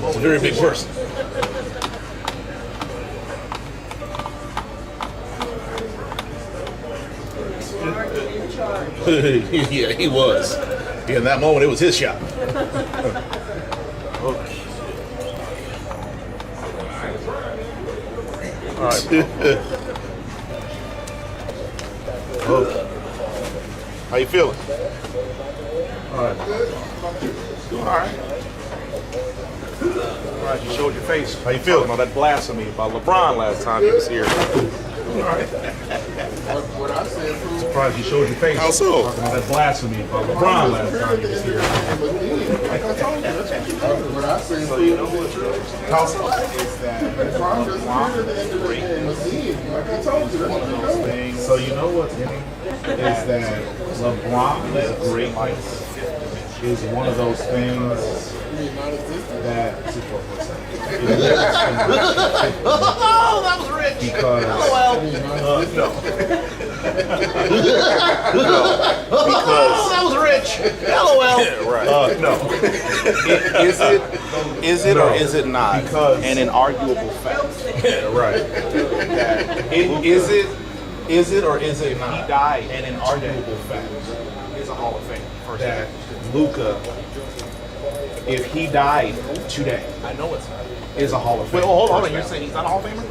He's a very big person. Yeah, he was. Yeah, in that moment, it was his shot. Okay. All right. Okay. How you feeling? All right. Doing all right. All right, you showed your face. How you feeling on that blasphemy about LeBron last time he was here? All right. What I said, Surprised you showed your face. How so? Talking about that blasphemy about LeBron last time he was here. like I told you, that's what you do. What I said, So you know what? How so? is that LeBron doesn't care at the end of the game. Again, like I told you, that's what you do. So you know what? Is that LeBron is great. Is one of those things that. Oh, that was rich. Because LOL. no. Oh, that was rich. LOL. Right. No. Is it or is it not Because an inarguable fact? right. Is it or is it not? He died. An inarguable fact. Is a Hall of Fame. First That Luka, if he died today, I know it's not. is a Hall of Fame. Wait, hold on. You're saying he's not a Hall of Famer?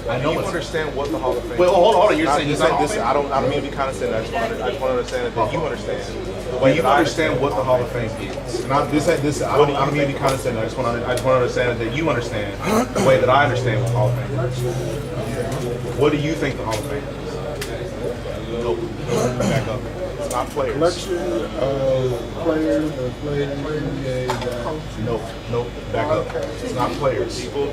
I Do know you it's. understand what the Hall of Fame? Wait, hold on. You're Not- saying he's this- not a Hall of this- Fame? I don't mean to be condescending. I just want to understand that you understand the Do way you that I understand what the Hall of Fame is? And I don't mean to be condescending. I just want to understand that you understand the way that I understand what the Hall of Fame is. What do you think the Hall of Fame is? Nope. Back up. It's not players. Collection of players that played in the NBA that Nope. Back up. It's not players. People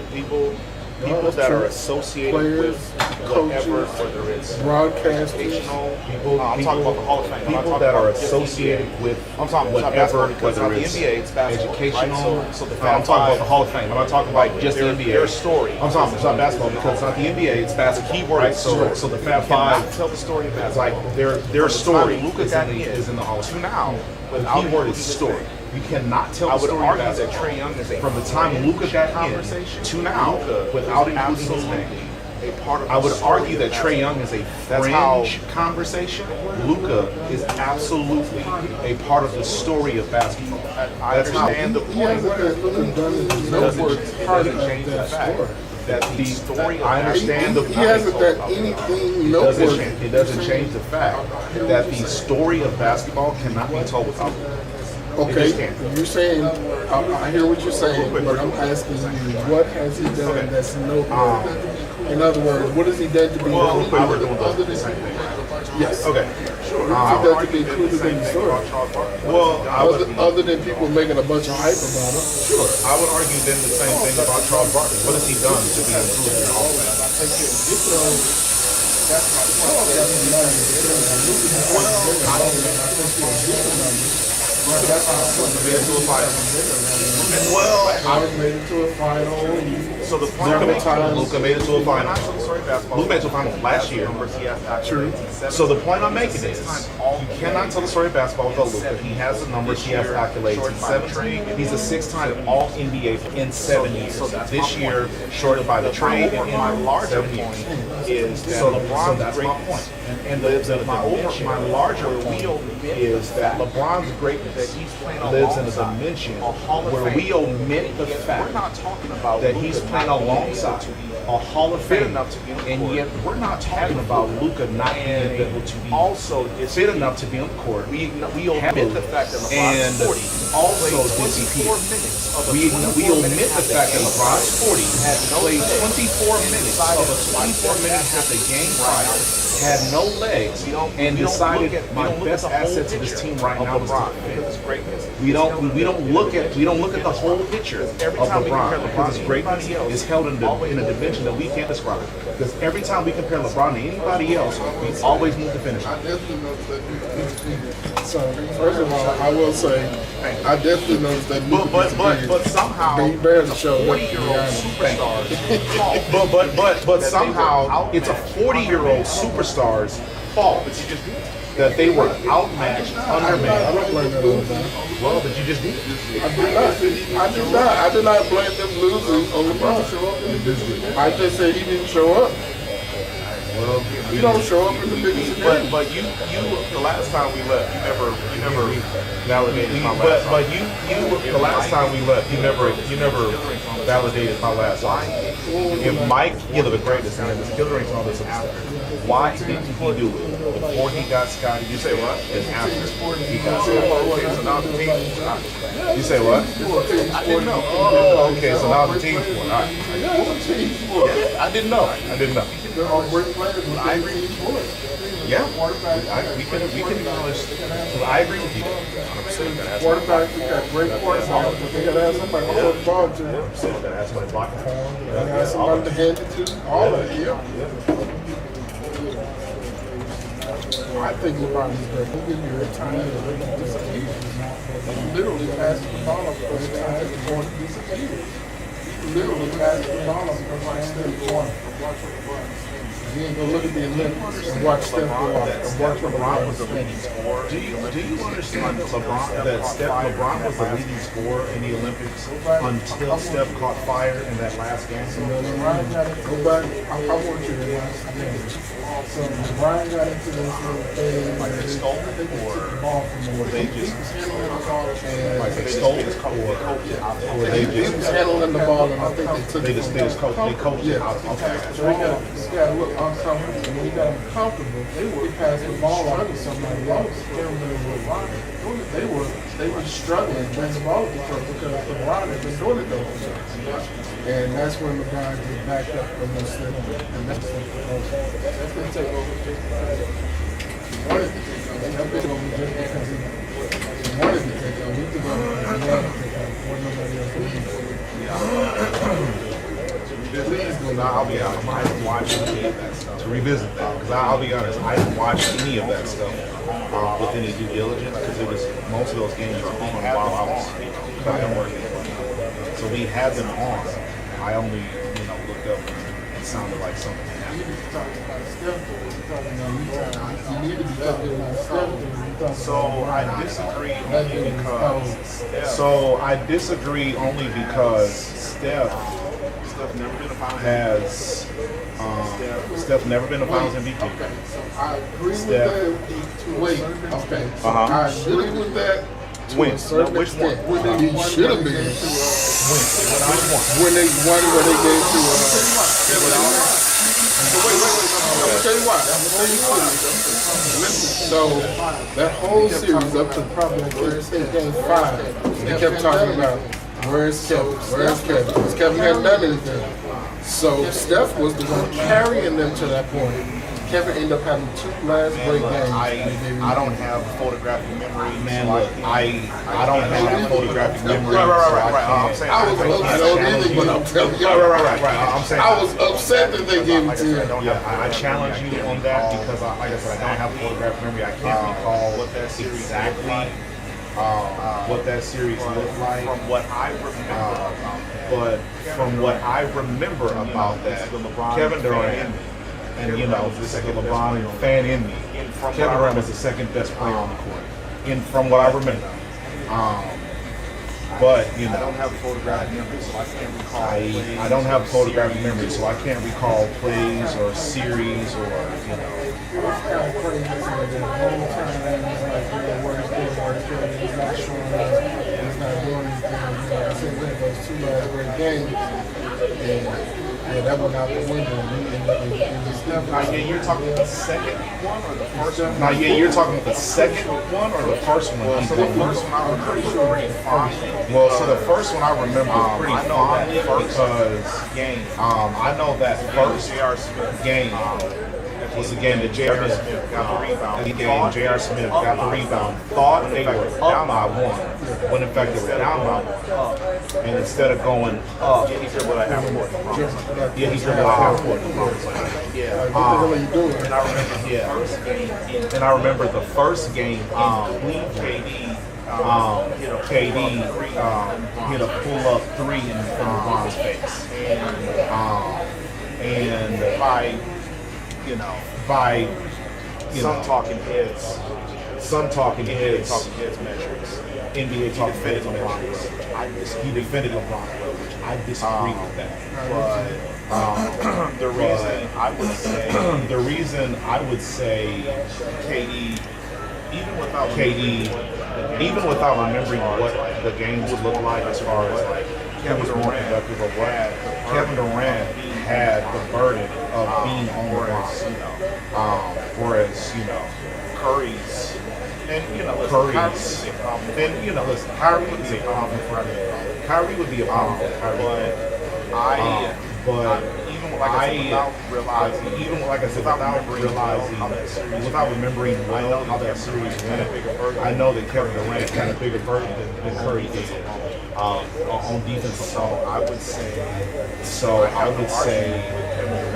that's that are true. associated Players, with whatever, coaches, whether it's broadcasters. educational. People, I'm talking about the Hall of Fame. I'm not people talking that are about just associated NBA. with I'm talking about whatever, basketball because whether not the it's NBA, it's basketball, educational. right? So the I'm Fab talking about Five, the Hall of Fame. I'm not talking about just the NBA. Their story. I'm talking about basketball because it's not the NBA, it's basketball. Keyword right? is So the Fab You cannot Five, tell the story of it's basketball. like their story Luka is got in the Hall of to Fame. now. The Without keyword is including his story. name. You cannot tell I the would story of argue that basketball Trae Young is a from the time Luka got in conversation to now Luka without is including his absolutely name. a part of I the would story argue of that Trae Young is a That's how- fringe conversation. Luka is absolutely a part of the story of basketball. I That's how understand the He point. hasn't done It no doesn't work change- it part doesn't of change the that fact story. That the story of I understand the He hasn't done anything It noteworthy. doesn't change the fact that the story of basketball cannot be told without Luka. Okay, just can't. you're saying, I hear what you're saying, but I'm asking you, what has he done that's noteworthy? In other words, what has he done to be Well, included? I would do the same thing. Yes. Okay. What has he done to be included in the story? Well, Other than people making a bunch of hype about him. sure. I would argue then the same thing about Charles Barkley. What has he done to be included in the Hall of Fame? Well, I made it to a final. So the point Several of times. Luka made it to a final. basketball. Luka made it to a final last year. True. So the point I'm making is, you cannot tell the story of basketball without Luka. He has the numbers, he has the accolades. He's 17. He's a 6-time All-NBA in 7 years. This year, shorted by the trade and My injury. larger 7 point years. is that So LeBron's that's my greatness point. And my larger point is that LeBron's greatness lives in a dimension where we omit the We're fact not talking about that Luka he's not playing being alongside a Hall of fit Fame, enough to be on the and court. yet we're not talking about Luka not being able to be also is fit enough to be on the court. we omit the fact that And LeBron's 40 also played disappear. 24 minutes of a We 24 omit minute the fact that game LeBron's 40 had no played legs. 24 minutes of a 24-minute half a game prior, had no legs, and decided my best asset to this team right now is LeBron to because his greatness. we don't look at the whole picture of time we compare LeBron because his LeBron to greatness anybody else, is held in a dimension that we can't describe. Because every time we compare LeBron to anybody else, we always move to finish. So, first of all, I will say, I definitely noticed that But somehow he barely showed up. 40-year-old superstars But somehow it's a 40-year-old superstar's fault that they were outmatched, I undermatched. don't blame that all the time. Well, but you just did. I did not blame them losing on LeBron. I just said he didn't show up. Well, You don't show up in the biggest game. But you, the last time we left, you never validated my last. but you, the last time we left, you never validated my last song. If Mike, the greatest, and this killer and all this after, why didn't he do it before he got Scotty? You say what? And after he got Scotty. Okay, so now the team. You say what? I didn't know. Oh, okay, so now the team's won. All right. I didn't know. They're all great players. I agree. Yeah, we can acknowledge. I agree with you. Quarterbacks, they got great quarterbacks, but they gotta have somebody to throw the ball to. That has my block for him. They gotta have somebody to hand it to. All of it. Yeah. I think LeBron is great. He'll give you a time to disappear. He literally passes the ball up for the time before it disappears. He literally passes the ball up for the corner. You ain't gonna look at the Olympics and watch Steph go off and watch LeBron was the leading scorer. Do you understand that LeBron was the leading scorer in the Olympics until Steph caught fire in that last game? Go back. I want you to watch the game. So Brian got into this little thing. Like they stole I think they or took the ball from him. they just Like they stole it, or they He was handling the ball, and I think they took it from him. coached it out. Okay. So he got to look uncomfortable. When he got uncomfortable, he passed the ball off to somebody else. They were struggling to bring the ball to them because LeBron had been doing it though. And that's when LeBron get backed up from the slip. And that's going to take over. He wanted to take over. He took over just because he wanted to take over. He took over because he wanted to take over. When nobody else did. I'll be honest, I didn't watch any of that stuff. To revisit that, because I'll be honest, I didn't watch any of that stuff with any due diligence, because it was most of those games were on while I was working. So we had them on. I only, looked up and it sounded like something happened. You need to talk about Steph. You need to be talking about Steph. So I disagree only because. So I disagree only because Steph has Steph never been a Finals MVP. Okay, so I agree Steph. with that. Wait, okay. So Uh-huh. I agree with that. When? Which one? When he should have been. When they won, where they gave to. I'm gonna tell you why. So that whole series up to probably game 5, they kept talking about where's Kevin? Where's Kevin? Because Kevin hadn't done anything. So Steph was the one carrying them to that point. Kevin ended up having 2 last break games. I don't have photographic memory, man. Look, I don't have photographic memory. Right. I'm saying I was I don't either, but I'm telling you. Right. I'm saying I was upset that they gave it to him. Yeah, I challenge you on that because, like I said, I don't have photographic memory. I can't recall what that series exactly. What that series looked like. From what I remember, But from what I remember about that, Kevin Durant, and this is the LeBron fan in me, Kevin Durant was the second best player on the court, from what I remember. But I don't have photographic memory, so I can't recall. I don't have photographic memory, so I can't recall plays or series or It was kind of crazy. So the whole time it was like, where's Kevin? He's not showing up. He's not doing anything. I said, those 2 last great games. And that went out the window. Now, you're talking about the second one or the first one? Now, you're talking about the second one or the first one? So the first one I was pretty sure pretty fondly. Well, so the first one I remember pretty fondly because I know that first J.R. Smith game was the game that J.R. Smith got the rebound. The game J.R. Smith got the rebound. Thought they were up by 1, when in fact they were down by 1. And instead of going up, he dribbled a half court. he dribbled a half court. What the hell are you doing? And I remember the first game And I remember the first game, KD KD hit a pull-up 3 in LeBron's face, and by some talking heads metrics, NBA talk defended defended LeBron. LeBron. He defended LeBron, which I disagree with that. But the reason I would say The reason I would say KD, even even without remembering what the game would look like as far as like Kevin Durant productive or what, Kevin Durant had the burden of being on the line. Whereas, Curry's, and Curry's, listen, Kyrie would be a problem for me. Kyrie would be a problem for Kyrie. But even like I said, without realizing, even like I said, without remembering well how that series went, I know that Kevin Durant had a bigger burden than Curry did on defense. So I would say,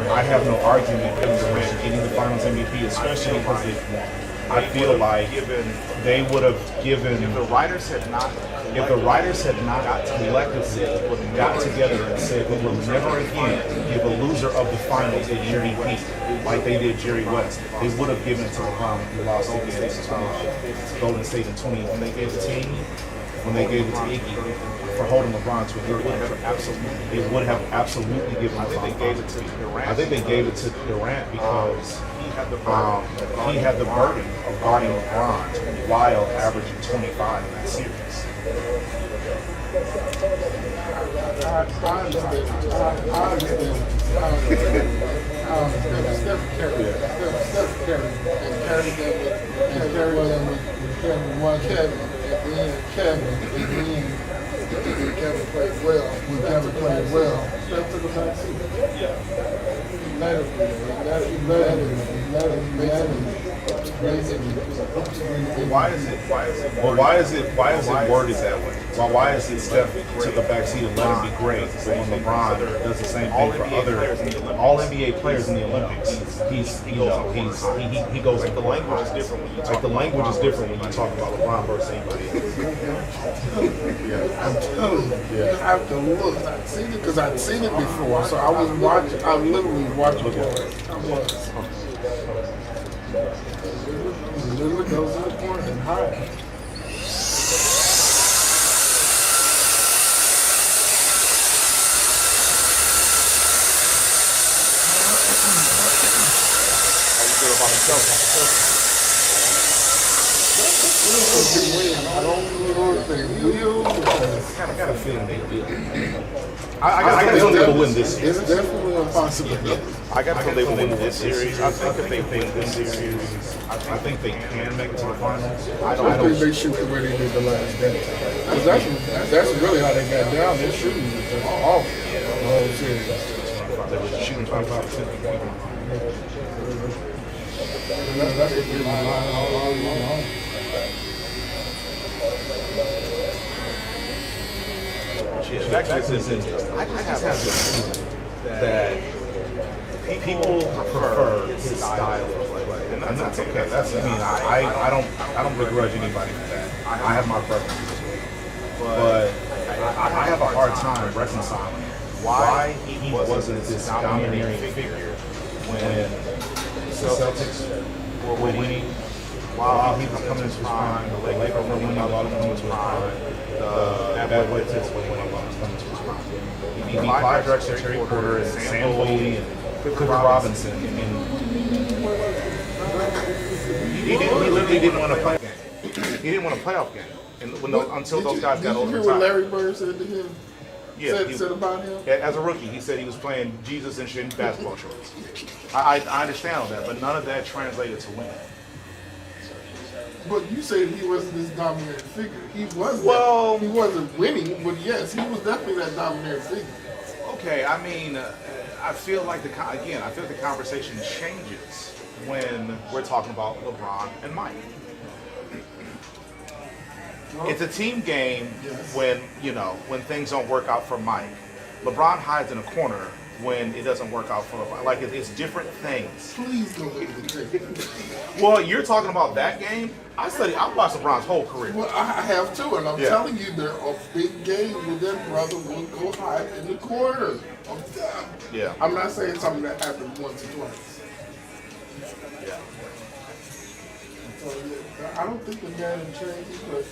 I have no argument Kevin Durant getting the Finals MVP, especially because I feel like they would have given. if the writers had not collectively got together and said we will never again give a loser of the finals the MVP like they did Jerry West, they would have given it to LeBron when he lost against Golden State in 20 when they gave it to Iggy for holding LeBron to a 30. They would have absolutely given it to LeBron. I think they gave it to Durant because he had the burden of guarding LeBron while averaging 25 in that series. I understand. Steph Curry and Kevin won Kevin, and then Kevin played well. When Kevin played well, Steph took a back seat. He let him. Why is it worded that way? Why is it Steph took a backseat and let him be great? So when LeBron does the same thing for other all NBA players in the Olympics, he goes like the language is different. Like the language is different when you talk about LeBron versus anybody else. I'm telling you, you have to look. I've seen it because I'd seen it before. So I was watching. I literally watching it. I was. Literally goes to the corner and hides. I don't know if they will. I got a feeling they will. I got a feeling they will win this series. It's definitely a possibility. I got to feel they will win this series. I think if they win this series, I think they can make it to the finals. I don't think they shoot the way they did the last game. Because that's really how they got down. Their shooting was just awful the whole series. They were shooting 25%. That's what they all along. Back to this instance, I just have this feeling that people prefer his style of play, and that's okay. I don't begrudge anybody for that. I have my preferences, but I have a hard time reconciling why he wasn't this domineering figure when the Celtics were winning, while he was coming into his prime, the Lakers were winning while he was coming into his prime, the Bad Boy Pistons were winning while he was coming to his prime. He beat Clyde Drexler, Terry Porter, and Sam Foley, and Clifford Robinson. He literally didn't win a playoff game. He didn't win a playoff game until those guys got over Did you the hear what top. Larry Bird said to him? Yeah, Said about him? as a rookie, he said he was playing Jesus in basketball shorts. I understand all that, but none of that translated to winning. But you said he wasn't this dominant figure. He was. Well, he wasn't winning, but yes, he was definitely that dominant figure. Okay, I mean, I feel like the conversation changes when we're talking about LeBron and Mike. It's a team game when things don't work out for Mike. LeBron hides in a corner when it doesn't work out for LeBron. Like it's different things. Please go look at the tape. Well, you're talking about that game. I watched LeBron's whole career. Well, I have too, and I'm telling you, they're a big game with that brother will go hide in the corner. I'm not saying something that happened once or twice. Yeah. So, I don't think the narrative changes, but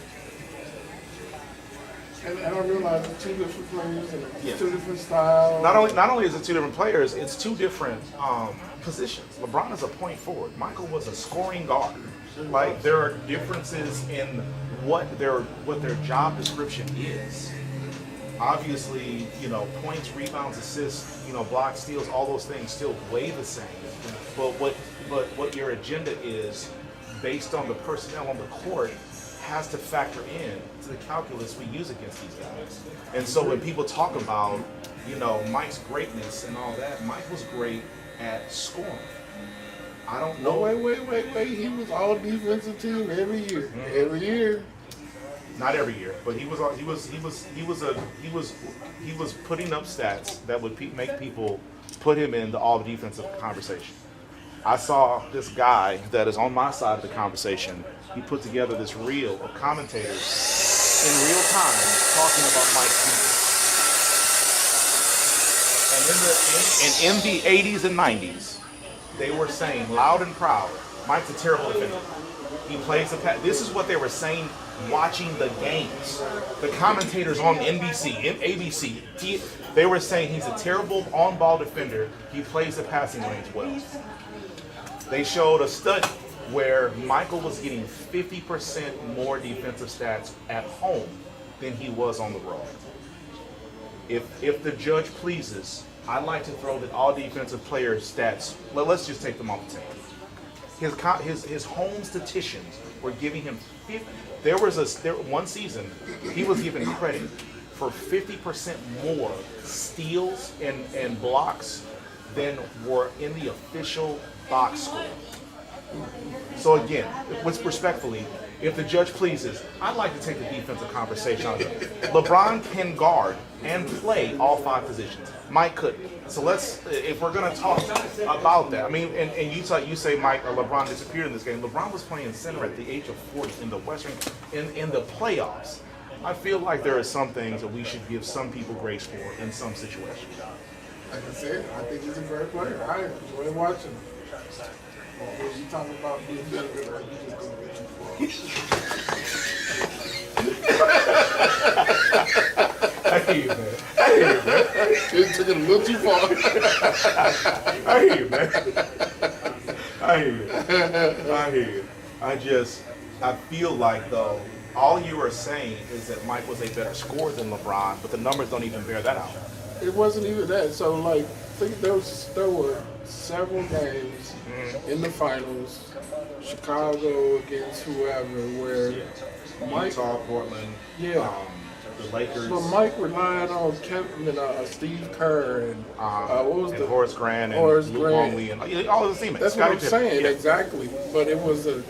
And I realize it's two different players and Yeah. two different styles. Not only is it two different players, it's two different positions. LeBron is a point forward. Michael was a scoring guard. Like there are differences in what their job description is. Obviously, points, rebounds, assists, blocks, steals, all those things still weigh the same. But what your agenda is based on the personnel on the court has to factor in to the calculus we use against these guys. And so when people talk about, Mike's greatness and all that, Mike was great at scoring. I don't know. Wait. He was all defensive team every year. Every year. Not every year, but he was putting up stats that would make people put him in the all defensive conversation. I saw this guy that is on my side of the conversation. He put together this reel of commentators in real time talking about Mike Stevens. And in the 80s and 90s, they were saying loud and proud, Mike's a terrible defender. He plays the pass. This is what they were saying watching the games. The commentators on NBC, ABC, they were saying he's a terrible on-ball defender. He plays the passing lanes well. They showed a study where Michael was getting 50% more defensive stats at home than he was on the road. If the judge pleases, I'd like to throw the all defensive player stats. Let's just take them off the table. His home statisticians were giving him 50. There was one season he was given credit for 50% more steals and blocks than were in the official box score. So again, respectfully, if the judge pleases, I'd like to take the defensive conversation on it. LeBron can guard and play all 5 positions. Mike couldn't. So if we're going to talk about that, I mean, and you say Mike or LeBron disappeared in this game. LeBron was playing center at the age of 40 in the in the playoffs. I feel like there are some things that we should give some people grace for in some situations. Like I said, I think he's a great player. I enjoy watching him. When you talk about being better, you just go I hear you, man. I hear you, man. It took it a little too far. I hear you, man. I hear you. I feel like, though, all you are saying is that Mike was a better scorer than LeBron, but the numbers don't even bear that out. It wasn't even that. So, like, I think there were several games in the finals, Chicago against whoever, where Mike, Utah, Portland, the Lakers. but Mike relied on Steve Kerr and what was the Horace Grant and Horace Luke Grant. Longley and all of the teammates. That's what I'm Scottie saying, Pippen. Yeah. exactly. But it was the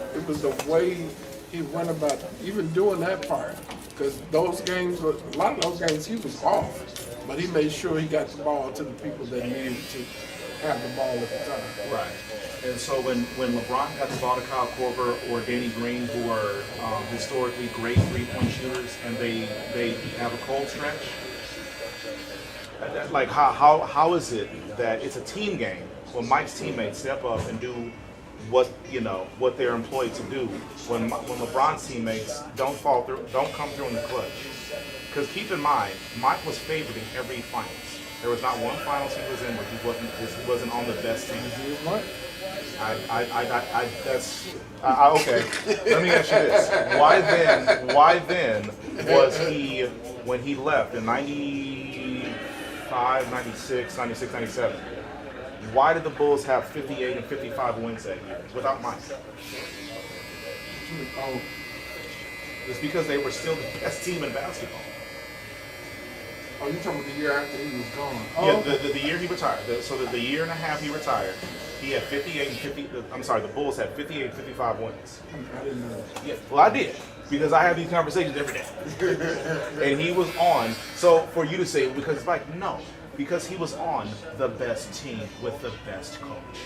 way he went about even doing that part. Because those games, a lot of those games, he was off. But he made sure he got the ball to the people that needed to have the ball at the time. Right. And so when LeBron got the ball to Kyle Korver or Danny Green, who are historically great three-point shooters, and they have a cold stretch, like how is it that it's a team game when Mike's teammates step up and do what they're employed to do when LeBron's teammates don't come through in the clutch? Because keep in mind, Mike was favored in every finals. There was not one finals he was in where he wasn't on the best team. Okay. Let me ask you this: Why then was he, when he left in 95, 96, 97? Why did the Bulls have 58 and 55 wins that year without Mike? Oh, It's because they were still the best team in basketball. you talking about the year after he was gone? Yeah, the year he retired. The year and a half he retired, he had 58 and 50. I'm sorry, the Bulls had 58 and 55 wins. I didn't know that. Yeah, well, I did because I have these conversations every day, and he was on. So for you to say, because it's like no, because he was on the best team with the best coach.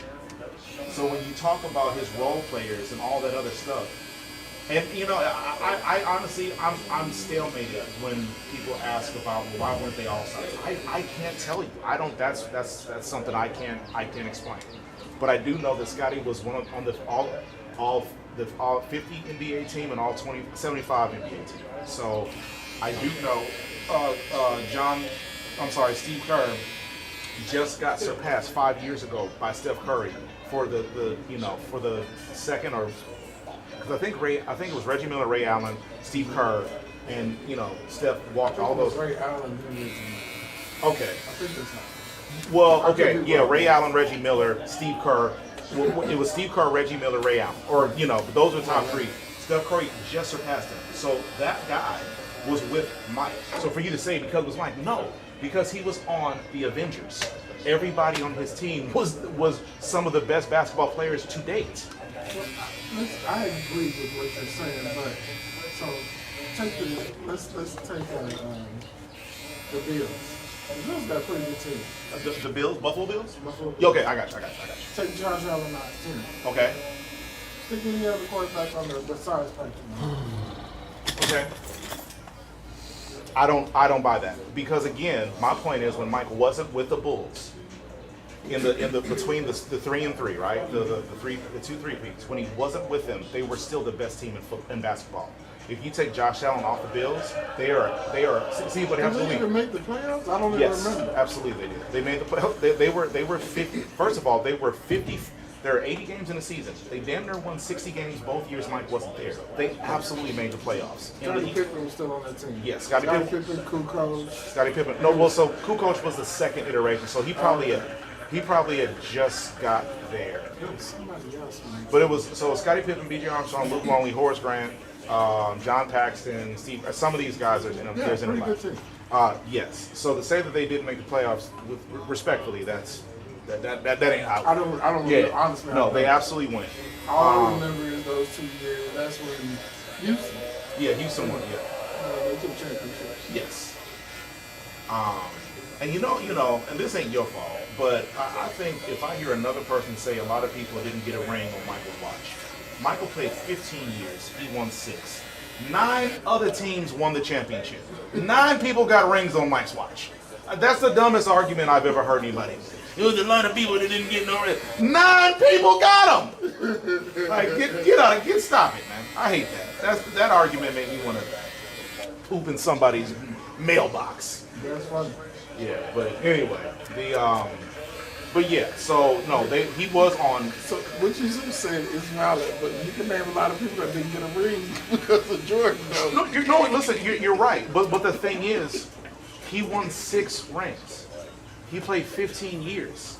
So when you talk about his role players and all that other stuff. And I honestly, I'm stalemated when people ask about why weren't they all stars. I can't tell you. I don't. That's something I can't explain. But I do know that Scottie was on the all 50 NBA team and all 75 NBA team. So I do know Steve Kerr just got surpassed 5 years ago by Steph Curry for the for the second, or because I think it was Reggie Miller, Ray Allen, Steve Kerr, and Steph walked all those. Ray Allen. Okay. I think that's not. Well, okay, yeah, Ray Allen, Reggie Miller, Steve Kerr. It was Steve Kerr, Reggie Miller, Ray Allen, or those were the top three. Steph Curry just surpassed him. So that guy was with Mike. So for you to say because it was Mike, no, because he was on the Avengers. Everybody on his team was some of the best basketball players to date. Well, I agree with what you're saying, but so let's take the Bills. The Bills got a pretty good team. The Bills, Buffalo Bills? Buffalo Bills. Yeah, okay, I got you. Take Josh Allen out too. Okay. Stick any other quarterback on there besides Patrick. Okay. I don't buy that, because again, my point is when Mike wasn't with the Bulls, in the between the 3 and 3, right? The 2-3 peaks, when he wasn't with them, they were still the best team in basketball. If you take Josh Allen off the Bills, they are see what happened. Did they even make the playoffs? I don't even remember. Absolutely they did. They made the playoffs. They were 50. First of all, they were 50. There are 80 games in a season. They damn near won 60 games both years Mike wasn't there. They absolutely made the playoffs. Scottie Pippen was still on that team. Yes, Scottie Pippen, Kukoc. Scottie Pippen. No, well, so Kukoc was the second iteration, so he probably had just got there. It was somebody else, man. But it was Scottie Pippen, B.J. Armstrong, Luke Longley, Horace Grant, John Paxton, Steve. Some of these guys are in. There's in pretty a good team. Yes. So to say that they didn't make the playoffs, respectfully, that ain't how. I don't really, honestly. No, they absolutely went. All I remember is those 2 years. That's when Houston. Yeah, Houston won. Yeah. They took championships. Yes. And and this ain't your fault, but I think if I hear another person say a lot of people didn't get a ring on Michael's watch. Michael played 15 years. He won 6. 9 other teams won the championship. 9 people got rings on Mike's watch. That's the dumbest argument I've ever heard anybody. It was a lot of people that didn't get no ring. 9 people got them. Like stop it, man. I hate that. That argument made me want to poop in somebody's mailbox. That's funny. Yeah, but anyway, but yeah, so no, he was on. So what you just said is valid, but you can name a lot of people that didn't get a ring because of Jordan, though. No, listen, you're right, but the thing is, he won 6 rings. He played 15 years.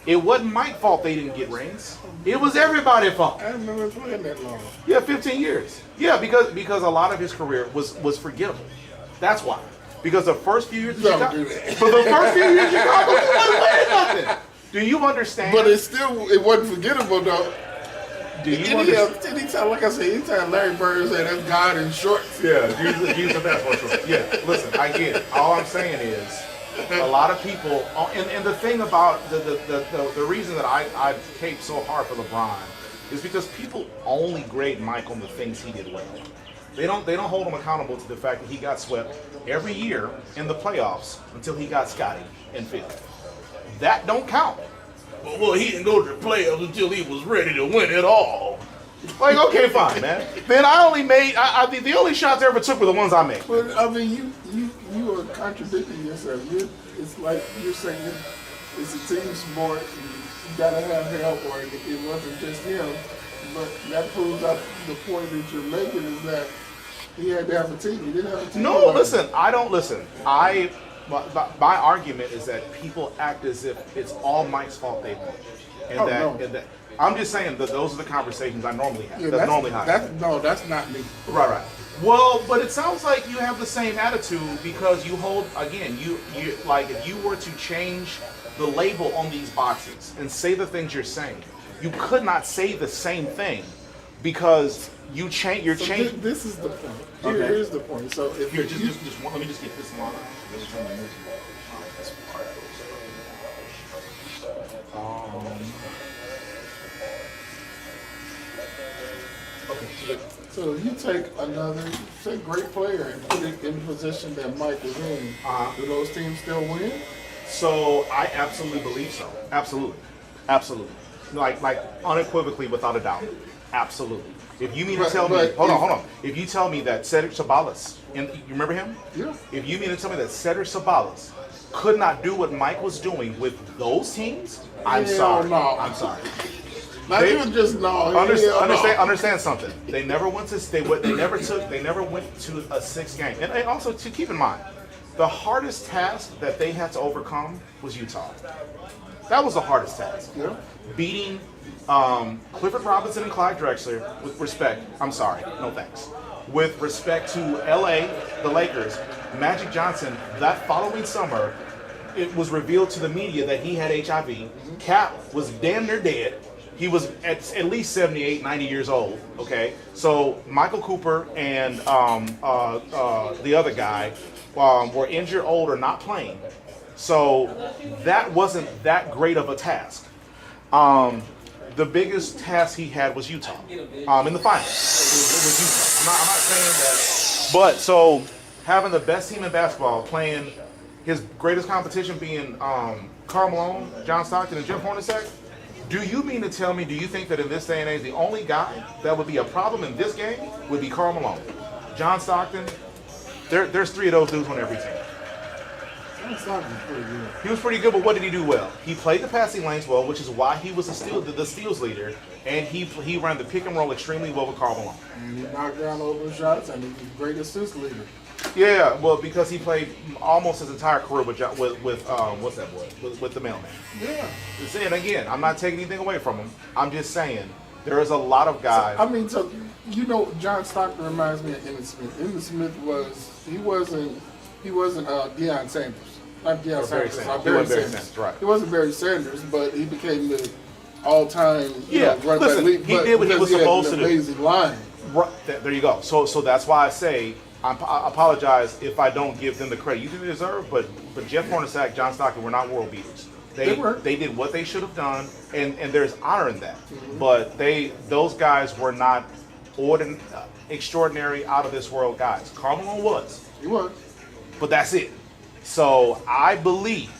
It wasn't Mike's fault they didn't get rings. It was everybody's fault. I remember playing that long. Yeah, 15 years. Yeah, because a lot of his career was forgettable. That's why. Because the first few years, Chicago, he wasn't winning nothing. Do you understand? But it wasn't forgettable though. Do you understand? Anytime, like I said, anytime Larry Bird said that's God in shorts. Yeah, Jesus basketball shorts. Yeah, listen, I get it. All I'm saying is, a lot of people, and the thing about the reason that I cape so hard for LeBron is because people only grade Mike on the things he did well. They don't hold him accountable to the fact that he got swept every year in the playoffs until he got Scotty and Phil. That don't count. Well, he didn't go to the playoffs until he was ready to win it all. Like, okay, fine, man. Then I only made the only shots I ever took were the ones I made. But I mean, you are contradicting yourself. It's like you're saying it's a team sport. You gotta have help, or it wasn't just him. But that proves out the point that you're making is that he had to have a team. He didn't have a team. No, listen. I don't listen. My argument is that people act as if it's all Mike's fault they won, and that I'm just saying that those are the conversations I normally have. Yeah, that's normally how. That's not me. Right. Well, but it sounds like you have the same attitude because you hold again. You like if you were to change the label on these boxes and say the things you're saying, you could not say the same thing because you're changing. This is the point. Okay. Here's the point. So if Here, just let me just get this line. So if you take another, say, great player and put it in the position that Mike was in, do those teams still win? So I absolutely believe so. Absolutely. Like unequivocally, without a doubt. Absolutely. If you mean to But- tell me, but hold if- on. If you tell me that Cedric Sabalas, and you remember him? Yeah. If you mean to tell me that Cedric Sabalas could not do what Mike was doing with those teams, I'm Hell sorry. no. I'm sorry. Not They- even just no. hell no. Understand something. They never went to they never went to a 6 game. And also to keep in mind, the hardest task that they had to overcome was Utah. That was the hardest task. Yeah. Beating Clifford Robinson and Clyde Drexler with respect. I'm sorry, no thanks. With respect to LA, the Lakers, Magic Johnson, that following summer, it was revealed to the media that he had HIV. Cap was damn near dead. He was at least 78, 90 years old. Okay, so Michael Cooper and the other guy were injured, old, or not playing. So that wasn't that great of a task. The biggest task he had was Utah in the finals. It was Utah. I'm not saying that, but so having the best team in basketball playing his greatest competition being Karl Malone, John Stockton, and Jim Hornacek. Do you mean to tell me? Do you think that in this day and age, the only guy that would be a problem in this game would be Karl Malone, John Stockton? There's 3 of those dudes on every team. John Stockton's pretty good. He was pretty good, but what did he do well? He played the passing lanes well, which is why he was the steals leader, and he ran the pick and roll extremely well with Karl Malone. And he knocked down open shots, and he's a great assist leader. Yeah, well, because he played almost his entire career with what's that boy? With the mailman. Yeah. And again, I'm not taking anything away from him. I'm just saying there is a lot of guys. I mean, so you know, John Stockton reminds me of Emmitt Smith. Emmitt Smith wasn't Deion Sanders. Not Deion Or Barry Sanders. Sanders. Not He Barry wasn't Barry Sanders. Sanders, right. He wasn't Barry Sanders, but he became the all-time. Listen, he did what he was supposed to do. Amazing line. Right, there you go. So that's why I say I apologize if I don't give them the credit you deserve. But Jeff Hornacek, John Stockton were not world beaters. They did what they should have done, and there's honor in that. Mm-hmm. But those guys were not extraordinary, out of this world guys. Karl Malone was. He was. But that's it. So I believe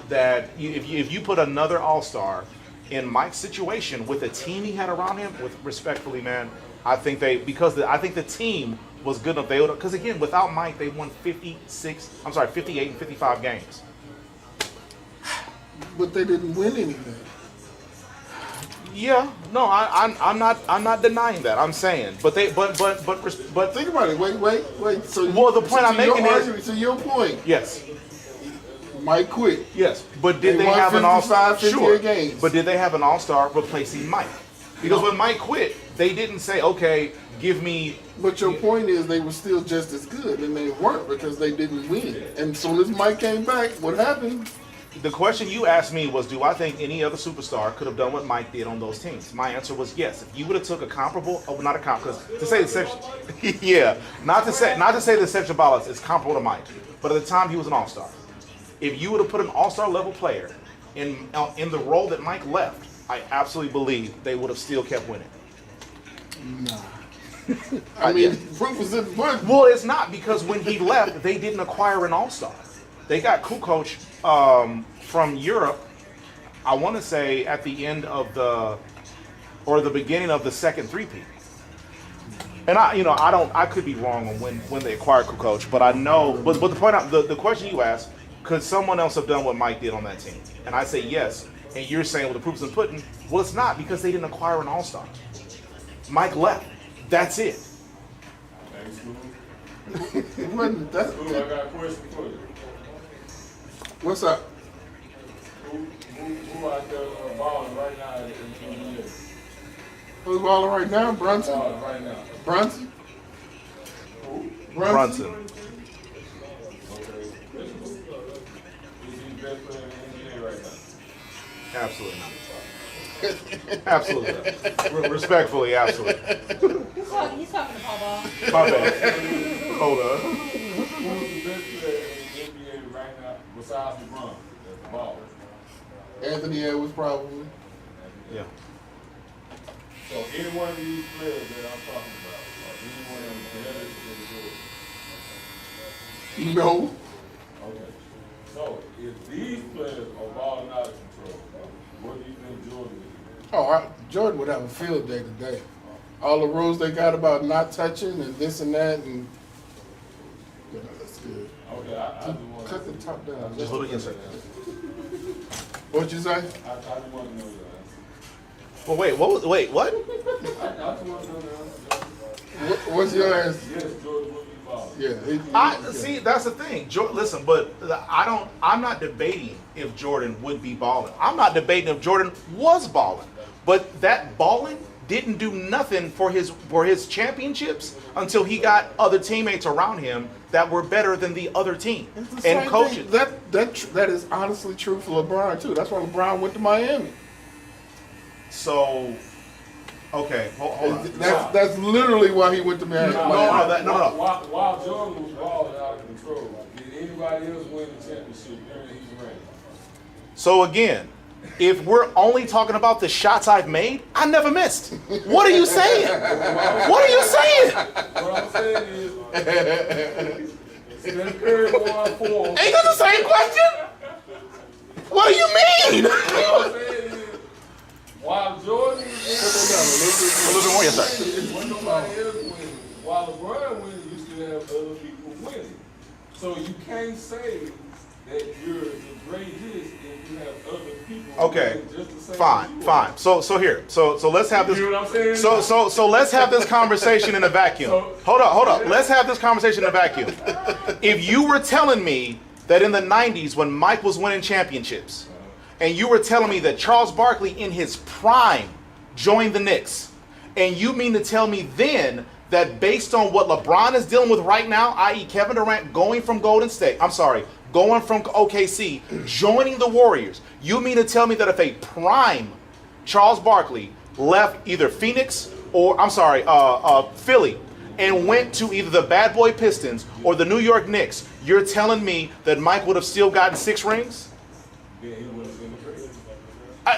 that if you put another All-Star in Mike's situation with the team he had around him, with respectfully, man, I think I think the team was good enough. Because again, without Mike, they won 58 and 55 games. But they didn't win anything. Yeah, no, I'm not denying that. I'm saying, but think about it. Wait. So the point I'm making is, to your point. Yes. Mike quit. Yes, but did they won have an all-star? 58 Sure, games. but did they have an all-star replacing Mike? Because when Mike quit, they didn't say, okay, give me. But your point is they were still just as good, and they weren't because they didn't win. And so as Mike came back, what happened? The question you asked me was, do I think any other superstar could have done what Mike did on those teams? My answer was yes. If you would have took a comparable, not a comparable, to say the section, yeah, not to say the section balance is comparable to Mike, but at the time he was an all-star. If you would have put an all-star level player in the role that Mike left, I absolutely believe they would have still kept winning. Nah. I mean, proof is in the pudding. Well, it's not, because when he left, they didn't acquire an all-star. They got Kukoc from Europe, I want to say at the end of the beginning of the second three-peat. And I could be wrong on when they acquired Kukoc, but I know. But the question you asked, could someone else have done what Mike did on that team? And I say yes. And you're saying, well, the proof's in the pudding. Well, it's not, because they didn't acquire an all-star. Mike left. That's it. It wasn't that. I got a question for you. What's up? Who out there balling right now in the NBA? Who's balling right now? Brunson? Balling right now. Brunson? Brunson. Okay. Is he the best player in the NBA right now? Absolutely not. Absolutely. Respectfully, absolutely. He's talking to Paul Ball. My bad. Hold on. Who's the best player in the NBA right now besides LeBron? That's the ball. Anthony Edwards, probably. Yeah. So any one of these players that I'm talking about, or any one of them better than the good? No. Okay. So if these players are balling out of control, what do you think Jordan is? Oh, Jordan would have a field day today. all the rules they got about not touching and this and that, and yeah, that's good. Okay, I just want Cut the top down. Just a little insert. What'd you say? I just want to know your answer. Well, wait, what? I just want to know the answer. What's your answer? Yes, Jordan would be balling. Yeah. See, that's the thing. Listen, but I'm not debating if Jordan would be balling. I'm not debating if Jordan was balling. But that balling didn't do nothing for his championships until he got other teammates around him that were better than the other team It's the same and coaches. thing. That is honestly true for LeBron too. That's why LeBron went to Miami. So, okay, hold on. That's literally why he went to Miami. No. While Jordan was balling out of control, did anybody else win the championship during his reign? So again, if we're only talking about the shots I've made, I never missed. What are you saying? What are you saying? What I'm saying is, Steph Curry going forward. Ain't that the same question? What do you mean? What I'm saying is, while Jordan was A little bit more, yes, sir. when nobody else winning, while LeBron winning, you still have other people winning. So you can't say that you're the greatest if you have other people Okay, winning just the same as you fine. are. So here, so let's have this. You know what I'm saying? So let's have this conversation in a vacuum. Hold up. Let's have this conversation in a vacuum. If you were telling me that in the 90s when Mike was winning championships, and you were telling me that Charles Barkley in his prime joined the Knicks, and you mean to tell me then that based on what LeBron is dealing with right now, i.e. Kevin Durant going from going from OKC, joining the Warriors, you mean to tell me that if a prime Charles Barkley left either Phoenix or, Philly, and went to either the Bad Boy Pistons or the New York Knicks, you're telling me that Mike would have still gotten 6 rings? Yeah, he was in the trade.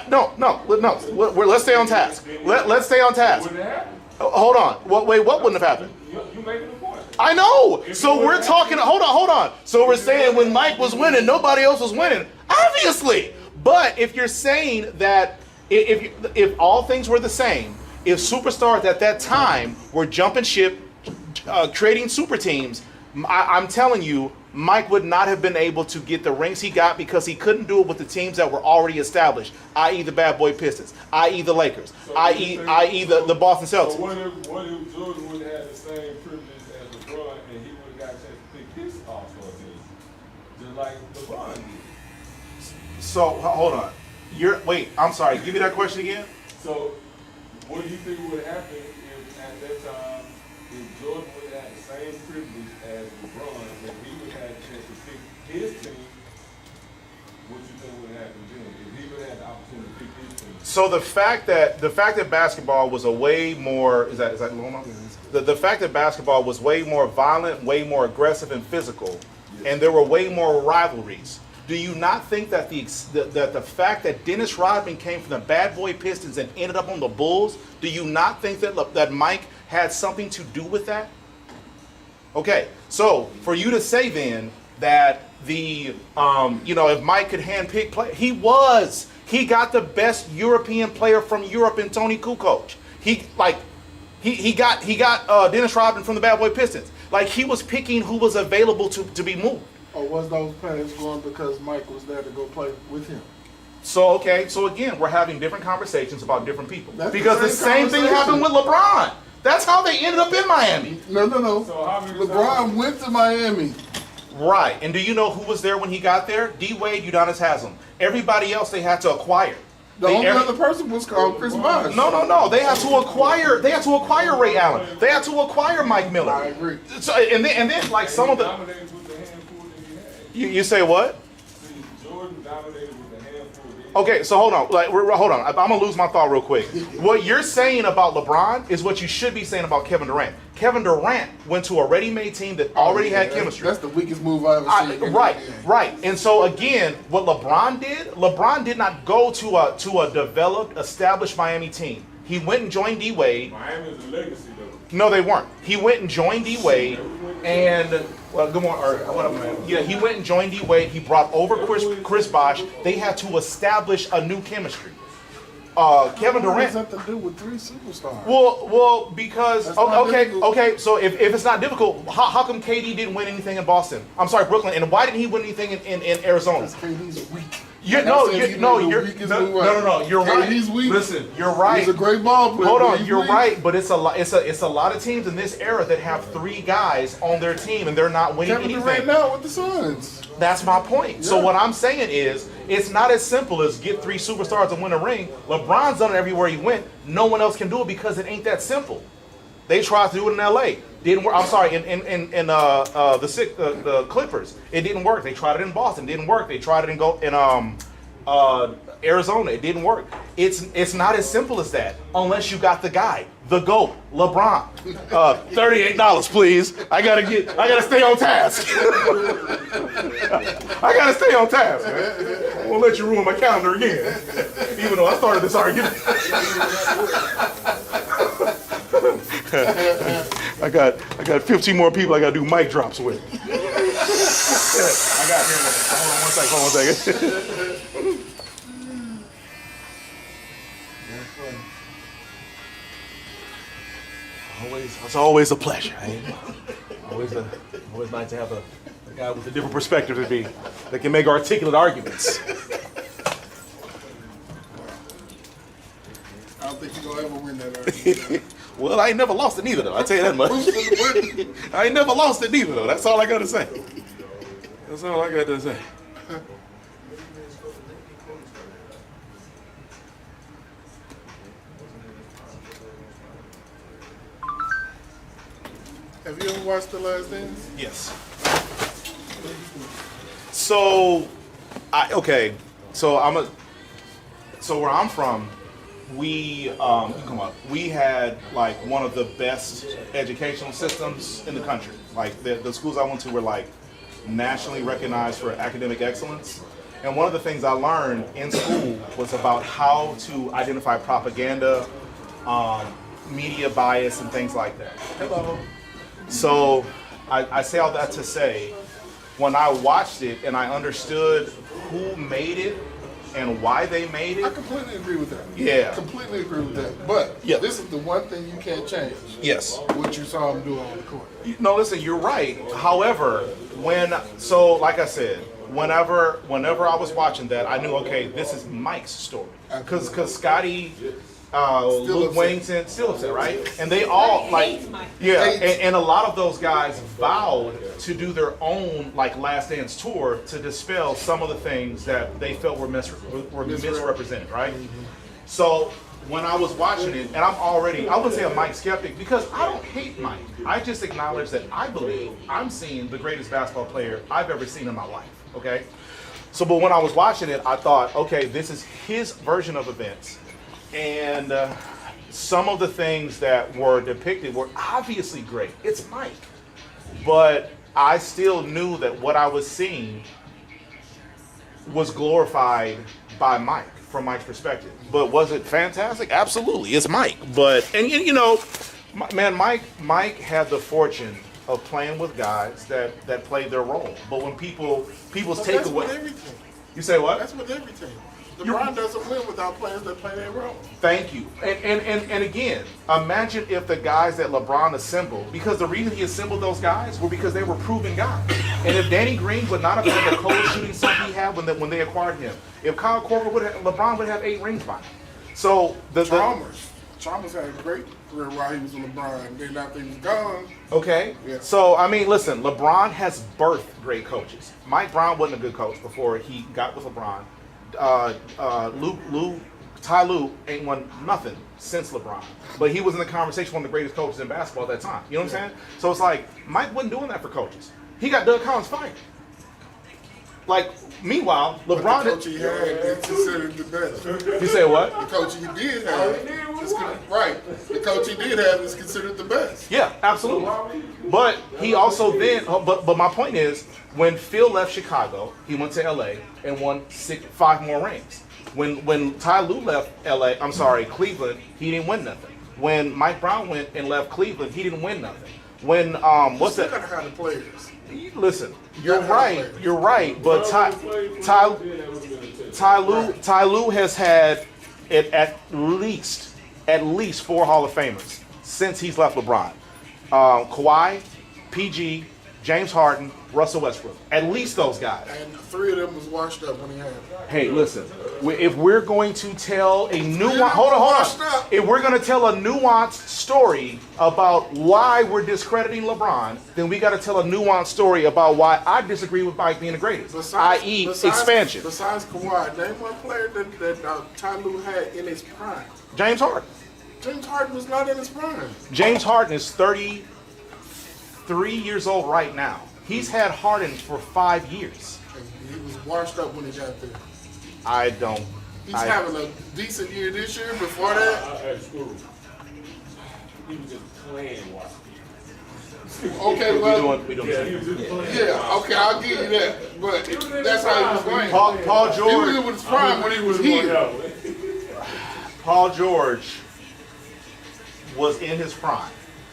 No. Let's stay on task. Let's stay on task. Wouldn't it happen? Hold on. What wouldn't have happened? You making the point. I know. So we're talking. Hold on. So we're saying when Mike was winning, nobody else was winning. Obviously. But if you're saying that if all things were the same, if superstars at that time were jumping ship, creating super teams, I'm telling you, Mike would not have been able to get the rings he got because he couldn't do it with the teams that were already established, i.e. the Bad Boy Pistons, i.e. the Lakers, i.e. the Boston Celtics. So what if Jordan would have had the same privilege as LeBron and he would have got a chance to pick his All-Star team? Just like LeBron did. So hold on. I'm sorry. Give me that question again. So what do you think would happen if at that time if Jordan would have had the same privilege as LeBron and he would have had a chance to pick his team? What you think would happen then if he would have had the opportunity to pick his team? So the fact that basketball was a way more is that Loma? The fact that basketball was way more violent, way more aggressive and physical, and there were way more rivalries. Do you not think that the fact that Dennis Rodman came from the Bad Boy Pistons and ended up on the Bulls, do you not think that Mike had something to do with that? Okay, so for you to say then that if Mike could handpick play, he got the best European player from Europe in Tony Kukoc. He got Dennis Rodman from the Bad Boy Pistons. Like he was picking who was available to be moved. Or was those players going because Mike was there to go play with him? So again, we're having different conversations about different people. That's because the same thing happened with LeBron. That's how they ended up in Miami. No. So how many LeBron times- went to Miami. Right. And do you know who was there when he got there? D. Wade, Udonis Haslem. Everybody else they had to acquire. The only other person was called Chris Bosh. No. They had to acquire Ray Allen. They had to acquire Mike Miller. I agree. So and then like some of the dominated with the handful that he had. you say what? See, Jordan dominated with the handful that he had. Okay, so hold on. Hold on. I'm gonna lose my thought real quick. What you're saying about LeBron is what you should be saying about Kevin Durant. Kevin Durant went to a ready-made team that already had chemistry. That's the weakest move I've ever seen. Right. And so again, what LeBron did not go to a developed, established Miami team. He went and joined D. Wade. Miami is a legacy, though. No, they weren't. He went and joined D. Wade, and good morning. Or what up, man? Yeah, he went and joined D. Wade. He brought over Chris Bosh. They had to establish a new chemistry. Kevin What does Durant. that to do with 3 superstars? Well, because That's not okay. difficult. So if it's not difficult, how come KD didn't win anything in Boston? I'm sorry, Brooklyn, and why didn't he win anything in Arizona? Because KD's weak. You're No, you're You're right. KD's weak. Listen, you're right. He's a great ball player. Hold but on, he's you're weak. right, but it's a lot of teams in this era that have 3 guys on their team and they're not winning Kevin anything. Durant now with the Suns. That's my point. So Yeah. what I'm saying is, it's not as simple as get 3 superstars and win a ring. LeBron's done it everywhere he went. No one else can do it because it ain't that simple. They tried to do it in LA. Didn't work. I'm sorry, in the Clippers. It didn't work. They tried it in Boston. Didn't work. They tried it in Arizona. It didn't work. It's not as simple as that unless you got the guy, the GOAT, LeBron. $38, please. I gotta stay on task. I gotta stay on task, man. I won't let you ruin my calendar again. Even though I started this argument. I got 15 more people I gotta do mic drops with. I got here. Hold on one second. It's always a pleasure. Always nice to have a guy with a different perspective than me that can make articulate arguments. I don't think you're going to ever win that argument. Well, I ain't never lost it neither, though. I tell you that much. I ain't never lost it neither, though. That's all I got to say. That's all I got to say. Have you ever watched The Last Dance? Yes. So, So where I'm from, we had like one of the best educational systems in the country. Like the schools I went to were like nationally recognized for academic excellence. And one of the things I learned in school was about how to identify propaganda, media bias, and things like that. Hello. So I say all that to say, when I watched it and I understood who made it and why they made I it. completely agree with that. Yeah. Completely agree with that. But Yeah. this is the one thing you can't change. Yes. What you saw him do on the court. No, listen, you're right. However, like I said, whenever I was watching that, I knew, okay, this is Mike's story. Because Scotty, Luke upset. Wennington, still upset, right? And they all, like, Hates Mike. yeah, Hates. and a lot of those guys vowed to do their own, like, Last Dance tour to dispel some of the things that they felt were misrepresented, right? So when I was watching it, and I wouldn't say a Mike skeptic, because I don't hate Mike. I just acknowledge that I believe I'm seeing the greatest basketball player I've ever seen in my life, okay? So, but when I was watching it, I thought, okay, this is his version of events. And some of the things that were depicted were obviously great. It's Mike. But I still knew that what I was seeing was glorified by Mike, from Mike's perspective. But was it fantastic? Absolutely. It's Mike. But, and you know, man, Mike had the fortune of playing with guys that played their role. But when people's But take that's away. with everything. You say what? That's with everything. LeBron doesn't win without players that play their role. Thank you. And again, imagine if the guys that LeBron assembled, because the reason he assembled those guys were because they were proven guys. And if Danny Green would not have had the cold shooting stuff he had when they acquired him, if Kyle Korver LeBron would have 8 rings by now. So Chalmers had a great career while he was with LeBron. Then after he was gone, okay. Yeah. So I mean, listen, LeBron has birthed great coaches. Mike Brown wasn't a good coach before he got with LeBron. Ty Lue ain't won nothing since LeBron, but he was in the conversation one of the greatest coaches in basketball at that time. You know what I'm saying? So it's like Mike wasn't doing that for coaches. He got Doug Collins fired. Like, meanwhile, but LeBron. the coach he had is considered the best. You say what? The coach he did have, the coach he did have is considered the best. Yeah, absolutely. But he also then, but my point is, when Phil left Chicago, he went to LA and won 5 more rings. When Ty Lue left Cleveland, he didn't win nothing. When Mike Brown went and left Cleveland, he didn't win nothing. When what's that? You gotta have the players. Listen, you're right, but Ty Lue has had at least 4 Hall of Famers since he's left LeBron. Kawhi, PG, James Harden, Russell Westbrook. At least those guys. And 3 of them was washed up when he had it. Hey, listen. If we're going to tell a nuance, hold on. If we're going to tell a nuanced story about why we're discrediting LeBron, then we got to tell a nuanced story about why I disagree with Mike being the greatest, i.e., expansion. Besides Kawhi, name one player that Ty Lue had in his prime. James Harden. James Harden was not in his prime. James Harden is 33 years old right now. He's had Harden for 5 years. And he was washed up when he got there. He's having a decent year this year. Before that, At school, he was just playing watch. okay, well, we doing Yeah, he was just playing. yeah, okay, I'll give you that. But that's how he was playing. Paul He George. was in his prime when he was here. Paul George was in his prime.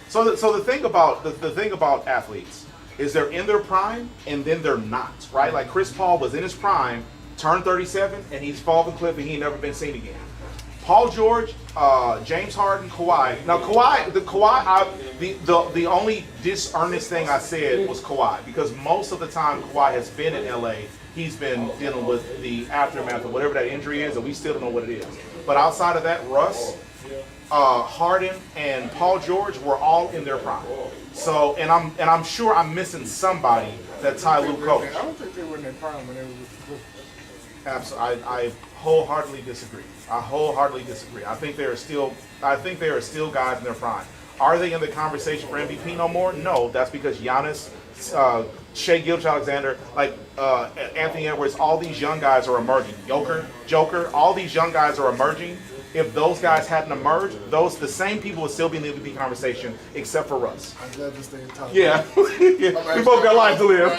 So the thing about the thing about athletes is they're in their prime and then they're not, right? Like Chris Paul was in his prime, turned 37, and he's fallen cliff and he ain't never been seen again. Paul George, James Harden, Kawhi. Now the only disearnest thing I said was Kawhi, because most of the time Kawhi has been in LA, he's been dealing with the aftermath of whatever that injury is, and we still don't know what it is. But outside of that, Russ, Harden, and Paul George were all in their prime. So, and I'm sure I'm missing somebody that Ty Lue coached. I don't think they were in their prime when they were with the Clippers. Absolutely, I wholeheartedly disagree. I think there are still guys in their prime. Are they in the conversation for MVP no more? No, that's because Giannis, Shai Gilgeous-Alexander, Anthony Edwards, all these young guys are emerging. Joker, all these young guys are emerging. If those guys hadn't emerged, the same people would still be in the MVP conversation, except for Russ. I'm glad to stay in touch. Yeah, we both got lives to live.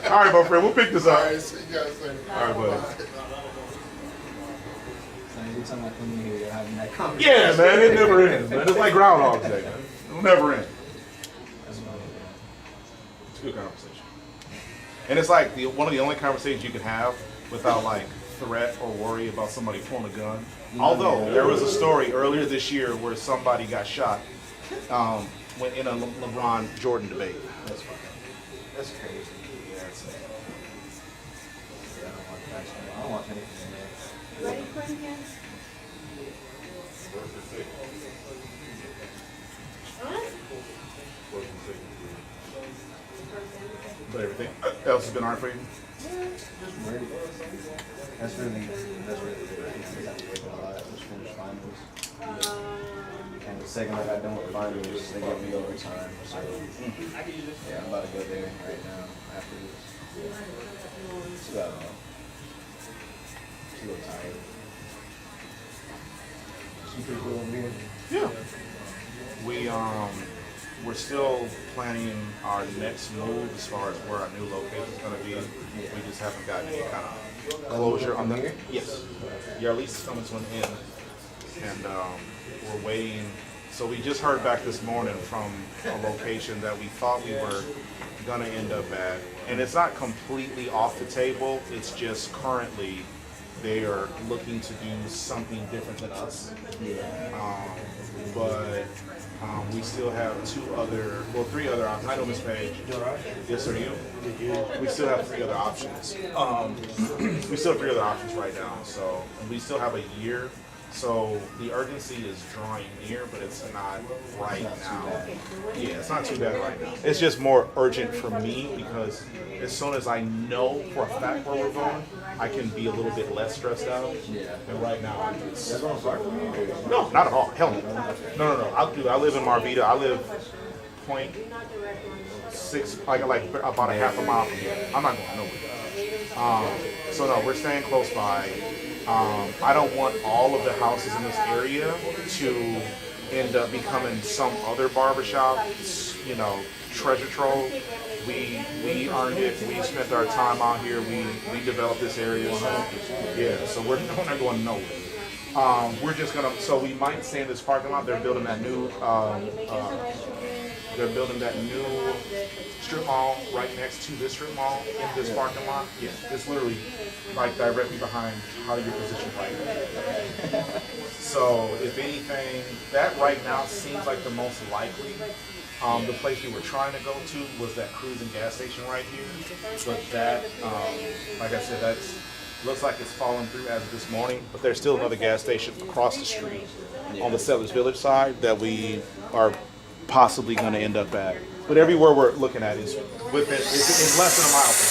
All right, my friend, we'll pick this up. All right, see you guys later. All right, buddy. Every time I come in here, you're having that conversation. Yeah, man, it never ends, man. It's like Groundhog Day, man. It'll never end. It's a good conversation. And it's like one of the only conversations you can have without threat or worry about somebody pulling a gun. Although there was a story earlier this year where somebody got shot when in a LeBron Jordan debate. That's crazy. Yeah, it's, I don't watch basketball. I don't watch anything, man. Ready for him again? but everything else has been alright for you? Just ready. That's really the great thing. Just finished finals. And the second I got done with finals, they gave me overtime. So, yeah, I'm about to go there right now after this. So, I'm a little tired. Some people over here. Yeah. We're still planning our next move as far as where our new location is going to be. We just haven't gotten any kind of closure on that. Yes. Yeah, our lease is coming to an end, and we're waiting. So we just heard back this morning from a location that we thought we were going to end up at, and it's not completely off the table. It's just currently they are looking to do something different than us. But we still have three other options. I know Ms. Page. Yes, sir, you? We still have 3 other options. We still have 3 other options right now. So we still have a year. So the urgency is drawing near, but it's not right now. Yeah, it's not too bad right now. It's just more urgent for me because as soon as I know for a fact where we're going, I can be a little bit less stressed out. And right now, it's... No, not at all. Hell no. No. I live in Marvita. I live 0.6, like about a half a mile from here. I'm not going nowhere. So no, we're staying close by. I don't want all of the houses in this area to end up becoming some other barbershop, treasure trove. We earned it. We spent our time out here. We developed this area. So, yeah, so we're not going nowhere. We're just gonna. So we might stay in this parking lot. They're building that new. Strip strip mall right next to this strip mall in this parking lot. Yeah, it's literally like directly behind how you're positioned right now. So if anything, that right now seems like the most likely. The place we were trying to go to was that cruising gas station right here, but that, like I said, that's looks like it's fallen through as of this morning. But there's still another gas station across the street on the Settlers Village side that we are possibly going to end up at. But everywhere we're looking at is within it's less than a mile from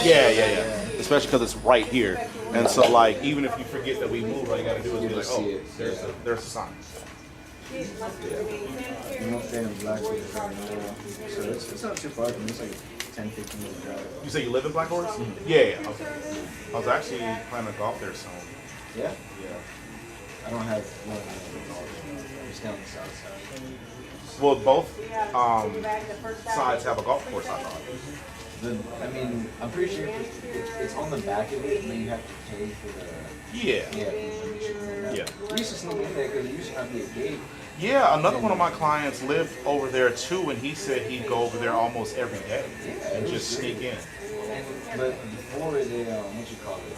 here. Yeah. Especially because it's right here, and so like even if you forget that we moved, all you gotta do is be like, oh, there's a sign. I'm not staying in Blackwood, so it's not too far from me. It's like 10-15 minute drive. You say you live in Black Horse? Mm-hmm. Yeah. Okay. I was actually planning to golf there soon. Yeah. Yeah. I don't have one I'm just down the south side. Well, both sides have a golf course, I thought. I mean, I'm pretty sure it's on the back of it, but you have to pay for the. Yeah. Yeah. We used to sneak in there because it used to not be a gate. Yeah, another one of my clients lived over there too, and he said he'd go over there almost every day and just sneak in. But before they, what you call it?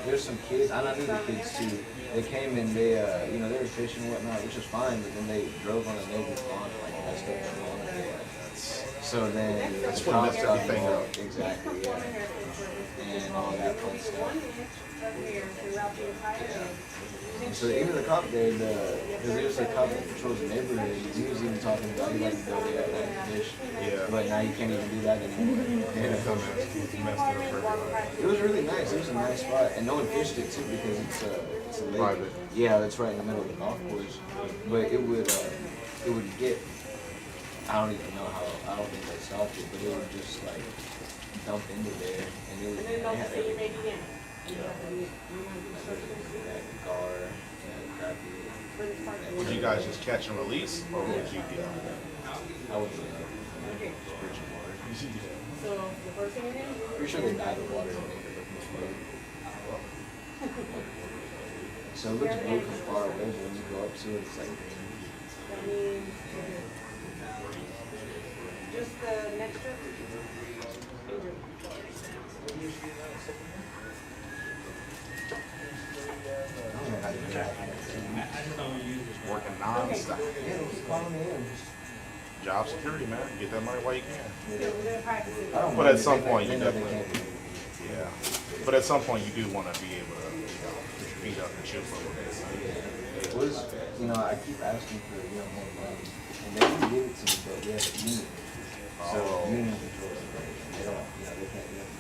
There's some kids. I knew the kids too. They came and they were fishing and whatnot, which was fine. But then they drove on a neighbor's lawn, like messed up the lawn. So then That's what messed everything up. Exactly, yeah. And all that fun stuff. And so even the cop there, because there's a cop that patrols the neighborhood, he was even talking about he liked to go there at night and fish. Yeah. But now you can't even do that anymore. Yeah, it's messed it up for everybody. It was really nice. It was a nice spot, and no one fished it too because it's a lake. Private. Yeah, it's right in the middle of the golf course. But it would get. I don't even know how. I don't think they stopped it, but it would just like dump into there, and it would. They had everything. Gar, crappie. Would you guys just catch and release, or would you get? I would. Spiritual water. So the first thing again? Pretty sure they dye the water to make it look more blue. So it looks blue from far away, but when you go up to it, it's like green. That means just the next trip. I don't know how to do that. Working non-stop. Yeah, just call me in. Job security, man. Get that money while you can. We're gonna practice it. I don't But mind at some if point, they you know they definitely. can't do it. Yeah. But at some point, you do want to be able to, put your feet up and chill for a little bit. It was, I keep asking for, more money. And they didn't give it to me, but we have a union. So union controls the rate. They don't, they can't do it.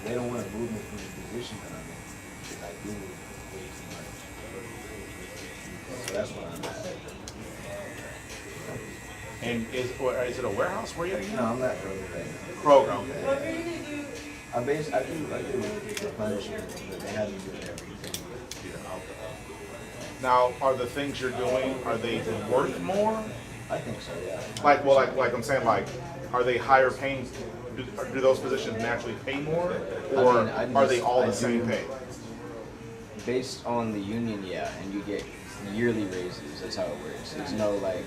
They don't want to move me from the position that I'm in. Because I do way too much. So that's what I'm at. And is it a warehouse where you're at? No, I'm not Kroger right now. Kroger. Okay. What are you gonna do? I do replenishment, but they have me doing everything. Now, are the things you're doing, are they worth more? I think so, yeah. Like I'm saying, like, are they higher paying? Do those positions naturally pay more, or are they all the same pay? Based on the union, yeah, and you get yearly raises. That's how it works. There's no like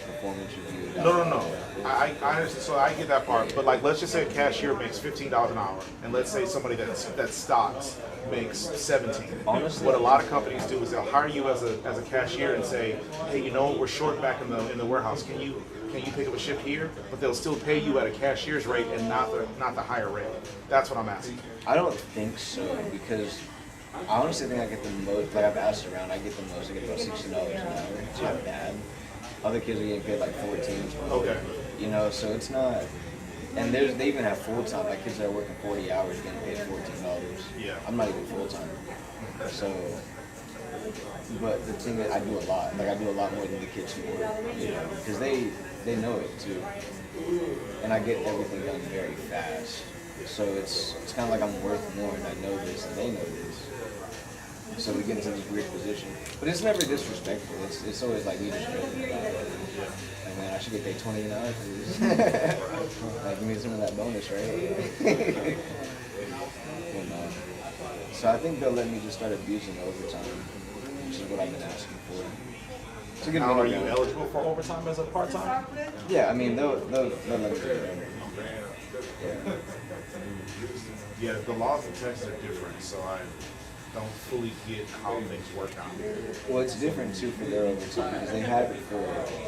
performance review. No. I understand. So I get that part. But like, let's just say a cashier makes $15 an hour, and let's say somebody that stocks makes 17. Honestly, what a lot of companies do is they'll hire you as a cashier and say, hey, you know what, we're short back in the warehouse. Can you pick up a shift here? But they'll still pay you at a cashier's rate and not the higher rate. That's what I'm asking. I don't think so because I honestly think I get the most. Like I've asked around, I get the most. I get about $16 an hour. It's not bad. Other kids are getting paid like 14. Okay. So it's not. And they even have full time. Like kids that are working 40 hours getting paid $14. Yeah. I'm not even full time. So, but the thing is, I do a lot. Like I do a lot more than the kids who work. Because they know it too. And I get everything done very fast. So it's kind of like I'm worth more, and I know this, and they know this. So we get into this weird position. But it's never disrespectful. It's always like we just joking about it. Like, man, I should get paid $20 an hour for this. Like, give me some of that bonus, right? Well, no. So I think they'll let me just start abusing overtime, which is what I've been asking for. To get Now, are me you going. eligible for overtime as a part-time? Yeah, I mean they'll let me do it. Yeah, the laws in Texas are different, so I don't fully get how things work out here. Well, it's different too for their overtime because they have it for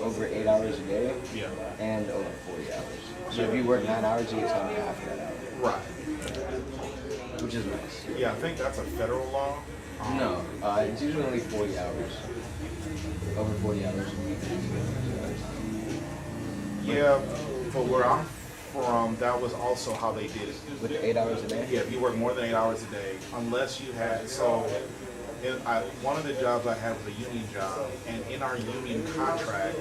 over 8 hours a day Yeah. and over 40 hours. So if you work 9 hours, you get time and a half for that hour, Right. which is nice. Yeah, I think that's a federal law. No, it's usually only 40 hours. Over 40 hours a week. Yeah, but where I'm from, that was also how they did it. With the 8 hours a day? Yeah, if you work more than 8 hours a day, unless you had, so one of the jobs I had was a union job, and in our union contract,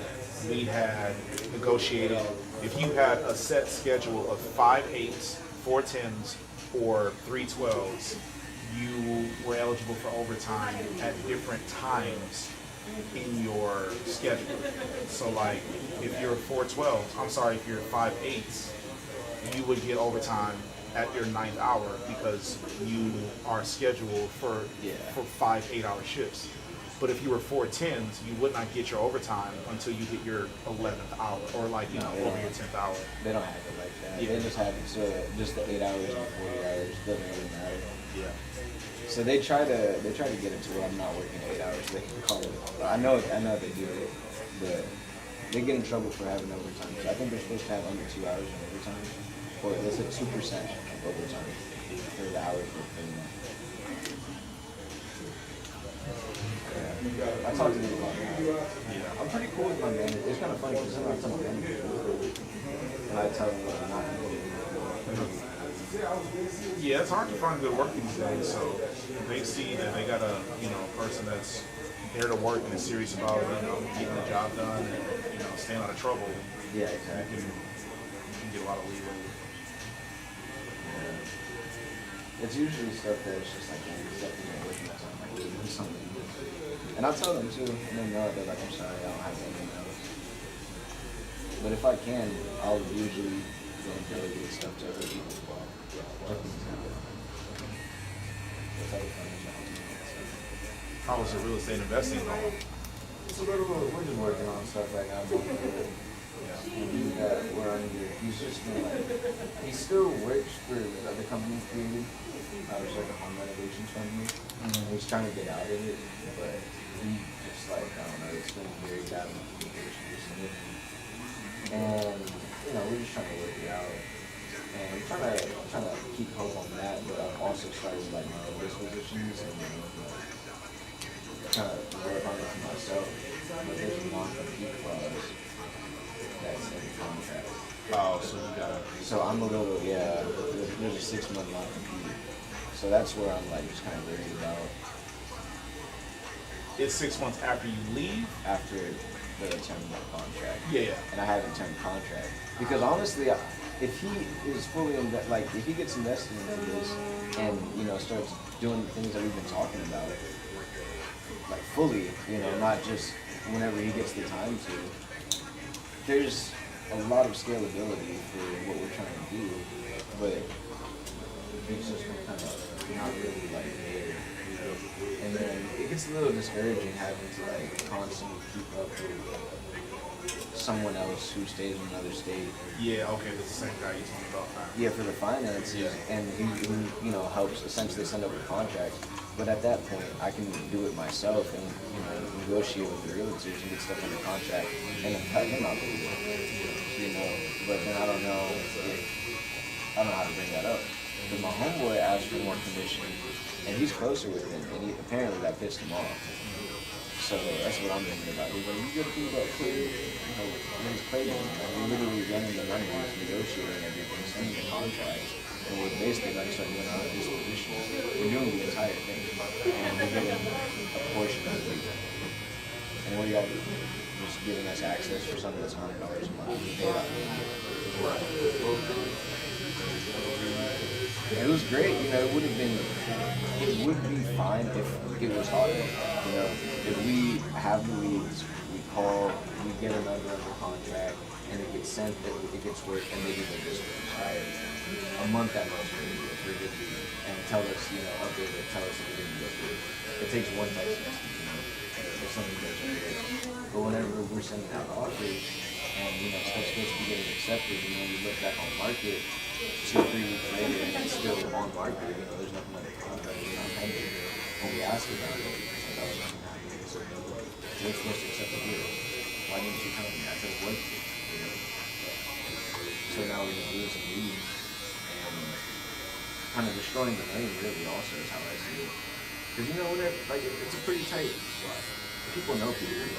we had negotiated, if you had a set schedule of 5 8s, 4 10s, or 3 12s, you were eligible for overtime at different times in your schedule. So like, if you're 4 12s, I'm sorry, if you're 5 8s, you would get overtime at your 9th hour because you are scheduled for 5 8-hour shifts. But if you were 4 10s, you would not get your overtime until you hit your 11th hour or like, over your 10th hour. They don't have it like that. Yeah. They just have it so just the 8 hours and 40 hours doesn't really matter. Yeah. So they try to get it to where I'm not working 8 hours. They can call it. I know they do it, but they get in trouble for having overtime. So I think they're supposed to have under 2 hours of overtime, or they said 2% of overtime for the hours we're putting in. Yeah. I talked to them about that. Yeah. I'm pretty cool with my manager. It's kind of funny because sometimes I'm a manager, and I tell them what I'm not doing. Yeah, it's hard to find good work these days. So they see that they got a person that's there to work and is serious about getting the job done and staying out of trouble. Yeah, exactly. You can get a lot of leeway. Yeah. It's usually stuff that's just like stuff you know working on something like doing something. And I'll tell them too, and they know it. They're like, I'm sorry, I don't have anything else. But if I can, I'll usually go and delegate stuff to other people as well. How was your real estate investing going? It's a little, we're just working on stuff right now. He's just been like, he still works for the other company he created. It's like a home renovations company. He's trying to get out of it, but he just like, I don't know, it's been very bad with communication recently. And, we're just trying to work it out. And I'm trying to keep hope on that, but I've also started like my own dispositions and trying to work on it for myself. But there's a non-compete clause that's in the contract. Oh, so you got So I'm a little, there's a 6-month non-compete. So that's where I'm like just kind of worried about it's 6 months after you leave. after the 10-month contract. Yeah. And I haven't turned contract. Because honestly, if he is fully if he gets invested into this and starts doing the things that we've been talking about, like fully, not just whenever he gets the time to, there's a lot of scalability for what we're trying to do, but it's just kind of not really like there. And then it gets a little discouraging having to like constantly keep up with someone else who stays in another state. Yeah, okay, that's the same guy you told me about that. Yeah, for the finances, and who helps essentially send over contracts. But at that point, I can do it myself and negotiate with the realtors and get stuff under contract and then cut him out the deal. But then I don't know how to bring that up. Because my homeboy asked for more commission, and he's closer with him, and apparently that pissed him off. So that's what I'm thinking about. He's like, you gotta think about Clayton. He's Clayton. We're literally running the numbers, negotiating everything, sending the contracts, and we're basically going to start doing our disposition. We're doing the entire thing, and we're getting a portion of it. And what do y'all do? Just giving us access for something that's $100 a month. And it was great, it would be fine if it was harder, If we have the leads, we call, we get another under contract, and it gets sent, it gets worked, and maybe they just retire a month at most for a good lead, and tell us, update it, tell us if we're going to be updated. It takes one text message, if something goes right. But whenever we're sending out offers, and stuff's supposed to be getting accepted, you look back on market 2-3 weeks later, and it's still on market. There's nothing under contract, pending. When we ask about it, it's like, oh, nothing happening. So we're supposed to accept the deal. Why didn't you tell me that? It worked. So now we're just losing leads and kind of destroying the name. Really, also is how I see it. Because whenever it's a pretty tight spot. People know people,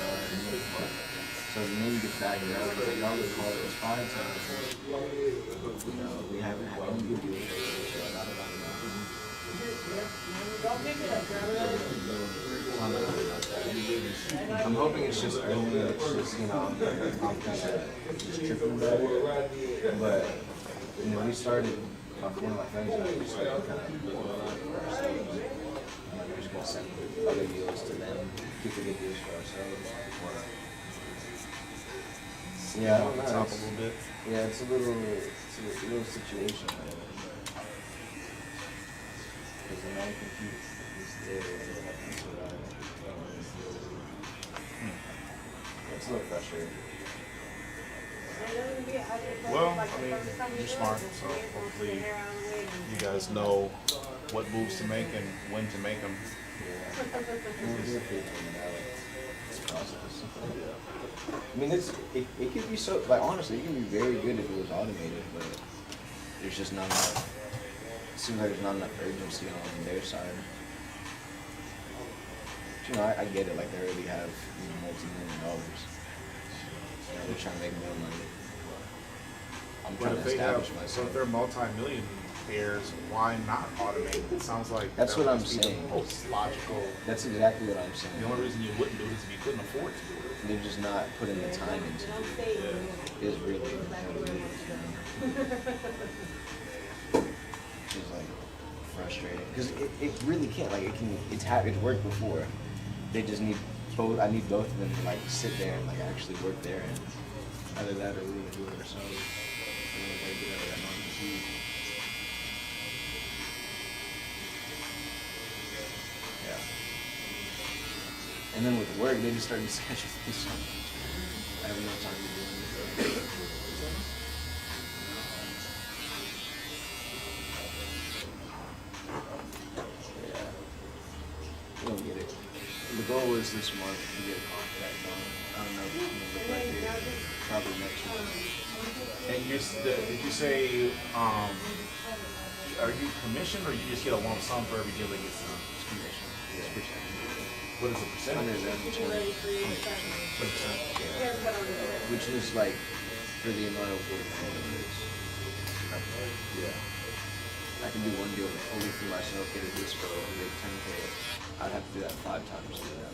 So the name gets back around. It's like, y'all would call us 5 times. We haven't had any good deals. I'm hoping it's just early. It's just, I'm kind of just tripping about it. But, we started, one of my friends and I, we started kind of we're just going to send other deals to them, get the good deals for ourselves. Yeah, I don't know. Top a little bit. Yeah, it's a little situation. Because the non-compete is there and that's what it's a little frustrating. Well, I mean, you're smart, so hopefully you guys know what moves to make and when to make them. I mean, it could be so, honestly, it can be very good if it was automated, but there's just not enough, it seems like there's not enough urgency on their side. But, I get it, they already have, multi-million dollars. They're trying to make more money. I'm But trying if to they have, establish so myself. if they're multi-million pairs, why not automate? It sounds like That's that what would I'm be the saying. most logical. That's exactly what I'm saying. The only reason you wouldn't do it is if you couldn't afford to do it. They're just not putting the time into it. It's really what it is, Which is frustrating because it really can't. It's worked before. They just need both. I need both of them to sit there and actually work there, and either that or we do it ourselves. Get out of that non-compete. Yeah. And then with work, they just started scheduling me so much. I have no time to do anything. Yeah. We don't get it. The goal is this month to get a contract done. I don't know if it's going to look like it. Probably next month. And did you say, are you commissioned or you just get a lump sum for every deal that gets done? It's commission. Yeah. What is the percentage? 120%. 20%. Which is for the amount of work that it is. Yeah. I can do one deal only for myself, get a disco, and make 10K. I'd have to do that 5 times for them.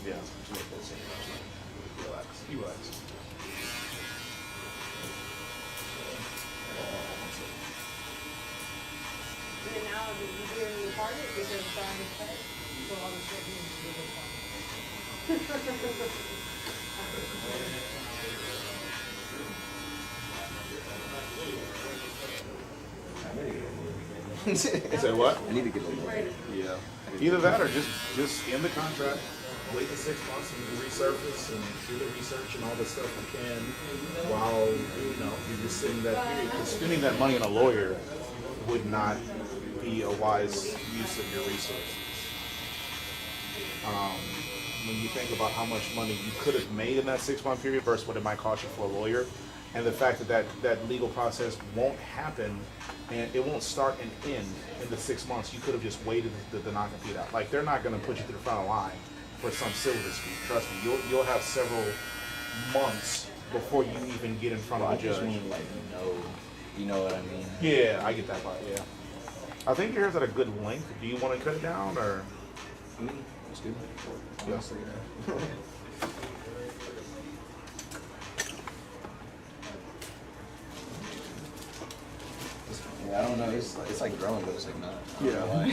Yeah. To make that same amount of money. Relax. You relax. And then now, did you hear in your apartment because Shawn is pet? So all the shit needs to be this one. Say what? I need to get a little bit. Yeah. Either that or just end the contract, wait the 6 months and resurface and do the research and all the stuff you can while, you're just sitting that period. 'Cause spending that money on a lawyer would not be a wise use of your resources. When you think about how much money you could have made in that 6-month period versus what it might cost you for a lawyer, and the fact that legal process won't happen and it won't start and end in the 6 months. You could have just waited the non-compete out. They're not going to put you to the front of the line for some civil dispute. Trust me, you'll have several months before you even get in front of a I just judge. mean, you know what I mean? Yeah, I get that part. Yeah, I think your hair's at a good length. Do you want to cut it down or? It's good. Yeah. Honestly, yeah, I don't know. It's growing, but it's not. I don't know why.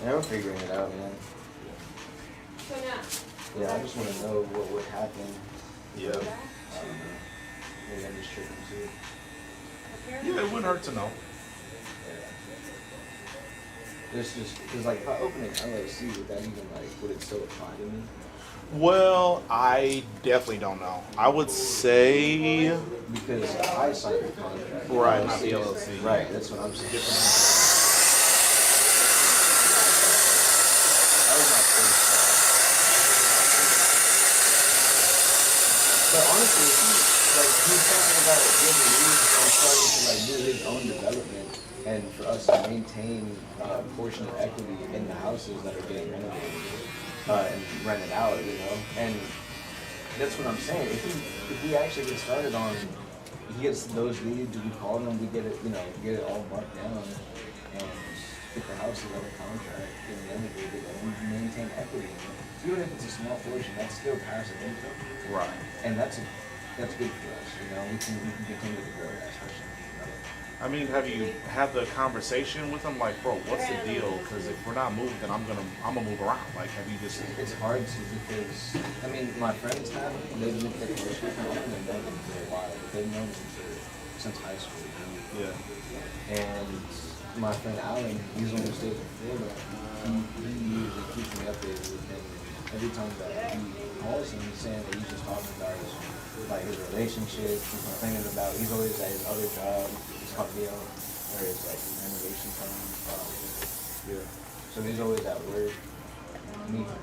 Yeah, we're figuring it out, man. So now, Yeah, I just want to know what would happen Yeah. Maybe I'm just tripping too. Yeah, it wouldn't hurt to know. There's just, because like if I open an LLC, would that even like, would it still apply to me? Well, I definitely don't know. I would say Because I signed the contract. right, not the LLC. Right, that's what I'm saying. That was my first thought. But honestly, he's talking about getting leads and starting to like do his own development, and for us to maintain a portion of equity in the houses that are getting renovated and rented out, you know. And that's what I'm saying. If he actually gets started on, he gets those leads, we call them, we get it, you know, get it all marked down, and get the houses under contract, get renovated, and we maintain equity. Even if it's a small portion, that's still passive income. Right. And that's good for us, you know. We can continue to grow that, especially. I mean, have you had the conversation with them? Like, bro, what's the deal? Because if we're not moving, then I'm gonna move around. Like, have you just? It's hard to because I mean, my friends have they've lived at the grocery store and they've known them for a while. They've known them since high school. Yeah. And my friend Alan, he's the one who stays in Florida. He usually keeps me updated with him. Every time that he calls him, he's saying that he's just talking about his relationship. He's complaining about. He's always at his other job. He's called me out where it's like renovation time. Yeah. So he's always at work.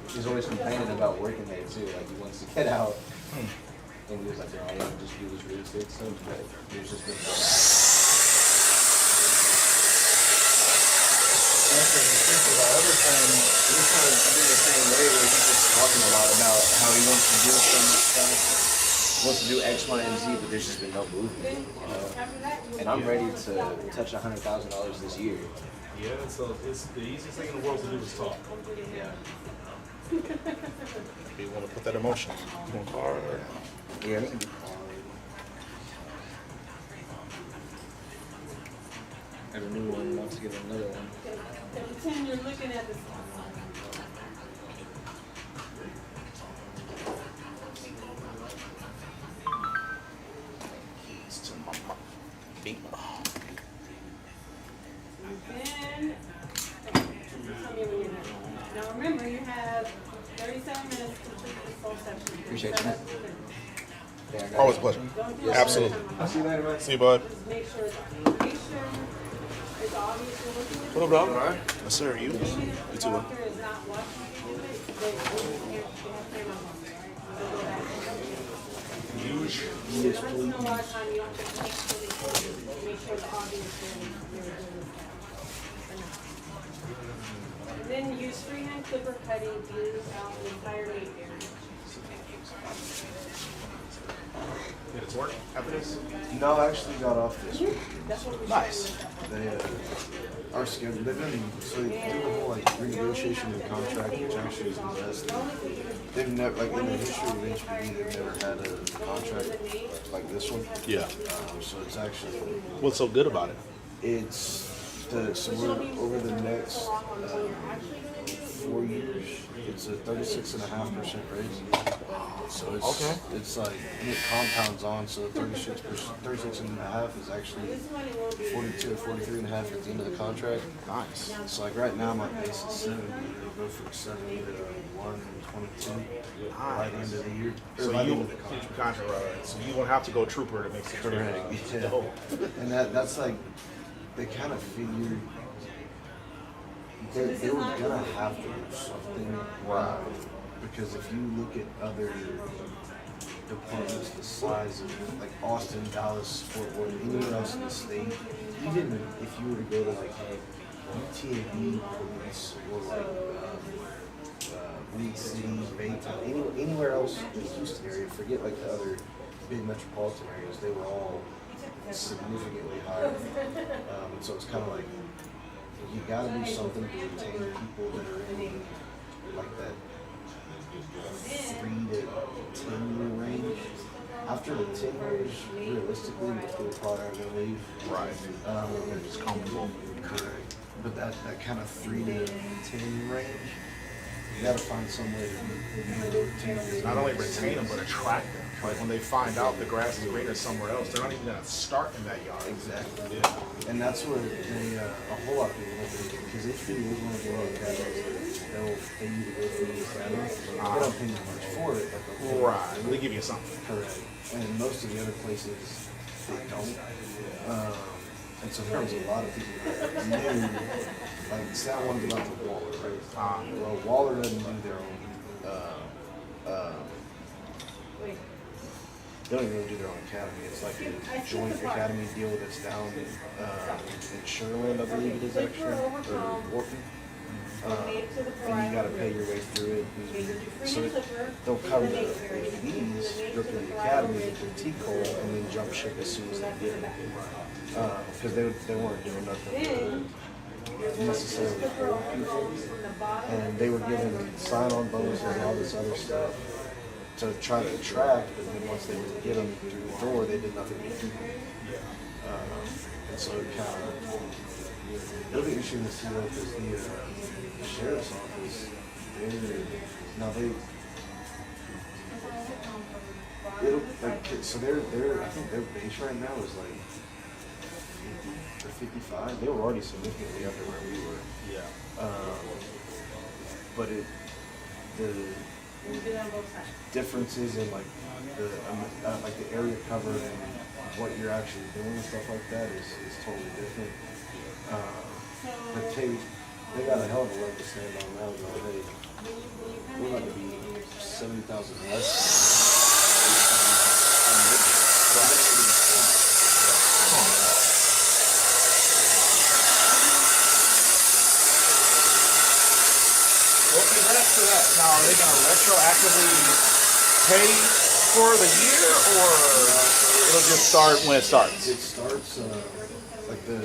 He's always complaining about working there too. Like he wants to get out. And he was like, "I want to just do this real estate stuff," but there's just been no. My other friend, he's kind of doing the same way where he's just talking a lot about how he wants to do so much stuff, Wants to do X, Y, and Z, but there's just been no movement. You know? And I'm ready to touch $100,000 this year. Yeah. So it's the easiest thing in the world to do is talk. Yeah. Do you want to put that in motion? You want a car or? Yeah, we can do got a new one, wants to get another one. Pretend you're looking at this. It's to my feet. Then, tell me when you're done. Now remember, you have 37 minutes to complete this whole section. Appreciate you. Yeah, I got Always a it. pleasure. Don't do it Absolutely. every time. I'll see you later, man. See you, bud. Just make sure it's obvious you're looking at it. What up, dog? All right. Yes, sir. You? Even if You the too, bud. doctor is not watching you do it, they have cameras on you, right? So go back and Huge. once in a lot of time, you don't just make sure make sure the audience is doing this. And then use freehand clipper cutting to use out the entire nape area. Did it work after this? No, I actually got off this one. That's what we Nice. They are scheduled. They've been so they do the whole like renegotiation of the contract, which actually is the best. They've never like in the history of HPD, they've never had a contract like this one. Yeah. So it's actually What's so good about it? so we're over the next 4 years. It's a 36.5% raise. So it's like and it compounds on. So 36.5 is actually 42 or 43.5 at the end of the contract. Nice. So like right now my base is 70. It'll go from 70 to 122 by the end of the year. So by the you end of the contract. contract, right? So you won't have to go trooper to make six figures. Correct. Yeah. Dope. And that's like they kind of figured they were gonna have to do something, because if you look at other departments the size of like Austin, Dallas, Fort Worth, anywhere else in the state, even if you were to go to like UTAB police or like League City, Baytown, anywhere else in the Houston area, forget like the other big metropolitan areas, they were all significantly higher. And so it's kind of like you gotta do something to retain people that are in like that 3 to 10 year range. After the 10 years, realistically, people probably are gonna leave. Right. They're just comfortable. Correct. But that kind of 3 to 10 range, You gotta find some way to retain. Not only retain them, but attract them. Like when they find out the grass is greener somewhere else, they're not even gonna start in that yard. Exactly. Yeah. And that's where they, a whole lot of people don't think, because if you really want to go on academies, they'll pay you to go through the academy. They don't pay you much for it, but they'll pay you. Right. They give you something. Correct. And most of the other places, they don't. And so there was a lot of people that knew, like, that one's about the Waller, right? Well, Waller doesn't do their own, they don't even really do their own academy. It's like a joint academy deal that's down in Sherland, I believe it is actually, or Wharton. And you gotta pay your way through it. So they'll come to these, go through the academy, get their T-Cole, and then jump ship as soon as they get it. Because they weren't doing nothing to necessarily hold people. And they were given sign-on bonuses and all this other stuff to try to attract, but then once they would get them through the door, they did nothing to keep them. And so it kind of, it'll be interesting to see what the sheriff's office, now it'll, like, so they're, I think their base right now is like, they're 55. They were already significantly under where we were. Yeah. But the differences in like the area covered and what you're actually doing and stuff like that is totally different. But they got a hell of a leg to stand on now. We're going to be 70,000 less. Well, congrats to that. Now, are they going to retroactively pay for the year, or it'll just start when it starts? It starts, like the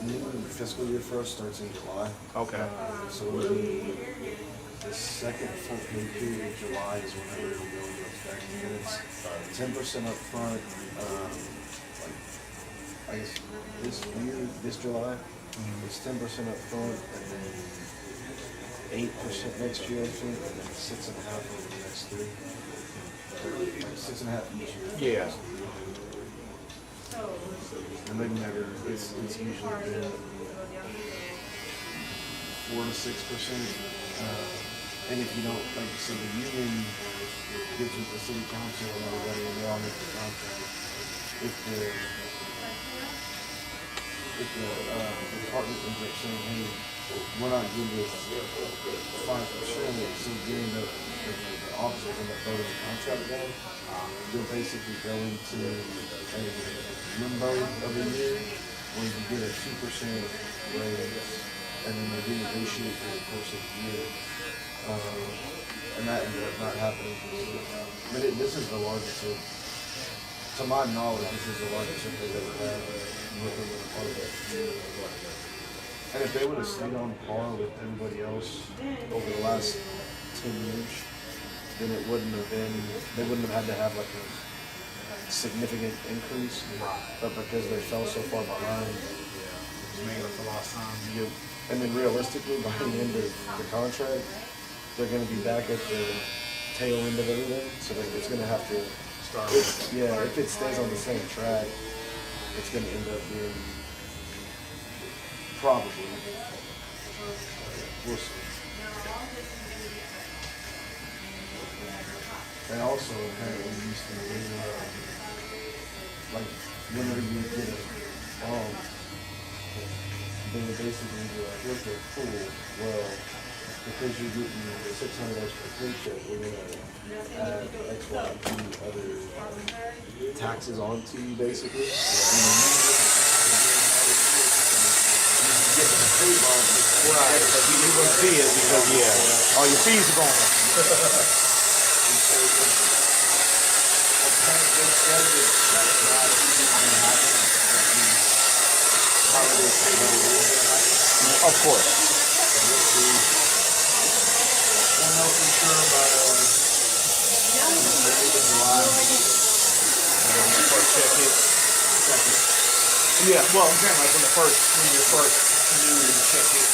new fiscal year for us starts in July. Okay. So it'll be the second full pay period of July is whenever it'll go into effect. And it's 10% up front, like, I guess this July, it's 10% up front, and then 8% next year, I think, and then 6.5% over the next 3. Like 6.5 each year. Yeah. And they've never, it's usually been 4 to 6%. And if you don't, like, so the union gives with the city council and everybody, and they all make the contract. If the department ends up saying, hey, we're not good with 5%, so getting the officers end up voting the contract down, you'll basically go into a limbo of a year where you get a 2% raise, and then they renegotiate through the course of the year. And that ended up not happening. But this is the largest, to my knowledge, this is the largest they've ever had within the department. And if they would have stayed on par with everybody else over the last 10 years, then it wouldn't have been, they wouldn't have had to have like a significant increase. But because they fell so far behind, Just making up for lost time. and then realistically, by the end of the contract, they're going to be back at the tail end of everything. So it's going to have to Start. if it stays on the same track, it's going to end up being probably. We'll see. They also apparently used to do, like, whenever you get a they would basically be like, okay, cool, well, because you're getting 600 extra paycheck, we're gonna add X, Y, Z other taxes onto you, basically. Get the pay bump. Right, but you wouldn't see it because, yeah, all your fees are going up. Of course. Yeah, well, I'm saying like when you're first new to check it.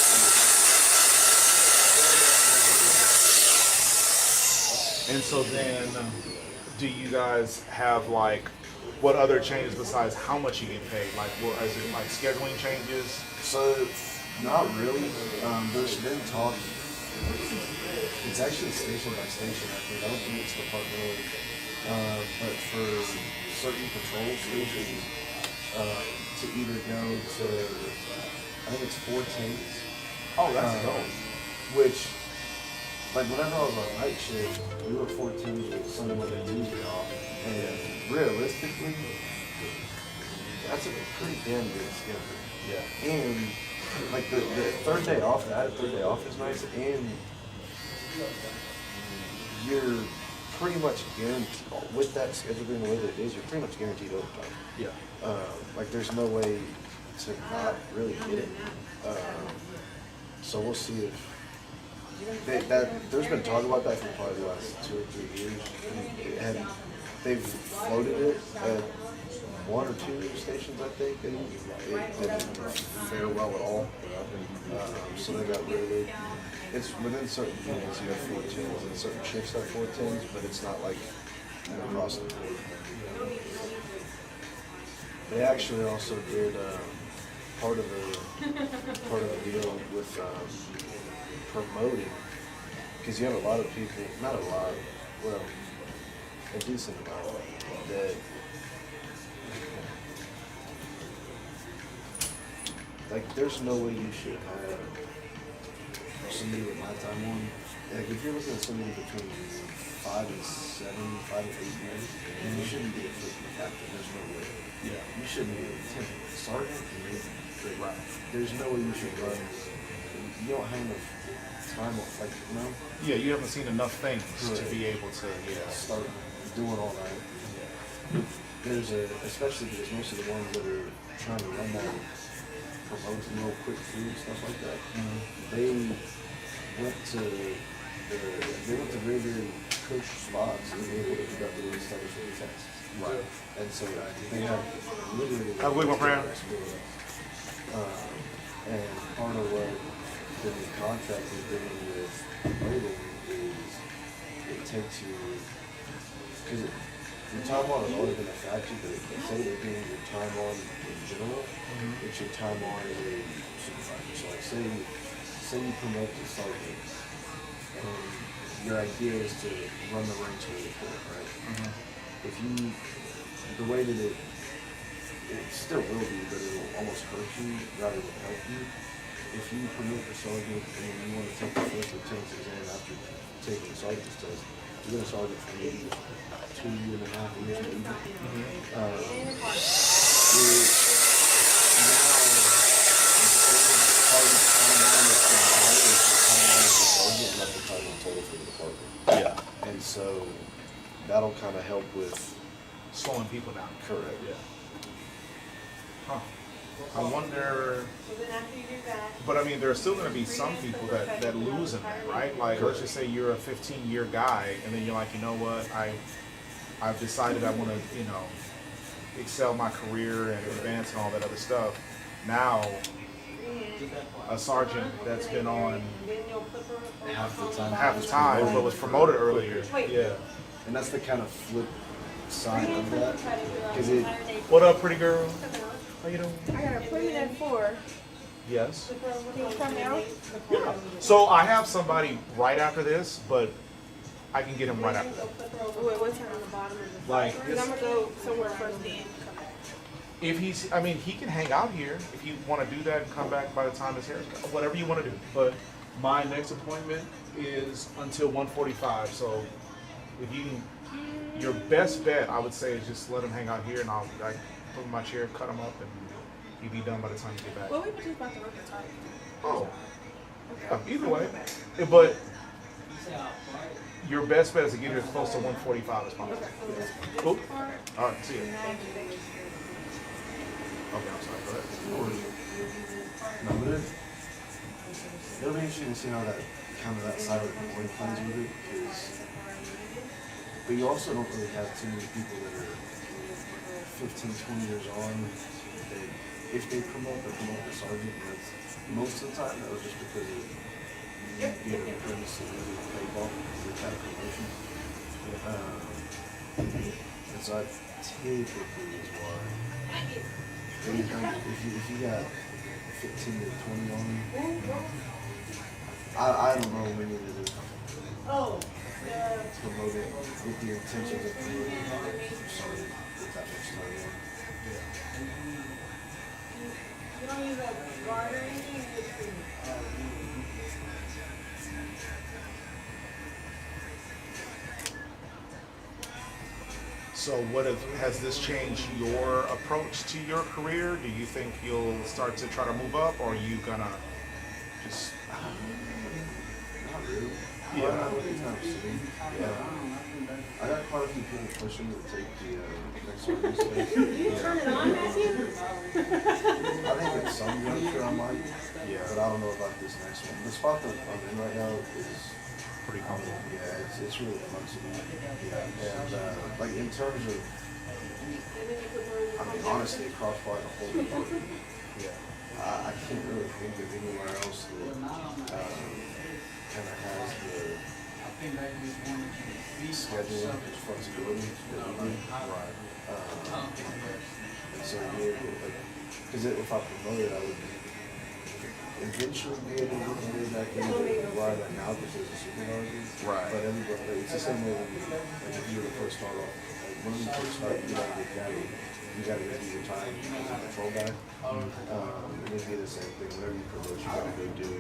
And so then, do you guys have like, what other changes besides how much you get paid? Like, what is it like scheduling changes? So, not really. There's been talk. It's actually station by station, I think. I don't think it's departmental. But for certain patrol stations, to either go to, I think it's 410s. Oh, that's dope. Which, like, whenever I was on night shift, we were 14s with Sunday, Monday, Tuesday off. And realistically, that's a pretty damn good schedule. Yeah. And, like, the third day off, I had a third day off is nice, and you're pretty much guaranteed, with that schedule being the way that it is, you're pretty much guaranteed overtime. Yeah. Like, there's no way to not really get it. So we'll see if there's been talk about that for probably the last 2 or 3 years. And they've floated it at 1 or 2 stations, I think, and it didn't fare well at all. So they got rid of it. It's within certain units, you have 410s and certain shifts have 410s, but it's not like across the board. They actually also did part of the deal with promoting, because you have a lot of people, not a lot, well, a decent amount that like there's no way you should have somebody with my time on. Like if you're looking at somebody between 5 and 7, 5 and 8 years, you shouldn't be a freaking captain. There's no way. Yeah. You shouldn't be a lieutenant, sergeant, and right. There's no way you should run. You don't have enough time off, like, you know? Yeah, you haven't seen enough things to be able to, start doing all that. There's especially because most of the ones that are trying to run that promote real quick food, stuff like that, they went to very, very cushy spots to be able to conduct the studies for the tests. Right. And so they have literally Have a good one, Fran. And part of what the contract is doing with promoting is it takes you, because your time on has always been a factor, but instead of it being your time on in general, it's your time on as a supervisor. So like say you promote to sergeant, and your idea is to run the ranks with the report, right? If you, the way that it still will be, but it'll almost hurt you rather than help you. If you promote the sergeant and then you want to take the first lieutenant's exam after taking the sergeant's test, you're going to sergeant for maybe 2.5 years maybe. Now, Yeah. and so that'll kind of help with Slowing people down. correct. Yeah. Huh. I wonder, So then after you do that, but I mean, there are still going to be some people that lose in that, right? Like, let's just say you're a 15-year guy, and then you're like, you know what, I've decided I want to, excel my career and advance and all that other stuff. Now, a sergeant that's been on then you'll put her Half the half the time, but was promoted earlier. Yeah. And that's the kind of flip side of that. Because it, What up, pretty girl? How you doing? I got an appointment at 4. Yes. Can you come out? Yeah. So I have somebody right after this, but I can get him right after that. Wait, what time? Like, Because I'm going to go somewhere first then. if he's, I mean, he can hang out here if you want to do that and come back by the time his hair's cut. Whatever you want to do. But my next appointment is until 1:45. So if you can, your best bet, I would say, is just let him hang out here, and I'll put him in my chair, cut him up, and he'll be done by the time you get back. Well, we were just about to work at Target. Oh, yeah, either way. But your best bet is to get here as close to 1:45 as possible. Cool. All right. See you. Okay, I'm sorry. Go ahead. no, but it'll be interesting to see how that kind of that side of the board plays with it. But you also don't really have too many people that are 15, 20 years on. That if they promote the sergeant, and that's most of the time that was just because of being a apprentice and really pay bump with that promotion. And so I typically is why. If you got 15 to 20 on you, I don't know when it is. Oh, Promote it with the intentions of promoting it for some that much time. you don't use a guard or anything, you just cream it. So has this changed your approach to your career? Do you think you'll start to try to move up, or are you gonna just Not really. Yeah. Not really time soon. Yeah. I got quite a few people pushing me to take the next service space. Do you turn it on, Matthew? I think at some juncture I might. Yeah. But I don't know about this next one. The spot that I'm in right now is pretty comfortable? yeah, it's really flexible. Yeah. And like in terms of I mean honestly across probably the whole department, I can't really think of anywhere else that kind of has the schedule and flexibility that we do. Right. And so yeah, because if I promoted, I would eventually be able to get my way back into where I'm at now because of supervisor. Right. But everybody, it's the same way when you were the first start off. Like when you first start, you gotta get down. You gotta go do your time as a patrol guy. And it'd be the same thing. Whenever you promote, you gotta go do.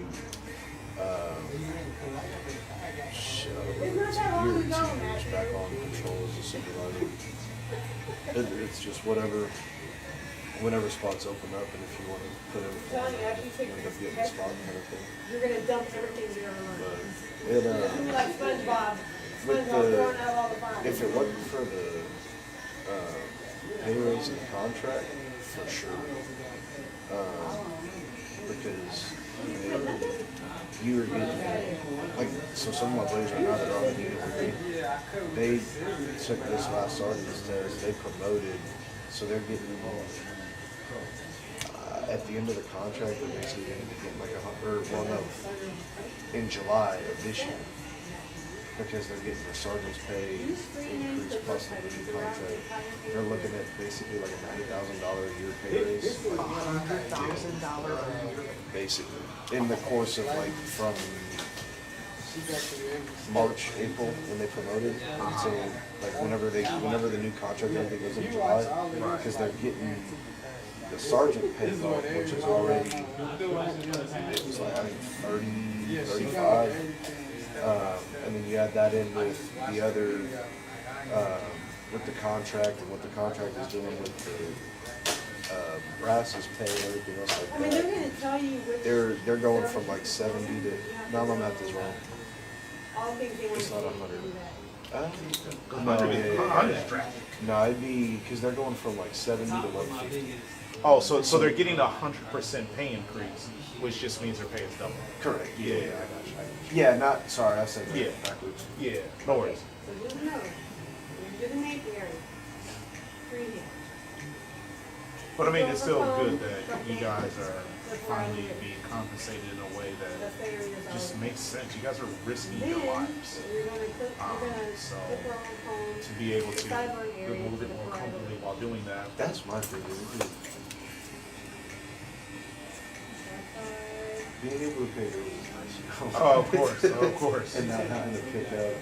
Shit, I don't know. It's a year or 2 years back on patrol as a supervisor. It's just whenever spots open up, and if you want to put in, you end up getting a spot kind of thing. You're gonna dump everything you're gonna But learn. it, You're like SpongeBob. with SpongeBob throwing the, out all the fire. if it wasn't for the pay raise and contract, for sure. Because you were getting, like, so some of my buddies right now that are on the unit with me, they took this last sergeant's test, they promoted, so they're getting, at the end of the contract, they're basically going to be getting like in July of this year, because they're getting the sergeant's pay increase plus the new contract. They're looking at basically like a $90,000 a year pay raise. $100,000 a year. Basically, in the course of like from March, April, when they promoted, until like whenever the new contract and everything goes in July, because they're getting the sergeant pay bump, which is already, it was like I think 30, 35. And then you add that in with the other, with the contract and what the contract is doing with the brass's pay and everything else like I mean, they're that. gonna tell you which. They're going from like 70 to, no, my math is wrong. All things they want It's to not do. 100. No, yeah. 100 is drastic. No, it'd be, because they're going from like 70 to 150. Oh, so they're getting a 100% pay increase, which just means their pay is double. Correct. Yeah, I got you. Yeah, not, sorry, I said that Yeah. backwards. Yeah, no worries. So do the nose. Do the nape area. Breathe in. But I mean, it's still good that you guys are finally being compensated in a way that That's the area just makes sense. You guys are risking Then, your lives you're gonna cook, you're gonna so dip your own comb. to be able to Sideburn live area, a little bit more dip comfortably while doing that. That's my thing. Being able to pay bills is nice, you know? Oh, of course. And not having to pick up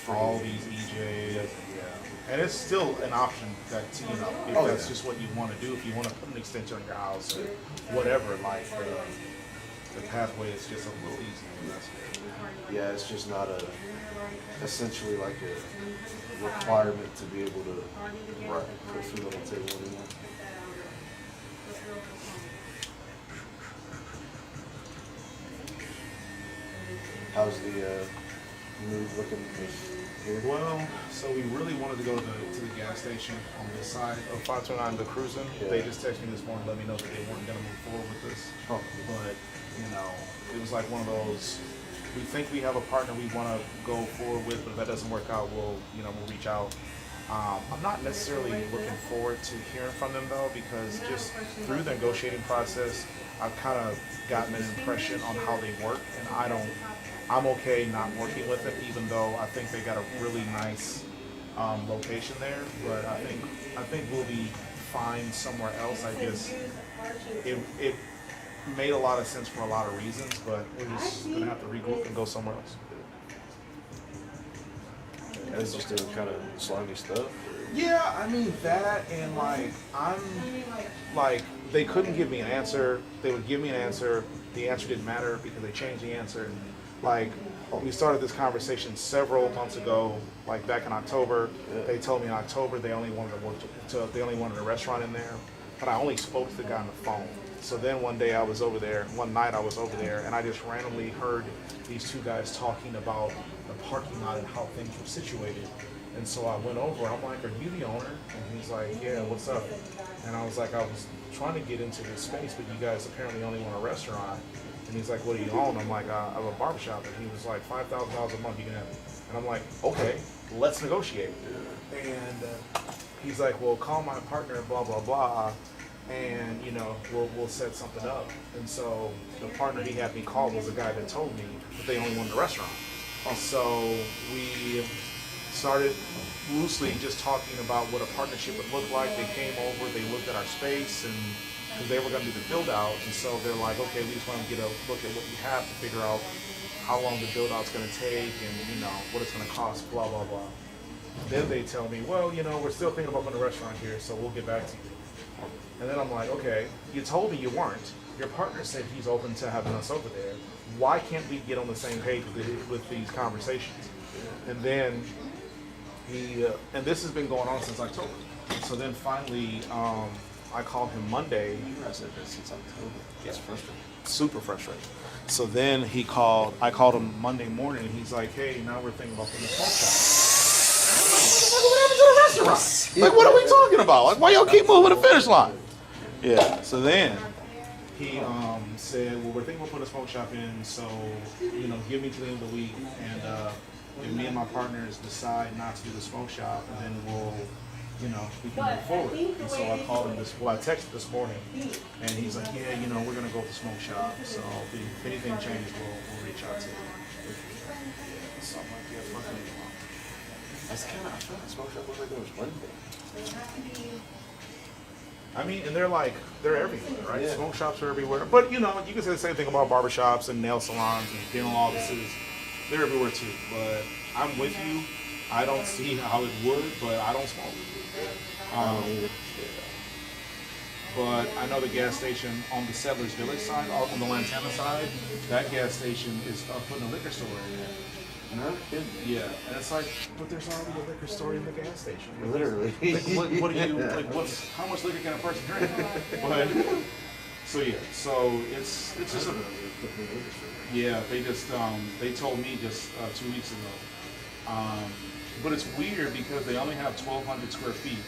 All these EJs, yeah. And it's still an option that, you know, if Oh, that's yeah. just what you want to do, if you want to put an extension on your house or whatever, like, the pathway is just a little easier. and that's good. Yeah, it's just not essentially like a requirement to be able to put food on the table anymore. How's the move looking here? Well, so we really wanted to go to the gas station on this side of 529, the cruising. Yeah. They just texted me this morning, let me know that they weren't going to move forward with this. Oh. But, you know, it was like one of those, we think we have a partner we want to go forward with, but if that doesn't work out, we'll reach out. I'm not necessarily looking forward to hearing from them though, because just through the negotiating process, I've kind of gotten an impression on how they work, and I'm okay not working with them, even though I think they got a really nice location there. But I think we'll be fine somewhere else. I guess it made a lot of sense for a lot of reasons, but we're just gonna have to regroup and go somewhere else. And it's just doing kind of slimy stuff. Yeah, I mean that, and they couldn't give me an answer. They would give me an answer. The answer didn't matter because they changed the answer. Like, we started this conversation several months ago, like back in October. They told me in October they only wanted they only wanted a restaurant in there, but I only spoke to the guy on the phone. So then one night I was over there, and I just randomly heard these two guys talking about the parking lot and how things were situated. And so I went over, I'm like, are you the owner? And he's like, yeah, what's up? And I was like, I was trying to get into this space, but you guys apparently only want a restaurant. And he's like, what do you own? I'm like, I have a barbershop. And he was like, $5,000 a month, you can have it. And I'm like, okay, let's negotiate. And he's like, well, call my partner, blah, blah, blah. And, we'll set something up. And so the partner he had me call was the guy that told me that they only wanted a restaurant. So we started loosely just talking about what a partnership would look like. They came over, they looked at our space, and because they were going to do the build out, and so they're like, okay, we just want to get a look at what we have to figure out how long the build out's going to take, and what it's going to cost, blah blah blah. Then they tell me, well, we're still thinking about putting a restaurant here, so we'll get back to you. And then I'm like, okay, you told me you weren't. Your partner said he's open to having us over there. Why can't we get on the same page with these conversations? And then and this has been going on since October. So then finally, I called him Monday. I said that since October. It's frustrating. Super frustrating. So then I called him Monday morning, and he's like, hey, now we're thinking about putting a smoke shop. What happened to the restaurant? Like, what are we talking about? Like, why y'all keep moving the finish line? Yeah. So then he said, well, we're thinking about putting a smoke shop in, so, give me to the end of the week, and if me and my partners decide not to do the smoke shop, and then we can move forward. And so I called him I texted this morning, and he's like, yeah, we're gonna go with the smoke shop. So if anything changes, we'll reach out to you. So I'm like, yeah, fuck me. That's kind of, I feel like smoke shop was like it was one thing. I mean, and they're everywhere, right? Yeah. Smoke shops are everywhere. But you can say the same thing about barbershops and nail salons and dental offices. They're everywhere too. But I'm with you. I don't see how it would, but I don't smoke. But I know the gas station on the Settlers Village side, on the Lantana side, that gas station is putting a liquor store in there. No kidding. Yeah, and it's like, but there's already a liquor store in the gas station. Literally. Like, what do you how much liquor can a person drink? But so it's just they just they told me just 2 weeks ago. But it's weird because they only have 1,200 square feet,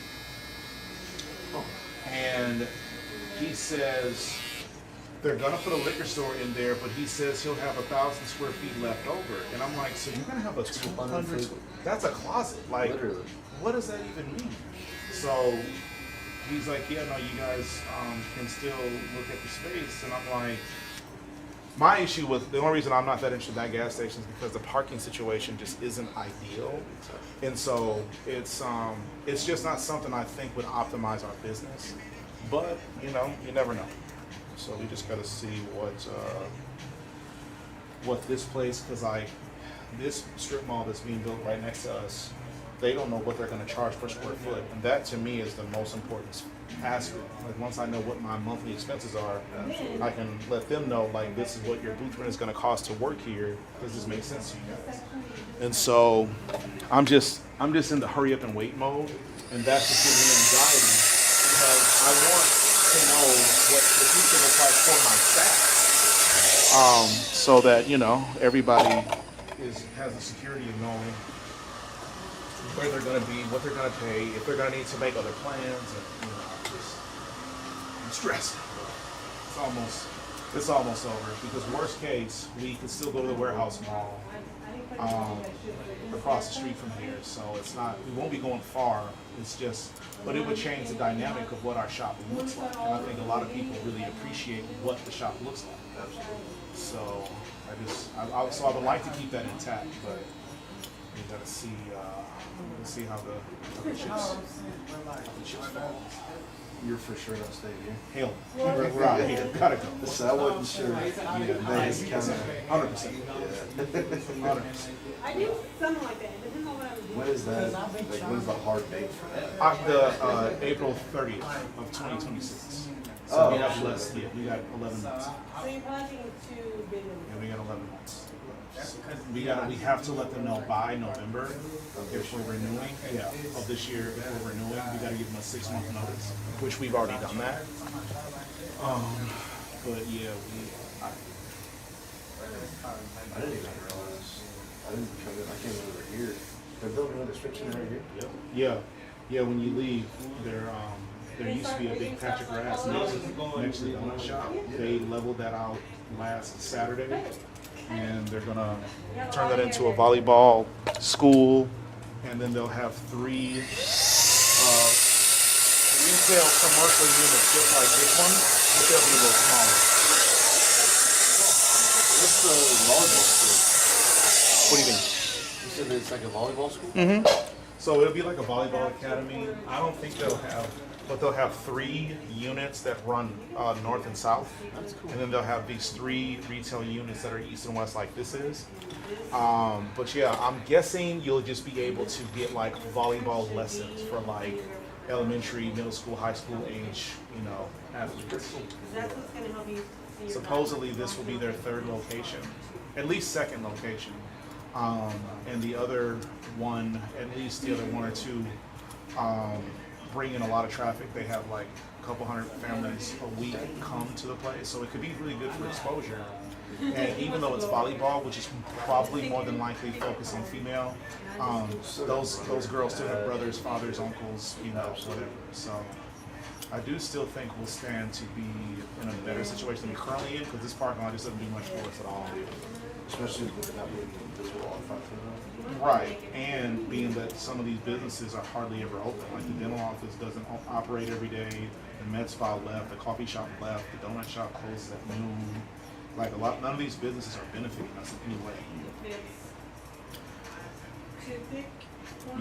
and he says they're gonna put a liquor store in there, but he says he'll have 1,000 square feet left over. And I'm like, so you're gonna have a 200? That's a closet. Like, literally. What does that even mean? So he's like, yeah, no, you guys can still look at the space. And I'm like, my issue with the only reason I'm not that interested in that gas station is because the parking situation just isn't ideal, and so it's just not something I think would optimize our business. But you never know. So we just got to see what this place, because this strip mall that's being built right next to us, they don't know what they're going to charge per square foot, and that to me is the most important aspect. Like, once I know what my monthly expenses are, I can let them know, like, this is what your booth rent is going to cost to work here. Does this make sense to you guys? And so I'm just in the hurry up and wait mode, and that's just giving me anxiety because I want to know what the future looks like for my staff, so that everybody has the security of knowing where they're going to be, what they're going to pay, if they're going to need to make other plans, and I'm stressed. It's almost It's almost over because worst case, we could still go to the warehouse mall across the street from here. So it's not, we won't be going far. It's just, but it would change the dynamic of what our shop looks like. And I think a lot of people really appreciate what the shop looks like. So so I would like to keep that intact, but we gotta see, how the chips fall. You're for sure not staying here. Hell, we're out of here. Gotta go. So I wasn't sure. Yeah, Vegas kind of. 100%. Yeah. 100%. I do something like that, depends on what I'm doing. When is that? Like, when's the hard date for that? April 30th of 2026. So Oh, we have sure. less. Yeah, we got 11 months. So you're probably thinking 2 billion. Yeah, we got 11 months. So we have to let them know by November if we're renewing. Yeah, of this year if we're renewing, we got to give them a 6-month notice, which we've already done that. But yeah, I didn't even realize. I didn't come in. I came over here. They're building another stretch in right here. yeah. When you leave, there used to be a big patch of grass next to the donut shop. They leveled that out last Saturday, and they're gonna turn that into a volleyball school, and then they'll have 3 retail commercial units just like this one, but they'll be a little smaller. What's the volleyball school? What do you mean? You said it's like a volleyball school? Mm-hmm. So it'll be like a volleyball academy. I don't think they'll have, but they'll have 3 units that run north and south. That's cool. And then they'll have these 3 retail units that are east and west like this is. But yeah, I'm guessing you'll just be able to get like volleyball lessons for like elementary, middle school, high school age, athletes. That's what's gonna help you see your Supposedly this will be their 3rd location, at least 2nd location. And the other one, at least the other 1 or 2, bring in a lot of traffic. They have like a couple hundred families a week come to the place, so it could be really good for exposure. And even though it's volleyball, which is probably more than likely focusing female, those girls still have brothers, fathers, uncles, whatever. So I do still think we'll stand to be in a better situation than we're currently in, because this parking lot just doesn't do much for us at all. Especially with not being visible all the time. Right, and being that some of these businesses are hardly ever open, like the dental office doesn't operate every day, the med spa left, the coffee shop left, the donut shop closes at noon. Like none of these businesses are benefiting us in any way.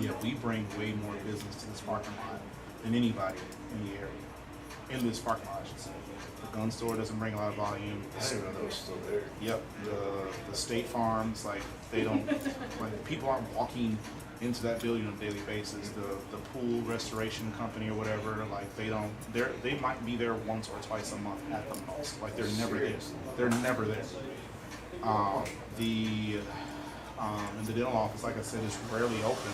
Yeah, we bring way more business to this parking lot than anybody in the area. In this parking lot, I should say. The gun store doesn't bring a lot of volume. I didn't know that was still there. Yep, the State Farms, like they don't, like people aren't walking into that building on a daily basis. The pool restoration company or whatever, like they might be there once or twice a month at the most. Like they're never there. They're never there. And the dental office, like I said, is rarely open,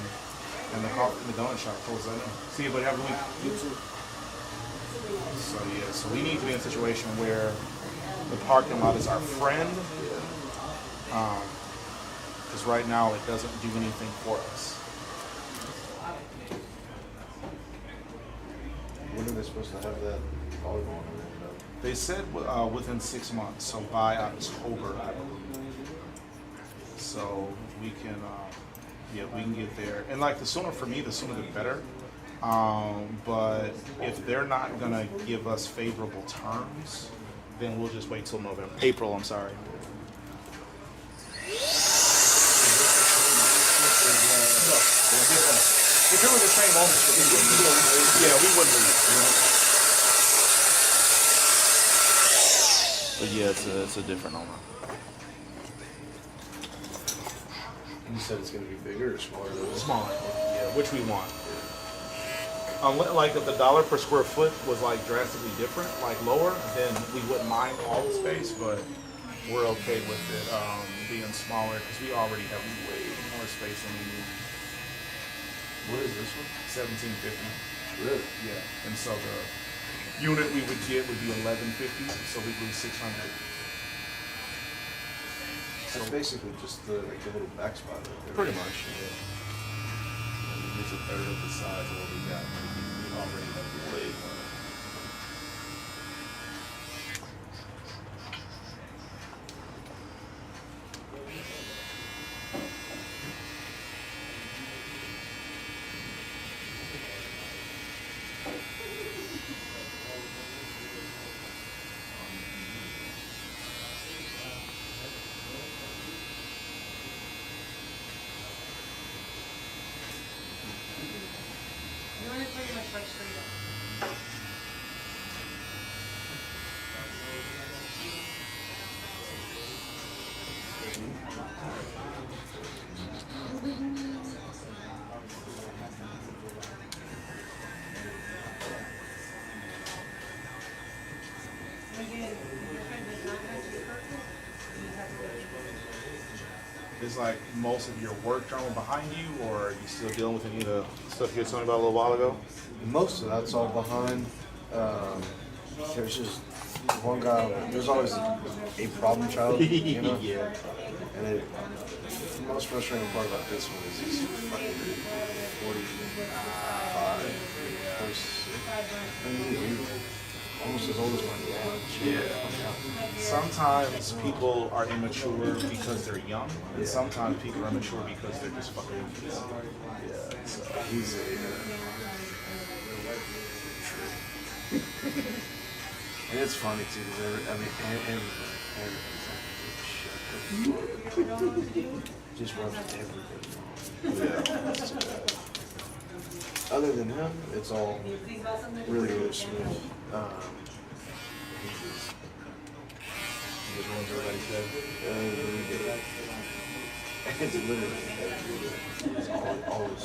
and the coffee and the donut shop closes at noon. See you, buddy. Have a good week. So yeah, so we need to be in a situation where the parking lot is our friend, because right now it doesn't do anything for us. When are they supposed to have that volleyball? They said within 6 months, so by October, I believe. So we can, we can get there. And like the sooner for me, the sooner the better. But if they're not gonna give us favorable terms, then we'll just wait till April, I'm sorry. No, if it was the same ownership, yeah, we wouldn't leave. But yeah, it's a different owner. You said it's going to be bigger or smaller? Smaller, yeah, which we want. Like if the dollar per square foot was like drastically different, like lower, then we wouldn't mind all the space, but we're okay with it being smaller because we already have way more space than we need. What is this one? 1750. Really? Yeah. And so the unit we would get would be 1150, so we lose 600. That's basically just the little back spot right there. Pretty much, yeah. It's a third of the size of what we got. We already have way more. is like most of your work drama behind you, or are you still dealing with any of the stuff you were telling me about a little while ago? Most of that's all behind. There's just one guy. There's always a problem child, you know. Yeah. And the most frustrating part about this one is he's fucking 45, 46. I mean, he's almost as old as my dad. Yeah. Sometimes people are immature because they're young, and sometimes people are immature because they're just fucking kids. Yeah, so he's and it's funny too, because everybody's like, just rubs everybody off. Yeah, that's too bad. Other than him, it's all really, really smooth. He just runs everybody's head. It's literally it's always.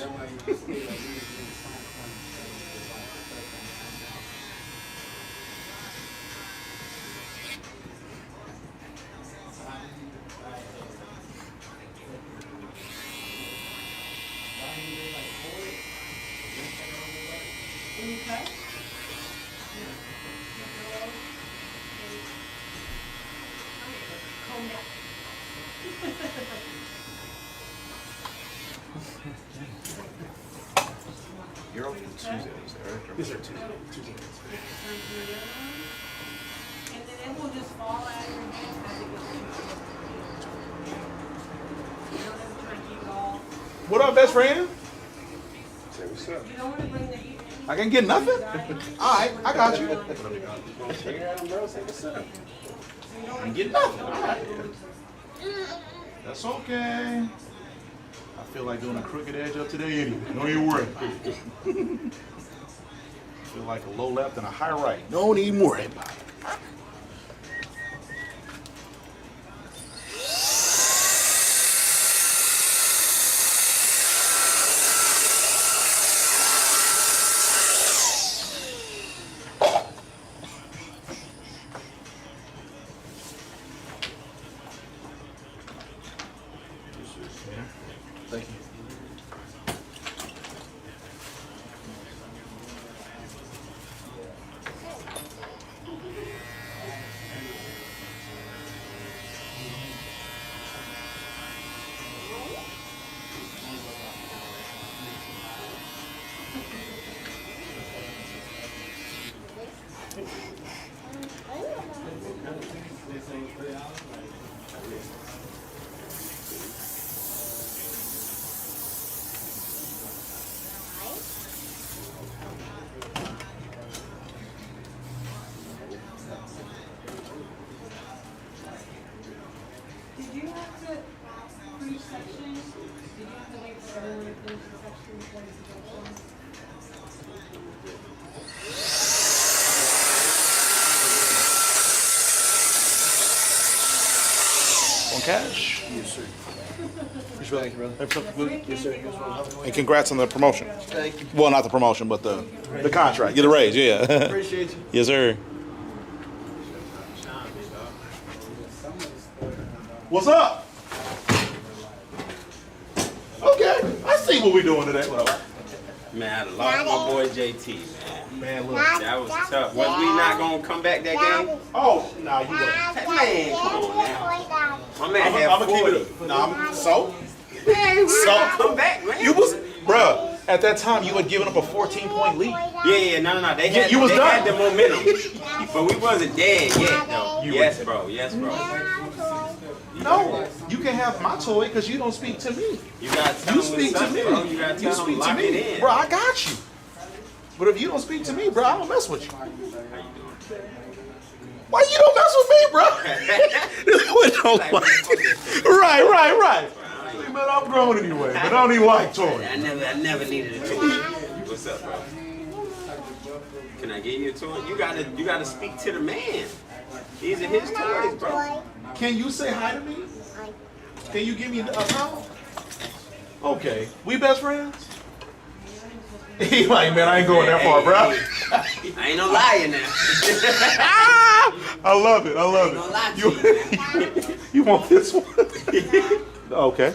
You're open Tuesdays, right? Yes, sir. Tuesday. And then it will just fall out of your hands as it goes. You don't ever try and keep it all. What up, best friend? Say what's up. You don't want to bring the heat. I can get nothing? Alright, I got you. Check out him, bro. Say what's up. I can get nothing. Alright. That's okay. I feel like doing a crooked edge up today anyway. Don't even worry. Feel like a low left and a high right. Don't even worry about it. Thank you. Did you have to finish section? Did you have to wait for everyone to finish the section before you could go on? On cash? Yes, sir. Thank you, brother. Yes, sir. And congrats on the promotion. Thank you. Well, not the promotion, but the contract. Get a raise, yeah. Appreciate you. Yes, sir. What's up? Okay, I see what we're doing today. What up? Man, I lost my boy JT, man. Man, look. That was tough. Was we not gonna come back that game? Oh, nah, you were. Man, come on now. My man I'm had gonna keep 40. it. Nah, so? Man, we So- not come back, man. You was, bruh, at that time you had given up a 14-point lead. Yeah, no. They had, you was they done. had the momentum. But we wasn't dead yet, though. Yes, bro. No, you can have my toy because you don't speak to me. You gotta tell You him speak to me. bro. You gotta You tell him speak to lock it me. in. Bro, I got you. But if you don't speak to me, bro, I don't mess with you. How you doing? Why you don't mess with me, bro? What don't like? Right. See, man, I'm grown anyway, but I don't even like toys. I never needed a toy. What's up, bro? Can I give you a toy? You gotta speak to the man. These are his toys, bro. Can you say hi to me? Can you give me a towel? Okay. We best friends? He like, man, I ain't going that far, bro. I ain't no liar now. I love it. Ain't gonna lie to You want this one? Okay.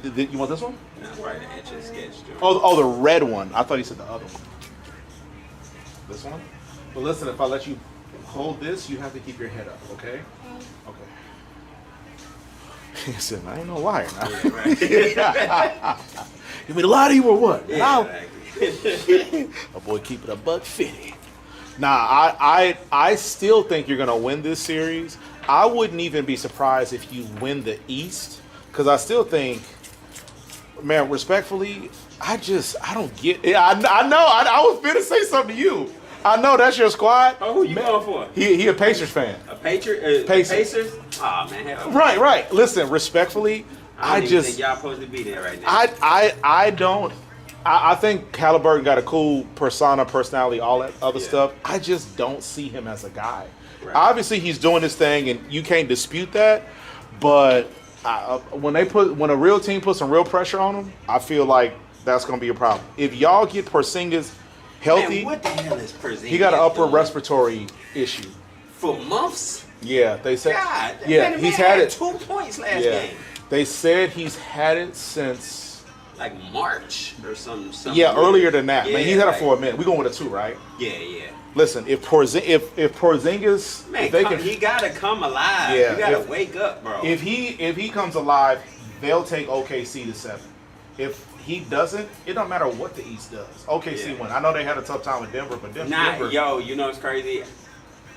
You want this one? Nah, probably the etch and sketch, dude. Oh, the red one. I thought you said the other one. This one? But listen, if I let you hold this, you have to keep your head up, okay? Okay. He said, I ain't no liar now. Yeah, right. You mean to lie to you or what? Yeah, exactly. My boy keep it $150. Nah, I still think you're gonna win this series. I wouldn't even be surprised if you win the East, because I still think, man, respectfully, I don't get it. I know. I was finna say something to you. I know that's your squad. Oh, who you going for? He a Pacers fan. A Patriot? Pacers. Aw, man, hell. Right. Listen, respectfully, I don't even think y'all supposed to be there right now. I don't. I think Halliburton got a cool personality, all that other stuff. I just don't see him as a guy. Right. Obviously, he's doing his thing, and you can't dispute that. But when a real team puts some real pressure on him, I feel like that's going to be a problem. If y'all get Porzingis healthy, Man, what the hell is Porzingis? he got an upper doing? respiratory issue. For months? Yeah, they said. God, Yeah, man, he's man had it. 2 points last Yeah, game. they said he's had it since. Like March or something. Yeah, earlier than that. Man, he's had it like- for a minute. We're going with a 2, right? Yeah. Listen, if Porzingis, Man, if they he gotta come alive. Yeah, you gotta if- wake up, bro. if he comes alive, they'll take OKC to 7. If he doesn't, it don't matter what the East does. OKC Yeah. win. I know they had a tough time with Denver, but Denver. You know what's crazy?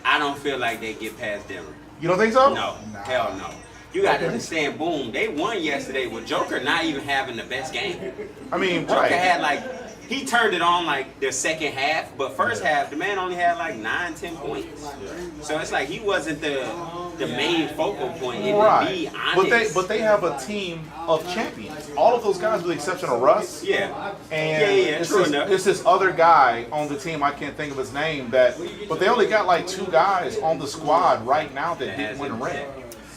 I don't feel like they get past Denver. You don't think so? No, Nah. hell no. You got to understand, boom, they won yesterday with Joker not even having the best game. I mean, Joker right. had he turned it on the second half, but first half, the man only had 9-10 points. So it's like he wasn't the main focal point. And to be honest, But they have a team of champions. All of those guys, with the exception of Russ. yeah. And Yeah, true enough. it's this other guy on the team, I can't think of his name, but they only got 2 guys on the squad right now that didn't win a ring.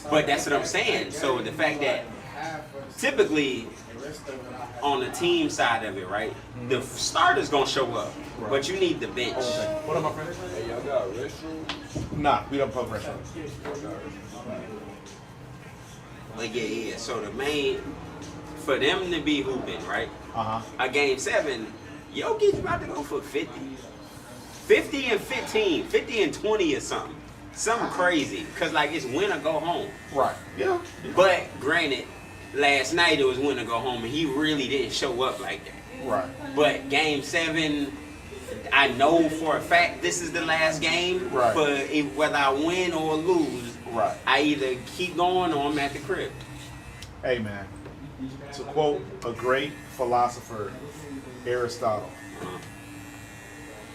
But that's what I'm saying. So the fact that typically on the team side of it, right, the starter's gonna show up, but you need the bench. What am I friend? Hey, y'all got restrooms? Nah, we don't put pressure. But yeah. So the main for them to be hooping, right? A game 7, Jokic about to go for 50. 50 and 15, 50 and 20 or something. Something crazy. Cause it's win or go home. Right. Yeah. But granted, last night it was win or go home, and he really didn't show up like that. Right. But game 7, I know for a fact this is the last game. Right. But whether I win or lose, Right. I either keep going or I'm at the crib. Hey man, to quote a great philosopher, Aristotle,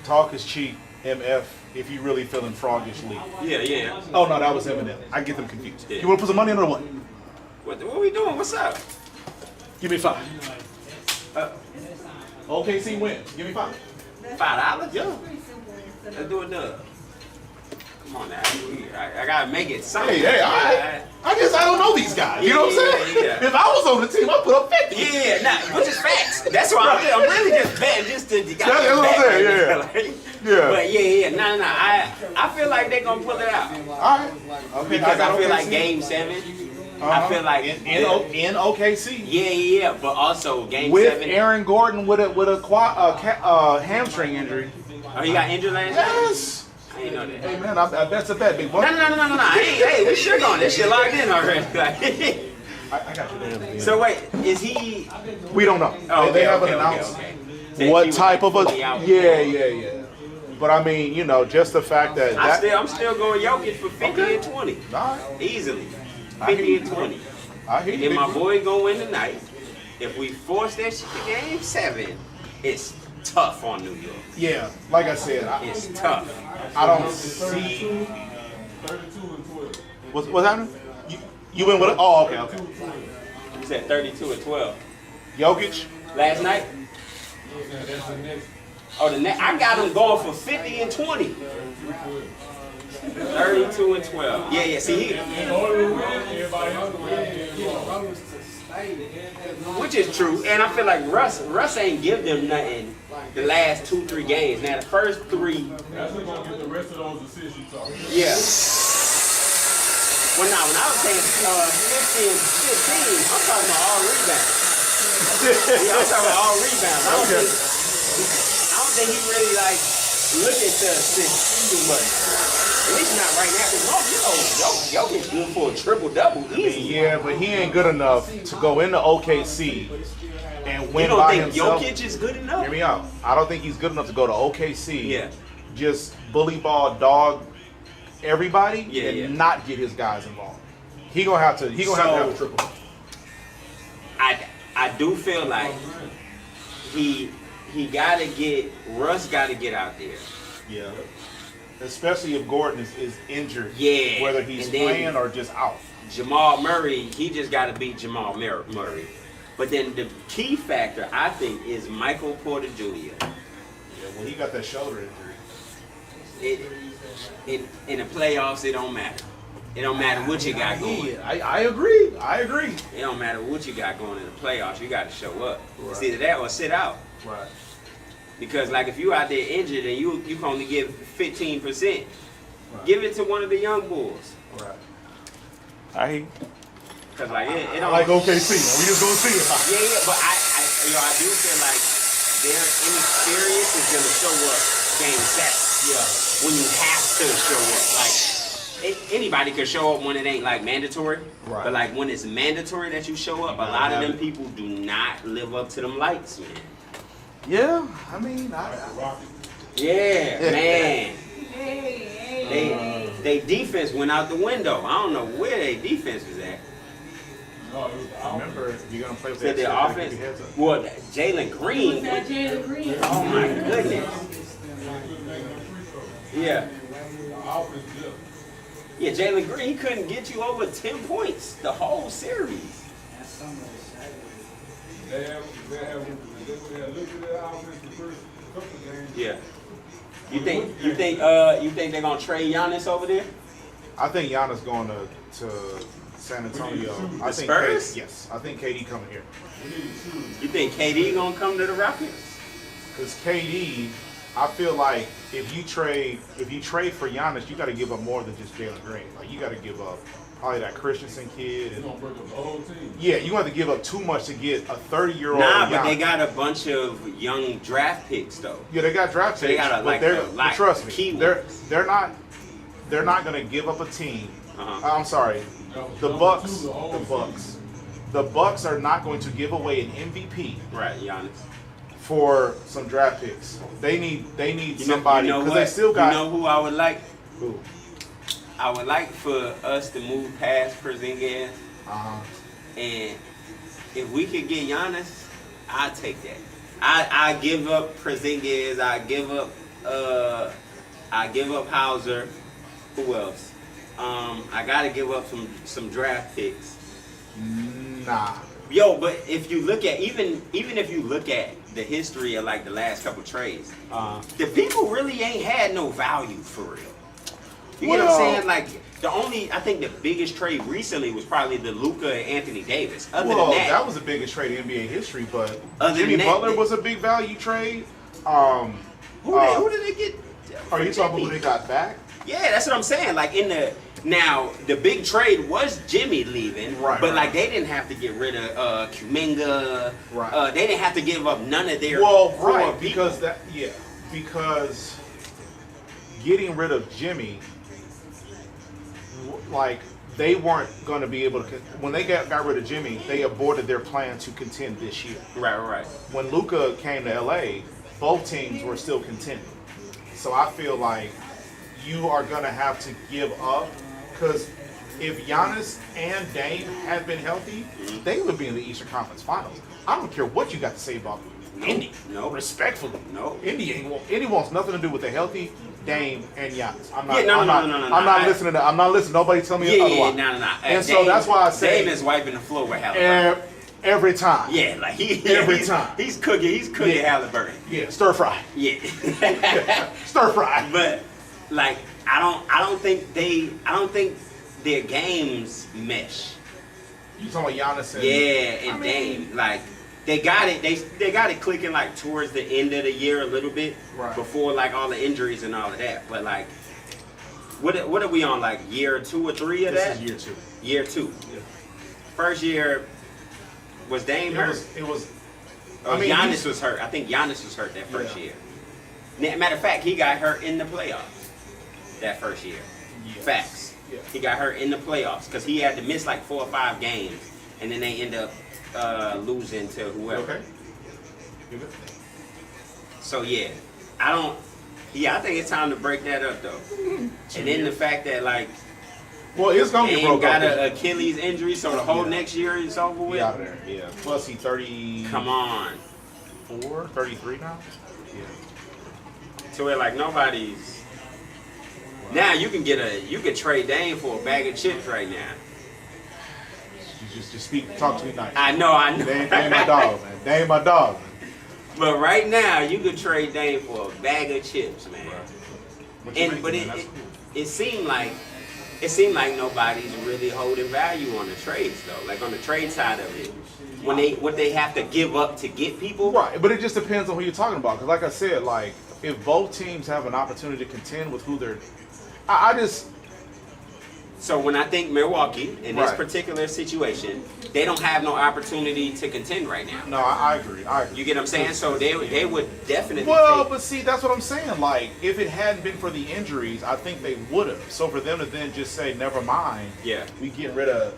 talk is cheap, MF, if you really feeling froggishly. Yeah. Oh no, that was Eminem. I get them confused. Yeah. You want to put some money on it or what? What we doing? What's up? Give me 5. OKC wins. Give me 5. $5? Yeah. Let's do it, dub. Come on now. I gotta make it something. Hey, I guess I don't know these guys. You know what I'm saying? Yeah. If I was on the team, I'd put up 50. Which is facts. That's why I'm really just betting just to That's what I'm saying, Yeah. But no. I feel like they're gonna pull it out. All right. Okay. Because I feel OKC. like game 7. I feel like in OKC. Yeah. But also game With 7. Aaron Gordon with a hamstring injury. Oh, he got injured last night? Yes. I didn't know that. Hey man, that's a bet, big boy. No. Hey, we should go on. This shit locked in already. I got you. So wait, is he? We don't know. Oh, They haven't announced okay. what That he type of a. was fully out. Yeah. But I mean, just the fact that I'm still going Jokic for 50 and 20. Nah, Easily. I hear 50 you. and 20. I hear you. And big my boy. boy gonna win tonight. If we force that shit to game 7, it's tough on New York. Yeah, like I said, It's tough. I don't see 32 and 12. what's happening. You win with it? Oh, okay. You said 32 and 12. Jokic. Last night? That's the next. Oh, I got him going for 50 and 20. 32 and 12. Yeah. See, In order to win, everybody else to win. which is true. And I feel like Russ ain't give them nothing the last 2-3 games. Now, the first 3, That's who's going to get the rest of those assists you talking about. yeah. when I was saying 50 and 15, I'm talking about all rebounds. Yeah, I'm talking about all rebounds. I don't think he really like look at the assists too much. At least not right now, because Jokic good for a triple-double easy. Yeah, but he ain't good enough to go into OKC and win You don't by think himself. Jokic is good enough? Hear me out. I don't think he's good enough to go to OKC. Yeah. Just bully ball, dog everybody, Yeah, and yeah. not get his guys involved. He gonna have to. He gonna have to have a triple. I do feel like he gotta get Russ gotta get out there. Yeah. Especially if Gordon is injured. Yeah. Whether he's And then playing or just out. Jamal Murray, he just got to beat Jamal Murray. But then the key factor, I think, is Michael Porter Jr. Yeah. Well, he got that shoulder injury. In the playoffs, it don't matter. It don't matter what you got going. Yeah, I agree. It don't matter what you got going in the playoffs. You got to show up. Right. It's either that or sit out. Right. Because like if you out there injured and you can only give 15%, give it to one of the young bulls. Right. I Cause like it I don't. like OKC. We just gonna see it. Yeah, but I do feel like their inexperience is gonna show up game 7. Yeah. When you have to show up, like anybody can show up when it ain't like mandatory. Right. But like when it's mandatory that you show up, a lot of them people do not live up to them lights, man. Yeah. I mean, Yeah, man. They defense went out the window. I don't know where their defense was at. remember, if you're gonna play with Said that their shit, offense. keep your heads up. Well, Jalen Green. That Jalen Green. Oh my goodness. Yeah. Yeah, Jalen Green, he couldn't get you over 10 points the whole series. They have looked at that offense the first couple games. Yeah. You think they're gonna trade Giannis over there? I think Giannis going to San Antonio. I think Spurs? Yes, I think KD coming here. You think KD gonna come to the Rockets? Because KD, I feel like if you trade for Giannis, you got to give up more than just Jalen Green. Like you got to give up probably that Christensen kid. You're gonna break up the whole team. Yeah, you have to give up too much to get a 30-year-old. Nah, but Giannis. they got a bunch of young draft picks though. Yeah, they got draft So they picks, got but but trust me, key they're ones. they're not going to give up a team. Uh-huh. I'm sorry, the Bucks are not going to give away an MVP Right, Giannis. for some draft picks. They need You know, somebody you know because what? they still got. You know who I would like? Who? I would like for us to move past Porzingis, and if we could get Giannis, I'd take that. I give up Porzingis. I give up Hauser. Who else? I gotta give up some draft picks. Nah. Yo, but if you look at even if you look at the history of like the last couple trades, the people really ain't had no value for real. You get what I'm saying? Like I think the biggest trade recently was probably the Luka and Anthony Davis. Other than that was the biggest trade in NBA history, but Other Jimmy than that, Butler was a big value trade. who did they get? Are you talking about who they got back? Yeah, that's what I'm saying. Like the big trade was Jimmy leaving, Right, but right. like they didn't have to get rid of Kuminga. Right. They didn't have to give up none of their Right, people. because getting rid of Jimmy, like they weren't going to be able to. When they got rid of Jimmy, they aborted their plan to contend this year. Right. When Luka came to LA, both teams were still contending. So I feel like you are going to have to give up because if Giannis and Dame had been healthy, they would be in the Eastern Conference Finals. I don't care what you got to say about Indy. No. Respectfully. No. Indy wants nothing to do with the healthy Dame and Giannis. I'm not listening. Nobody tell me otherwise. No. And so that's why I say Dame is wiping the floor with Halliburton. every time. Yeah, like Every time. He's cooking Halliburton. Yeah, stir fry. Yeah. Stir fry. But like I don't think their games mesh. You talking about Giannis and Yeah, and Dame. Like they got it clicking like towards the end of the year a little bit. Right. Before like all the injuries and all of that. But like What are we on, like year 2 or 3 of that? This is year 2. Year 2. Yeah. First year was Dame hurt. It was. Giannis was hurt. I think Giannis was hurt that first year. Matter of fact, he got hurt in the playoffs that first year. Yes. Facts. Yeah. He got hurt in the playoffs because he had to miss like 4 or 5 games, and then they end up losing to whoever. Okay. Give it. So yeah, I think it's time to break that up though. And then the fact that like Well, it's gonna get Dame broke got up. an Achilles injury, so the whole next year is over with. He out of there. Yeah. Plus he 30. Come on. 33 now. Yeah. To where like nobody's. Now you can trade Dame for a bag of chips right now. Just talk to me nice. I know. Dame my dog, man. Dame my dog, man. But right now you could trade Dame for a bag of chips, man. It seemed like nobody's really holding value on the trades though. Like on the trade side of it, what they have to give up to get people. Right, but it just depends on who you're talking about. Because like I said, like if both teams have an opportunity to contend with who they're, I just. So when I think Milwaukee in this Right. particular situation, they don't have no opportunity to contend right now. No, I agree. You get what I'm saying? So they would definitely. Well, but see, that's what I'm saying. Like, if it hadn't been for the injuries, I think they would have. So for them to then just say, never mind, we get rid of.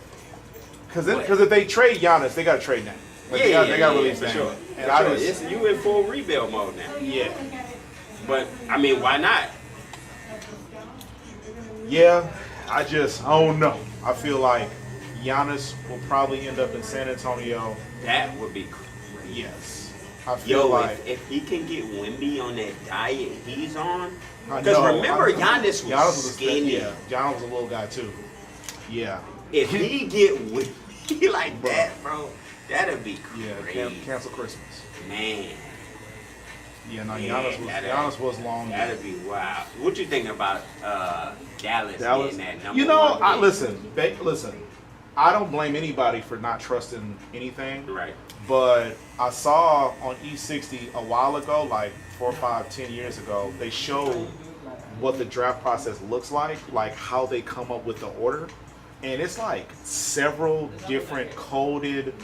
Because if they trade Giannis, they got to trade now. Like, they got to release for Dame. sure. And For sure. You in full rebuild mode now. Yeah. But I mean, why not? Yeah, I don't know. I feel like Giannis will probably end up in San Antonio. That would be crazy. Yes. I feel like if he can get Wemby on that diet he's on, I because know, remember I know. Giannis was skinny. Yeah, Giannis was a little guy too. Yeah. If he get Wemby like that, bro, that'd be crazy. Yeah, cancel Christmas. Man. Yeah, no, Giannis was long. That'd be wild. What you think about Dallas getting that number one? Listen. I don't blame anybody for not trusting anything. Right. But I saw on E60 a while ago, like 4, 5, 10 years ago, they showed what the draft process looks like how they come up with the order. And it's like several different coded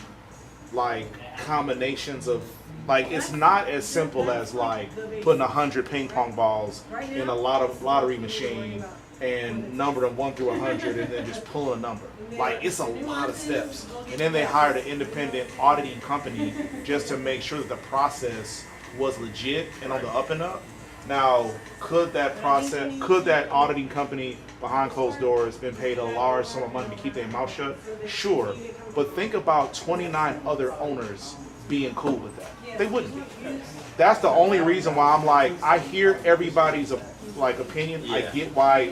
like combinations of like it's not as simple as like putting 100 ping pong balls in a lottery machine and number them 1 through 100 and then just pull a number. Like it's a lot of steps. And then they hired an independent auditing company just to make sure that the process was legit and on the up and up. Now, could that auditing company behind closed doors been paid a large sum of money to keep their mouth shut? Sure. But think about 29 other owners being cool with that. They wouldn't be. That's the only reason why I'm like, I hear everybody's like opinion. I get why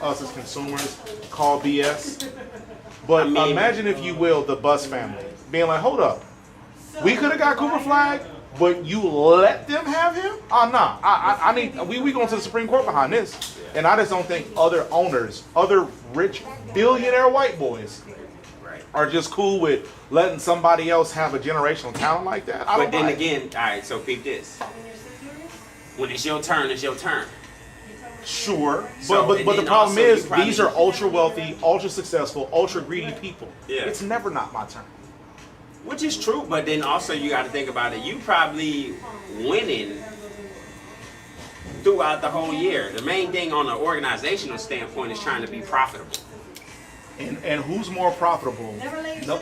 us as consumers call BS. But imagine, if you will, the Bus family being like, hold up, we could have got Cooper Flag, but you let them have him? Oh, nah. I need we going to the Supreme Court behind this. And I just don't think other owners, other rich billionaire white boys, are just cool with letting somebody else have a generational talent like that. But then again, all right, so peep this. When it's your turn, it's your turn. Sure, So, but the then problem also is you probably- these are ultra wealthy, ultra successful, ultra greedy people. Yeah. It's never not my turn. Which is true, but then also you got to think about it. You probably winning throughout the whole year. The main thing on an organizational standpoint is trying to be profitable. And who's more profitable?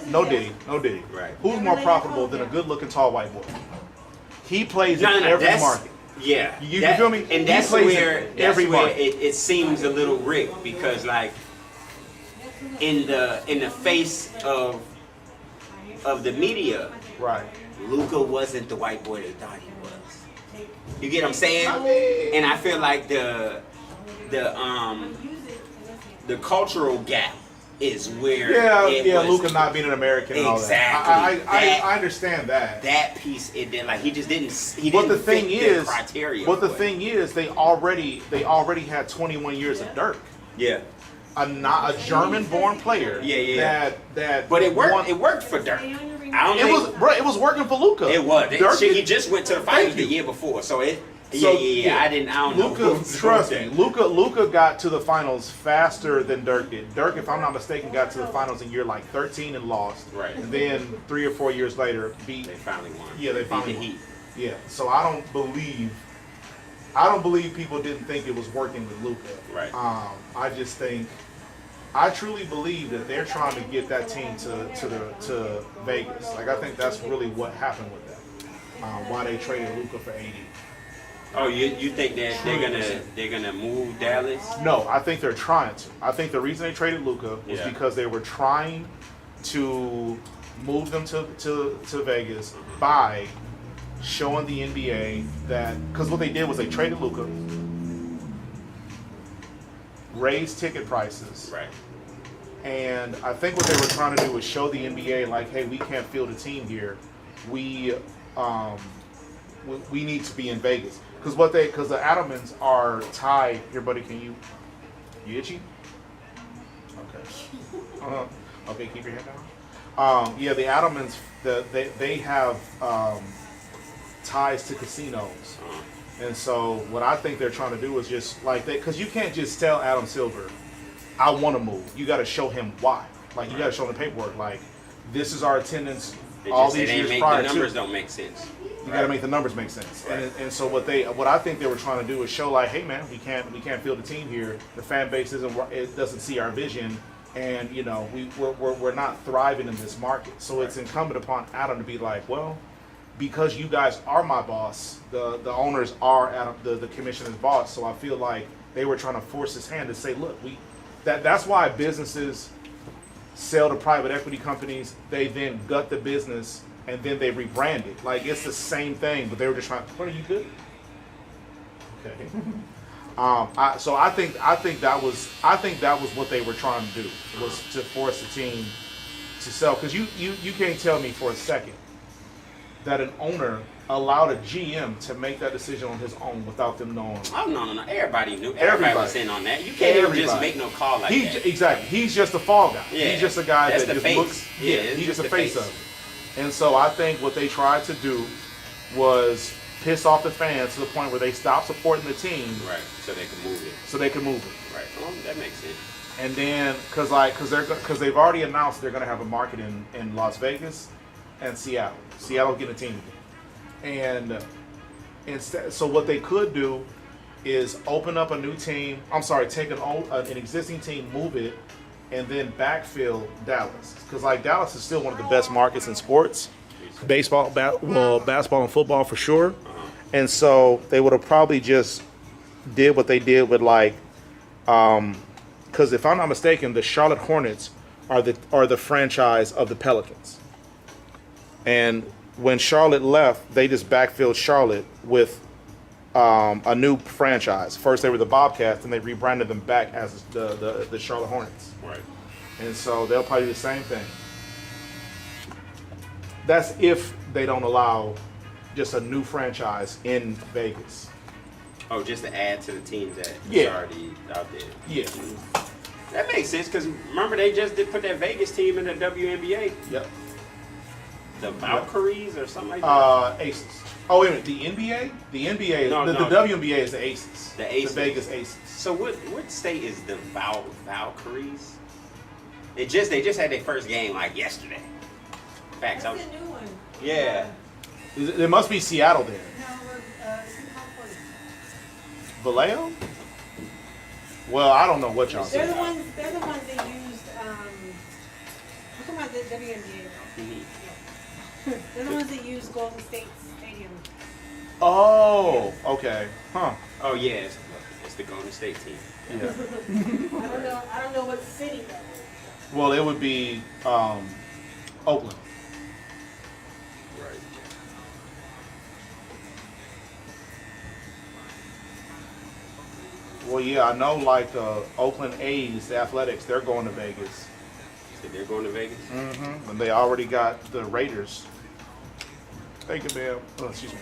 No Diddy. Right. Who's more profitable than a good-looking tall white boy? He plays in No, every that's- market. Yeah. You feel me? And He that's plays in where every market. it seems a little rigged because like in the face of the media, Right. Luka wasn't the white boy they thought he was. You get what I'm saying? I mean- And I feel like the cultural gap is where it was, Luka not being an American and all that. Exactly. I understand that. That piece, it did like he didn't But the thing fit is, the criteria. but the for it. thing is, they already had 21 years of Dirk. Yeah. A German-born player. Yeah. That. But it worked. won- It worked for Dirk. I don't It think was working for Luka. it was. Dirk He just went to the finals the year before, so Yeah. I don't know. Luka, trust me, Luka got to the finals faster than Dirk did. Dirk, if I'm not mistaken, got to the finals in year like 13 and lost. Right. And then 3 or 4 years later, They finally won. Yeah, they Beat finally the won. Heat. Yeah. So I don't believe people didn't think it was working with Luka. Right. I truly believe that they're trying to get that team to Vegas. Like I think that's really what happened with them. Why they traded Luka for AD. Oh, you think that they're gonna move Dallas? No, I think they're trying to. I think the reason they traded Luka was because they were trying to move them to Vegas by showing the NBA that, because what they did was they traded Luka, raised ticket prices, Right. and I think what they were trying to do was show the NBA like, hey, we can't field a team here. We need to be in Vegas because the Adamans are tied. Here, buddy, you itchy? Okay. Okay, keep your head down. Yeah, the Adamans, they have ties to casinos. And so what I think they're trying to do is just like because you can't just tell Adam Silver, I want to move. You got to show him why. Like you got to show him the paperwork. Like this is our attendance all these years prior to. The numbers don't make sense. You got to make the numbers make sense. Right. And so what I think they were trying to do is show like, hey man, we can't field a team here. The fan base doesn't see our vision, and you know we're not thriving in this market. So it's incumbent upon Adam to be like, well, because you guys are my boss, the owners are Adam, the commissioner's boss. So I feel like they were trying to force his hand to say, look, that's why businesses sell to private equity companies. They then gut the business and then they rebrand it. Like it's the same thing, but they were just trying. What, are you good? Okay. I think that was what they were trying to do, was to force the team to sell. Because you can't tell me for a second that an owner allowed a GM to make that decision on his own without them knowing. Oh no! Everybody knew. Everybody was in on that. You can't even just make no call like that. Exactly. He's just a fall guy. Yeah. He's just a guy That's that the just face. looks. Yeah, he's just the the face face. of it. And so I think what they tried to do was piss off the fans to the point where they stopped supporting the team. Right. So they could move it. Right. Well, that makes sense. And then, because they've already announced they're going to have a market in Las Vegas and Seattle. Seattle getting a team again. And instead, so what they could do is open up a new team. Take an existing team, move it, and then backfill Dallas. Because like Dallas is still one of the best markets in sports, baseball, basketball, and football for sure. And so they would have probably just did what they did with like. Because if I'm not mistaken, the Charlotte Hornets are the franchise of the Pelicans. And when Charlotte left, they just backfilled Charlotte with a new franchise. First they were the Bobcats, and they rebranded them back as the Charlotte Hornets. Right. And so they'll probably do the same thing. That's if they don't allow just a new franchise in Vegas. Oh, just to add to the teams that already out there. Yeah. That makes sense, because remember they just did put that Vegas team in the WNBA? Yep. The Valkyries or something like that? Aces. Oh, wait a minute. The NBA? The NBA, the WNBA is the Aces. The Aces. The Vegas Aces. So what state is the Valkyries? They just had their first game like yesterday. Facts. That's a new one. Yeah. There must be Seattle there. No, it's in California. Vallejo? Well, I don't know what y'all They're say. the ones that used, I'm talking about the WNBA. Mhm. They're the ones that used Golden State Stadium. Oh, okay. Huh. Oh yeah, it's the Golden State team. Yeah. I don't know what city that is. Well, it would be Oakland. Right. Well, yeah, I know like the Oakland A's, the Athletics, they're going to Vegas. So they're going to Vegas? Mm-hmm. And they already got the Raiders. Thank you, ma'am. Oh, excuse me.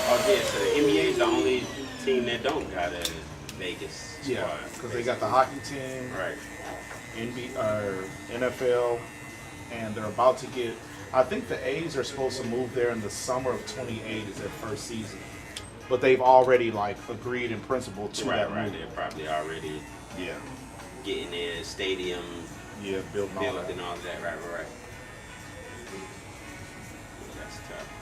Oh Oh yeah, so the NBA is the only team that don't got a Vegas squad. Yeah, because they got the hockey team, Right. NFL, and they're about to get. I think the A's are supposed to move there in the summer of 28 is their first season, but they've already like agreed in principle to that Right. move. They're probably already Yeah, getting their stadium yeah, building all built that. and all that. Right. That's tough.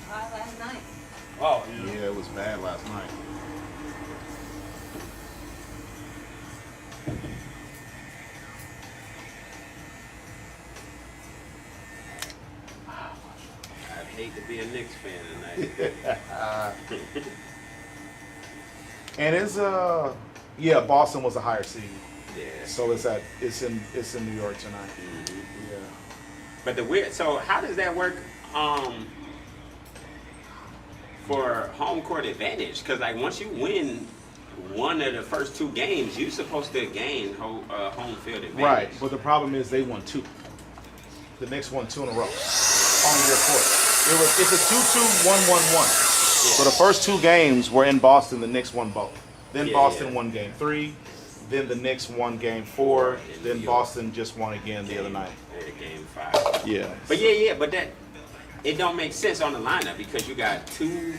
Last night. Oh, Yeah, it was bad last night. I'd hate to be a Knicks fan tonight. And it's yeah, Boston was a higher seed, Yeah. so it's in New York tonight. Yeah. But the weird. So how does that work? For home court advantage, because like once you win one of the first two games, you're supposed to gain home field advantage. Right, but the problem is they won two. The Knicks won 2 in a row on their court. It's a 2-2, 1-1-1. So the first two games were in Boston. The Knicks won both. Then Yeah, Boston yeah. won Game 3. Then the Knicks won Game 4. In Then New York. Boston just won again the other night. Game 5. Yeah. But yeah, but that it don't make sense on the lineup because you got two.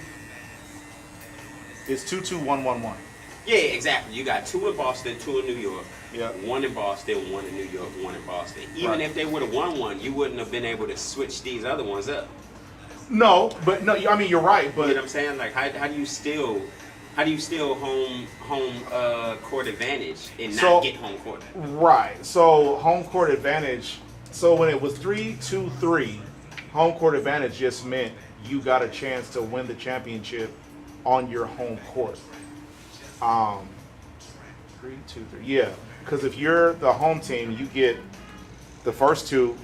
It's 2-2, 1-1-1. Yeah, exactly. You got two in Boston, two in New York. Yeah. One in Boston, one in New York, one in Boston. Even Right. if they would have won one, you wouldn't have been able to switch these other ones up. No, but no. I mean, you're right, You know what but I'm saying? Like, how do you still home court advantage and not So- get home court? right. So home court advantage. So when it was 3-2-3, home court advantage just meant you got a chance to win the championship on your home court. 3-2-3. Yeah, because if you're the home team, you get the first two.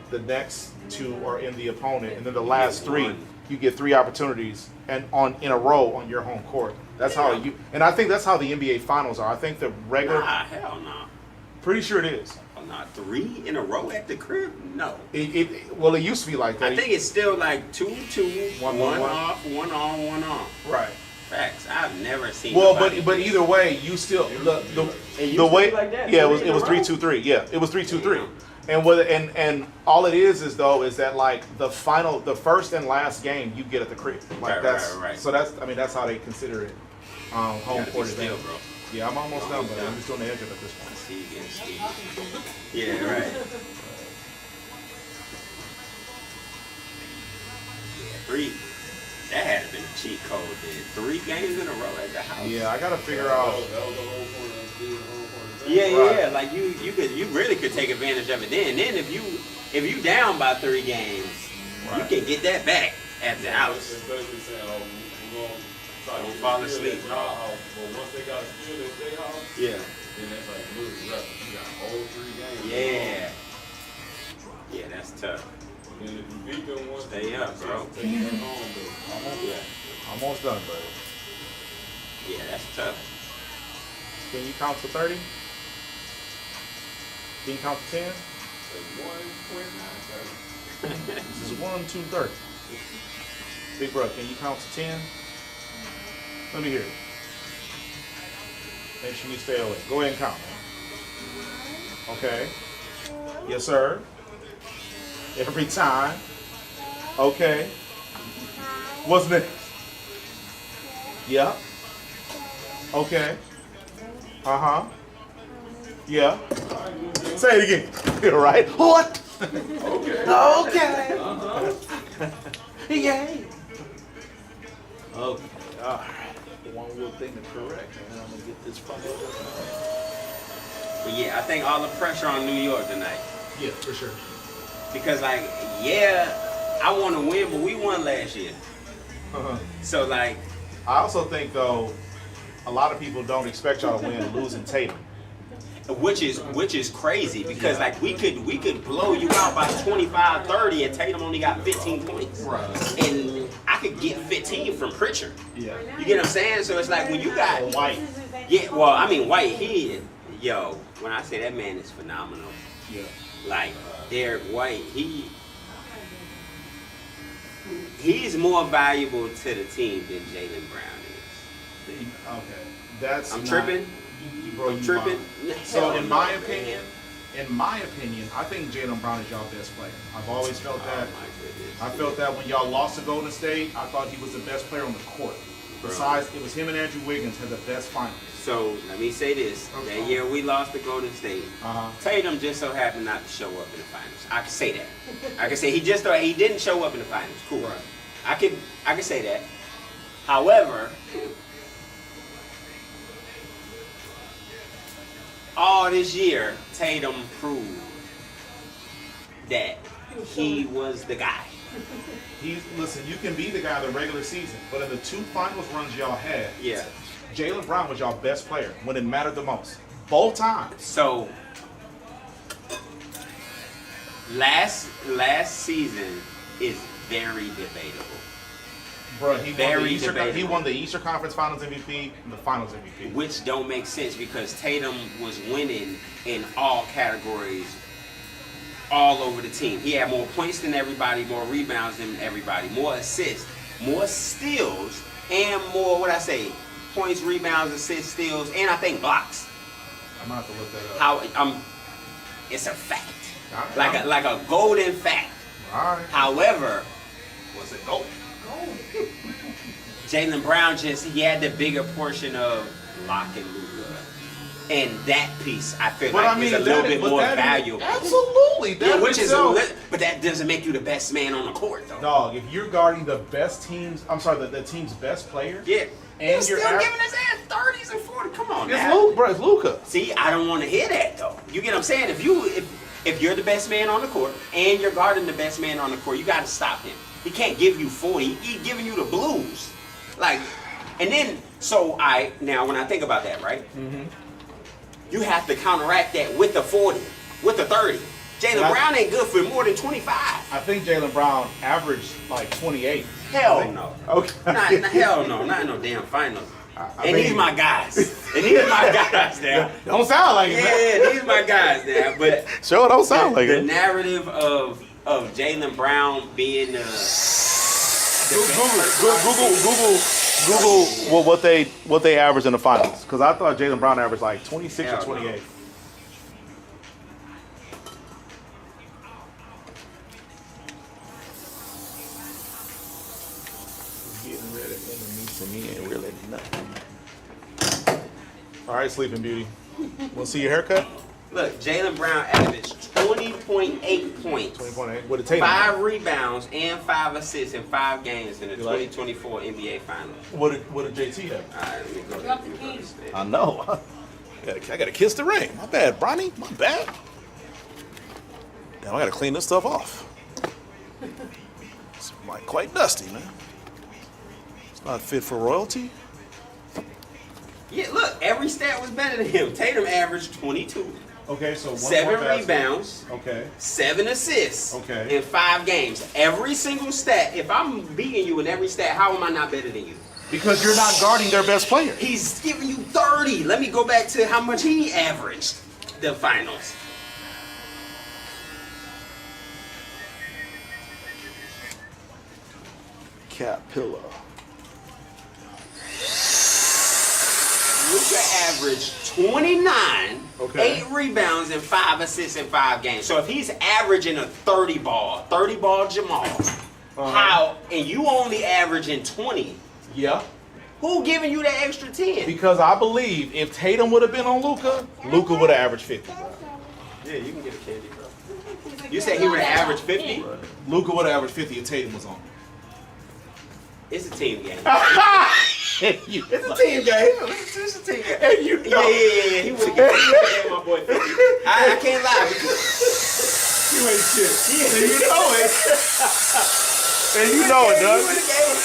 The next two are in the opponent, and then the last three, one. you get 3 opportunities and in a row on your home court. That's how you. And I think that's how the NBA finals are. I think the regular. Nah, hell no. Pretty sure it is. Not 3 in a row at the crib? No. Well, it used to be like that. I think it's still like 2-2, One, one one. off, one on, one off. right. Facts. I've never seen. Well, nobody but do either way, you still the used the to way be like that, yeah, it 3 was in a row? 3-2-3. Yeah, it was 3-2-3. And whether and all it is though is that like the first and last game you get at the crib. Like Right, that's right. so that's how they consider it. Home Gotta be court still, advantage. bro. Yeah, I'm almost done, Almost but done. I'm just on the edge of it at this point. See again, Steve. Yeah, right. Yeah, 3. That had been a cheat code. Then 3 games in a row at the house. Yeah, I gotta figure out. That was the whole point of being home court. Yeah. Like you really could take advantage of it then. Then if you down by 3 games, you can get that back at the house. It's basically saying, oh, we're going to try Don't to fall steal asleep, that bro. house. But once they got to steal that their house, Yeah. then that's like losing record. You got a whole 3 games. Yeah. Yeah, that's tough. And then if you beat them once, Stay up, bro. Take it back home, though. Yeah. Almost done, buddy. Yeah, that's tough. Can you count to 30? Can you count to 10? Say 1, 29, 30. This is 1, 2, 30. Big bro, can you count to 10? Let me hear it. Make sure you stay away. Go ahead and count. Okay. Yes, sir. Every time. Okay. What's next? Yeah. Okay. Uh-huh. Yeah. Say it again. Right? What? Okay. Okay. Uh-huh. Yay. Okay. All right. One little thing to correct, and then I'm gonna get this funnel. But yeah, I think all the pressure on New York tonight. Yeah, for sure. Because like, yeah, I want to win, but we won last year. Uh-huh. So like, I also think though, a lot of people don't expect y'all to win losing Tatum. which is crazy because like we could blow you out by 25, 30 and Tatum only got 15 points. Right. And I could get 15 from Pritchard. Yeah. You get what I'm saying? So it's like when you got White. Yeah, well, I mean, White, when I say that man is phenomenal. Yeah. Like, Derek White, he's more valuable to the team than Jaylen Brown is. Okay. That's I'm not- tripping? Bro, I'm you tripping? lying. So Hell in no, my man. opinion, I think Jaylen Brown is y'all best player. I've always felt that. Oh, my goodness. I felt that when y'all lost to Golden State, I thought he was the best player on the court. Besides, it was him and Andrew Wiggins had the best finals. So, let me say this. That year we lost to Golden State, Tatum just so happened not to show up in the finals. I can say that. I can say he didn't show up in the finals. Cool. Right. I can say that. However, all this year, Tatum proved that he was the guy. Listen, you can be the guy in the regular season, but in the 2 finals runs y'all had, Yeah. Jaylen Brown was y'all best player when it mattered the most. Both times. So last season is very debatable. Bro, he Very won the Eastern Conference Finals MVP and the Finals MVP. Which don't make sense because Tatum was winning in all categories all over the team. He had more points than everybody, more rebounds than everybody, more assists, more steals, and more, points, rebounds, assists, steals, and I think blocks. I'm gonna have to look that up. It's a fact. Alright. Like a golden fact. All right. However, What's it? Go. Jaylen Brown he had the bigger portion of Lock and Luka. And that piece, I feel But like I mean, is a little that- bit but more that is- valuable. Absolutely. That Yeah, in which is itself- but that doesn't make you the best man on the court, though. Dog, if you're guarding the best teams, the team's best player. Yeah. And He's still you're giving his ass 30s and 40s. Come on, It's now. Luka, bro. It's Luka. See, I don't want to hear that, though. You get what I'm saying? If you're the best man on the court and you're guarding the best man on the court, you got to stop him. He can't give you 40. He's giving you the blues. And then, now when I think about that, right? Mm-hmm. You have to counteract that with the 40, with the 30. Jaylen Brown ain't good for more than 25. I think Jaylen Brown averaged like 28. Hell no. Okay. Hell no. Not in no damn finals. I And mean- these my guys. And these my guys now. Don't sound like it, man. Yeah, these my guys now. But Sure, don't sound like the it. narrative of Jaylen Brown being Google what they averaged in the finals, because I thought Jaylen Brown averaged like 26 Hell or 28. no. Getting rid of enemies to me ain't really nothing. All right, Sleeping Beauty. Want to see your haircut? Look, Jaylen Brown averaged 20.8 points, 20.8. What did Tatum? 5 rebounds, and 5 assists in 5 games in the You like it? 2024 NBA Finals. What did JT have? All right, let me go. Drop the let me go key. to this. I know. I gotta kiss the ring. My bad, Bronny. My bad. Damn, I gotta clean this stuff off. It's like quite dusty, man. It's not fit for royalty. Yeah, look, every stat was better than him. Tatum averaged 22, Okay, so 7 rebounds, Okay. 7 assists Okay. in 5 games. Every single stat. If I'm beating you in every stat, how am I not better than you? Because you're not guarding their best player. He's giving you 30. Let me go back to how much he averaged the finals. Cat pillow. Luka averaged 29, Okay. 8 rebounds, and 5 assists in 5 games. So if he's averaging a 30 ball Jamal, how, and you only averaging 20, Yeah. who giving you that extra 10? Because I believe if Tatum would have been on Luka, Luka would have averaged 50. Yeah, you can get a candy, bro. You said he would have averaged 50? Luka would have averaged 50 if Tatum was on. It's a team game. It's It's a team game. It's a team game. And you know. Yeah. He would have given my boy 50. I can't lie. Because You ain't shit. Yeah. And you know it. And you know it, he Doug. would have gave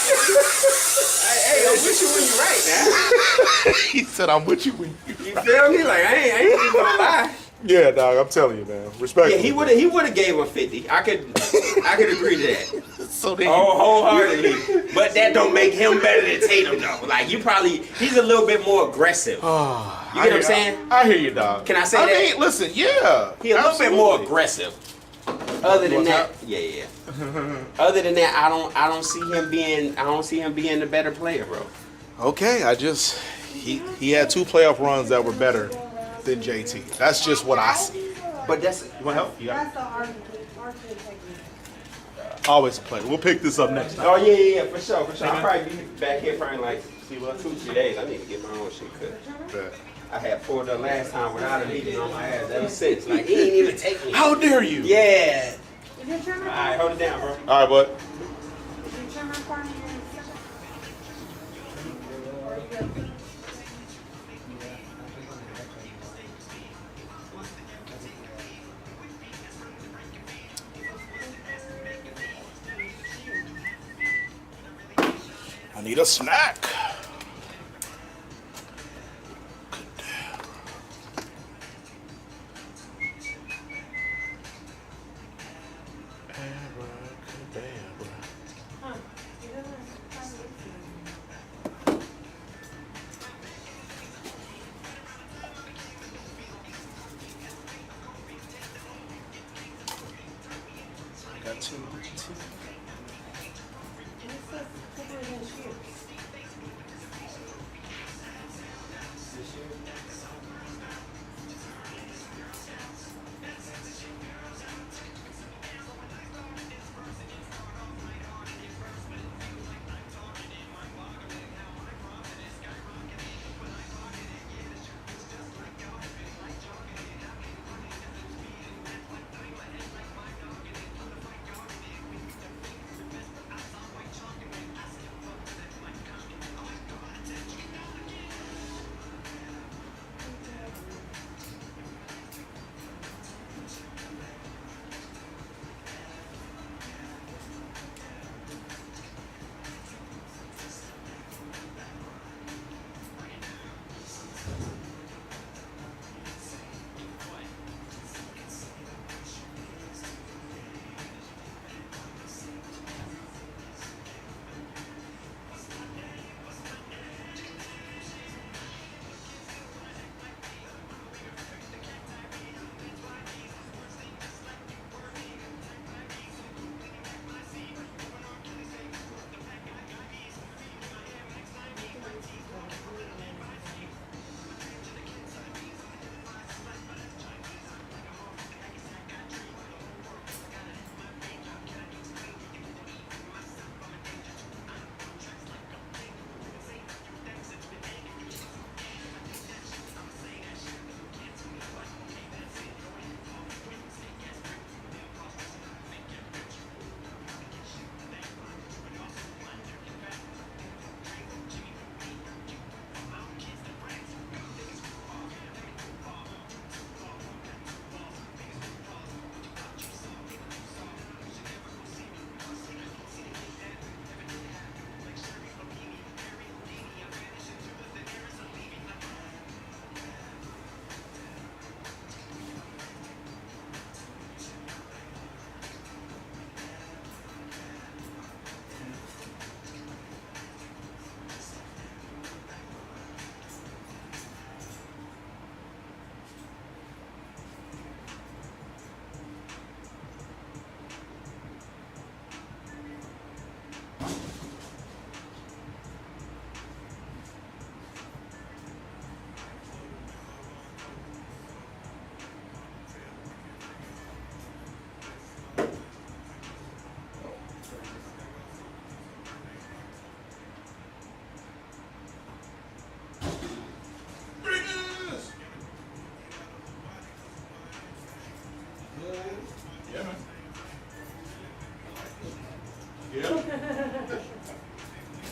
Hey, I'm with you when you're right now. He said, I'm with you when you. You feel me? Like, I ain't just gonna lie. Yeah, dog, I'm telling you, man. Respect. Yeah, he would have gave him 50. I could agree to that. So then Wholeheartedly. But that don't make him better than Tatum though. Like he's a little bit more aggressive. Oh, You get what I'm saying? I hear you, dog. Can I say that? I mean, listen, yeah. He a little bit more aggressive. Other than that, What's yeah. Other than that, I don't see him being the better player, bro. Okay, he had 2 playoff runs that were better than JT. That's just what I see. But that's You want help? You got That's the argument technique. it. Always a pleasure. We'll pick this up next time. oh yeah, for sure. I'll probably be back here probably like 2-3 days. I need to get my own shit cut. Bet. I had pulled up last time without a meeting on my ass ever since. Like he didn't even take me. How dare you? Yeah. Is your trimmer? All right, hold it down, bro. All right, bud. Is your trimmer for me? Or you good? I need a snack. Huh. You don't know. Got 2.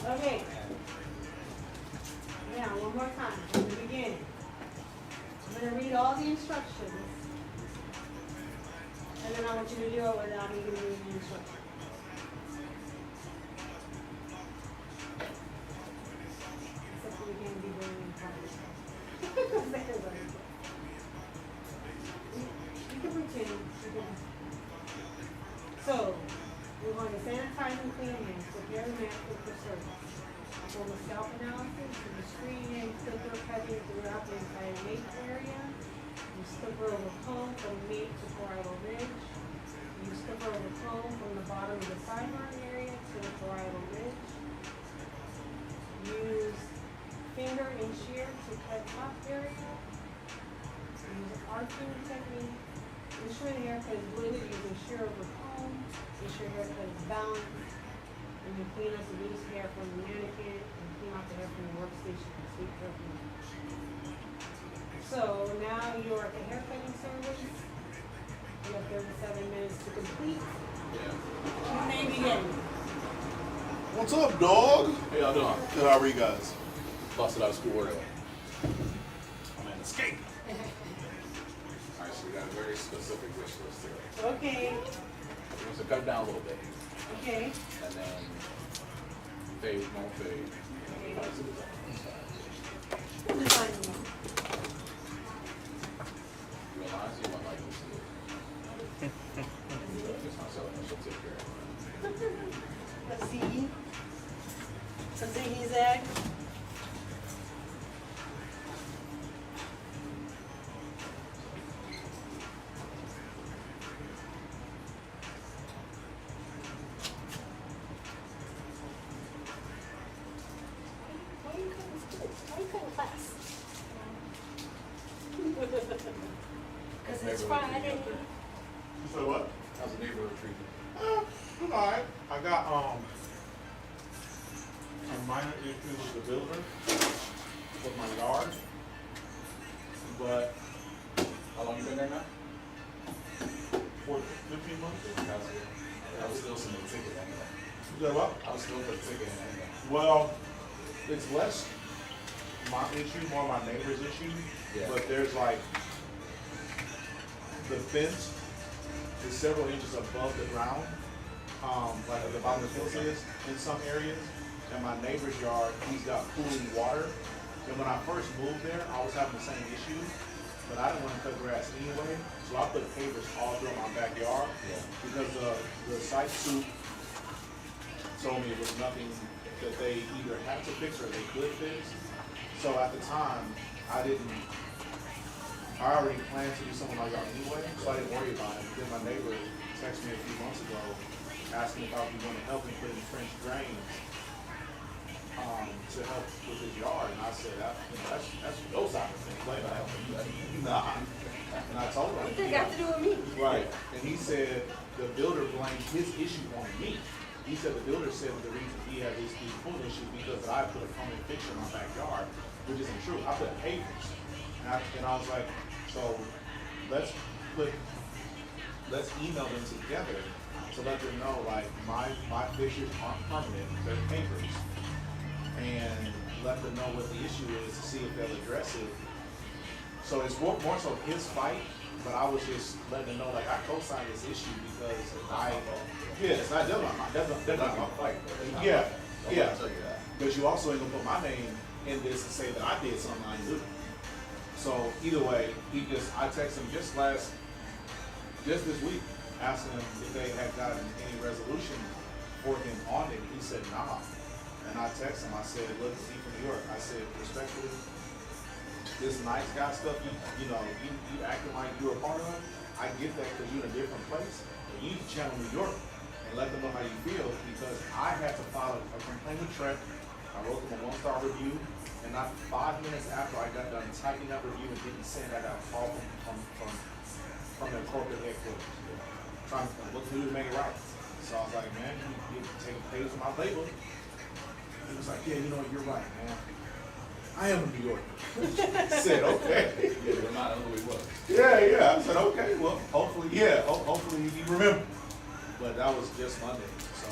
Okay. Now, one more time, from the beginning. I'm gonna read all the instructions. And then I want you to do it without me giving you the instructions. Except for we can't be doing it in private. You can pretend. So, we're going to sanitize and clean hands, prepare the after the service. On the scalp analysis, the screening and clipper cutting throughout the entire nape area. You slipper over comb from nape to parietal ridge. You slipper over comb from the bottom of the sideburn area to the parietal ridge. Use finger and shear to cut top area. Use arching technique. Ensure the haircut is blended using shear over comb. Ensure haircut is balanced. And you clean up the loose hair from the mannequin and clean out the hair from the workstation and sweep carefully. So now you're at the hair cutting service. You have 37 minutes to complete. You may begin. What's up, dog? How y'all doing? Good, how are you guys? Busted out of school early. I'm in escape. Alright, so we got a very specific wish list here. Okay. We want to cut it down a little bit. Okay. And then fade, won't fade. What design you want? Realize you might like to see it. It's not selling, she'll take care of it. Let's see. Let's see his egg. Because it's Friday. You said what? How's the neighborhood treating? I'm alright. I got a minor issue with the builder with my yard, but How long you been there now? for 15 months. I was still submitting a ticket anyway. You said what? I was still put a ticket in anyway. Well, it's less my issue, more my neighbor's issue. Yeah. But there's like the fence is several inches above the ground, like at the bottom of the fence is in some areas. And my neighbor's yard, he's got pooling water. And when I first moved there, I was having the same issue, but I didn't want to cut grass anyway, so I put pavers all through my backyard. Yeah. Because the site suit told me it was nothing that they either had to fix or they could fix. So at the time, I already planned to do something like that anyway, so I didn't worry about it. Then my neighbor texted me a few months ago, asking if I would be going to help him put in French drains to help with his yard. And I said, that's your side of things. Like, nah. And I told him. What they got to do with me? Right. And he said the builder blamed his issue on me. He said the builder said the reason he had these pool issues because I put a permanent fixture in my backyard, which isn't true. I put pavers. And I was like, so let's email them together to let them know like my fixtures aren't permanent, they're pavers. And let them know what the issue is to see if they'll address it. So it's more so his fight, but I was just letting them know like I co-signed this issue because it's not definitely not my fight. Yeah. But you also ain't gonna put my name in this and say that I did something I didn't do. So either way, I texted him just this week, asking him if they had gotten any resolution for him on it. He said nah. And I texted him, I said, look, he from New York. I said, respectfully, this nice guy stuff, you acting like you're a part of, I get that because you're in a different place. But you need to channel New York and let them know how you feel because I had to file a complaint with Trek. I wrote them a 1-star review, and not 5 minutes after I got done typing that review and didn't send, I got a call from their corporate headquarters trying to look to make it right. So I was like, man, you take a page from my playbook. He was like, yeah, you know what, you're right, man. I am a New Yorker. I said, okay. Yeah, we're not who we was. Yeah. I said, okay, well, hopefully you remember. But that was just Monday, so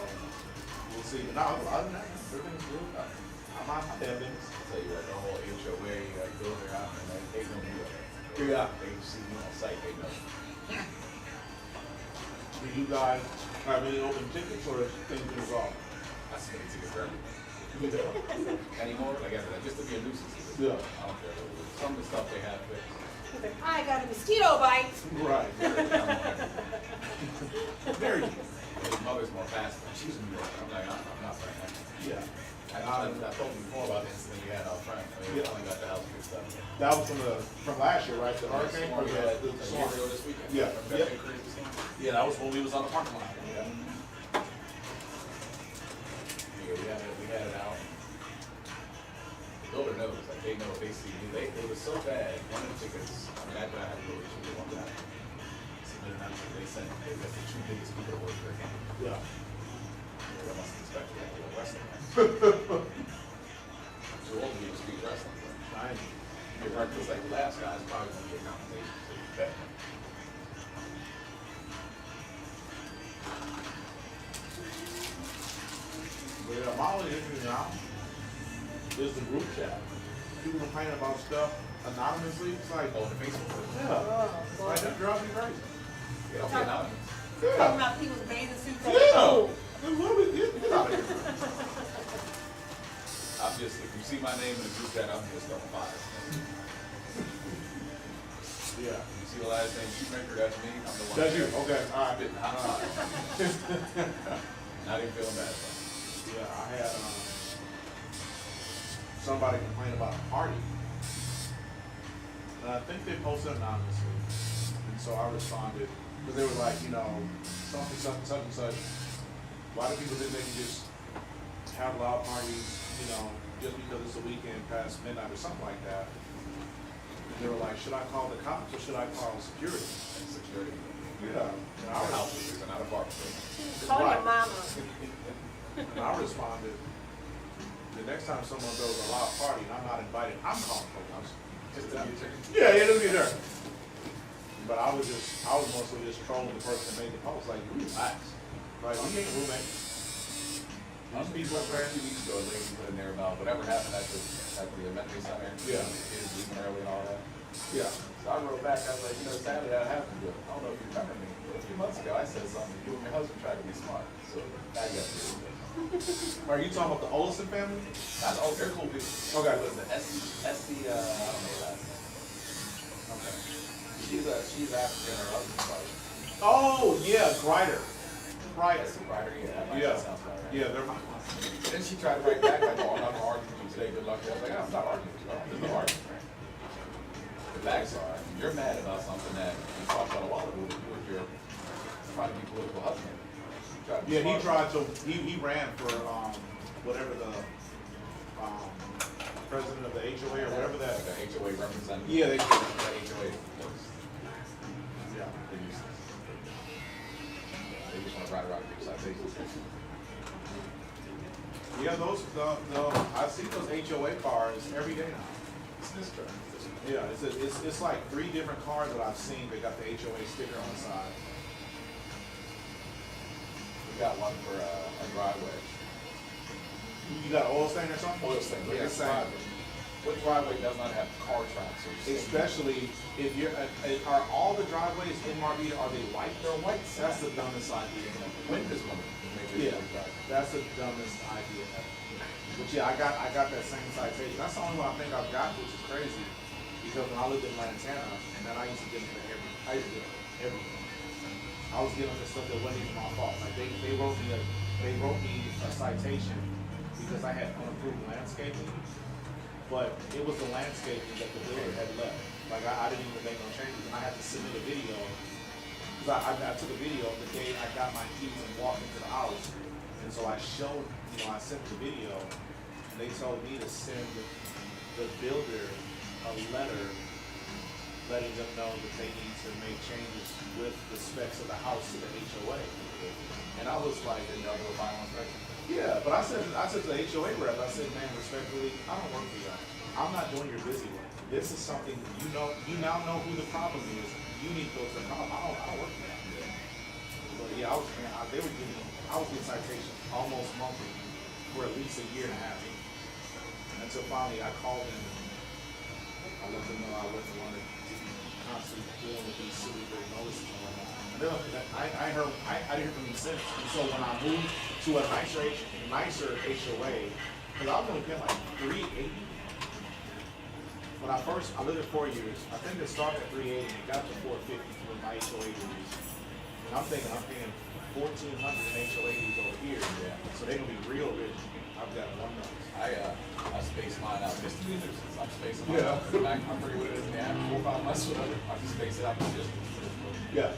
we'll see. But no, other than that, everything's good. I'm out my damn business. I'll tell you what, the whole HOA, builder out, and they know me. Yeah. They see me on site, they know. Do you guys have any open tickets or is things been resolved? I submit a ticket for everything. Anymore, like I said, just to be a nuisance. Yeah. I don't care. Some of the stuff they have fixed. I got a mosquito bite. Right. Very good. mother's more passive. She's in New York. I'm like, I'm not praying that. Yeah. I told you before about the incident we had out front. I mean, we only got the house fixed up. That was from last year, right? The hurricane? Storm we had The a year storm. ago this weekend. Yeah. Remember that big crazy storm? Yeah, that was when we was on the parking lot. Yeah. Yeah, we had it out. The builder knows, like they know, they see. They were so bad. One of the tickets, I mean, I had a little issue with one guy. They sent, that's the two biggest people that work for him. Yeah. I must have expected that to wrestling. Too old to be in street wrestling. Right. You're right, because like the last guy is probably going to get compensation for that. But yeah, my only issue now is the group chat. People complaining about stuff anonymously. It's like, Oh, the Facebook group. yeah. Like, that drives me crazy. They don't get anonymous. Talking Yeah. about people's bathing suits. Yeah. Get out of here. I'm just, if you see my name in the group chat, I'm just on fire. Yeah. You see the last name, Shoemaker, that's me. I'm the one. That's you. Okay. All right. Spitting hot fire. Not even feeling bad about it. Yeah, I had somebody complain about a party. And I think they posted anonymously. And so I responded, because they were like, you know, something, something, such and such. Why do people think they can just have loud parties, you know, just because it's a weekend past midnight or something like that? And they were like, should I call the cops or should I call security? And security. Yeah. And I Our was- house is not a barbecue. Call your mama. And I responded, the next time someone throws a loud party and I'm not invited, I'm calling police. Just to be chicken. Yeah, it doesn't get there. But I was mostly just trolling the person that made the post, like, you relax. Like, we ain't roommates. These people a few weeks ago, a lady put in there about whatever happened at the elementary center. Yeah. Kids leaving early and all that. Yeah. So I wrote back, I was like, you know, sadly that happened, but I don't know if you remember me. But a few months ago, I said something, you and your husband tried to be smart. So now you got to do it. Are you talking about the Olsen family? Not all, they're cool people. Okay. It was the I don't know her last name. Okay. She's African, her husband's white. Oh, yeah, Grider. That's the writer, yeah. Yeah. That sounds about right. Yeah, they're my Then she tried to write back, like, oh, I'm not gonna argue with you today, good luck. I was like, I'm not arguing with you, there's no argument. The facts are, you're mad about something that you talked about a while ago, that you were your, trying to be political husband. Yeah, he tried to, he ran for, whatever the, president of the HOA or whatever that. Like a HOA representative. Yeah, they, That HOA was, yeah. they useless. They just wanna ride around and give citations. Yeah, I see those HOA cars every day now. It's this truck. Yeah, it's like 3 different cars that I've seen that got the HOA sticker on the side. We got one for a driveway. You got an oil stain or something? Oil stain, Look yeah, at the same. driveway. What driveway does not have car tracks or stain? Especially if you're, are all the driveways in Marvita, are they white? They're white. That's the dumbest idea. Wind is one of them. Yeah, that's the dumbest idea ever. But yeah, I got that same citation. That's the only one I think I've got, which is crazy. Because when I lived in Lantana, and then I used to get them for everything. I was getting them stuff that wasn't even my fault. Like they wrote me a citation because I had unapproved landscaping. But it was the landscaping that the builder had left. Like I didn't even make no changes, and I had to submit a video. Because I took a video of the day I got my keys and walked into the house. And so I showed, I sent the video, and they told me to send the builder a letter letting them know that they need to make changes with the specs of the house to the HOA. And I was like, Didn't y'all do a final inspection? yeah, but I said to the HOA rep, I said, man, respectfully, I don't work for y'all. I'm not doing your busy work. This is something you now know who the problem is. You need to go to the problem. I don't work for y'all. But yeah, I was getting citations almost monthly for at least a year and a half. Until finally I called them and I let them know I wasn't wanting to be constantly dealing with these silly little notices and whatnot. And then I didn't hear from them since. And so when I moved to a nicer HOA, because I was only paying like $380. When I lived there 4 years. I think it started at $380 and it got to $450 for my HOA dues. And I'm thinking I'm paying 1,400 HOAs over here. Yeah. So they're gonna be real rich. I've got one month. I space mine out misdemeanors. I'm spacing mine out. Back, I'm pretty what it is now. 4 or 5 months, whatever. I just space it out misdemeanors. Yeah.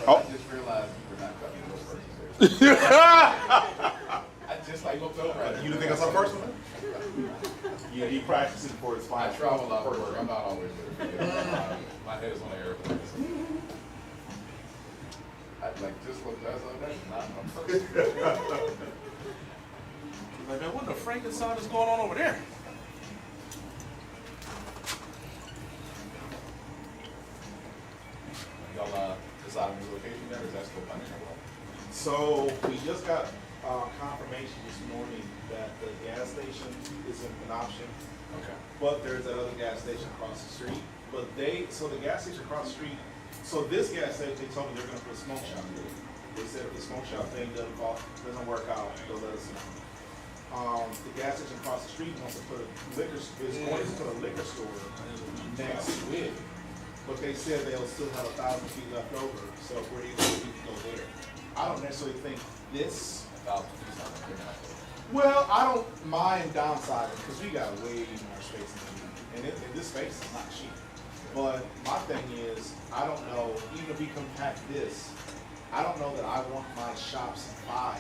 I just realized we're not cutting those persons here. I just like looked over at it. You didn't think I saw first one? Yeah, he practicing for his I final. travel a lot for work. I'm not always there. My head is on the airplane. I like just looked at it. That's not my person. Like, man, what the Frankenstein is going on over there? Y'all decide on the location there, or is that still pending? So we just got confirmation this morning that the gas station isn't an option, Okay. but there's that other gas station across the street. But so the gas station across the street, so this gas station, they told me they're gonna put a smoke shop there. They said if the smoke shop thing doesn't work out, they'll let us know. The gas station across the street wants to put a liquor, is going to put a liquor store next to it. But they said they'll still have 1,000 feet left over, so if we're able to go there. I don't necessarily think this, 1,000 feet sounds like enough. well, I don't mind downsizing, because we got way more space than we need. And this space is not cheap. But my thing is, I don't know, even if we compact this, I don't know that I want my shop supply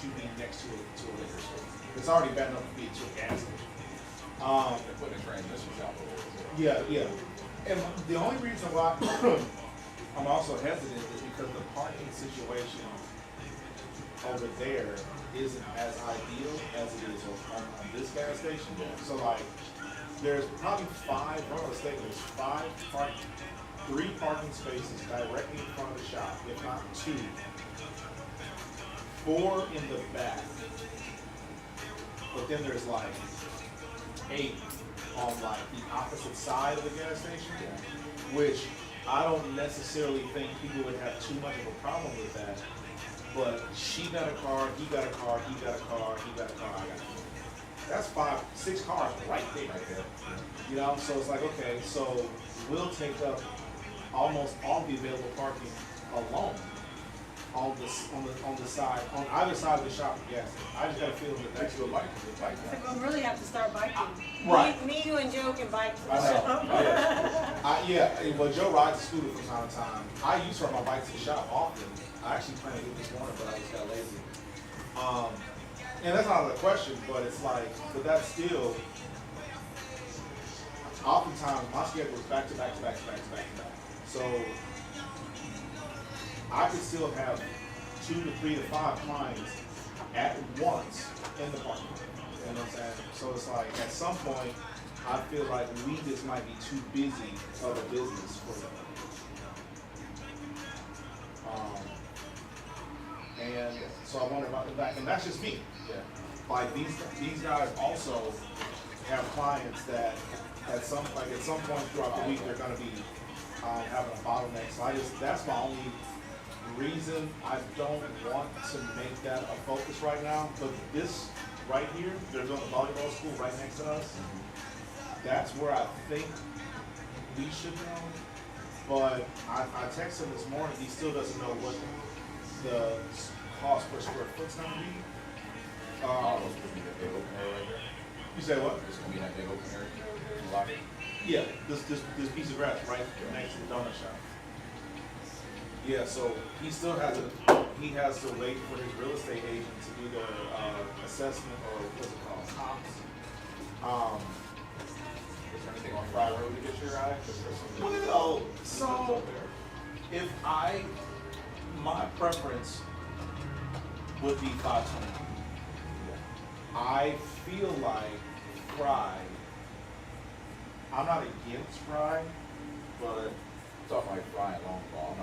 to be next to a liquor store. It's already bad enough to be to a gas station. They're putting a transmission shop over there. Yeah. And the only reason why I'm also hesitant is because the parking situation over there isn't as ideal as it is on this gas station. So like, there's probably 5, if I'm not mistaken, there's 3 parking spaces directly in front of the shop, if not 2. 4 in the back. But then there's like 8 on like the opposite side of the gas station, which I don't necessarily think people would have too much of a problem with that. But she got a car, he got a car, he got a car, he got a car, I got a car. That's 5, 6 cars right there. You know, so it's like, okay, so we'll take up almost all the available parking alone on the side, on either side of the shop for gas. I just got a feeling that that's your bike. So we'll really have to start biking. Right. Me, you, and Joe can bike to the I know. shop. Well, Joe rides a scooter from time to time. I used to ride my bike to the shop often. I actually planned to do this morning, but I just got lazy. And that's not out of the question, but it's like, but that's still, oftentimes my schedule is back to back to back to back to back to back. So I could still have 2 to 3 to 5 clients at once in the parking lot. You know what I'm saying? So it's like, at some point, I feel like we just might be too busy of a business for them. And so I wonder about that, and that's just me. Yeah. Like these guys also have clients that at some point throughout the week they're going to be having a bottleneck. So that's my only reason I don't want to make that a focus right now. But this right here, they're doing the volleyball school right next to us. That's where I think we should go. But I texted him this morning. He still doesn't know what the cost per square foot's going to be. This could be that big open area right there. You say what? This could be that big open area. Yeah, this piece of grass right next to the donut shop. Yeah, so he still has to wait for his real estate agent to do the assessment, or what's it called, comps. Is there anything on Fry Road to get your eye? Well, so if my preference would be 520. I feel like Fry, I'm not against Fry, but It's off like Fry and Long Ball.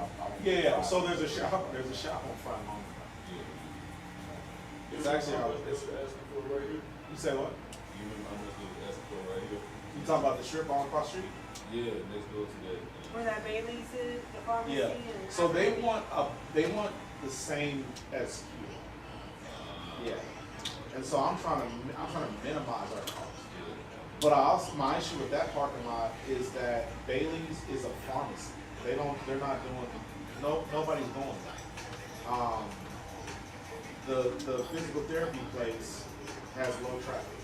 yeah. So there's a shop on Fry Long. It's actually asking for right here. You say what? You remember how much they was asking for right here? You talking about the strip on across the street? Yeah, let's go to that. Where that Bailey's is, the pharmacy. Yeah. and- So they want the same as yeah. And so I'm trying to minimize our costs. But I also, my issue with that parking lot is that Bailey's is a pharmacy. They're not doing, nobody's going there. The physical therapy place has low traffic.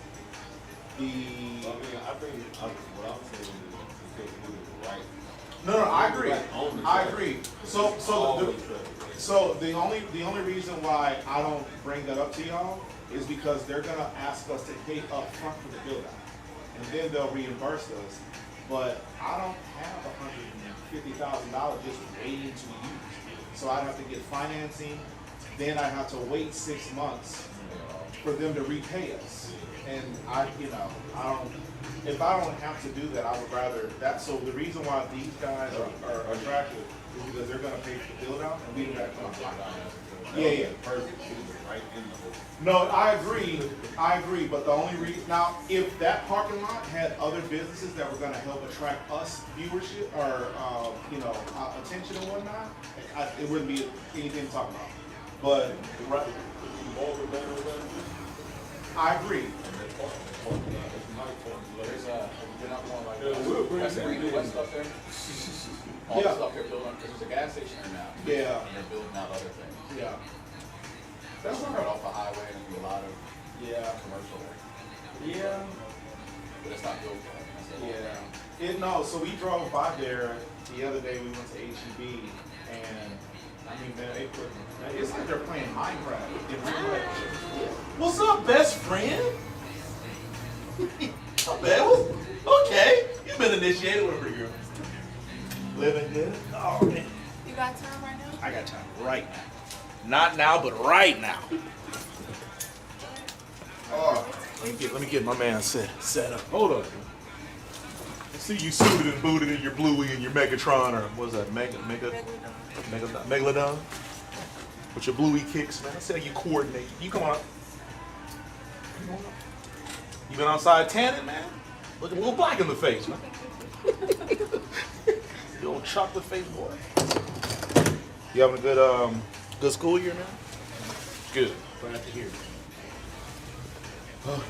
I think what I'm saying is because we were right. No, I agree. On the I track. agree. So the only reason why I don't bring that up to y'all is because they're gonna ask us to pay up front for the build out, and then they'll reimburse us. But I don't have $150,000 just waiting to use. So I'd have to get financing. Then I have to wait 6 months for them to repay us. And if I don't have to do that, I would rather that. So the reason why these guys are attractive is because they're gonna pay for the build out and we don't have to come back. Yeah. Perfect. She was right in the whole. No, I agree, but the only reason, now, if that parking lot had other businesses that were gonna help attract us viewership or, attention and whatnot, it wouldn't be anything to talk about. But, Right. All the better than I agree. There's you're not going like Yeah, we're pretty that's the big. new west stuff there. All Yeah. the stuff they're building, because there's a gas station there now. Yeah. And they're building out other things. Yeah. That's right off the highway and do a lot of Yeah. commercial there. Yeah. But it's not built yet. That's No, so we drove by there the other day, we went to HEB, and, I mean, man, it's like they're playing Minecraft in real life. What's up, best friend? Not bad. Okay. You've been initiated with her. Living good. Oh, man. You got time right now? I got time right now. Not now, but right now. Oh, let me get my man set up. Hold up. I see you suited and booted in your Bluey and your Megatron, or what was that, Megalodon? With your Bluey kicks, man. I see how you coordinate. You come on up. Come on up. You been outside tanning, man? Looking a little black in the face, man. You old chocolate face boy. You having a good school year, man? Good. Glad to hear. Okay.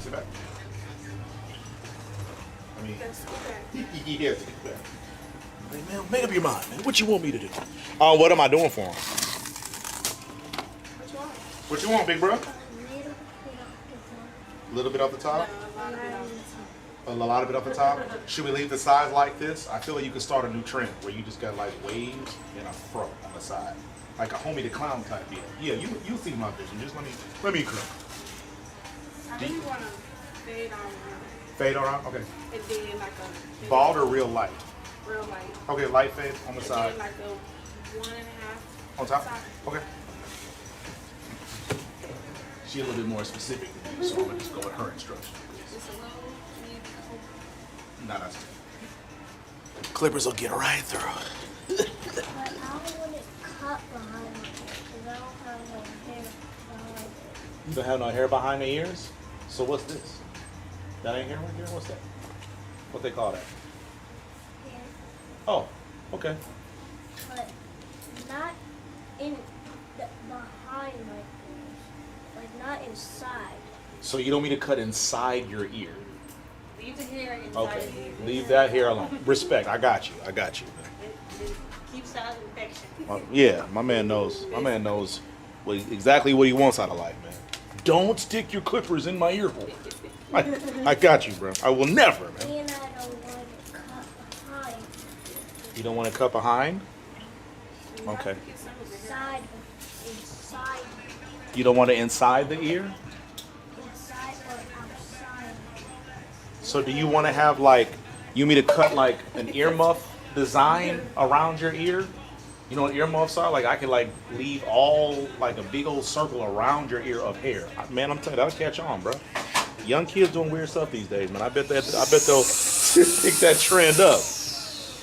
Sit back. I mean, yes. Sit back. Hey, man, make up your mind, man. What you want me to do? What am I doing for him? What you want, big bro? A little bit off the top? A lot of it off the top? Should we leave the sides like this? I feel like you could start a new trend where you just got like waves and a fro on the side. Like a Homie the Clown type deal. Yeah, you see my vision. Just let me cook. I really want to fade on Fade around? Okay. and then like a Bald or real light? real light. Okay, light fade on the And side. then like a 1.5 On top? side. Okay. She a little bit more specific than you, so I'm gonna just go with her instructions. Just a little. Nah, that's Clippers will get right through. But I don't want it cut behind me because I don't have no hair behind it. You don't have no hair behind the ears? So what's this? That ain't hair right there? What's that? What they call that? Hair. Oh, okay. But not in the behind my ears. Like not inside. So you don't mean to cut inside your ear? Leave the hair inside Okay. of you. Leave that hair alone. Respect. I got you. It keeps out infection. Yeah, my man knows. My man knows exactly what he wants out of life, man. Don't stick your clippers in my ear hole. I got you, bro. I will never, man. And I don't want it cut behind. You don't want to cut behind? Okay. Inside. You don't want it inside the ear? Inside or outside. So do you want to have you mean to cut like an earmuff design around your ear? You know what earmuffs are? Like I can leave all a big old circle around your ear of hair. Man, I'm telling you, that'll catch on, bro. Young kids doing weird stuff these days, man. I bet they'll pick that trend up.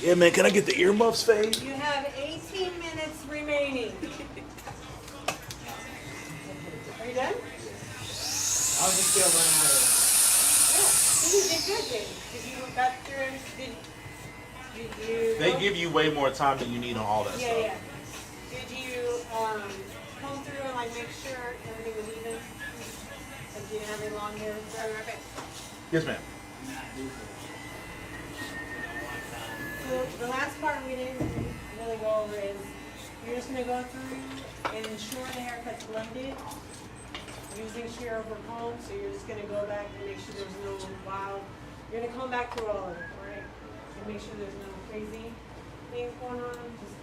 Yeah, man, can I get the earmuffs fade? You have 18 minutes remaining. Are you done? I'll just get around here. Yeah, you did good then. Did you got through? Did you? They give you way more time than you need on all that Yeah, stuff. yeah. Did you comb through and make sure everything was even? And didn't have any long hair. Yes, ma'am. So the last part we didn't really go over is you're just gonna go through and ensure the haircut's blended using shear over comb. So you're just gonna go back and make sure there's no wild. You're gonna come back through all of it, right? And make sure there's no crazy things going on. Just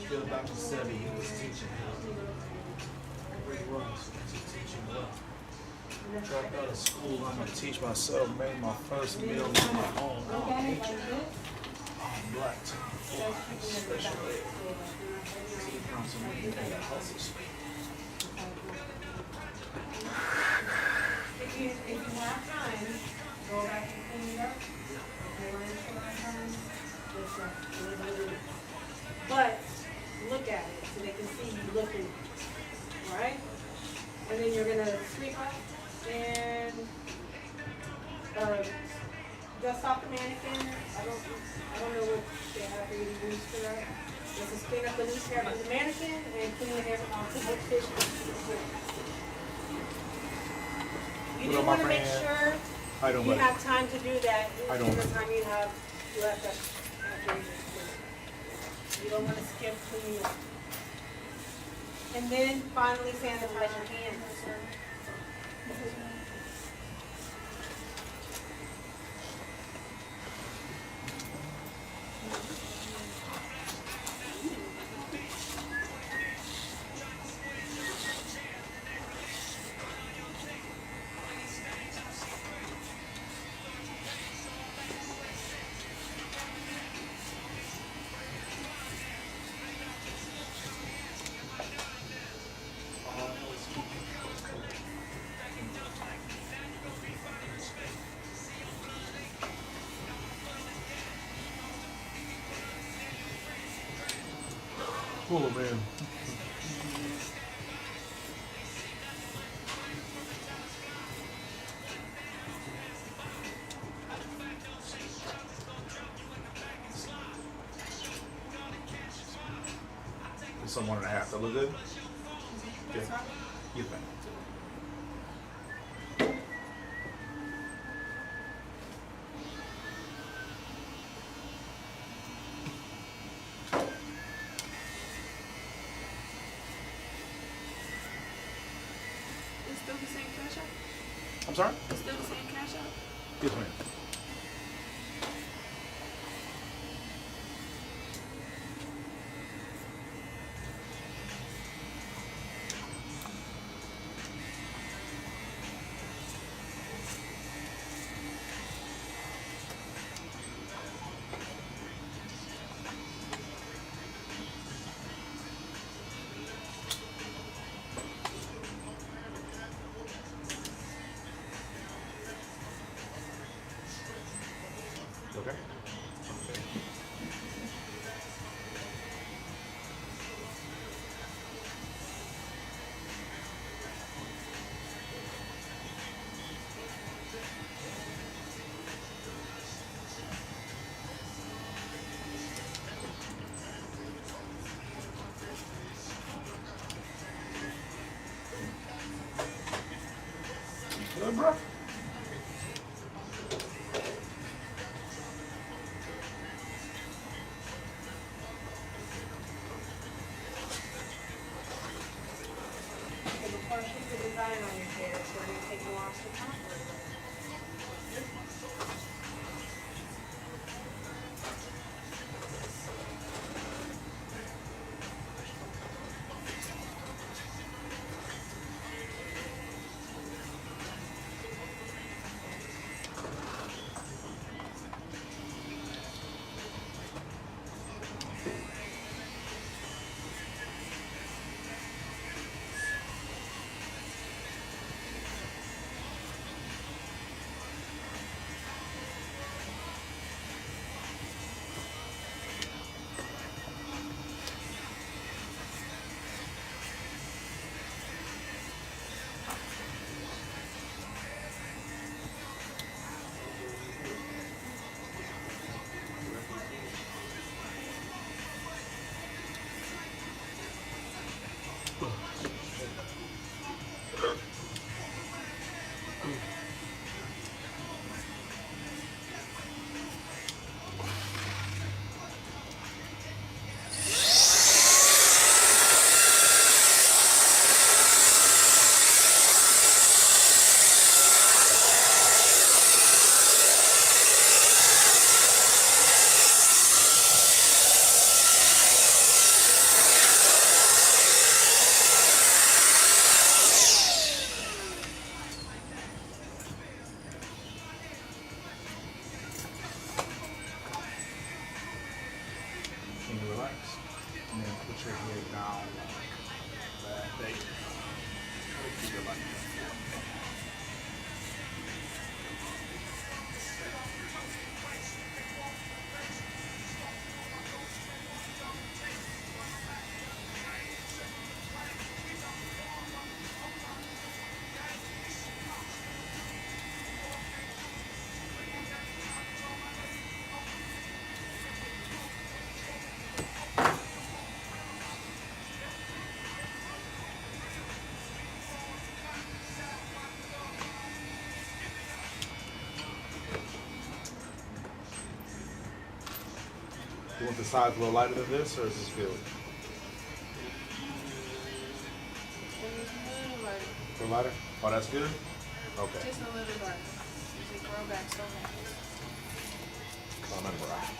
Still Dr. Sebi, he was teaching Rick Ross, teaching well. Dropped out of school, I'm gonna teach myself, made my first meal on my own. I'm black. Special ed. See, from someone who had a hustle speed. if you have time, go back and clean it up. If you want to have time, just but look at it so they can see you looking, alright? And then you're gonna sweep up and dust off the mannequin. I don't know what they have for you to use for that. Just clean up the loose hair from the mannequin and clean the hair off the fish. You do want to make sure you have time to do that in the time you have left after you. You don't want to skip cleaning up. And then finally sanitize your hands. Oh man. It's a 1.5. That look good? Okay. You think? It's still the same cash out? I'm sorry? It's still the same cash out? Yes, ma'am. Okay. Good, bro. Before I shoot the design on your hair, so we take you off the top. your head down like that. There you go. Keep it like that. You want the sides a little lighter than this, or is this good? A little lighter? Oh, that's good? Okay. Just a little bit lighter. They grow back so fast. Remember, relax.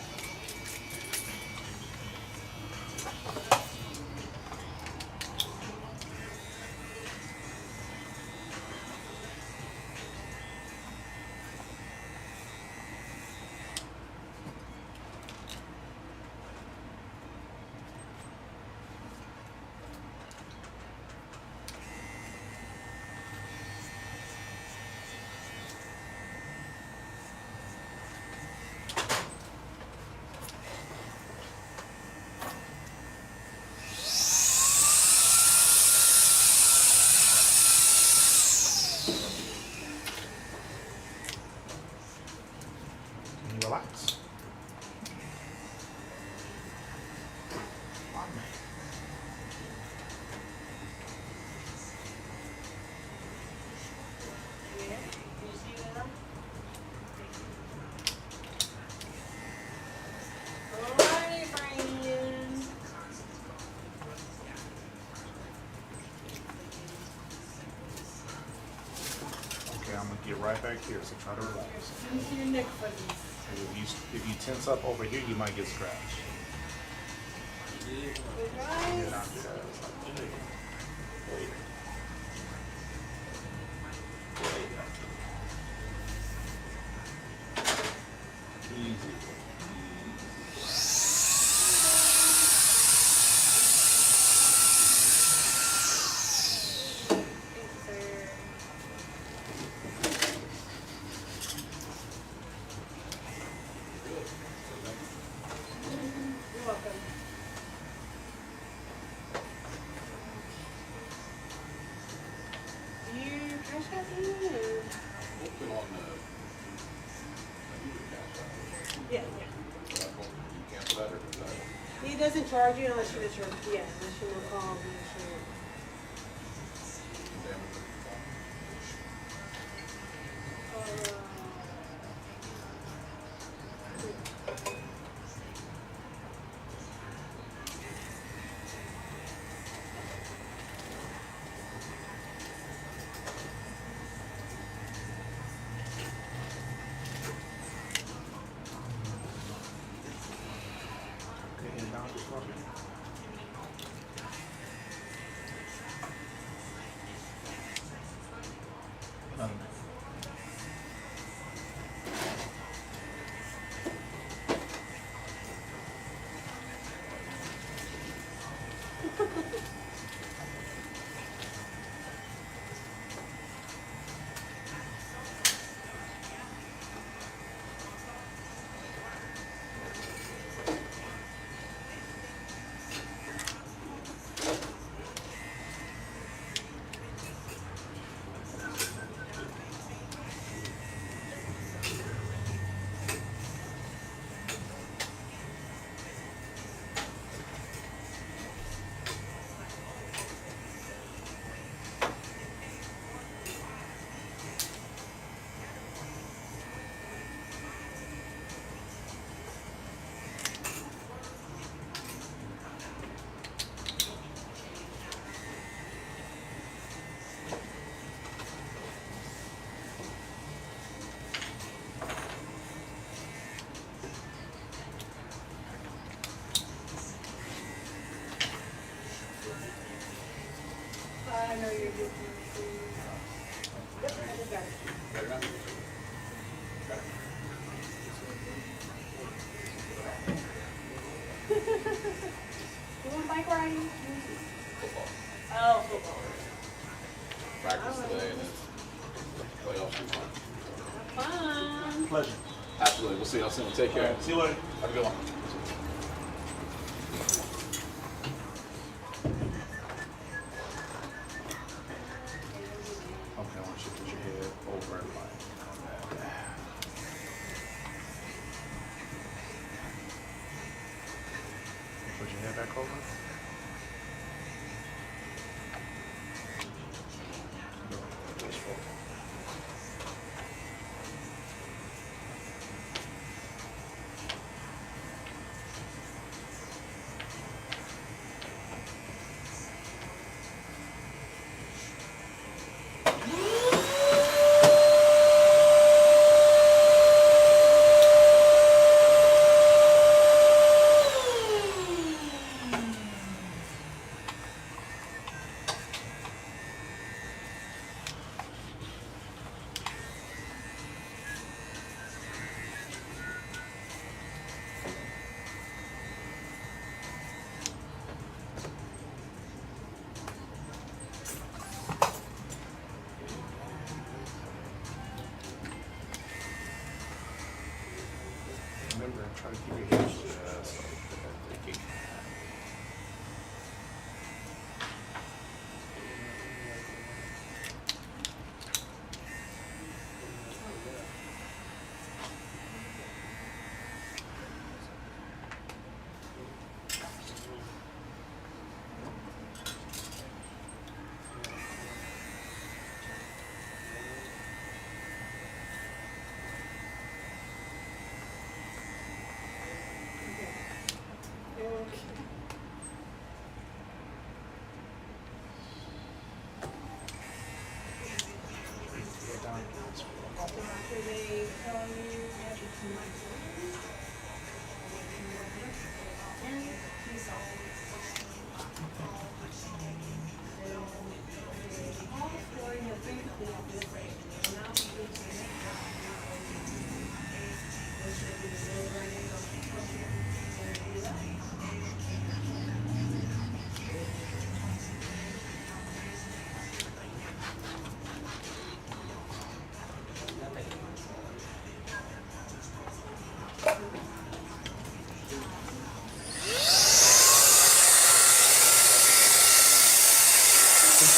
Okay, I'm gonna get right back here, so try to relax. Your neck fuzzies. If you tense up over here, you might get scratched. Yeah, not bad. Easy. You're welcome. Do you cash out me or? We'll put on the, Yeah, you cancel that or is that? yeah. He doesn't charge you unless you're insured. Yeah, unless you're insured. Okay, and now just rub it. Friday? Football. Oh, football. Practice today and then playoffs tomorrow. Fun. Pleasure. Absolutely. We'll see y'all soon. Take care. See you later. Have a good one. Okay, I want you to put your head over and like. Put your head back over. Remember, try to keep your hips so that they can. After they tell you that it's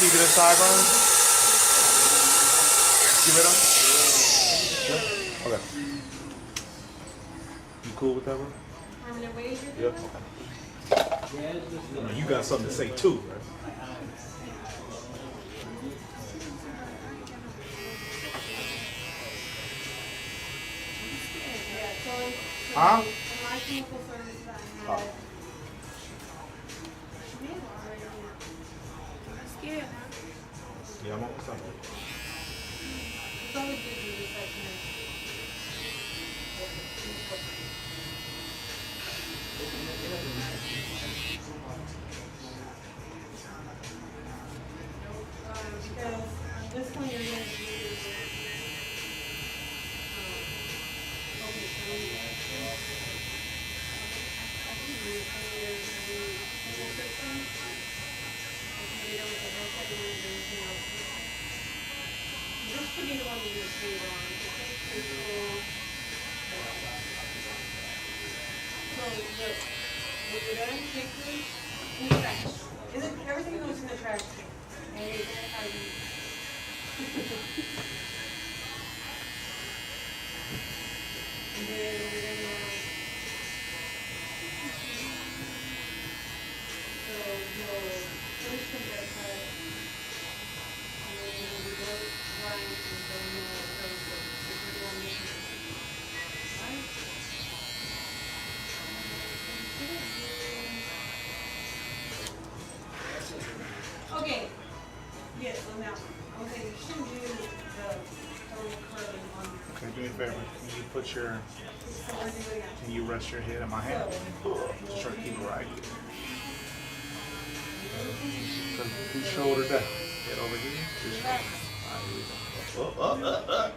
Keep it inside, Brian. Give it up. Okay. You cool with that, bro? permanent wage you're Yep. doing? Okay. You got something to say too, right? Yeah, so in Huh? my clinical service that I had, Yeah. Yeah, I'm almost done. it's always good to be receptionist. Because this one you're going to do this could be the one you just leave on. So look, when you're done, take this in the trash. Everything goes in the trash can. And that's how you. And then we're gonna. So you'll finish the haircut. And then you'll go right and then you'll replace it. If you want to. Right? Okay. Yes, on that one. Okay, you shouldn't do the curling on. Okay, do me a favor. Can you put your, So we're doing that. can you rest your head in my hand? Just try to keep it right. Put your shoulder down. Head over here. Just Relax. All right, here we go.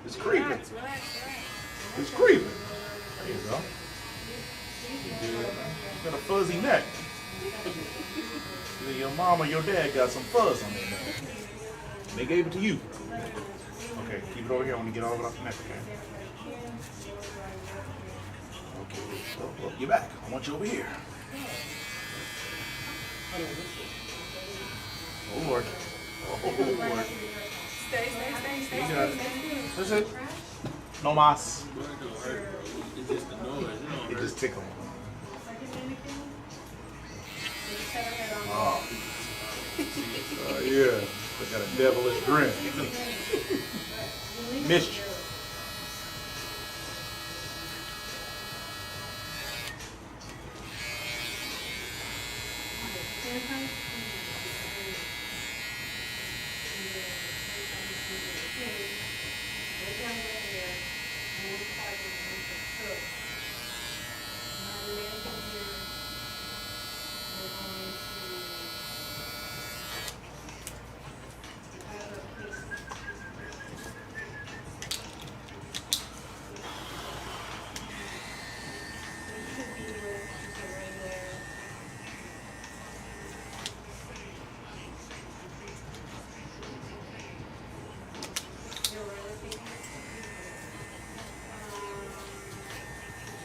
It's creeping. Relax, relax, relax. It's creeping. There you go. You got a fuzzy neck. Either your mom or your dad got some fuzz on their neck. And they gave it to you. Okay, keep it over here. I want to get all of it off the neck, okay? Okay, well, you're back. I want you over here. Oh, Lord. Oh, Lord. Stay. You got it. That's it. No mas. It's just the noise, It just tickled. Oh. Yeah. They got a devilish grin. Missed you.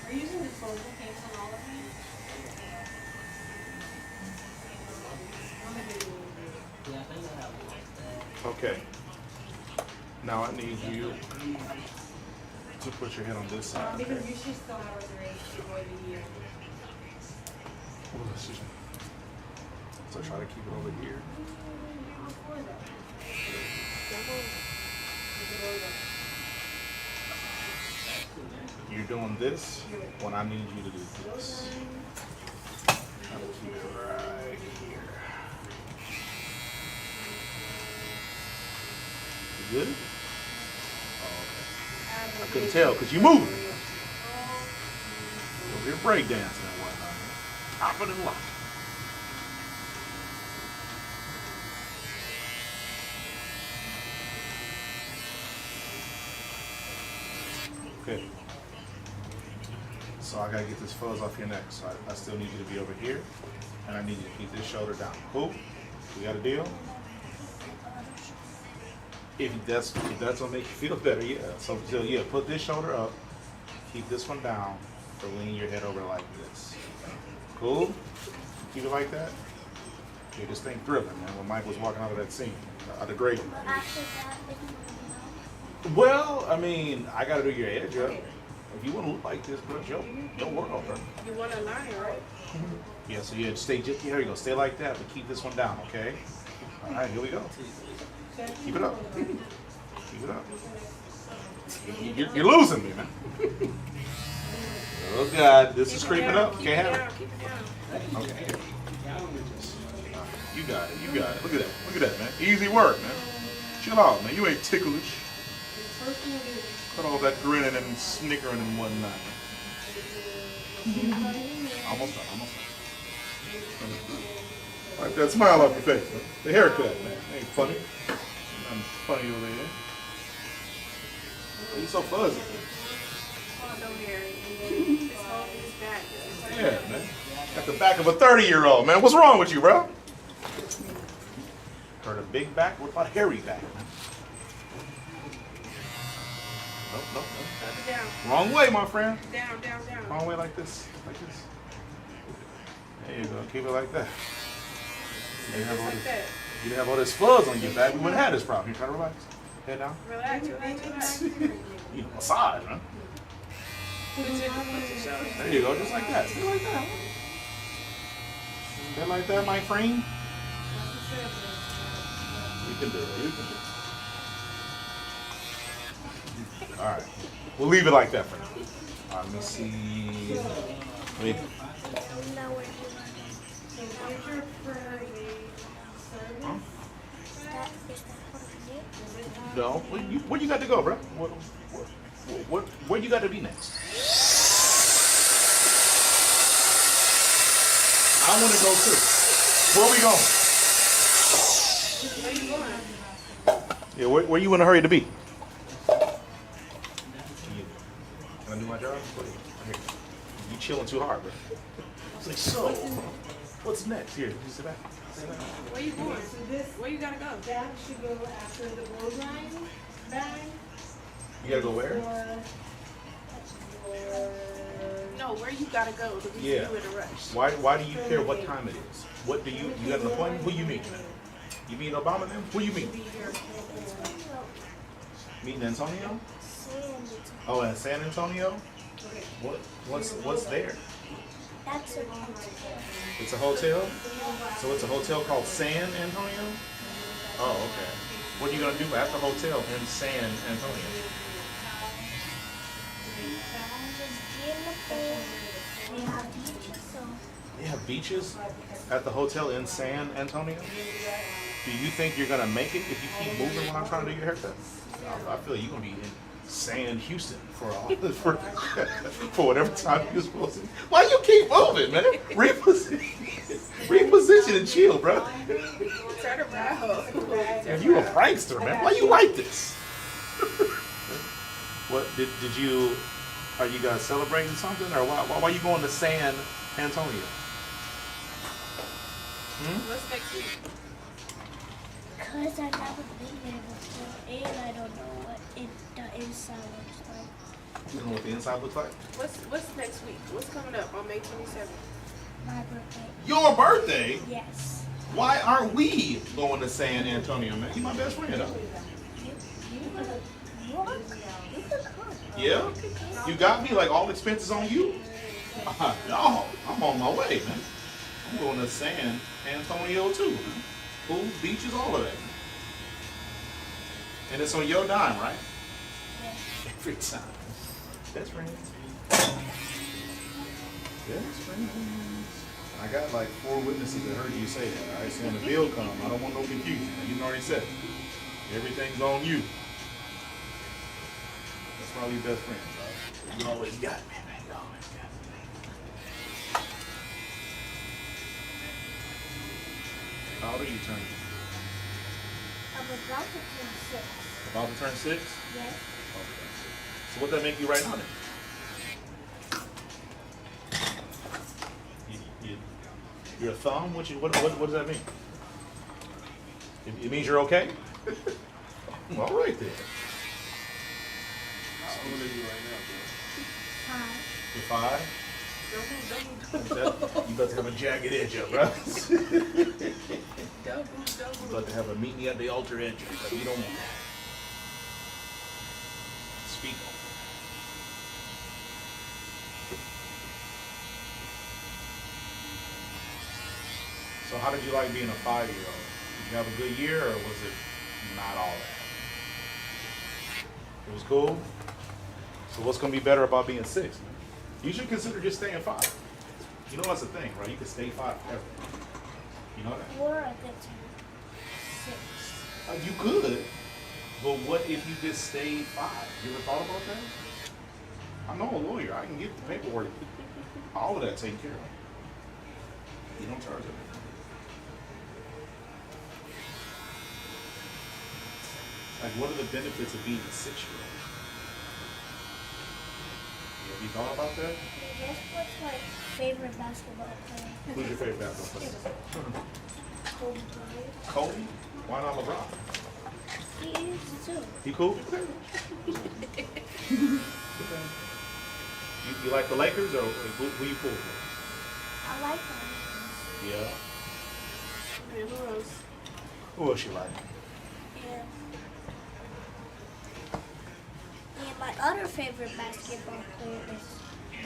Are you using disposable case on all of these? Okay. Now I need you to put your head on this side. Because you should still have reservations for the year. Oh, excuse me. So try to keep it over here. You're doing this when I need you to do this. Try to keep it right here. You good? Oh, okay. I couldn't tell because you moving. Over here breakdancing and whatnot. Hopping and locking. Okay. So I gotta get this fuzz off your neck. So I still need you to be over here. And I need you to keep this shoulder down. Cool? We got a deal? If that's gonna make you feel better, yeah. So yeah, put this shoulder up, keep this one down, or lean your head over like this. Cool? Keep it like that. Yeah, this thing thrilling, man. When Mike was walking out of that scene, out of the grave. After that, Well, I mean, I gotta do your edge up. If you wanna look like this, bro, it's your world, bro. You want to learn, right? Yeah, so yeah, stay just here you go, stay like that, but keep this one down, okay? All right, here we go. Keep it up. Keep it up. You're losing me, man. Oh God, this is creeping up. Can't have it. Keep it down. Okay. You got it. You got it. Look at that. Look at that, man. Easy work, man. Chill out, man. You ain't ticklish. Cut all that grinning and snickering and whatnot. Almost done. Almost done. Wipe that smile off your face, man. The haircut, man. Ain't funny. Nothing funny over there. Why you so fuzzy? Oh, don't worry. This whole is back. Yeah, man. Got the back of a 30-year-old, man. What's wrong with you, bro? Heard a big back? What about hairy back, man? Nope. Down. Wrong way, my friend. Down. Wrong way like this. Like this. There you go. Keep it like that. You didn't have all Like this, that. you didn't have all this fuzz on your back. We wouldn't have this problem. You try to relax. Head down. Relax. You know, massage, man. There you go. Just like that. Stay like that. Stay like that, my friend. You can do it. You can do it. All right. We'll leave it like that for now. All right, let me see. Wait. Huh? No. Where you got to go, bro? Where you got to be next? I want to go too. Where we going? Yeah, where you in a hurry to be? Can I do my job? Here. You chilling too hard, bro. It's like, so, What's next? Here, you sit back. Where you going? So this, Where you gotta go? that should go after the blow drying bag. You gotta go where? No, where you gotta go to be Yeah. you in a rush. Why do you care what time it is? What do you got an appointment? Who you meeting? You meeting Obama then? Who you meeting? Meeting Antonio? Oh, in San Antonio? What's there? That's a hotel. It's a hotel? So it's a hotel called San Antonio? Oh, okay. What are you gonna do at the hotel in San Antonio? They have beaches, so They have beaches at the hotel in San Antonio? Do you think you're gonna make it if you keep moving when I'm trying to do your haircut? I feel you're gonna be in San Houston for for whatever time you're supposed to. Why you keep moving, man? Reposition and chill, bro. Turn around. And you a prankster, man. Why you like this? What did you? Are you guys celebrating something, or why you going to San Antonio? What's next week? because I've never been there before, and I don't know what the inside looks like. You don't know what the inside looks like? What's next week? What's coming up on May 27th? My birthday. Your birthday? Yes. Why aren't we going to San Antonio, man? You my best friend, though. What? You can come. Yeah? You got me? Like all expenses on you? No, I'm on my way, man. I'm going to San Antonio too, man. Pools, beaches, all of that. And it's on your dime, right? Yes. Every time. Best friends. Best friends. I got like 4 witnesses that heard you say that. All right, so when the bill comes, I don't want no confusion. You already said it. Everything's on you. That's why we best friends, right? You always got me, man. You always got me. How old are you turning? I'm about to turn 6. About to turn 6? Yes. Okay. So what that make you right now then? You're a thumb? What does that mean? It means you're okay? All right then. How old are you right now, bro? 5. You're 5? You about to have a jagged edge up, right? You about to have a meet me at the altar edge up. You don't want that. Speak on it. So how did you like being a 5-year-old? Did you have a good year, or was it not all that? It was cool? So what's going to be better about being 6? You should consider just staying 5. You know that's the thing, right? You can stay 5 forever. You know that? Or I could turn 6. You could, but what if you just stayed 5? You ever thought about that? I know a lawyer. I can get the paperwork, all of that taken care of. You don't charge it. Like, what are the benefits of being a 6-year-old? Have you thought about that? Guess what's my favorite basketball player? Who's your favorite basketball player? Kobe Bryant. Kobe? Why not LeBron? He is too. He cool? You like the Lakers, or who you pull for? I like him. Yeah. And who else? Who else you like? Yeah. And my other favorite basketball player is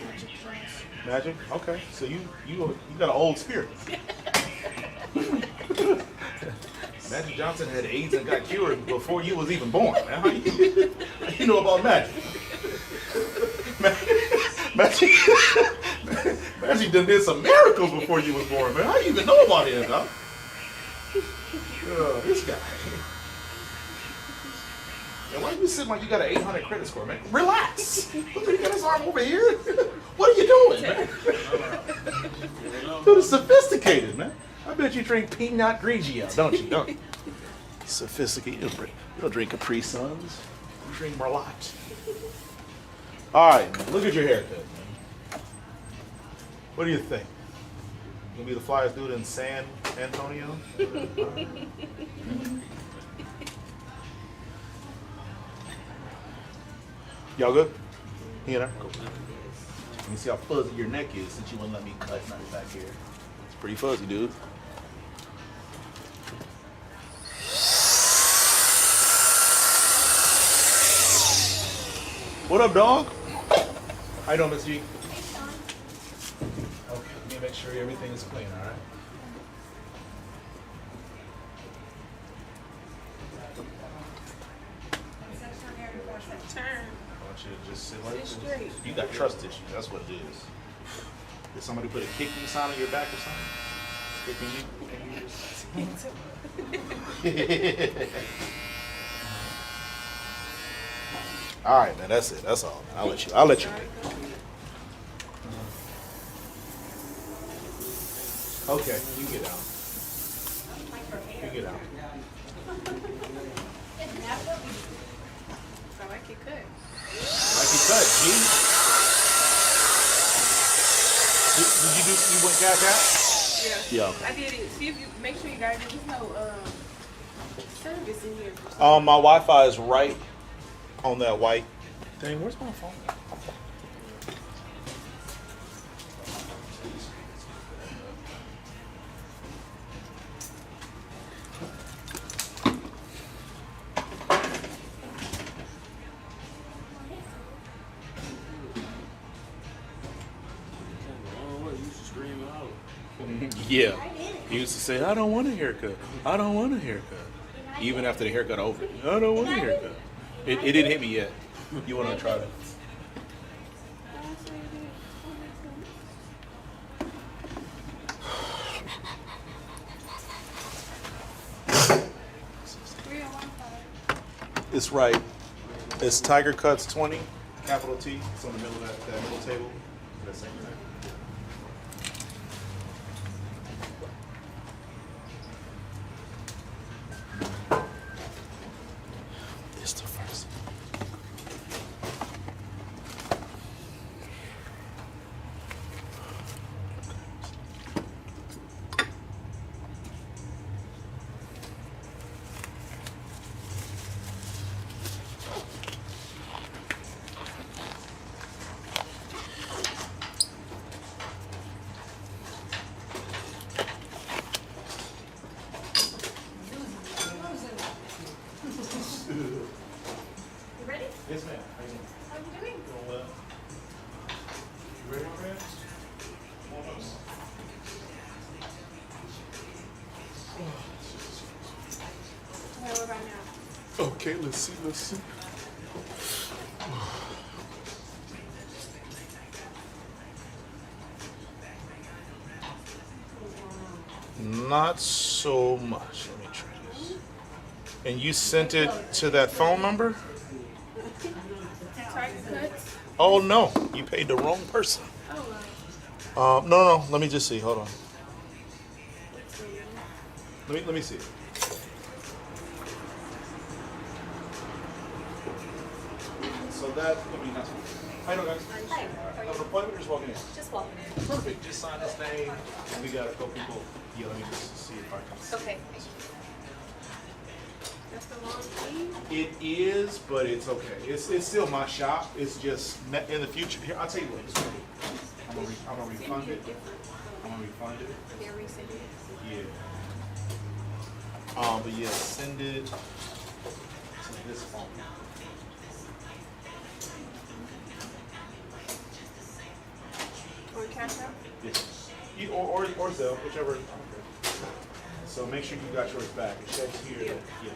Magic Johnson. Magic? Okay. So you got an old spirit. Magic Johnson had AIDS and got cured before you was even born. Man. How you know about Magic? Magic done did some miracles before you was born, man. How you even know about him, dog? This guy. And why you sitting like you got an 800 credit score, man? Relax. You got his arm over here. What are you doing, man? Dude, it's sophisticated, man. I bet you drink Pinot Grigio, don't you? Don't you? Sophisticated. You don't drink Capri Suns. You drink Merlot. All right, man. Look at your haircut, man. What do you think? Gonna be the flyest dude in San Antonio. Y'all good? You know? Cool. Let me see how fuzzy your neck is since you wouldn't let me cut nothing back here. It's pretty fuzzy, dude. What up, dog? How you doing, Miss G? Okay, let me make sure everything is clean, all right? Turn. I want you to just sit like Sit this. straight. You got trust issues, that's what it is. Did somebody put a kicking sign on your back or something? Kicking you? All right, man, that's it. That's all. I'll let you. Okay, you get out. You get out. I like it cut. Like you cut, G. You went cash out? Yeah. Yeah. I did it. See if you make sure you guys there's no service in here. My Wi-Fi is right on that white thing. Where's my phone? Yeah. He used to say, I don't want a haircut. I don't want a haircut. Even after the haircut over. I don't want a haircut. It didn't hit me yet. You want to try it? It's right. It's Tiger Cuts 20, capital T. It's on the middle of that middle table. That same thing. It's the first. You ready? Yes, ma'am. How are you doing? Doing well. You ready, my friend? What about now? Okay, let's see. Not so much. Let me try this. And you sent it to that phone number? Tiger cuts. Oh no, you paid the wrong person. Oh, No. Let me just see. Hold on. Let me see. So that. How you doing, guys? Hi. An appointment or just walking in? Just walking in. Perfect. Just sign this name. We got a couple people. Yeah, let me just see if I can. Okay. that's the wrong key. It is, but it's okay. It's still my shop. It's just in the future. Here, I'll tell you what. It's gonna be. I'm gonna refund it. I'm gonna refund it. Can't resend it. Yeah. But yeah, send it to this phone. Or cash out. Yes. Or Zelle, whichever. So make sure you got yours back. It shows here that, yeah.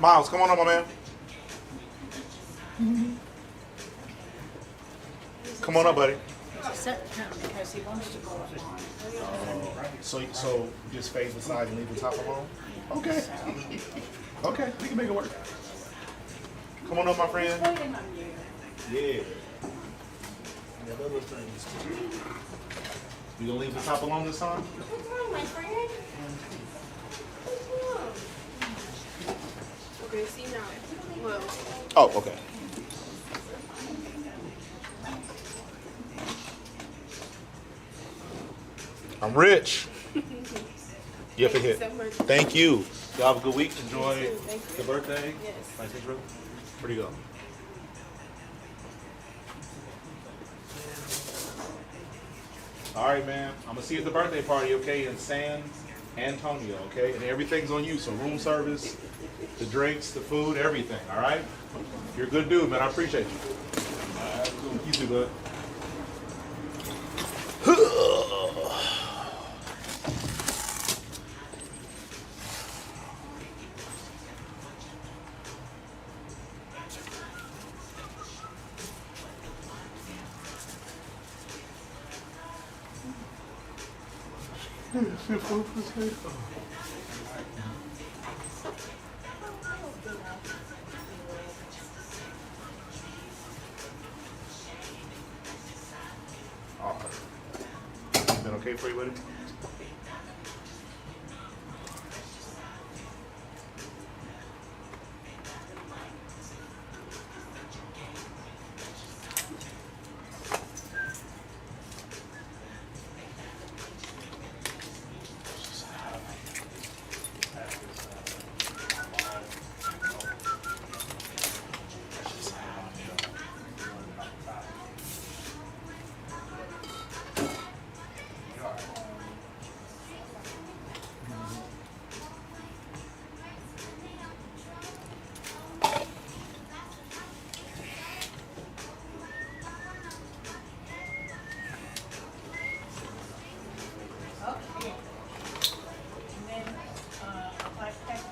Miles, come on up, my man. Come on up, buddy. Because he wants to go on. So just fade the side and leave the top alone? Okay. Okay, we can make it work. Come on up, my friend. Yeah. You gonna leave the top alone this time? What's wrong, my friend? Okay, see now. Well, Oh, okay. I'm rich. You have to Thank you hit. so much. Thank you. Y'all have a good week. Enjoy You too. Thank you. the birthday. Yes. Nice intro. Where'd you go? All right, man. I'm gonna see you at the birthday party, okay, in San Antonio, okay? And everything's on you. So room service, the drinks, the food, everything. All right. You're a good dude, man. I appreciate you. You too, bud. Been okay for you, buddy? Okay. And then, apply pepper.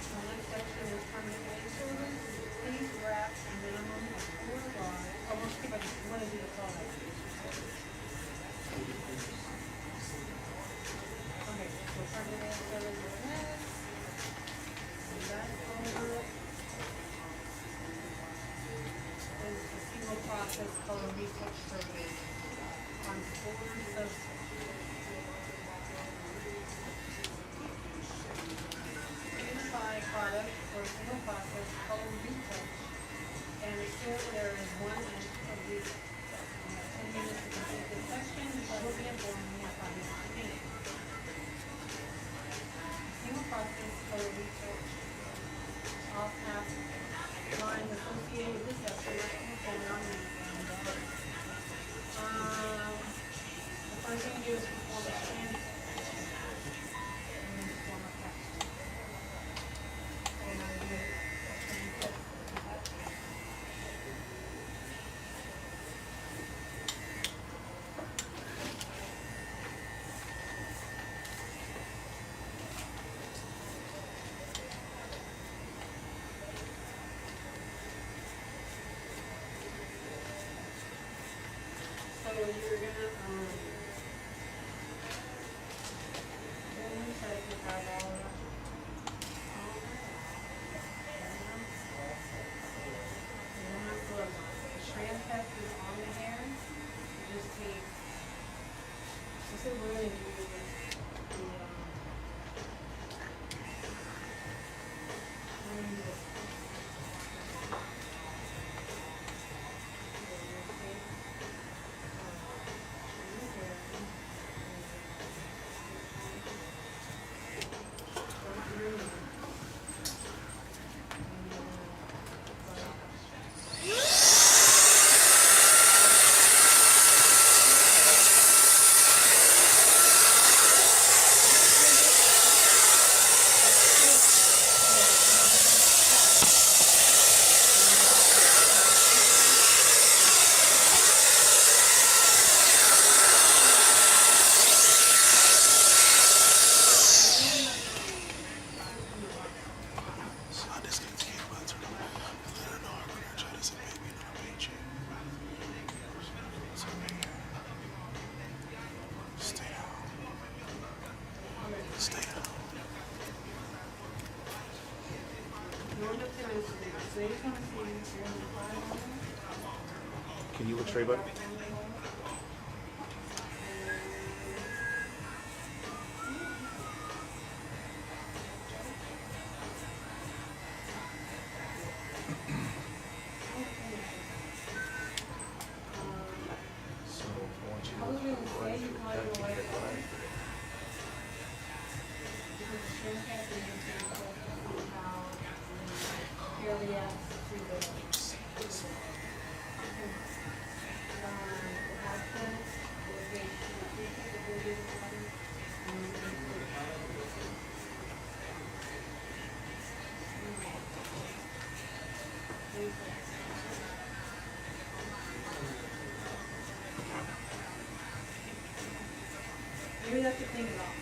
The next section is permanent egg service. Please wrap a minimum of 4 wide. Oh, we'll skip it. We want to do the size. Okay, so permanent egg service is this. And that over is the single process color retouch service on 4 substances. Unified product for single process color retouch, and still there is one inch of the 10 minutes to complete this section, but will be informed when by the paint. Single process color retouch, off half line associated with this section, and on the first thing you do is perform a strand and then form a patch. And I do it. So you're gonna, then try to pick out all of them. The strand test is on the hair. You just take, this is we're gonna do the, we're gonna do this. Can you look straight, buddy? So I want you to look right here. Gotta keep that right. Maybe that's the thing about.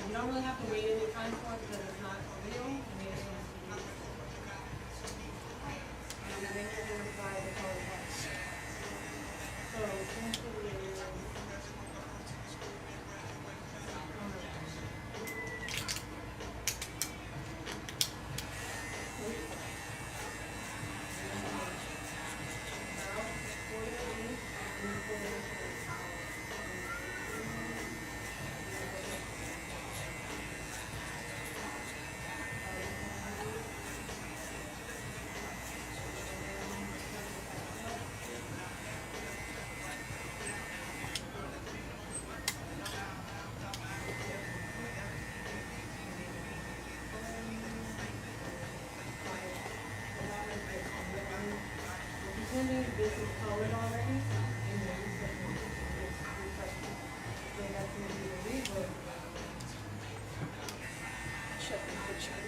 You don't really have to wait any time for it because it's not real. And then you're going to apply the color box. So, pretending this is colored already. So that's going to be the reverb. Check the picture.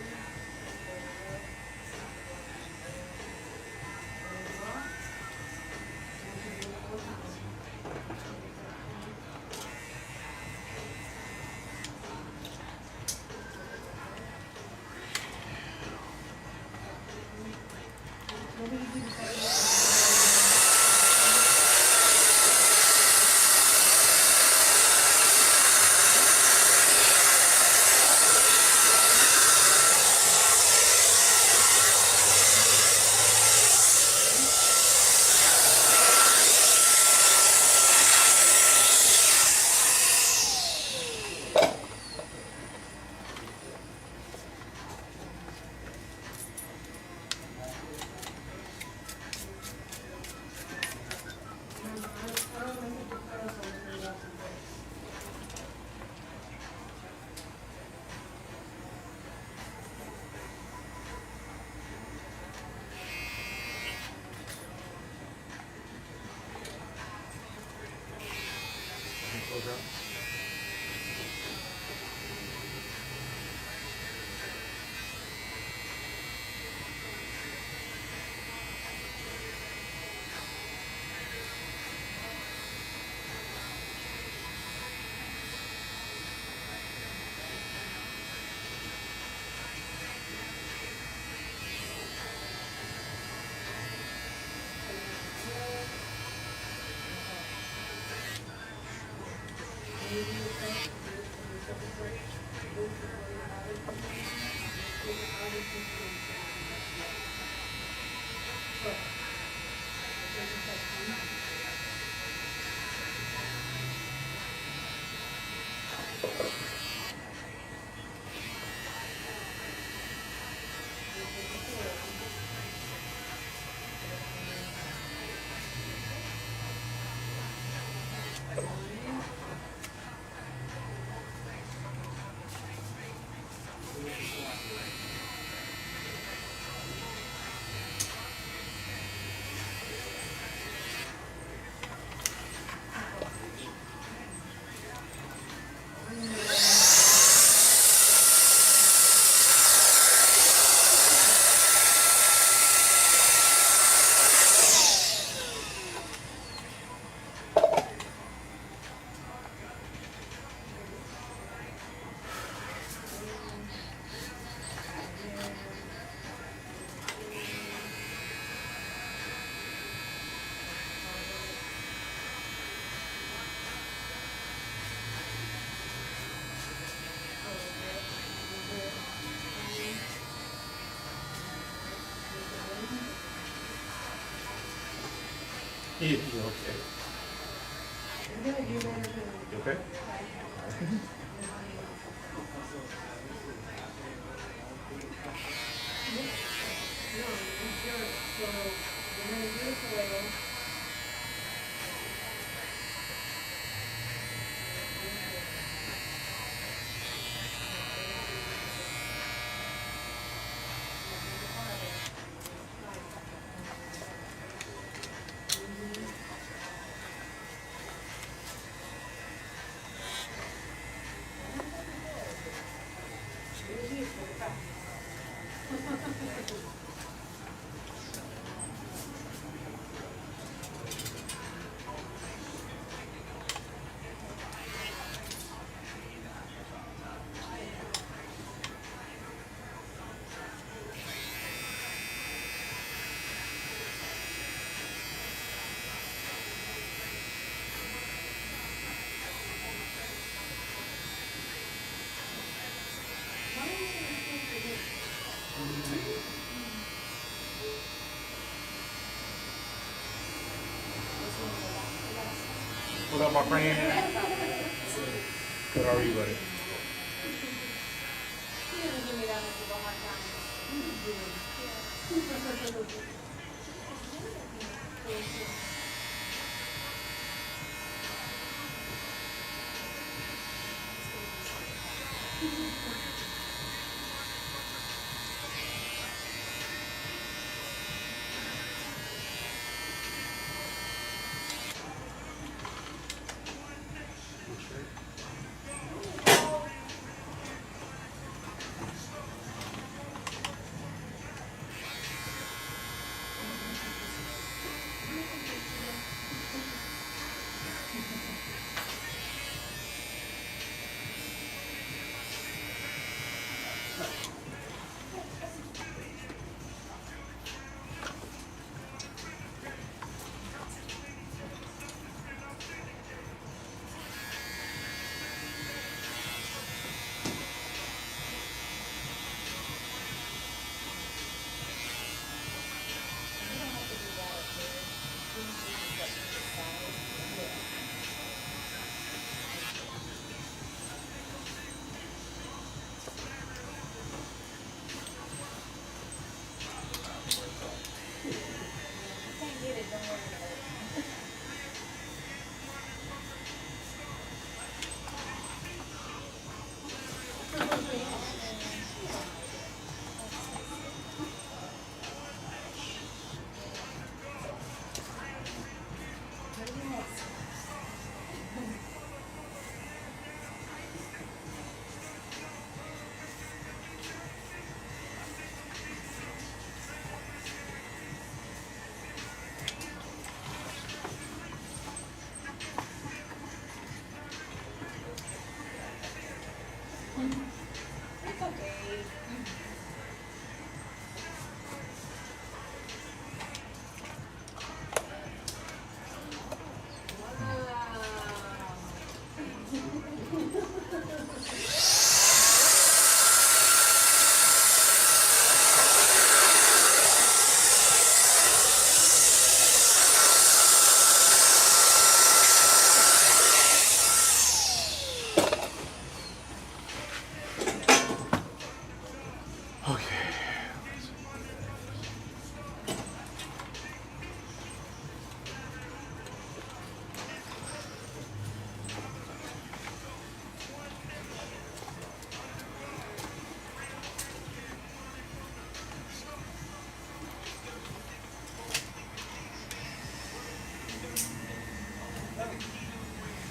Close your eyes. Yeah, you okay? You okay? What up, my friend? Good, how are you, buddy?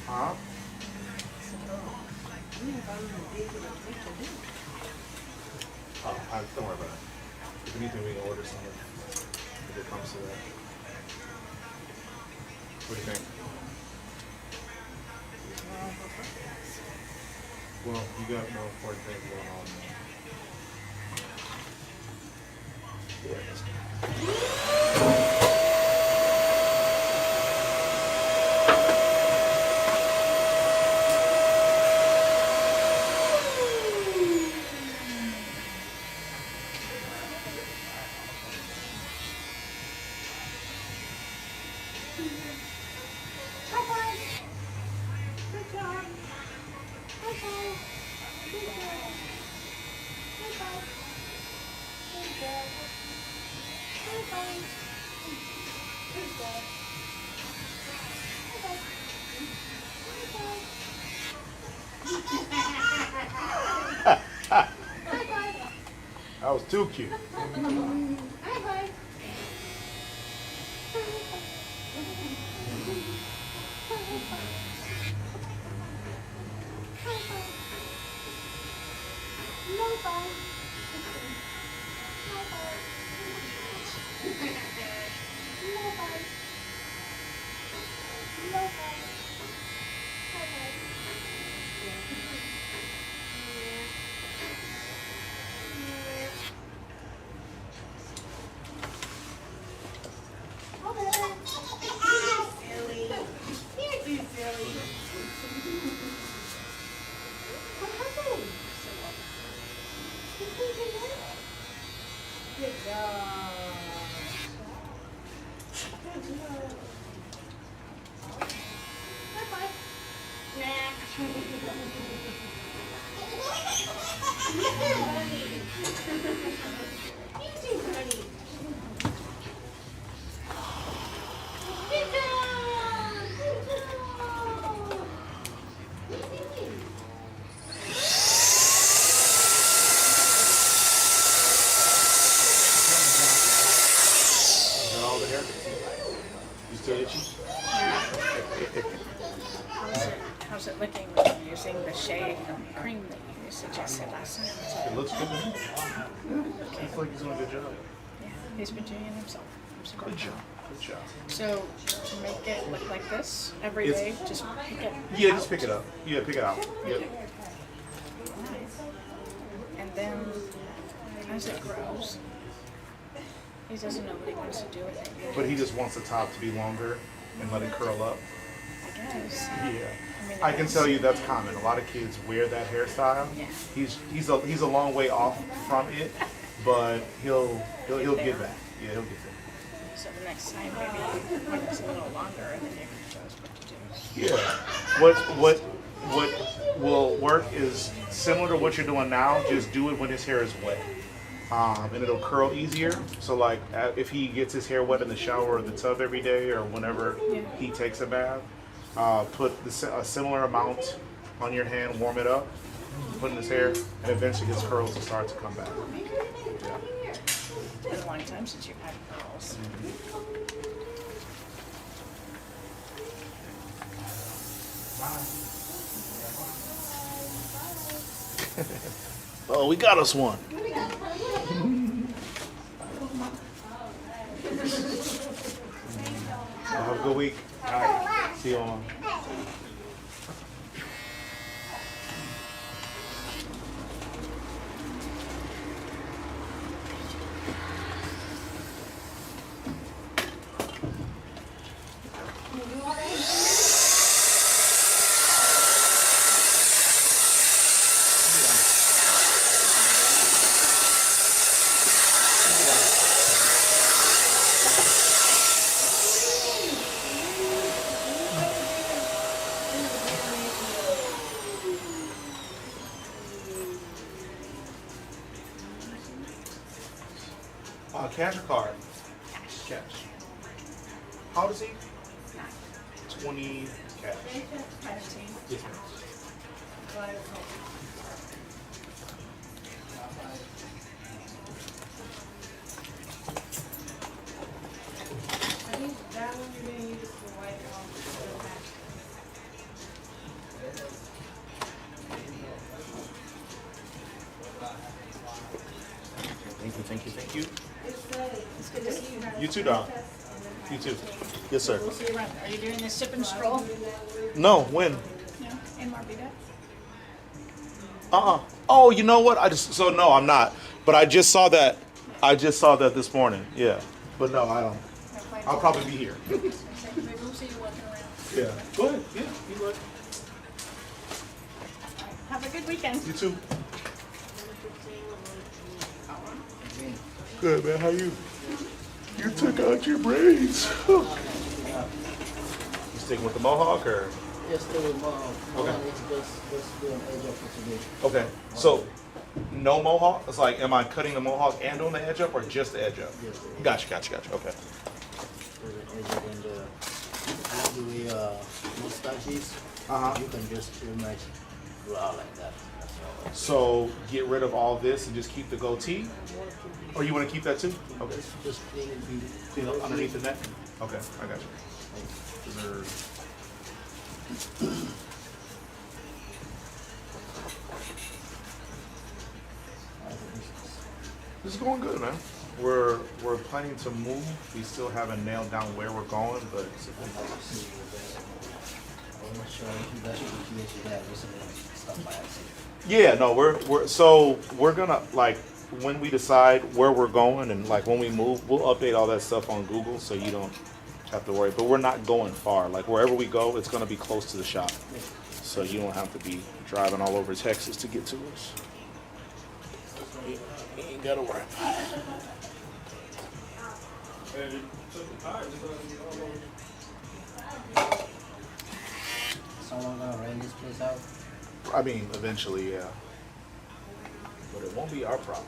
Huh? Oh, don't worry about it. If anything, we can order something if it comes to that. What do you think? Well, you got more important things going on now. Yeah, let's go. That was too cute. All the hair? You still itchy? How's it looking when you're using the shade of cream that you suggested last time? It looks good to me. I feel like he's doing a good job. Yeah, he's been doing it himself. I'm super Good job. Good job. So to make it look like this every day, just pick it Yeah, out. just pick it up. Yeah, pick it out. Yep. And then as it grows, he doesn't know what he wants to do with it yet. But he just wants the top to be longer and let it curl up. I guess. Yeah. I mean, I can tell you that's common. A lot of kids wear that hairstyle. Yeah. He's a long way off from it, but he'll get back. Yeah, he'll get there. So the next time, maybe when it's a little longer, and then you can show us what to do. Yeah. What will work is similar to what you're doing now. Just do it when his hair is wet, and it'll curl easier. So like if he gets his hair wet in the shower or the tub every day, or whenever he takes a bath, put a similar amount on your hand, warm it up, put in his hair, and eventually his curls will start to come back. Yeah. It's been a long time since you've had curls. Oh, we got us one. Have a good week. All right. See you on. Cash or card? Cash. How old is he? 20 cash. Yes, ma'am. I think that one you're gonna use for white off. Thank you, thank you, thank you. It's good to see you. You too, Don. You too. Yes, sir. We'll see you around. Are you doing this sip and stroll? No, when? No, in Marbida? Oh, you know what? No, I'm not. But I just saw that. I just saw that this morning. Yeah. But no, I don't. I'll probably be here. Maybe we'll see you walking around. Yeah. Go ahead. Yeah, you go ahead. Have a good weekend. You too. Good, man. How you? You took out your braids. You sticking with the mohawk or? Yes, still with mom. Okay. Let's do an edge up for today. Okay. So no mohawk? It's like, am I cutting the mohawk and doing the edge up, or just the edge up? Just the edge. Gotcha. Okay. There's an edge up in the mustaches. You can just pretty much go out like that. That's all. So get rid of all this and just keep the goatee? Or you want to keep that too? Okay. Just clean it, Clean up underneath the neck? Okay, I got you. This is going good, man. We're planning to move. We still haven't nailed down where we're going, but I'm not sure if that's what you have. This is stuff by accident. yeah, no, we're gonna, like, when we decide where we're going and like when we move, we'll update all that stuff on Google so you don't have to worry. But we're not going far. Like wherever we go, it's gonna be close to the shop, so you don't have to be driving all over Texas to get to us. You ain't gotta worry about it. Someone gonna rent this place out? I mean, eventually, yeah. But it won't be our problem.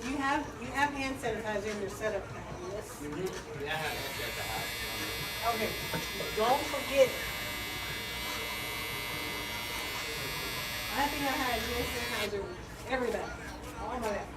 You have hand sanitizer in your setup pack, yes? Yeah, I have that at the house. Okay, don't forget. I think I had hand sanitizer every bag, all my bags.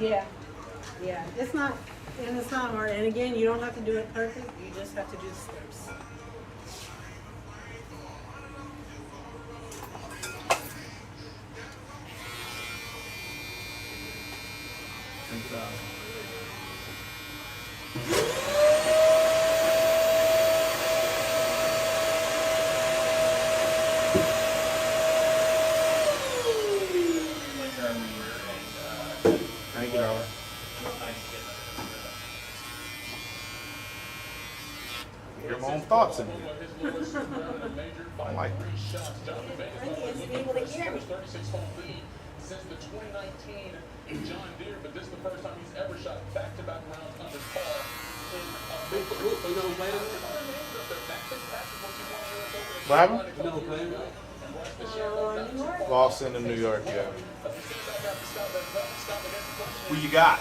Yeah, yeah, it's not, and it's not hard, and again, you don't have to do it perfect, you just have to do the steps. Thank you, darling. Hear my own thoughts in here. I'm like, Since the 2019 John Deere, but this is the first time he's ever shot back-to-back rounds under par in a big what happened? Boston and New York, yeah. Who you got?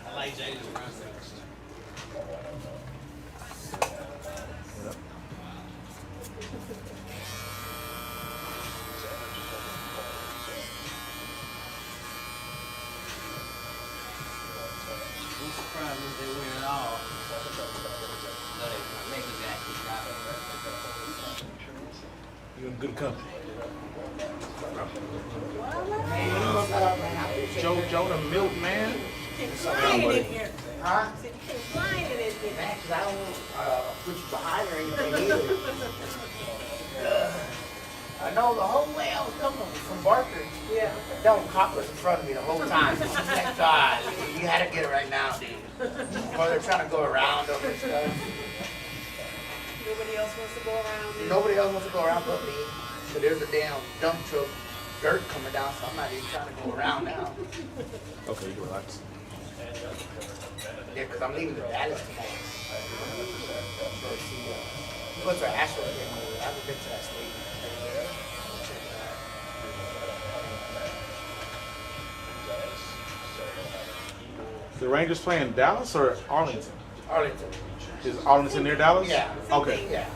I like James Brown. Yep. I'm surprised that they win it all. No, they make it that. You in good company. Joe the milkman. Flying in here. Huh? Flying in here. Man, 'cause I don't put you behind or anything either. I know the whole way I was coming from Barker. Yeah. That cop was in front of me the whole time. Thank God. You had to get it right now, dude. While they're trying to go around over and stuff. Nobody else wants to go around there. Nobody else wants to go around but me. So there's a damn dump truck, dirt coming down, so I'm not even trying to go around now. Okay, you can relax. Yeah, because I'm leaving to Dallas tomorrow. What's our Asheville thing? I haven't been to that state. The Rangers playing Dallas or Arlington? Arlington. Is Arlington near Dallas? Yeah. Okay. Yeah.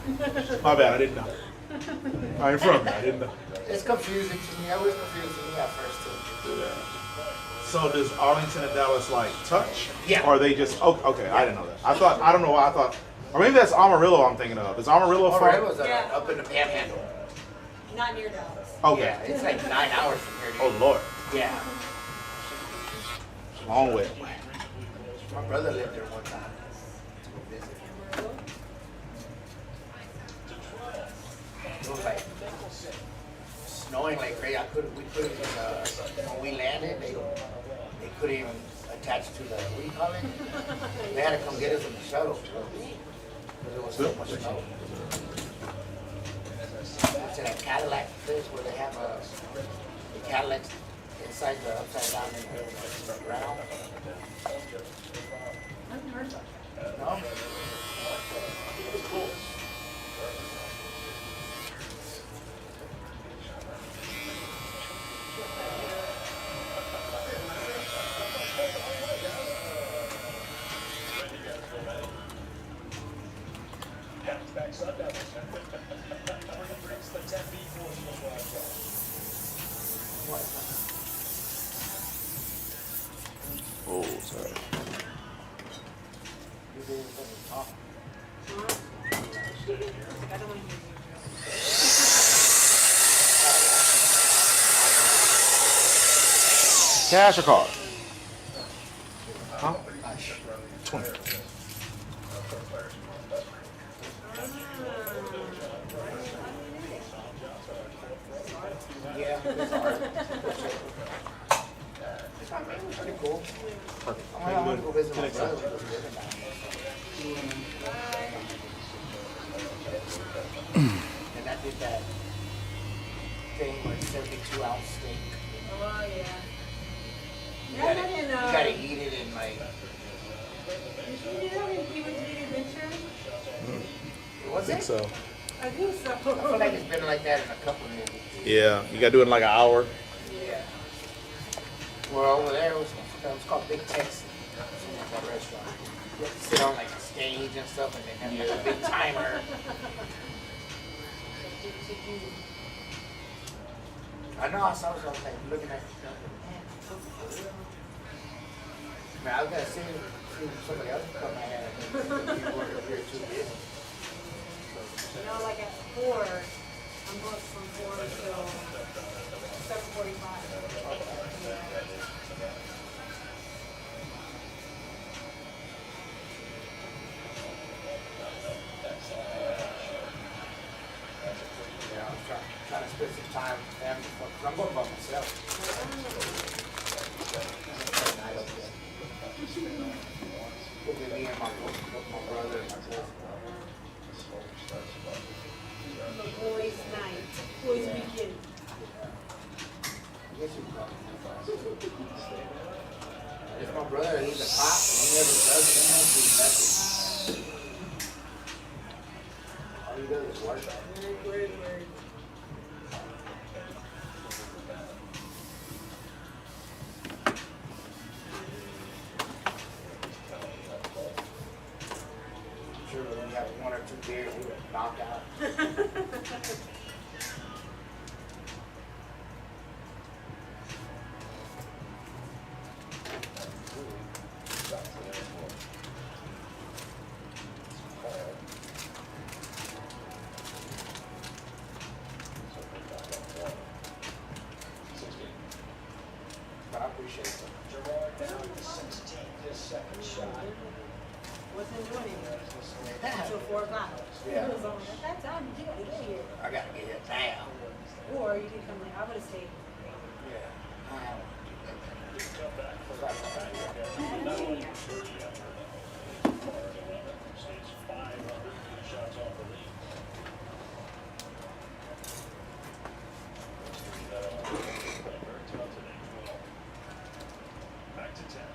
My bad, I didn't know. I ain't from there, I didn't know. It's confusing to me. I was confused to me at first too. So does Arlington and Dallas like touch? Yeah. Or are they just, oh, okay, I didn't know that. I don't know why I thought, or maybe that's Amarillo I'm thinking of. Is Amarillo from? Amarillo's up in the Panhandle. Not near Dallas. Okay. Yeah, it's like 9 hours from here. Oh Lord. Yeah. Long way away. My brother lived there one time. It was like snowing like crazy. We couldn't when we landed, they couldn't even attach to the, what do you call it? They had to come get us in the shuttle. Because it was so much snow. It's in a Cadillac place where they have the Cadillacs inside the upside down in the ground. I haven't heard about that. No? It's cool. Oh, sorry. I don't want to hear you. Cash or card? Huh? 20. Yeah, it's hard. It's pretty cool. Perfect. I want to go visit my Next brother. time. Who lives living down there. And I did that thing with 72-ounce steak. Oh, yeah. You gotta eat it in like. Did you do that when you went to the adventure? Was I think it? so. I think so. I feel like it's been like that in a couple movies. Yeah, you gotta do it in like an hour. Yeah. Well, over there, it was called Big Texas. That restaurant. You have to sit on like a stage and stuff, and they have like a big timer. I know, I saw it, so I was like looking at it. Man, man, I was gonna see somebody else come my head. You work up here too, yeah. You know, like at 4, I'm booked from 4 till 7:45. Yeah, I was trying to spend some time with family, because I'm going by myself. It'll be me and my brother and my cousin. The boys' night, boys' weekend. I guess you can call me. It's my brother, he's a cop, and he never does anything. All he does is work. Word. I'm sure when we have 1 or 2 beers, we would knock out. But I appreciate it. Wasn't doing it until 4 o'clock. Yeah. It was on at that time, you gotta get here. I gotta get here now. Or you could come like, I would've stayed. Back to 10.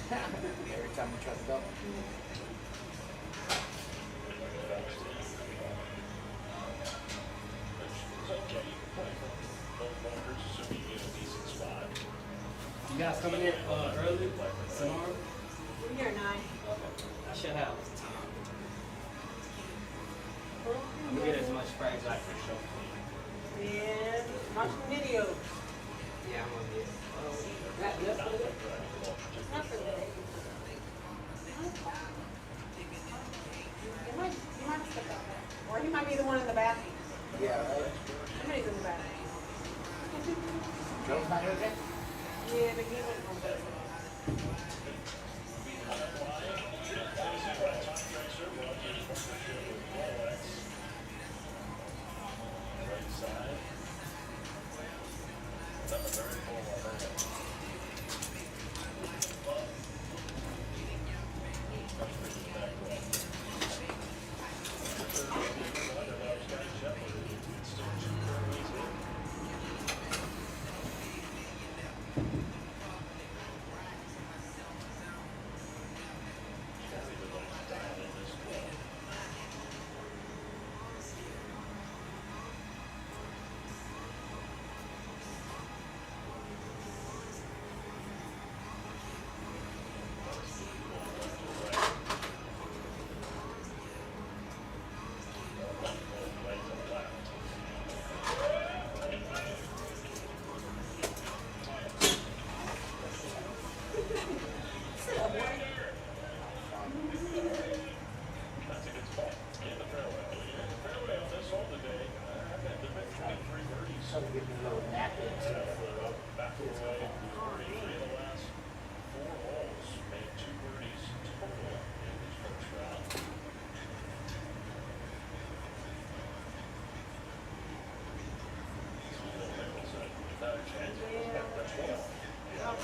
Every time we try to go. You guys coming in early tomorrow? We're here at 9. I should have time. I'm gonna get as much practice as I can show. And watching videos. Yeah, I'm gonna get. Not for today. You might step out there. Or you might be the one in the bathroom. Yeah, right. Somebody's in the bathroom. Joe's not here again? Yeah, but he went home first.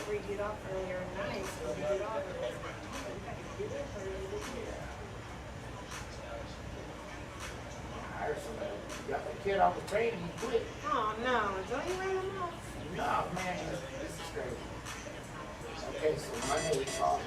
We get off earlier at 9, so we get off earlier. Hire somebody. You got the kid off the train and you quit. Oh no, don't you write them off? No, man, this is crazy. Okay, so Monday we call him.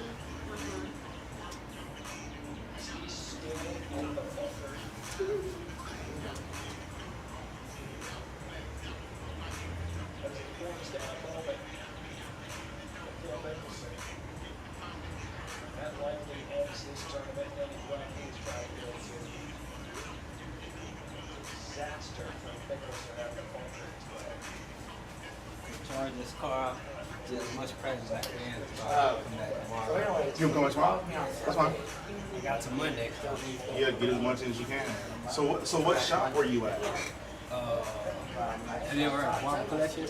Charge this car, get as much practice as I can. Come back tomorrow. So anyway, You can come tomorrow? That's fine. I got to Monday. Yeah, get as much as you can. So what shop were you at? Have you ever heard of Marble Collection?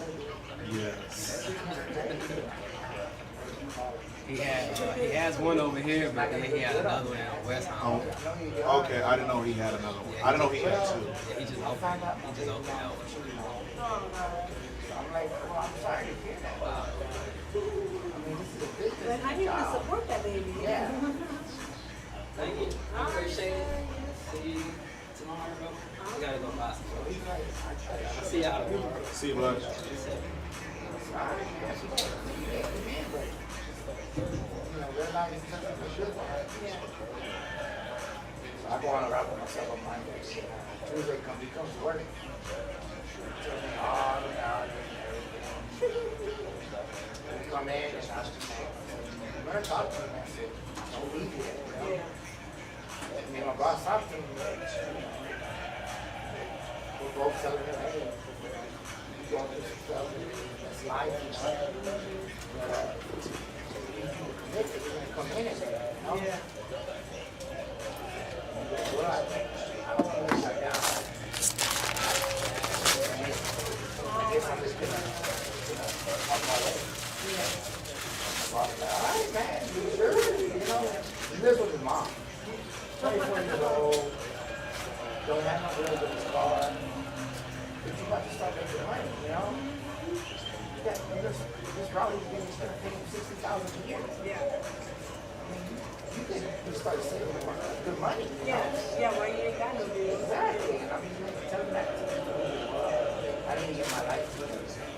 Yes. He has one over here, but then he had another one in West Ham. Oh, okay, I didn't know he had another one. I didn't know he had two. Yeah, he just opened that one. I'm like, well, I'm sorry to hear that. Wow. I mean, this is a business. But I need to support that baby. Yeah. Thank you. I appreciate it. See you tomorrow, bro. I gotta go buy some. I'll see y'all tomorrow. See you, bud. So I go on a route with myself on Monday. Tuesday he comes to work. Tells me all about it and everything. We come in and I just I'm gonna talk to him. I said, don't leave yet. You know? And me and my boss talked to him. We're both telling him, hey, you going through some stuff. That's life, you know. But it's gonna come in and, you know. Yeah. Well, I don't want to lose that down. I guess I'm just gonna, on my way. Yeah. All right, man. Sure. You know, he lives with his mom. 24 years old. Don't have no really good car. But you got to start making money, you know? Yeah, this probably is going to pay him $60,000 a year. Yeah. I mean, you can start saving good money, you know? Yeah, well, you ain't got no bills. Exactly. And I mean, tell them that. I didn't get my life.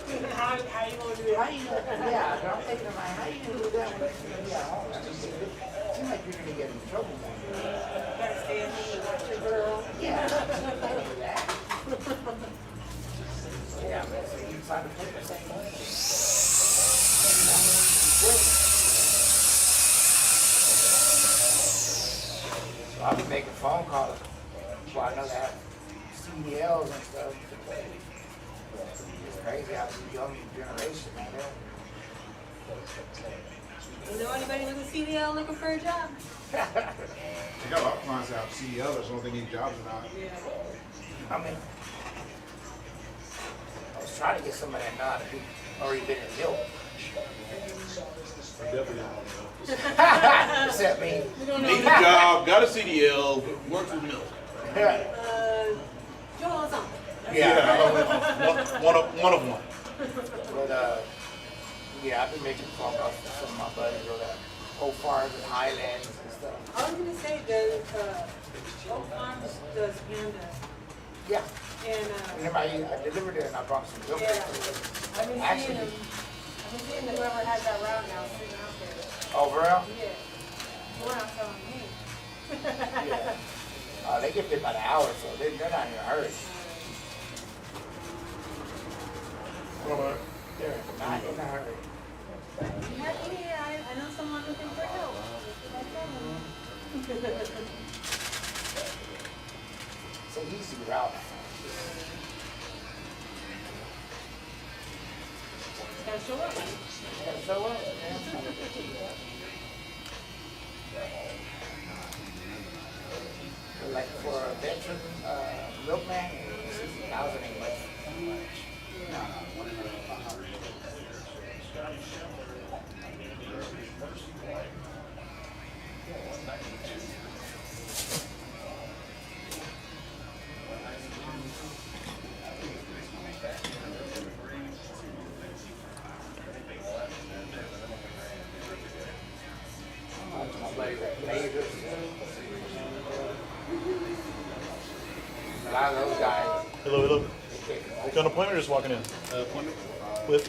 How you gonna do it? How you gonna, yeah, but I'm thinking of my, how you gonna do that when you're gonna be at home? I mean, it seems like you're gonna get in trouble more. Gotta stay at home and watch your girl. Yeah. Yeah, man, so you sign the paper saying, so I'll be making phone calls. Well, I know they have CDLs and stuff. It's crazy how the young generation, man. You know anybody with a CDL looking for a job? You got a lot of clients that have CDLs. I don't know if they need jobs or not. Yeah. I mean, I was trying to get somebody that know how to do, already been in Hill. Definitely not. Except me. Need a job, got a CDL, works with me. Joel or something. Yeah, one of one. But yeah, I've been making phone calls to some of my buddies or that Oak Farms and Highlands and stuff. I was gonna say the Oak Farms does Panda. Yeah. And remember, I delivered it and I brought some milk. yeah, I've been seeing them. I've been seeing whoever has that route now sitting out there. Oh, for real? Yeah. We're not telling me. Yeah. They get paid by the hour, so they're not in a hurry. They're not in a hurry. Yeah, I know someone looking for help. It's an easy route. Gotta show up. Gotta show up. Like for a veteran milkman, 60,000 ain't much. A lot of those guys. Hello. You got an appointment or just walking in? Appointment? With?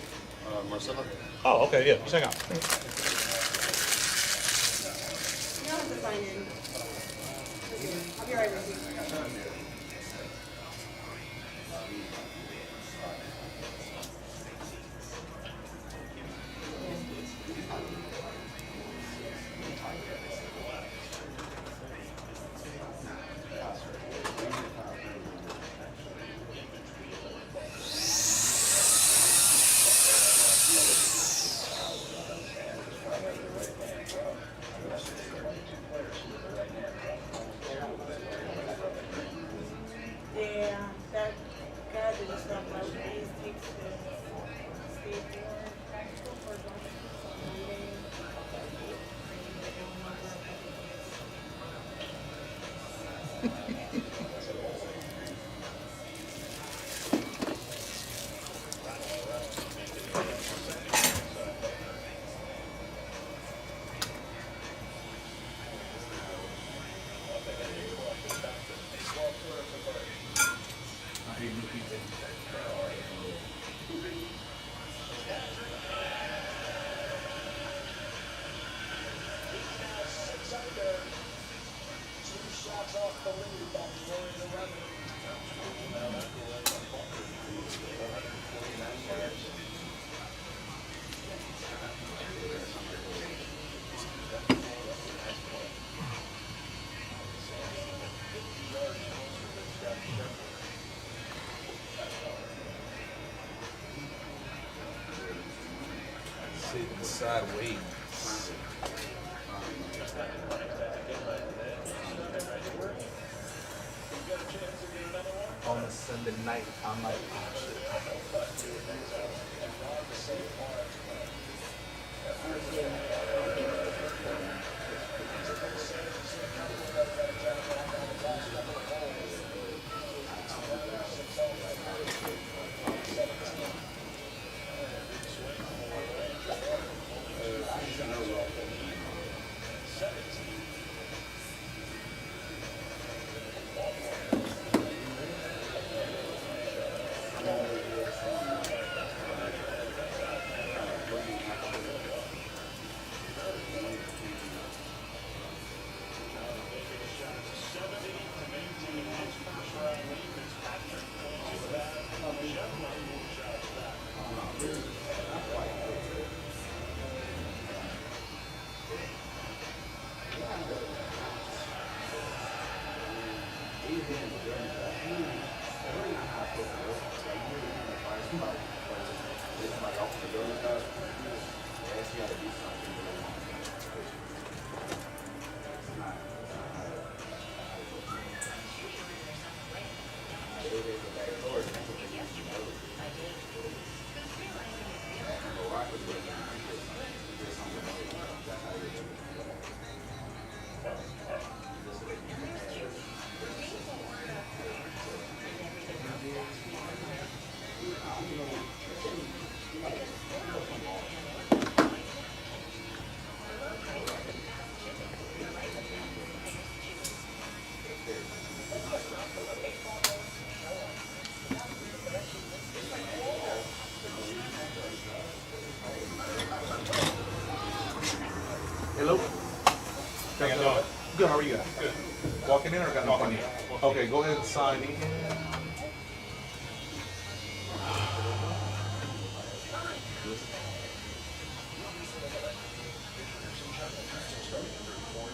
Marcella. Oh, okay, yeah. Just hang out. You don't have to sign in. I'll be right with you. Yeah, that guy that just left out, he takes the state board practical for Monday. Sitting sideways. On a Sunday night, I'm like, oh shit. Hello? How you doing? Good, how are you guys? Good. Walking in or got Walking nothing? in. Okay, go ahead and sign in.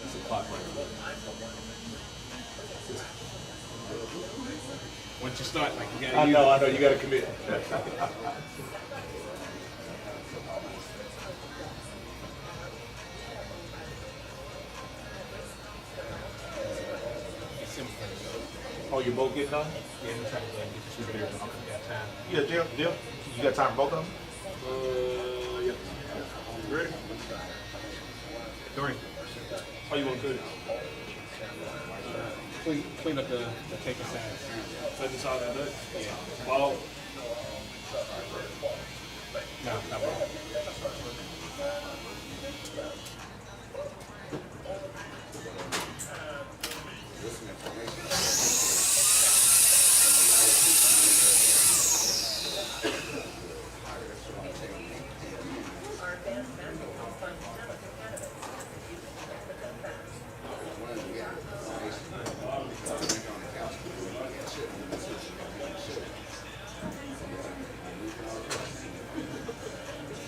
It's a clock right. Once you start, like you gotta I use know, it. you gotta commit. It's simple. Oh, you both get done? Yeah, I'm trying to get you here. Okay, got time. Yeah, Jill, you got time for both of them? Yep. You ready? Three. Oh, you want to? Clean up the cake inside. So this all that does? Yeah. Oh. No, not wrong.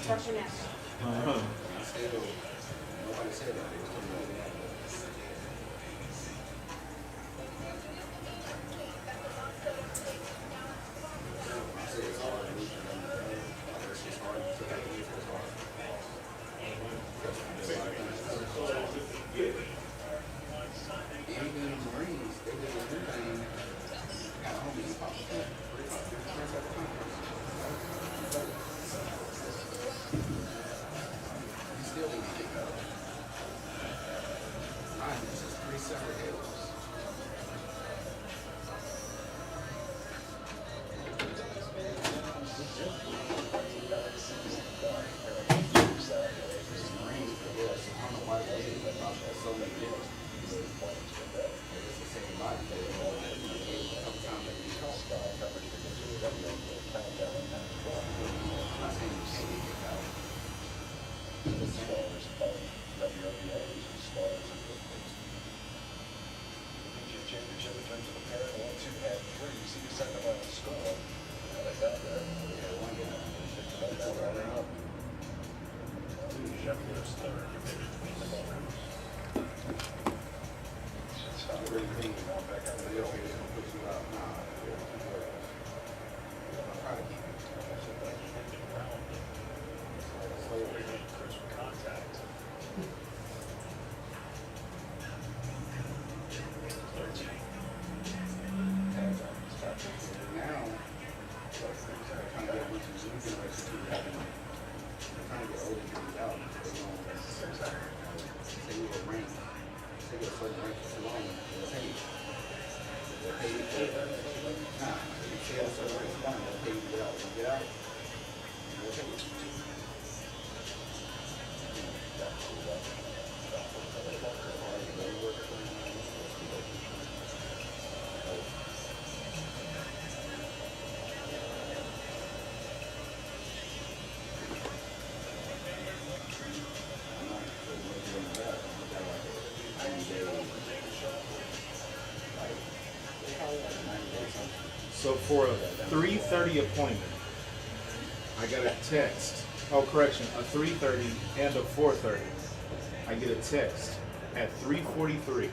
Brush your neck. take a certain length too long, they'll pay you. They'll pay you for it. Nah, if you stay a certain length too long, they'll pay you to get out. When you get out, they'll pay you. So for a 3:30 appointment, I got a text. Oh, correction, a 3:30 and a 4:30. I get a text at 3:43.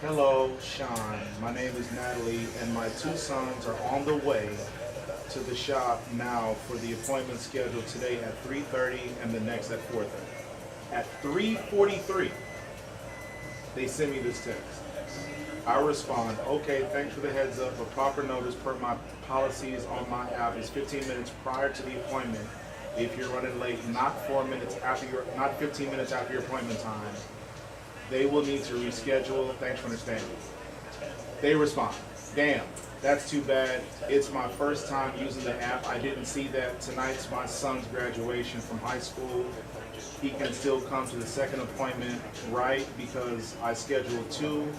Hello, Shawn. My name is Natalie, and my two sons are on the way to the shop now for the appointment scheduled today at 3:30 and the next at 4:30. At 3:43, they send me this text. I respond, okay, thanks for the heads up. A proper notice per my policies on my app is 15 minutes prior to the appointment. If you're running late, not 15 minutes after your appointment time, they will need to reschedule. Thanks for understanding. They respond, damn, that's too bad. It's my first time using the app. I didn't see that tonight's my son's graduation from high school. He can still come to the second appointment, right? Because I scheduled two.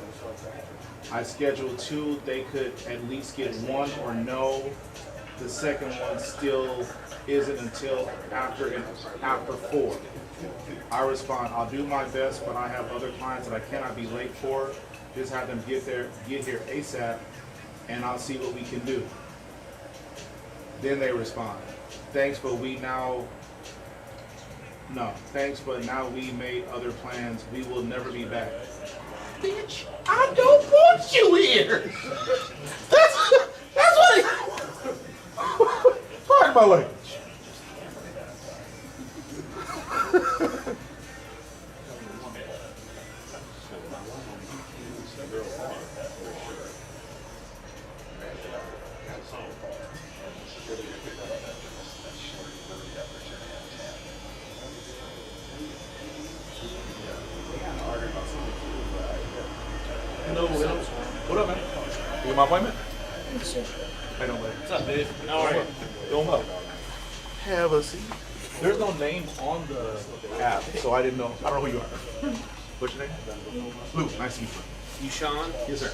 They could at least get one or no. The second one still isn't until after 4. I respond, I'll do my best, but I have other clients that I cannot be late for. Just have them get here ASAP, and I'll see what we can do. Then they respond, thanks, but now we made other plans. We will never be back. Bitch, I don't want you here. That's what it. Pardon my language. Hello. What up, man? You get my appointment? Hey, no way. What's up, dude? How are you? Doing well. Have a seat. There's no name on the app, so I don't know who you are. What's your name? Luke. Nice to meet you. You Shawn? Yes, sir.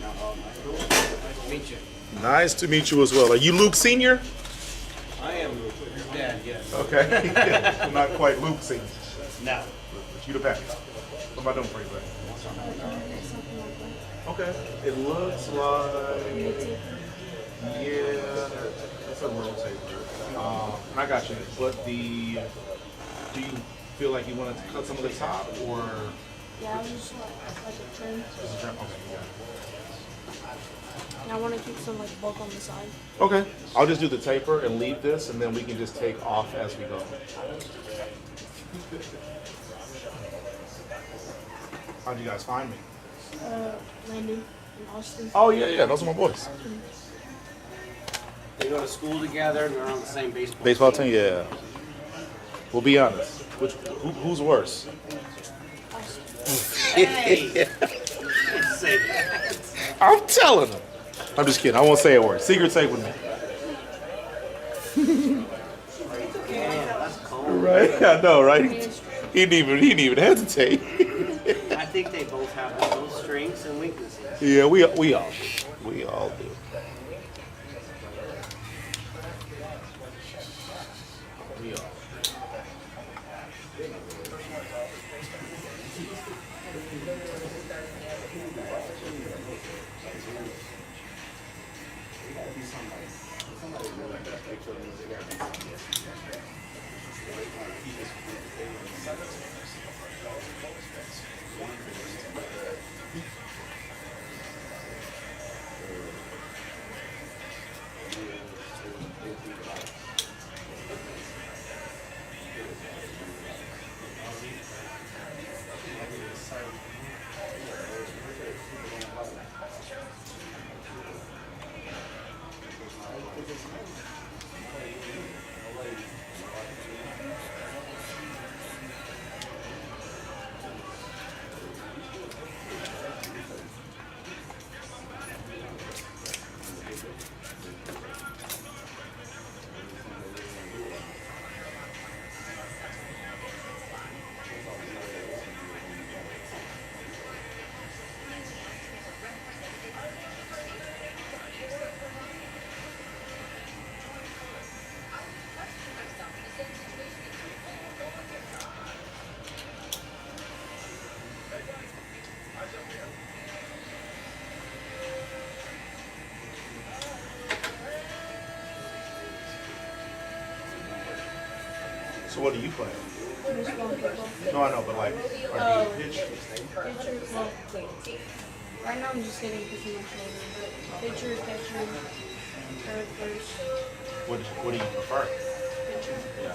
Nice to meet you. Nice to meet you as well. Are you Luke Senior? I am your dad, yes. Okay. I'm not quite Luke Senior. No. But you the package. What am I doing for you, bud? Okay. It looks like, yeah, that's a little taper. I got you. But do you feel like you want to cut some of the top, or? Yeah, I was just like a trim. Just a trim? Okay, you got it. And I want to keep some like bulk on the side. Okay. I'll just do the taper and leave this, and then we can just take off as we go. How'd you guys find me? Landon and Austin. Oh, yeah, those are my boys. They go to school together and they're on the same baseball Baseball team, yeah. We'll be honest. Who's worse? Hey! Say that. I'm telling them. I'm just kidding. I won't say a word. Secret safe with me. Yeah, that's cold. Right? I know, right? He didn't even hesitate. I think they both have their own strengths and weaknesses. Yeah, we all do. We all do. We all. So what do you play? Baseball, football. No, I know, but like, are you pitch? Pitcher, well, right now I'm just hitting because I'm much older, but pitcher, catcher, third, first, What do you prefer? pitcher. Yeah.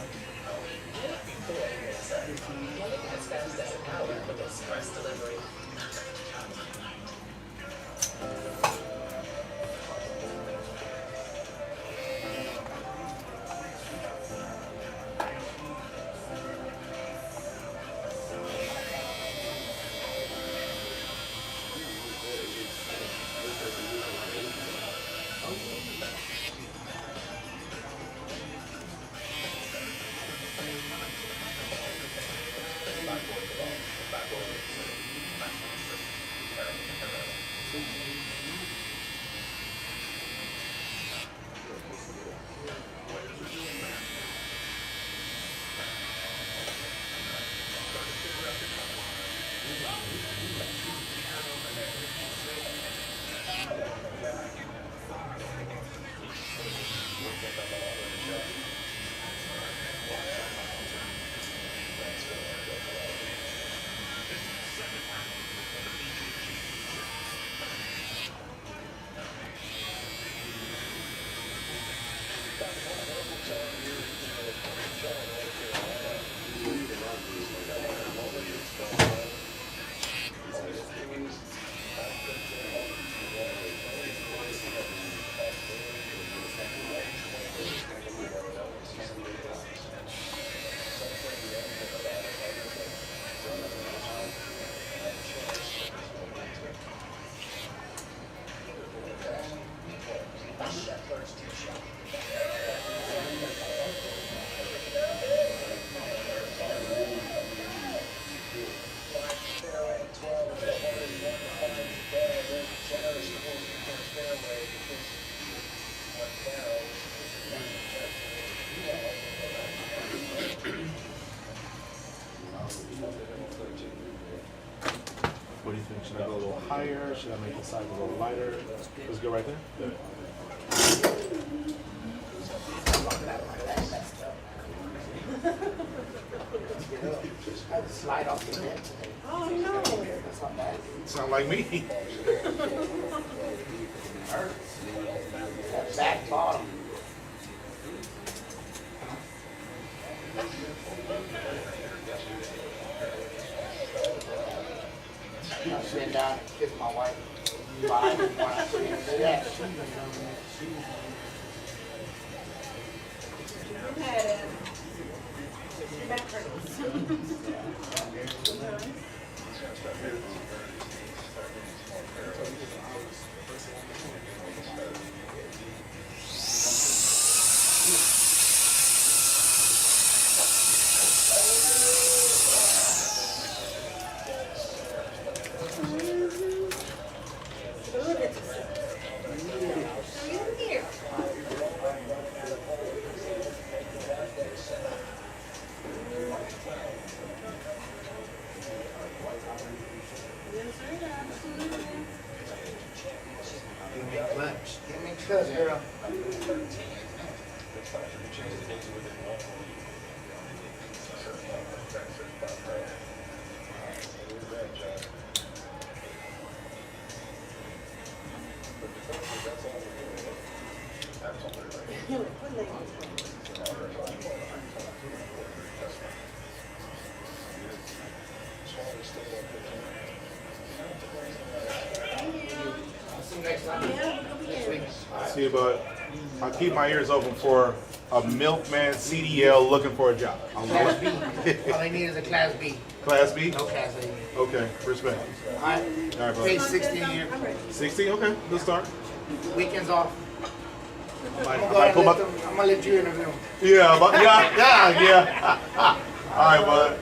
What do you think? Should I go a little higher? Should I make the size a little lighter? Let's go right there. Good. Slide off the net. Oh, no. That's not bad. Sound like me. That back bottom. I sit down and kiss my wife. But I didn't want to see her do that. Give me a cuss, girl. See you, bud. I'll keep my ears open for a milkman CDL looking for a job. Class B. All I need is a Class B. Class B? No Class A. Okay, respect. All right. All right, bud. Pay 60 a year. 60? Okay, good start. Weekends off. I'm I'm gonna let you interview. Yeah, but yeah. All right, bud.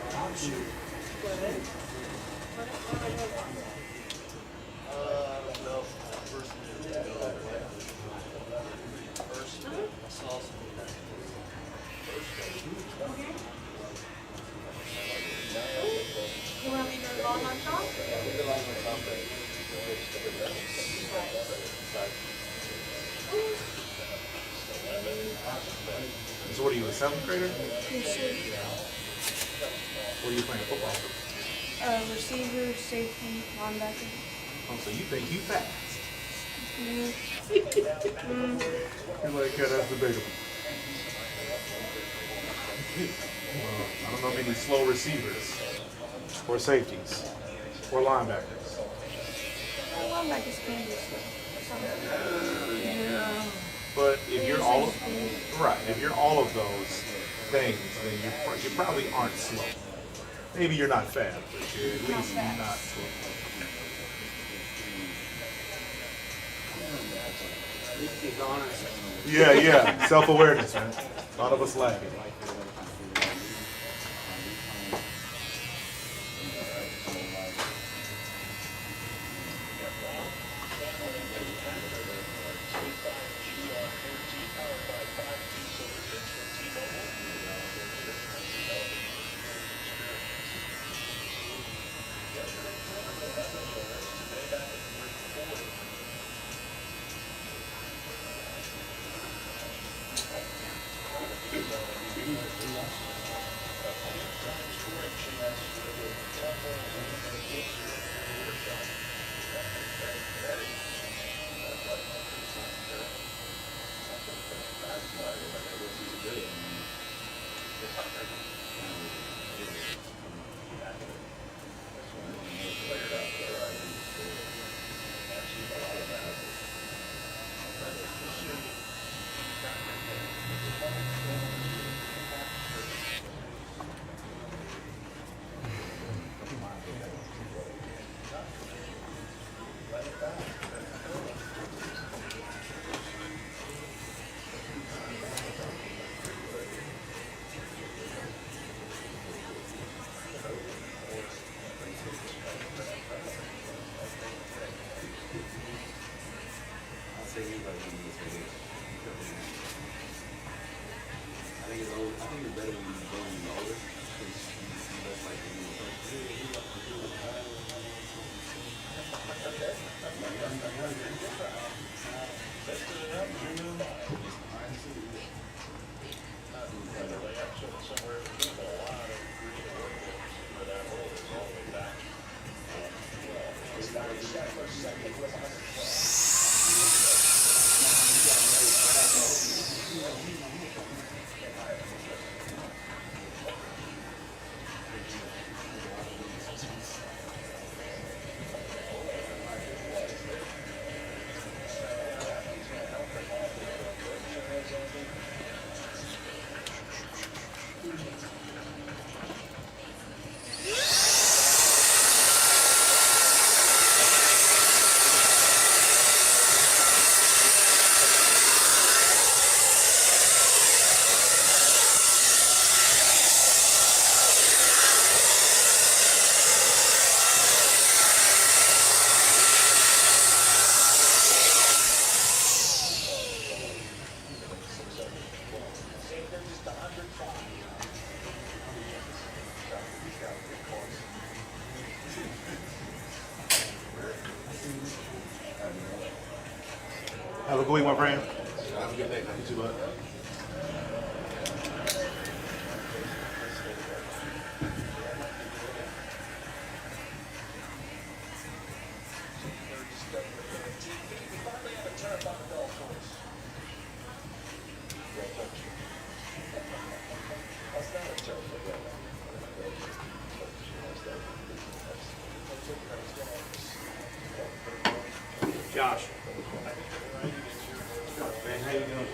You want to leave your long on top? So what are you, a a 7th grader? Yes, sir. What are you playing football? Receiver, safety, linebacker. Oh, so you think you fast? Mm. You're like, yeah, that's debatable. I don't know many slow receivers, or safeties, or linebackers. Linebackers can be slow. Yeah. But if you're all of, right, if you're all of those things, then you probably aren't slow. Maybe you're not fast, but you're at least not slow. Yeah. Self-awareness, man. A lot of us lack it. Have a good week, my friend. Have a good day. You too, bud. Josh. Man, how you doing?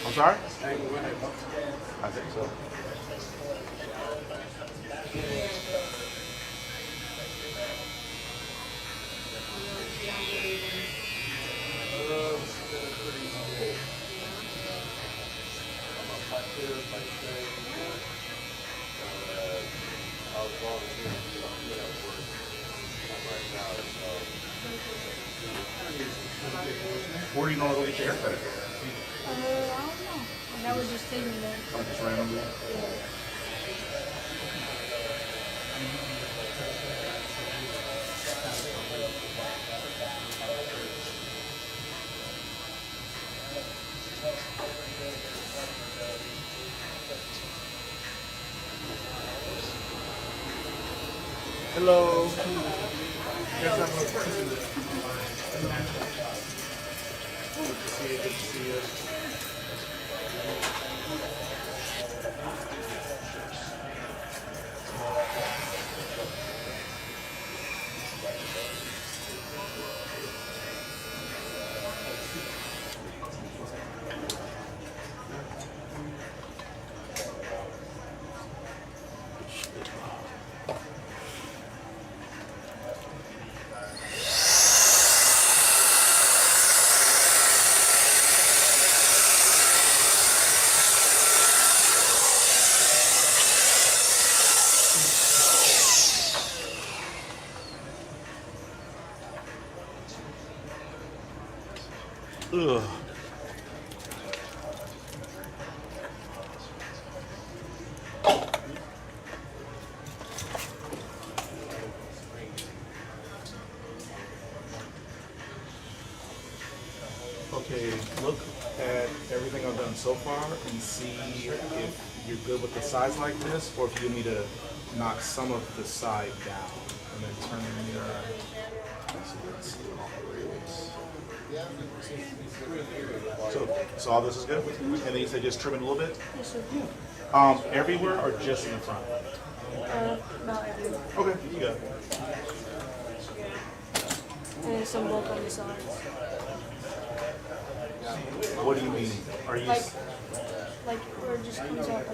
I'm sorry? I think so. Where are you gonna go get your haircut? I don't know. That would just take me there. Like just randomly? Hello. Yes, I'm good to see you. Good to see you. Ugh. Okay, look at everything I've done so far and see if you're good with the sides like this, or if you need to knock some of the side down and then turn the mirror. So all this is good? And then you said just trim it a little bit? Yes, sir. Everywhere or just in the front? About everywhere. Okay, you got it. And then some bulk on the sides. What do you mean? Are you Like where it just comes out.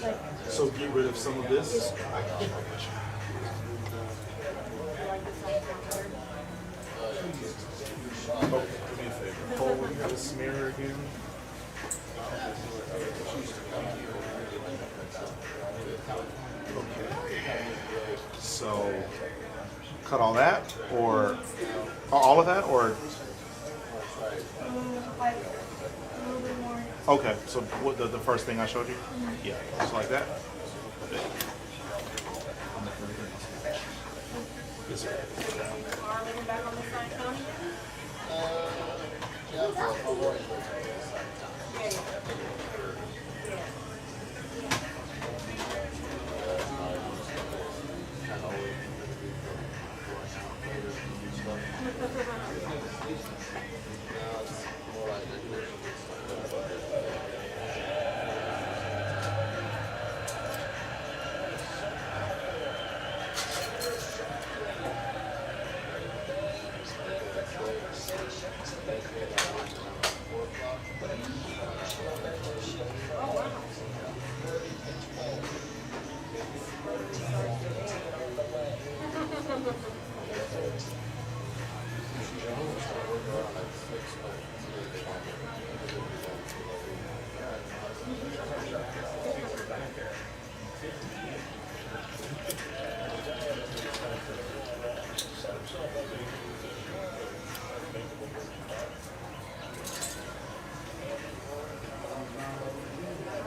Like. so get rid of some of this? Oh, do me a favor. Hold this mirror again. Okay. So cut all that, or all of that, or Like a little bit more. okay. So what the first thing I showed you? Yeah, just like that. Yes, sir. Are we back on the side, Tony?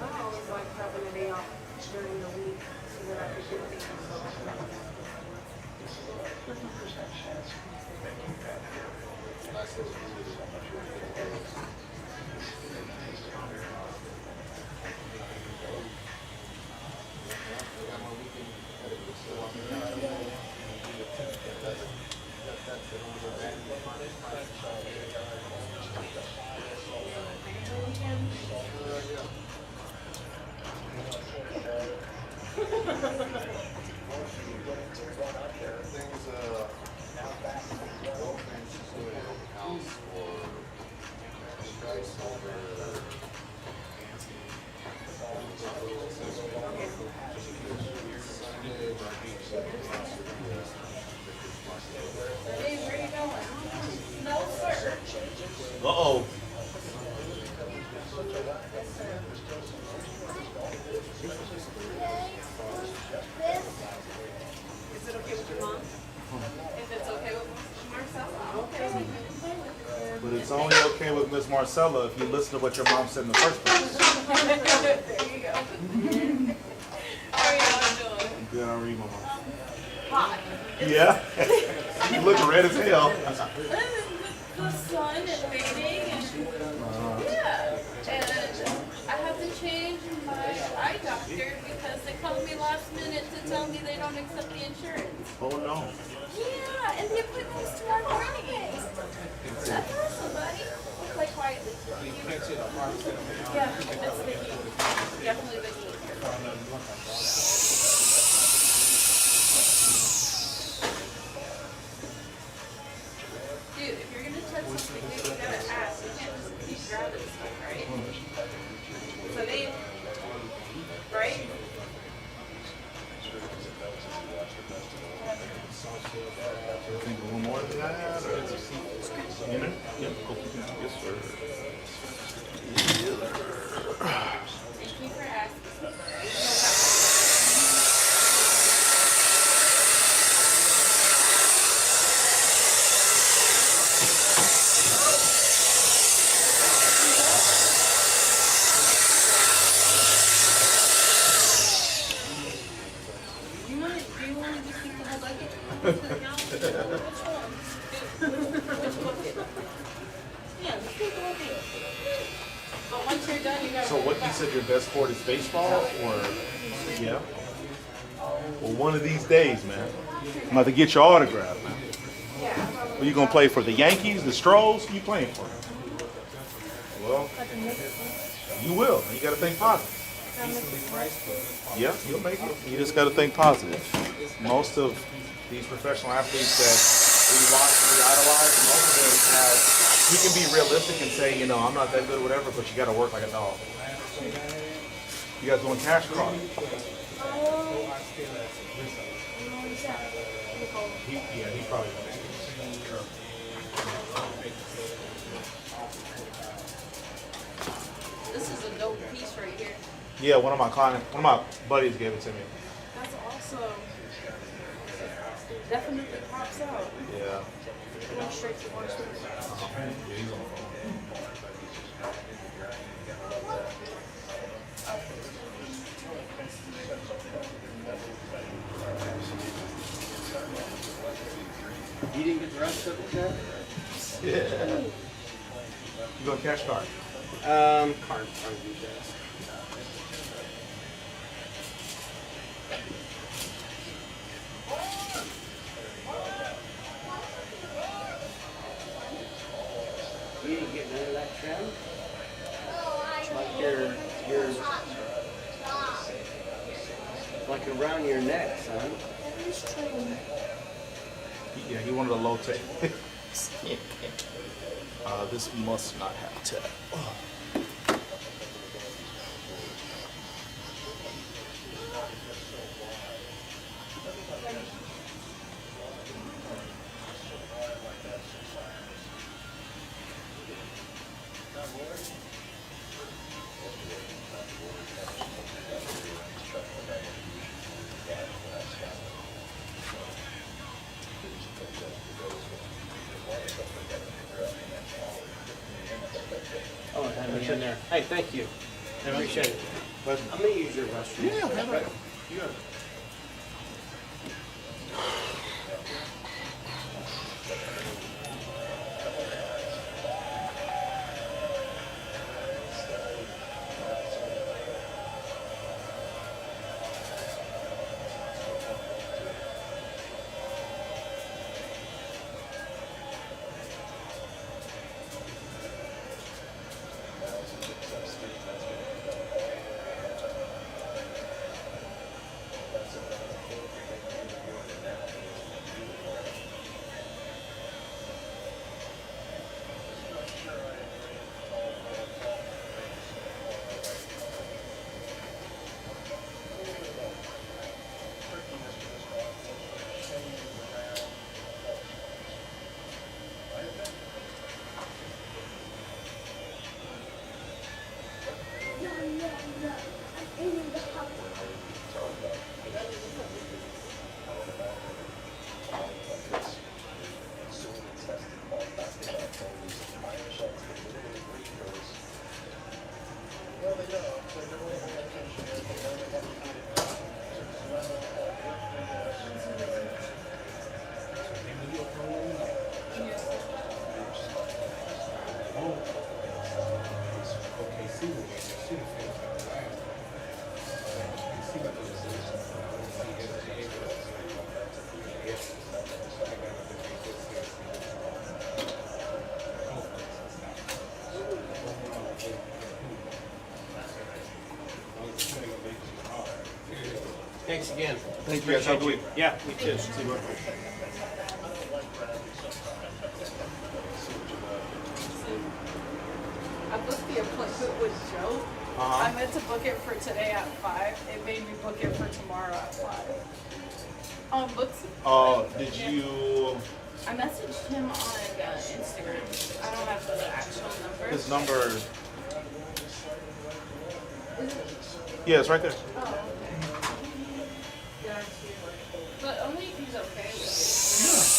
I always like having a day off during the week so that I could do things. Uh-oh. okay with Miss Marcella if you listen to what your mom said in the first place. There you go. How are y'all doing? Good, how are you, mama? Hot. Yeah? You look red as hell. The sun is raining and yeah. And I have to change my eye doctor because they called me last minute to tell me they don't accept the insurance. Oh no. Yeah, and the appointment's tomorrow morning. That's awesome, buddy. Play quietly. Yeah, it's the heat. Definitely the heat. Dude, if you're gonna touch something, dude, you gotta ask. You can't just keep grabbing stuff, right? So they, right? I think a little more than that, or in there? Yep. Yes, sir. Thank you for asking. Do you want to just keep the whole bucket? Which one? Which bucket? Yeah, just take the whole thing. But once you're done, you gotta. So what you said your best sport is baseball, or yeah? Well, one of these days, man, I'm about to get your autograph, man. Are you gonna play for the Yankees, the Stros? Who you playing for? Well, you will. You gotta think positive. Yeah, you'll make it. You just gotta think positive. Most of these professional athletes that we watch and we idolize, most of them have. You can be realistic and say, you know, I'm not that good or whatever, but you gotta work like a dog. You guys doing cash card? Yeah, he probably won't. This is a dope piece right here. Yeah, one of my buddies gave it to me. That's awesome. Definitely pops out. Yeah. Going straight to Washington. Yeah, he's on the phone. You didn't get the rest of it yet? Yeah. You go cash card. Card details. You didn't get none of that trim? Like like around your neck, son. Yeah, he wanted a low tech. This must not have tech. Oh, have me in there. Hey, thank you. I appreciate it. I'm gonna use your restroom. Yeah, have it. You got it. Thanks again. Thank you guys. Have a good week. Yeah, me too. See you, bud. I booked the appointment with Joe. Uh-huh. I meant to book it for today at 5. It made me book it for tomorrow at 5. Books. Did you? I messaged him on Instagram. I don't have the actual number. His number. Yeah, it's right there. Oh, okay. Got you. But only if he's okay with it.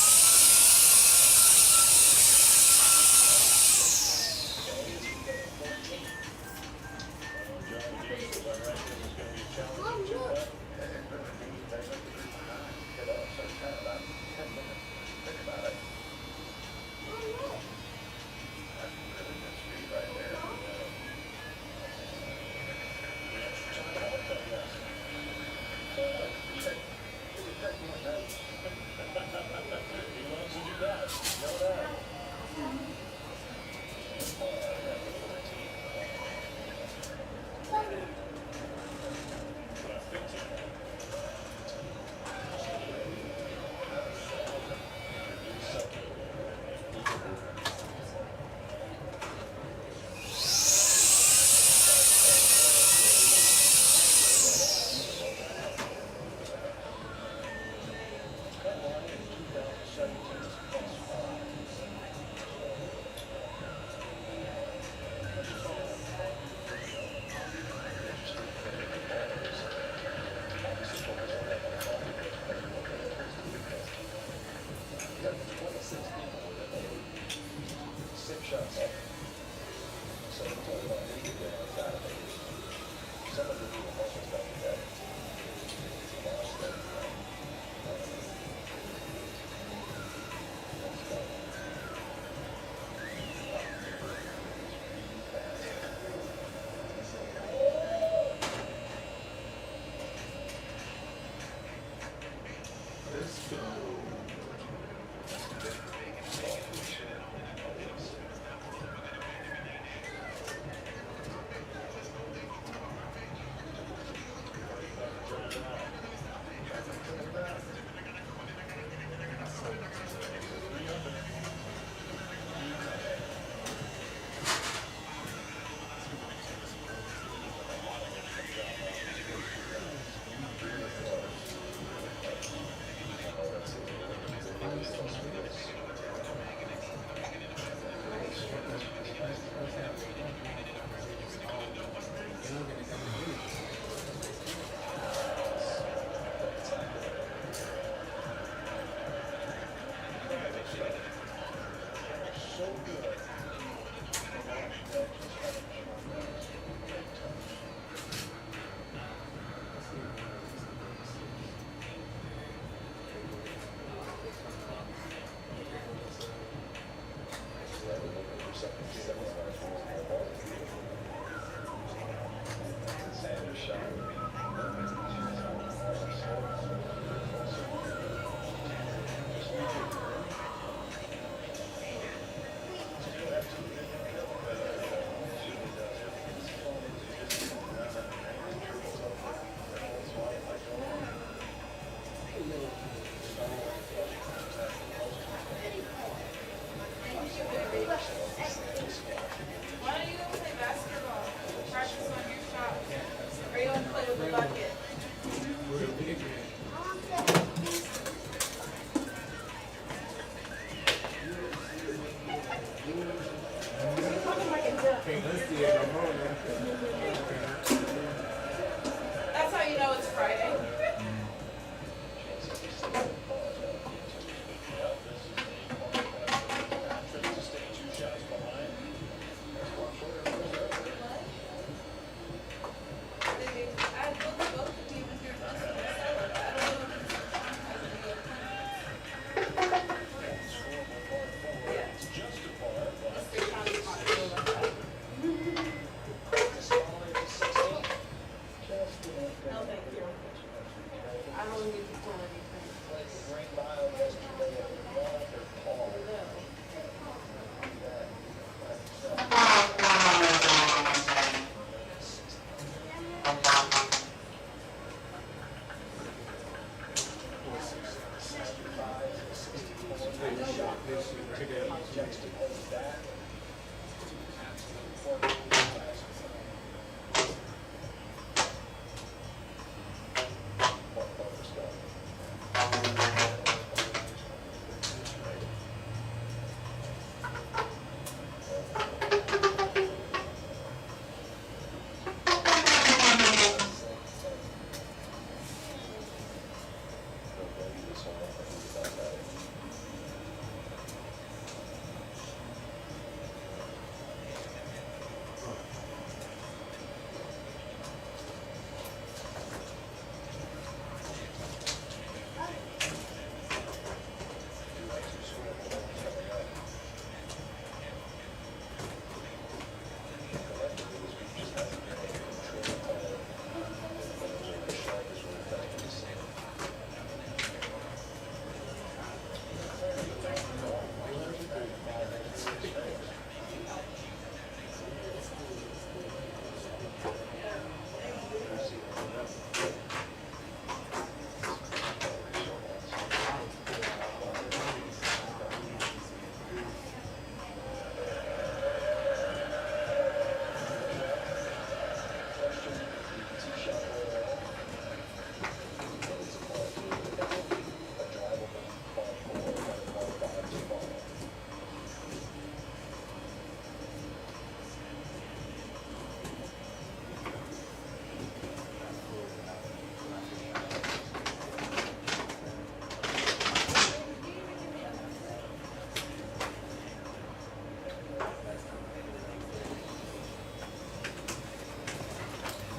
That's how you know it's Friday.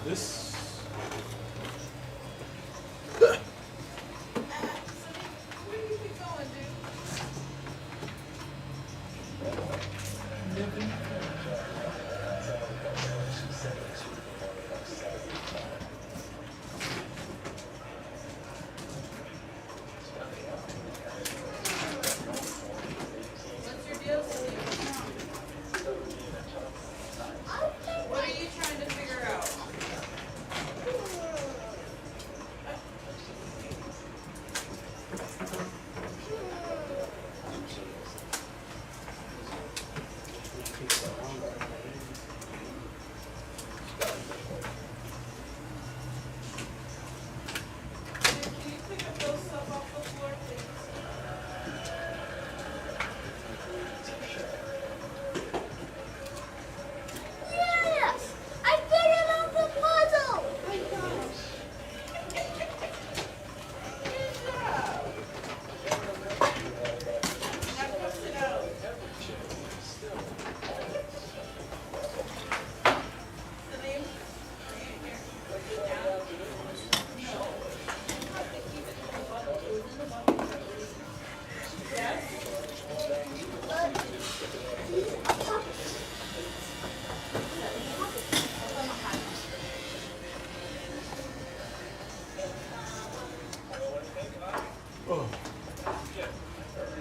This. What's your deal, Celine? What are you trying to figure out? Can you pick up those stuff off the floor, please? Yes! I figured out the puzzle!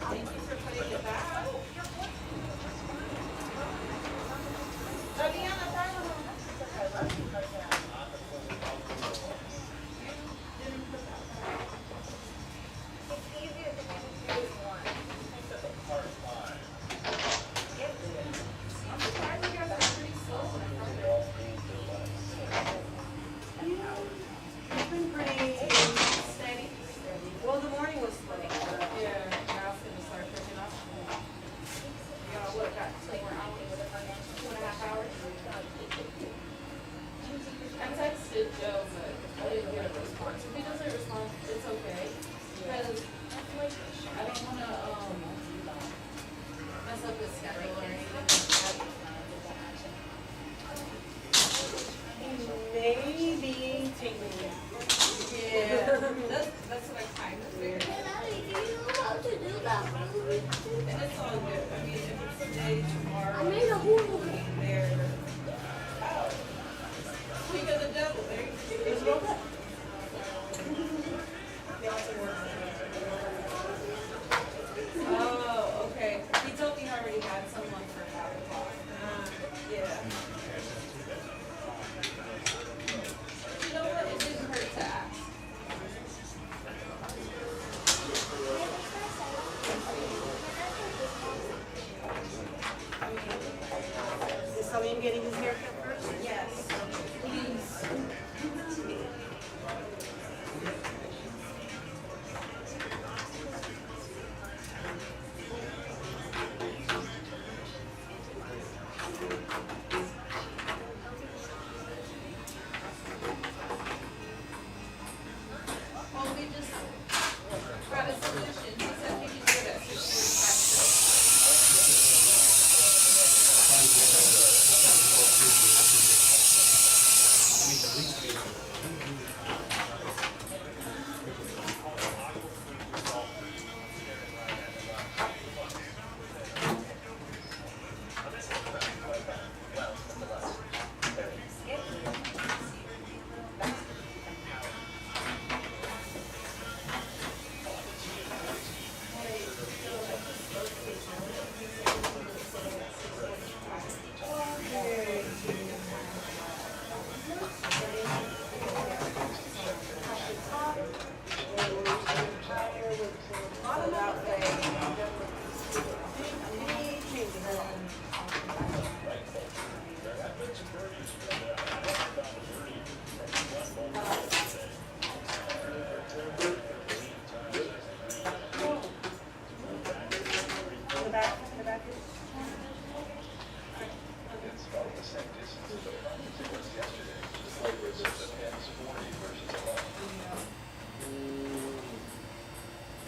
Thank you for putting it back. Daniela, It's been pretty steady. Well, the morning was slow. getting his haircut first? Yes, please. Well, we just got a solution. He said he could do it at 6:45.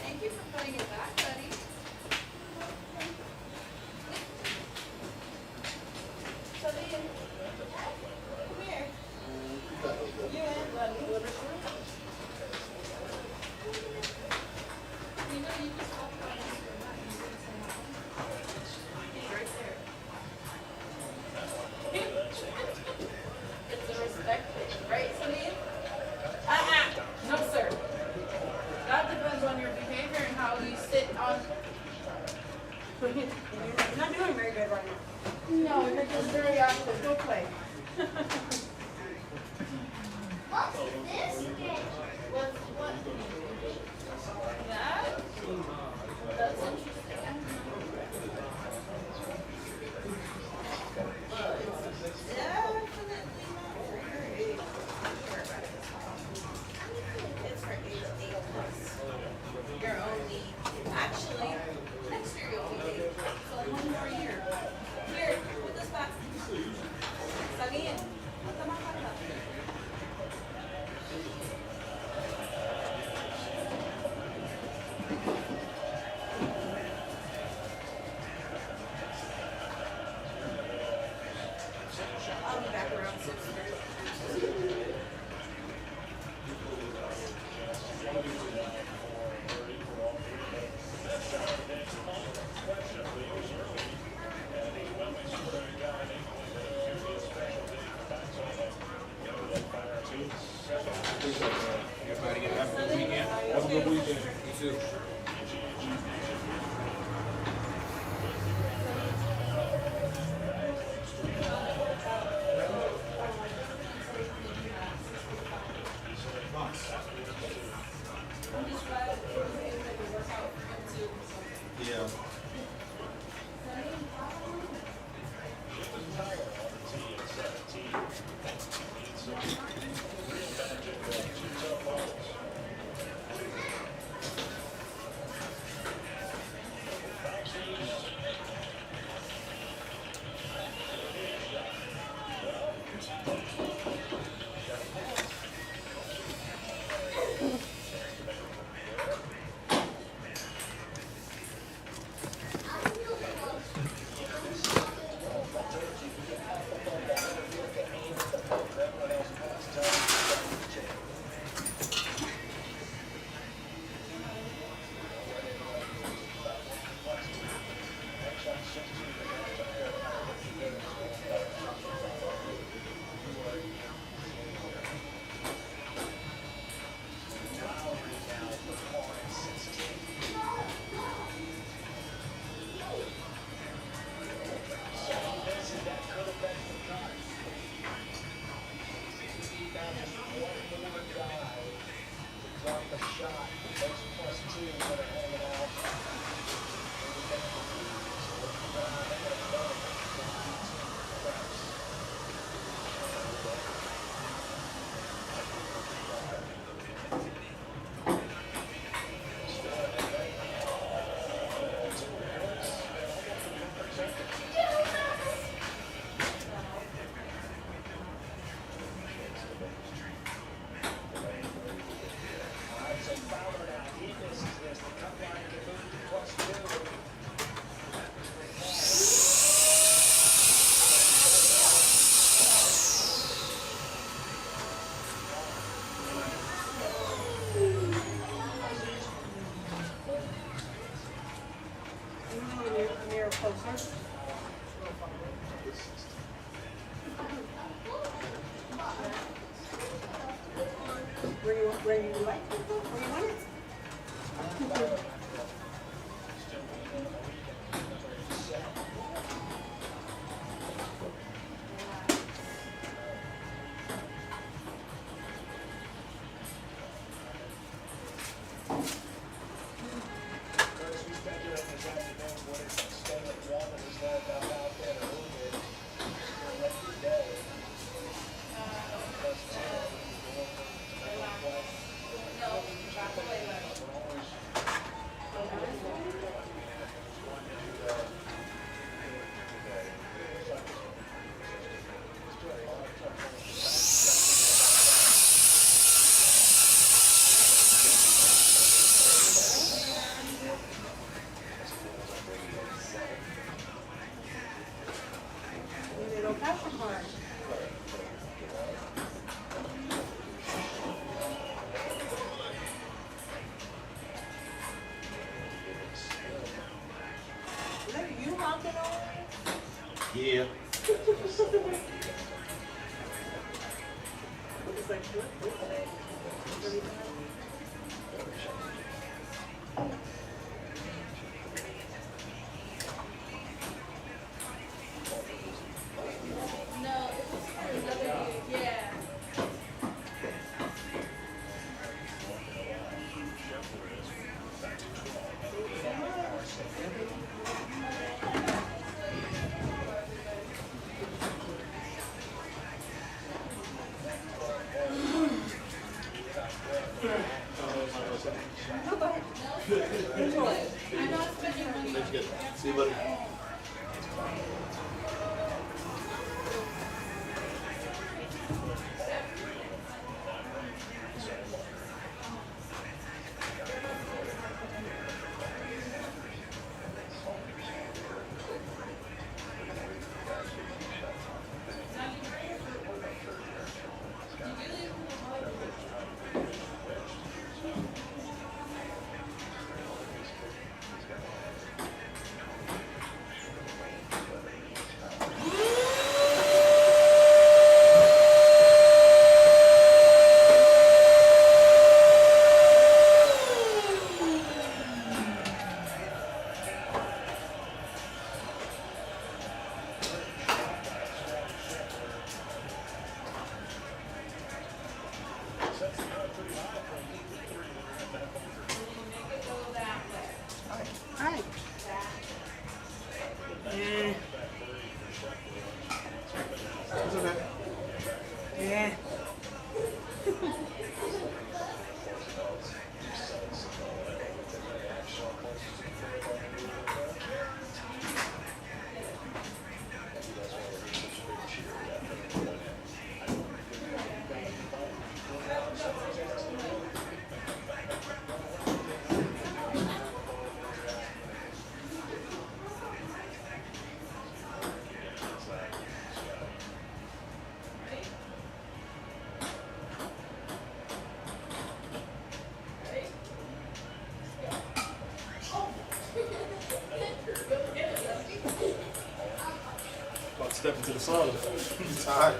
Thank you for putting it back, buddy. Come in. Come here. You in, buddy. You know, you just walk by this door. He's right there. It's a respect thing, right, Sunny? No, sir. That depends on your behavior and how you sit on. You're not doing very good right now. No, you're just very active. Go play. What's this game? What? That? That's interesting. Definitely not for your age. It's for age 8 plus. You're only, actually, next year you'll be 8. So 1 more year. Here, put this back. Sabine, put them back. I'll be back around 6:30. Everybody get have a good weekend. Have a good weekend. You too. I'm just glad it was able to work out for him too. Yeah. Where you like it, where you want it? Little peppercorn. Look, you hopping on? Yeah. It's like, No, it was another year. Yeah. enjoy. I'm not spending money. See, buddy. Hi. Yeah. It's okay. Yeah. About to step into the sauna. All right.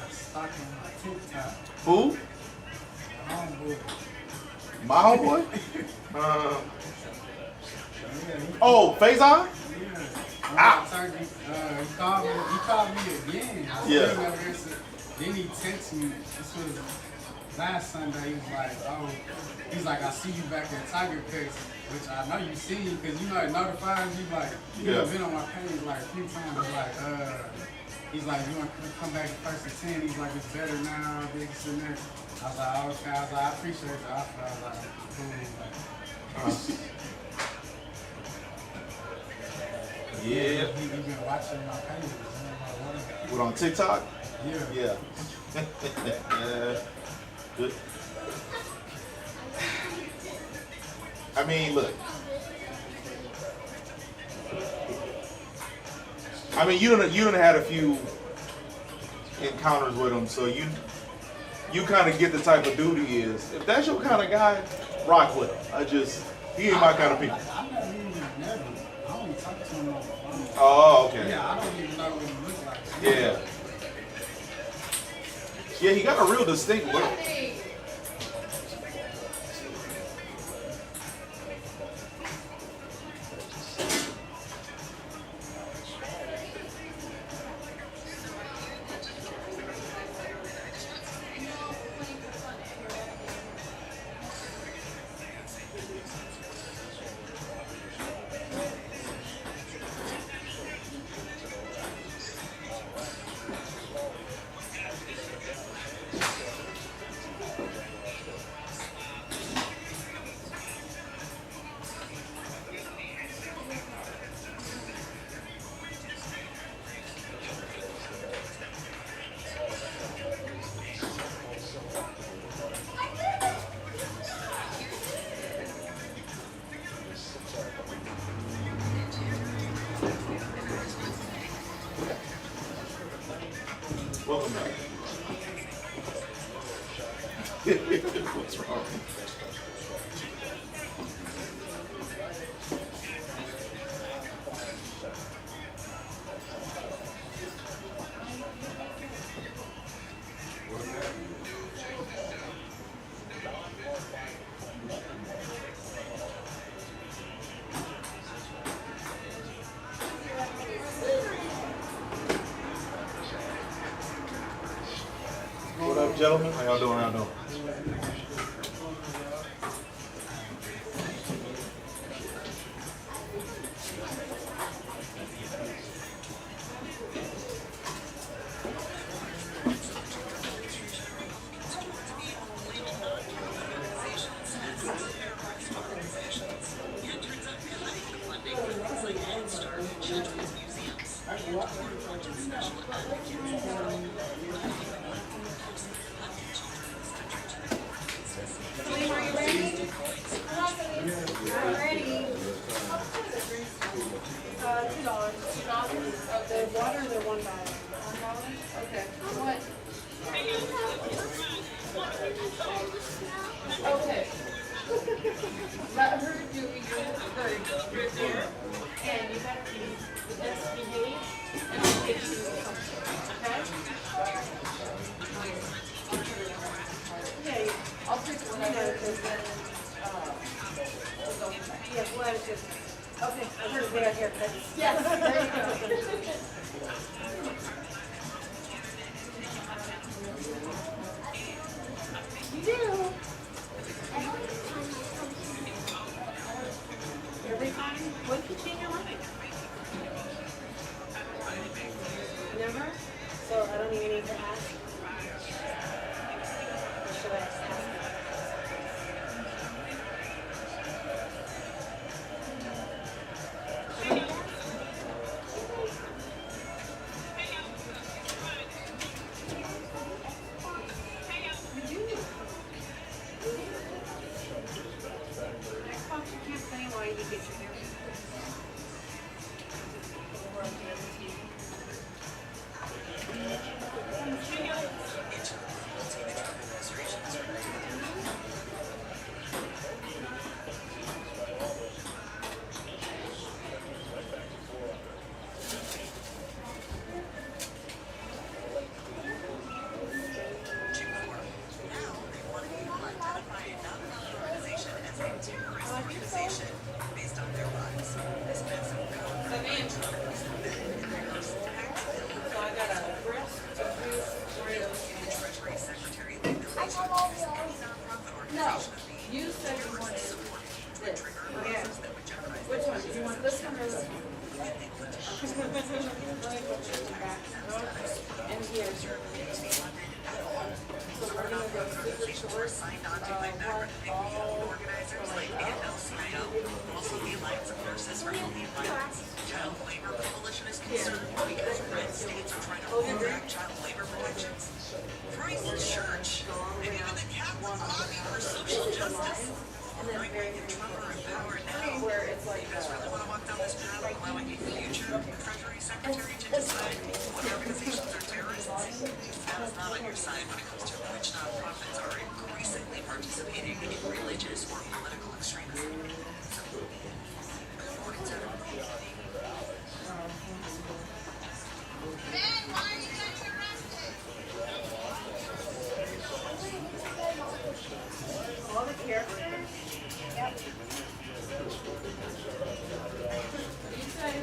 Stalking my TikTok. Who? Homeboy. My homeboy? Oh, Faison? He called me again. I Yeah. still never answered. Then he texted me. This was last Sunday. He was like, he's like, I see you back at Tiger Picks, which I know you seen because you know it notifies you. Like, you have been on my page like a few times. He's like, you want to come back to first and 10? He's like, it's better now. This and that. I was like, okay. I was like, I appreciate the offer. I was like, cool. Yeah. He been watching my page. What, on TikTok? Yeah. Yeah. Yeah. Good. I mean, look, I mean, you done had a few encounters with him, so you kind of get the type of dude he is. If that's your kind of guy, rock with him. He ain't my kind of people. I never even met him. I only talk to him on the phone. Oh, okay. Yeah, I don't even know what he looks like. Yeah. Yeah, he got a real distinct look. Welcome back. What's wrong? What up, gentlemen? How y'all doing? How y'all doing? Okay. Let her do your there, and you better be the best behaved, and I'll get you something, okay? Okay, I'll pick whatever, because then, we'll go from there. Yes, we'll have it just, okay, I heard a good idea, yes, there you go. You do. Every time? When did you change your mind? Never? So I don't even need to ask? Or should I ask? No, you said you wanted this. Yeah. Which one? Do you want this one or this one? And here. So we're gonna go super short. Also, the Alliance of Nurses for Healthy Environments. Child Labor Coalition is concerned because red states are trying to roll back child labor protections. Christ Church, and even the Catholic lobby for social justice. Right, Trump are empowered now. Where it's like you guys really want to walk down this path of allowing Treasury Secretary to decide what organizations are terrorists? That is not on your side when it comes to which nonprofits are increasingly participating in religious or political extremism. So, more consider. Ben, why are you getting arrested? All the characters? Yep. You say?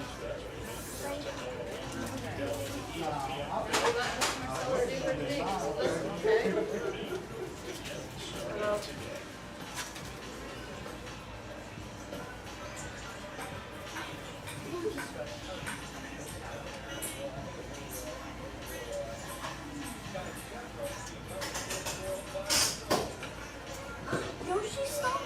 Yoshi, stop.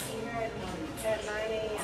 Here at 9 a.m.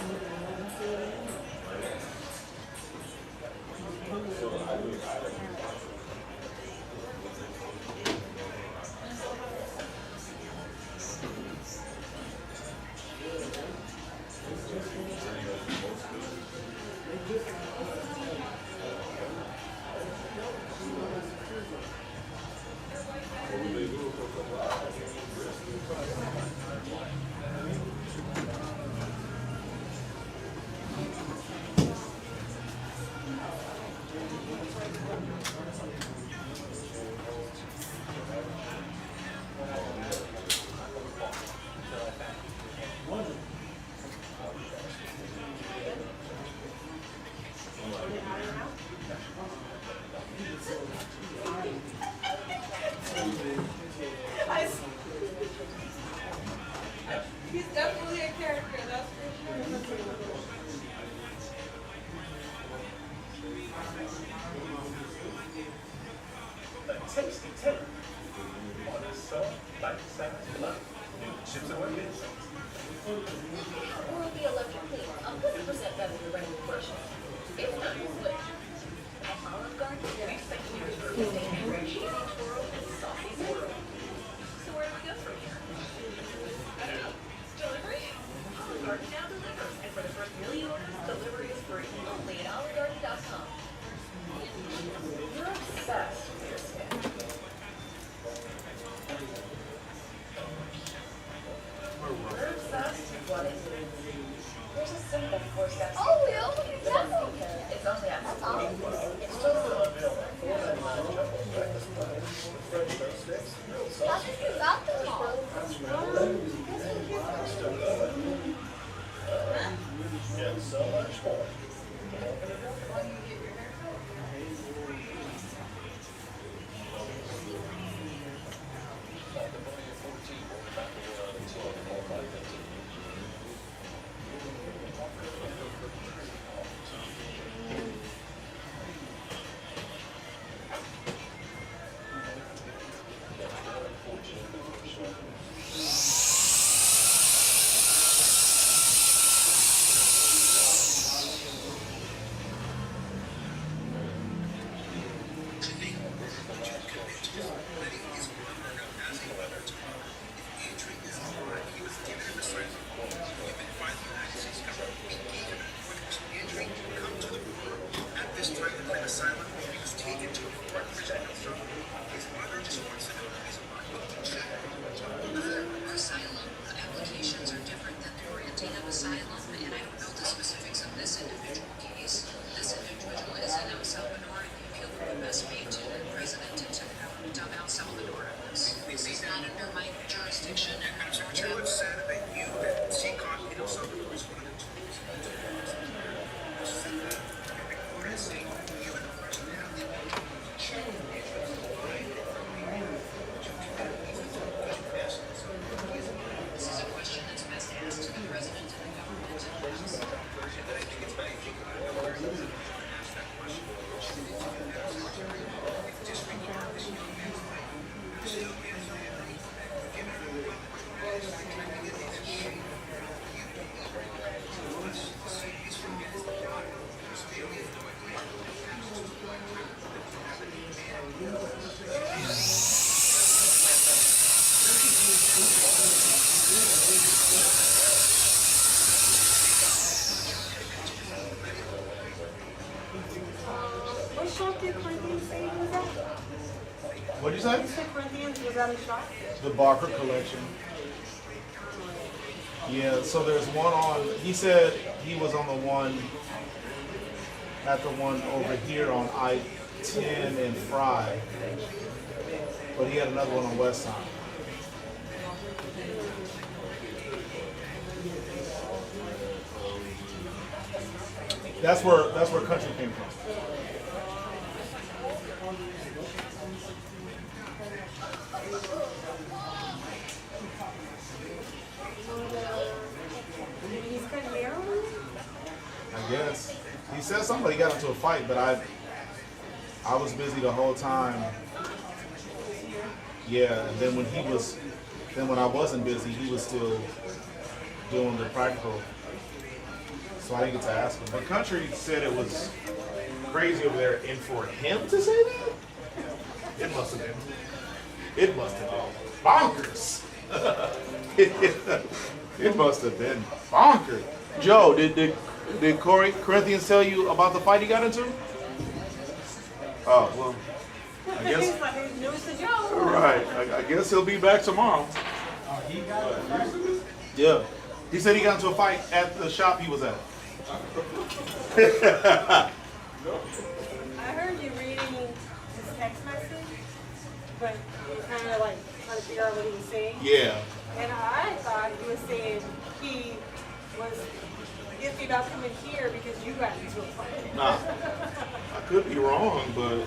He's definitely a character, that's for sure. A tasty take on a soft, bite-sized lunch. Chips and whippets. Or the electric clean, 100% better than regular version. It's not switch. At Olive Garden, they're expecting you to create a fresh, easy twirl and saucy swirl. So where do we go from here? I don't know. Delivery? Olive Garden now delivers, and for the first million orders, delivery is free. Only at OliveGarden.com. You're obsessed with your skin. You're obsessed with what is it? There's a simple four-step. Oh, we opened it up. It's only at That's all. It's totally available. I think you got them all. And so much more. What'd you say? You said Corinthians was out of shop? The Barker collection. Yeah, so there's one on, he said he was on the one, at the one over here on I-10 and Fry, but he had another one on West Side. That's where country came from. He's cutting hair on it? I guess. He said somebody got into a fight, but I was busy the whole time. Yeah, and then when I wasn't busy, he was still doing the practical. So I didn't get to ask him. But Country said it was crazy over there, and for him to say that, it must have been bonkers. It must have been bonkers. Joe, did Corinthians tell you about the fight he got into? Oh, well, I guess. He's like, news to Joe. Right, I guess he'll be back tomorrow. Yeah. He said he got into a fight at the shop he was at. I heard you reading his text message, but you kind of like trying to figure out what he was saying. Yeah. And I thought he was saying he was iffy about coming here because you got into a fight. Nah, I could be wrong, but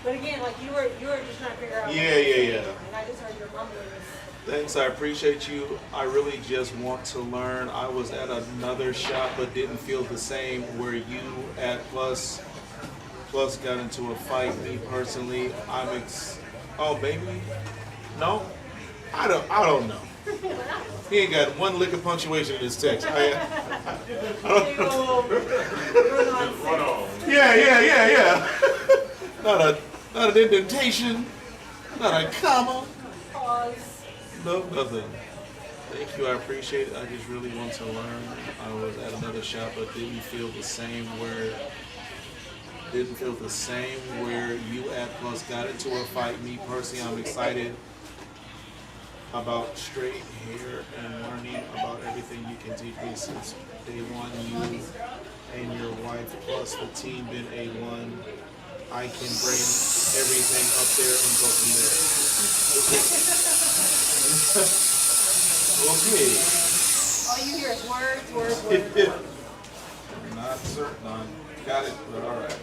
again, like you were just trying to figure out. Yeah. And I just heard your mumblings. Thanks, I appreciate you. I really just want to learn. I was at another shop but didn't feel the same where you at Plus got into a fight. Me personally, oh baby, no, I don't know. He ain't got one lick of punctuation in his text. I don't know. Run on. Yeah. Not an indentation, not a comma. Pause. No, nothing. Thank you, I appreciate it. I just really want to learn. I was at another shop but didn't feel the same where you at Plus got into a fight. Me personally, I'm excited about straight hair and learning about everything you can teach me since day one. You and your wife plus the team been A1. I can bring everything up there and go from there. Okay. All you hear is words. Not certain. Got it, but all right.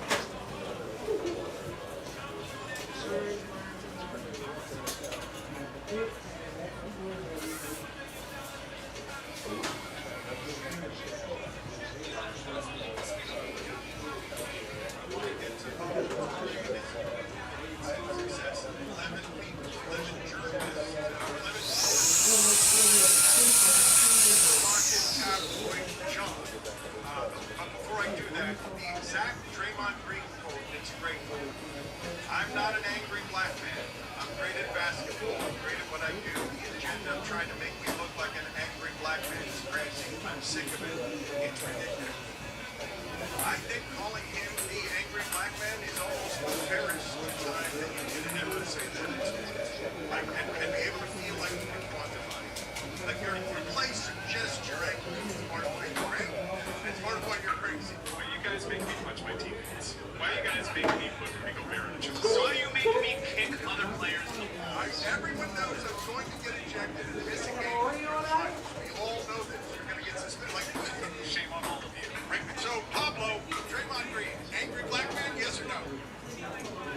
I'm not an angry black man. I'm great at basketball. I'm great at what I do. The agenda of trying to make me look like an angry black man is crazy. I'm sick of it. It's ridiculous. I think calling him the angry black man is almost embarrassing. I think you should never say that. And be able to feel like you can quantify it. Like your play suggests you're angry. It's part of why you're angry. It's part of why you're crazy. Why you guys make me punch my teammates? Why you guys make me put Rico Bear in the Why you make me kick other players in the balls? Everyone knows I'm going to get ejected and miss a game. We all know this. You're going to get suspended. Like, shame on all of you. Right? So, Pablo, Draymond Green, angry black man, yes or no?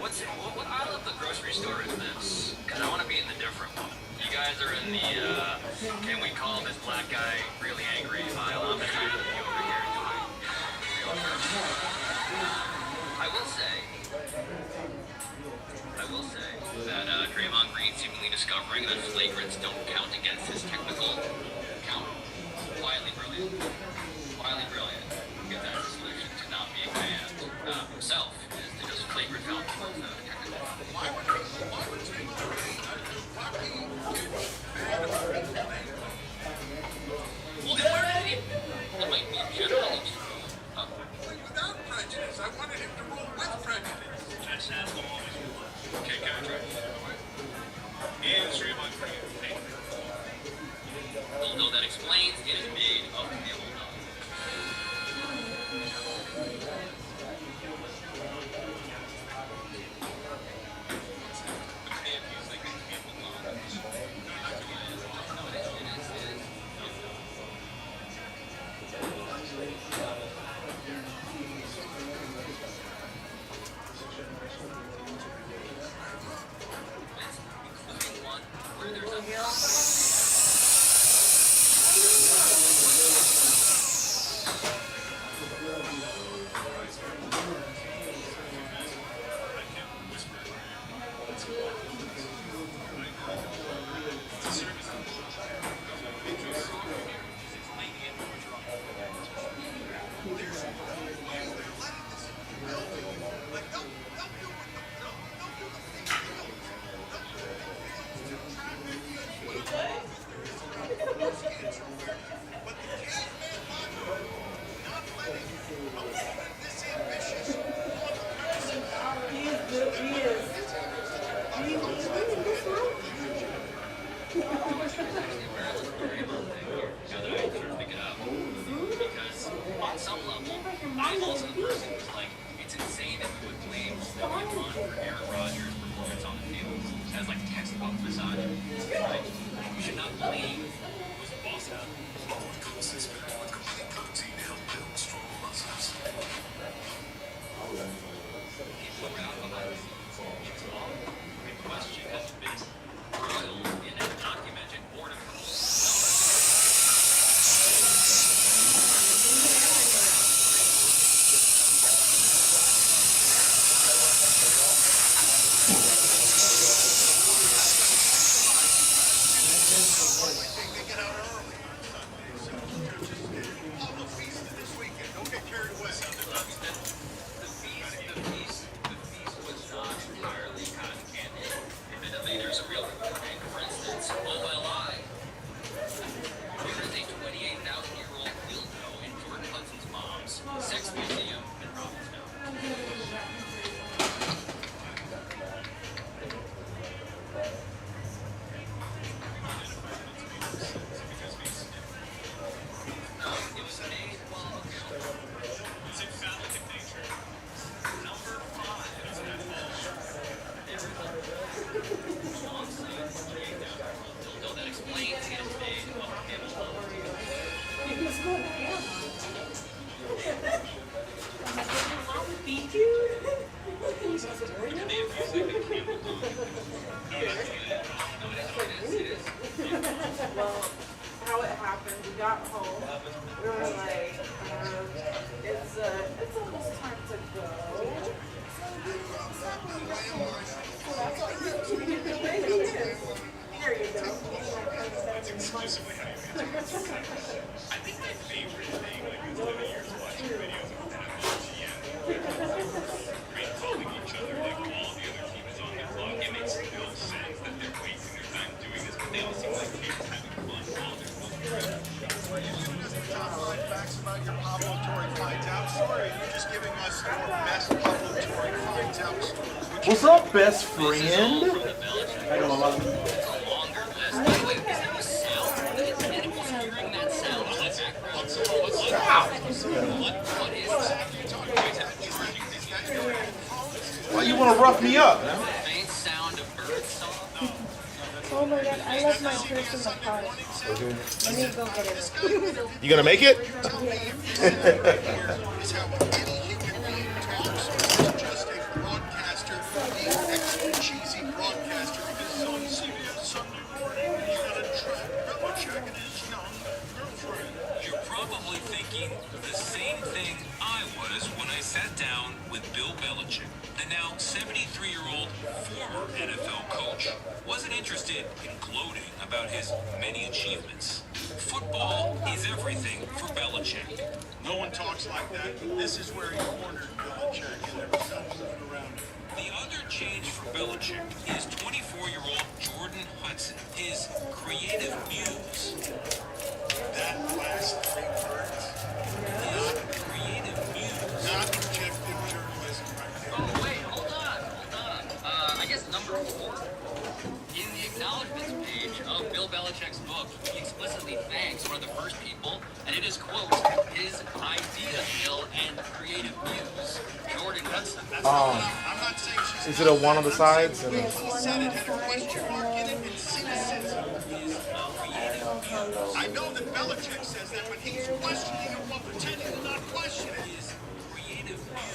What aisle of the grocery store is this? Because I want to be in the different one. You guys are in the, can we call this black guy really angry aisle? I'm just trying to be over here doing real work. I will say that Draymond Green seemingly discovering that flagrants don't count against his technical count. Quietly brilliant. Because that's the solution to not being banned himself, is to just flagrant count towards the technical. Why would Draymond Well, it might be generally true. without prejudice? I wanted him to rule with prejudice. Just as long Although that explains it is made of camel dung. Well, how it happened, we got home, we were like, it's almost time to go. So that's what we did. Here you go. That's exclusively how you answer. I think my favorite thing, like, is living years watching videos of NFL GM. Great calling each other, like, all the other teams on the clock. It makes no sense that they're wasting their time doing this, but they all seem like kids having fun. All their Are you giving us the top line facts about your Pablo Torre finds out story? Or are you just giving us your best Pablo Torre finds out story? What's up, best friend? I know a lot of Why you want to rough me up, man? Oh my god, I left my purse in the car. Let me go get it. You gonna make it? cheesy broadcaster is on CBS Sunday morning. He's got a track Belichick and his young girlfriend. You're probably thinking the same thing I was when I sat down with Bill Belichick. The now 73-year-old former NFL coach wasn't interested in gloating about his many achievements. Football is everything for Belichick. No one talks like that, but this is where he cornered Belichick and everything moving around him. The other change for Belichick is 24-year-old Jordan Hudson, his creative muse. That last three words, his creative muse. Not objective journalism right there. Oh, wait, hold on. I guess number In the acknowledgments page of Bill Belichick's book, he explicitly thanks one of the first people, and it is, quote, his idea, Bill, and creative muse, Jordan Hudson. I'm not saying she's Is it a one on the sides? And he said it had a question mark in it and cynicism. I know that Belichick says that, but he's questioning it while pretending to not question it.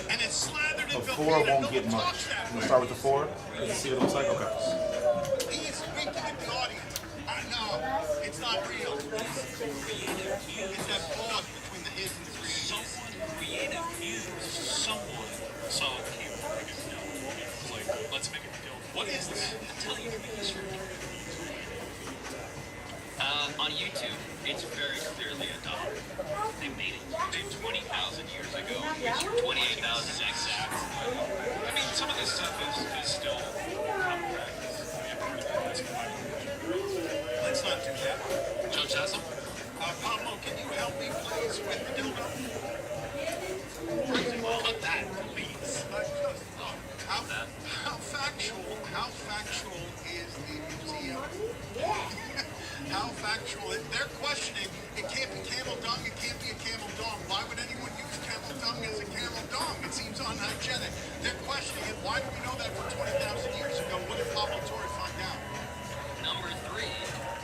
And it's slathered in a 4 won't get much. We'll start with the 4. Let's see what it looks like. Okay. He is winking at the audience. No, it's not real. It's that pause between the is and 3. Someone creative views, someone saw a keyboard and it's like, let's make it deal. What is this? Tell you this. On YouTube, it's very clearly a dog. They made it 20,000 years ago. It's 28,000 exact. I mean, some of this stuff is still common practice. Let's not do that. Judge Hassel? Pablo, can you help me please with the dildo? Cut that, please. How factual is the museum? How factual? They're questioning, it can't be camel dung, it can't be a camel dong. Why would anyone use camel dung as a camel dong? It seems unhygienic. They're questioning it. Why do we know that from 20,000 years ago? What did Pablo Torre find out? Number 3,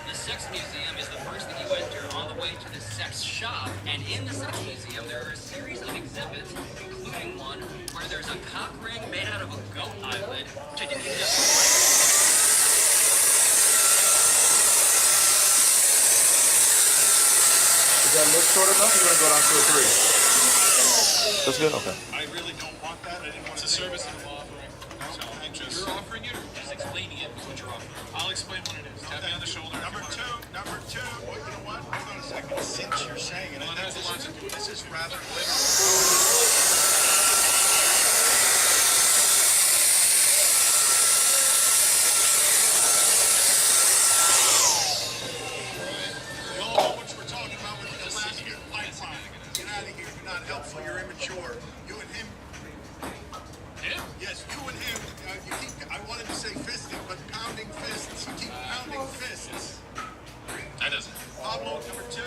the Sex Museum is the first thing you enter on the way to the sex shop. And in the Sex Museum, there are a series of exhibits, including one where there's a cock ring made out of a goat eyelid to Does that look short enough? You're gonna go down to a 3. That's good. Okay. I really don't want that. I didn't want It's a service that I'm offering. So you're offering it or just explaining it what you're offering? I'll explain what it is. Tap me on the shoulder. Number two. Well, you know what? Hold on a second. Since you're saying it, Well, I think there's a lot to do. this is rather literal. You all know what we're talking about with the Alaskan pipeline. Get out of here. You're not helpful. You're immature. You and him. Him? Yes, you and him. You keep. I wanted to say fisting, but pounding fists. You keep pounding fists. That doesn't. Pablo, number 2.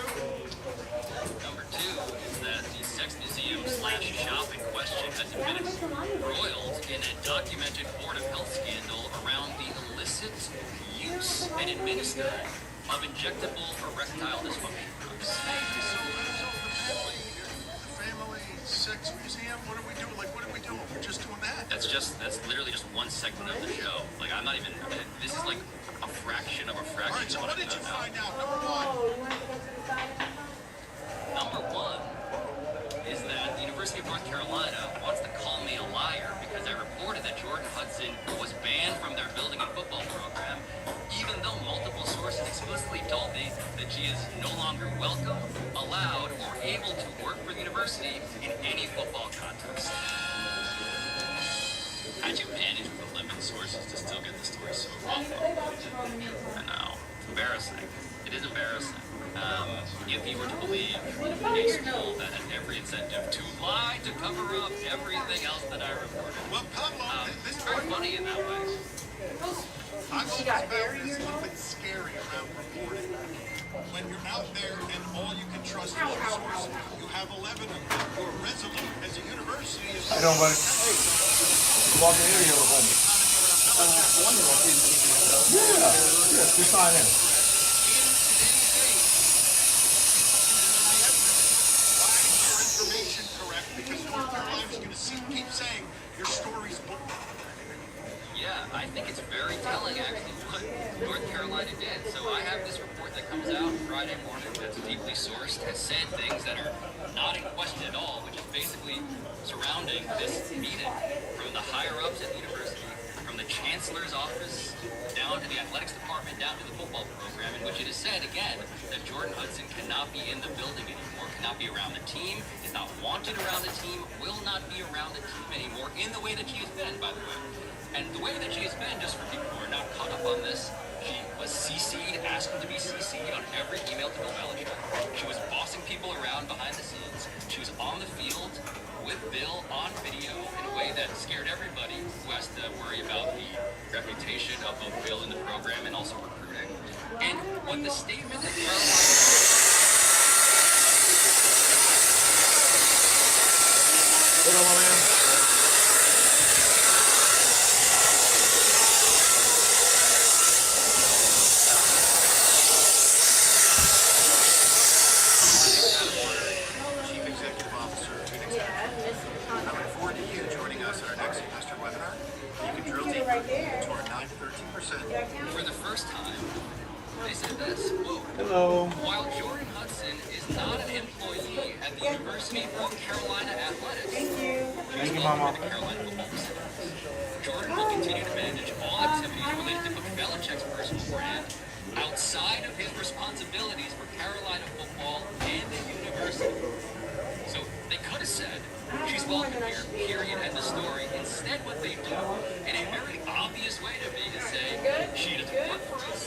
Number 2 is that the Sex Museum / shop in question has been embroiled in a documented Board of Health scandal around the illicit use and administering of injectable erectile dysfunction drugs. The family sex museum. What are we doing? What are we doing? We're just doing that. That's literally just one segment of the show. Like, I'm not even, this is like a fraction of a fraction. All right, so of what did you I'm find out? Number 1. Number 1 is that the University of North Carolina wants to call me a liar because I reported that Jordan Hudson was banned from their building and football program, even though multiple sources explicitly told me that she is no longer welcome, allowed, or able to work for the university in any football context. How'd you manage with the limited sources to still get the story so wrong? I know. It's embarrassing. It is embarrassing. If you were to believe a school that had every incentive to lie to cover up everything else that I reported. Well, Pablo, this is very funny in that way. I've always found this a little bit scary around reporting. When you're out there and all you can trust is your sources, you have 11 of them. You're resolute as a university. I don't want to walk in here with home. Yes, we sign in. Information correct because North Carolina's going to keep saying your story's book. Yeah, I think it's very telling actually what North Carolina did. So I have this report that comes out Friday morning that's deeply sourced, has said things that are not in question at all, which is basically surrounding this meeting from the higher ups at the university, from the chancellor's office down to the athletics department, down to the football program, in which it is said again that Jordan Hudson cannot be in the building anymore, cannot be around the team, is not wanted around the team, will not be around the team anymore in the way that she has been, by the way. And the way that she has been, just for people who are not caught up on this, she was CC'd, asking to be CC'd on every email to Bill Belichick. She was bossing people around behind the scenes. She was on the field with Bill on video in a way that scared everybody who has to worry about the reputation combination of both building the program and also recruiting. And what the statement that Hold on, my man. Chief Executive Officer of Phoenix Energy. I look forward to you joining us at our next investor webinar. You can drill deeper into our 9 to 13%. for the first time, they said this, quote, Hello. while Jordan Hudson is not an employee at the University of North Carolina Athletics, Thank you, Mama. the Carolina football facilities. Jordan will continue to manage all activities related to Coach Belichick's personal brand outside of his responsibilities for Carolina football and the university. So they could have said, she's welcome here, period, end of story. Instead, what they do, in a very obvious way to me, is say, she doesn't work for us,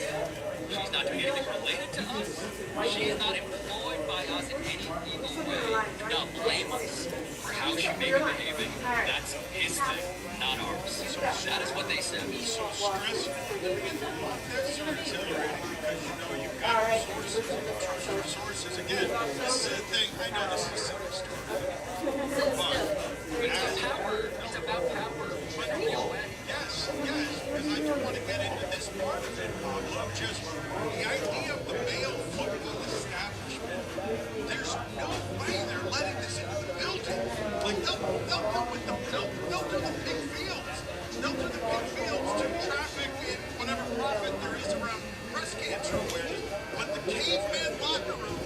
she's not doing anything related to us, she is not employed by us in any legal way. Do not blame us for how she may be behaving. That's his thing, not ours. That is what they said. So stressful. That's so exhilarating because you know you've got resources and trusted resources. Again, this is a thing. I know this is a silly story. But It's power. It's about power. yes, because I do want to get into this part of it, Pablo. Just the idea of the male football establishment. There's no way they're letting this into the building. Like they'll do the big fields. They'll do the big fields to traffic and whatever profit there is around breast cancer awareness. But the caveman locker room,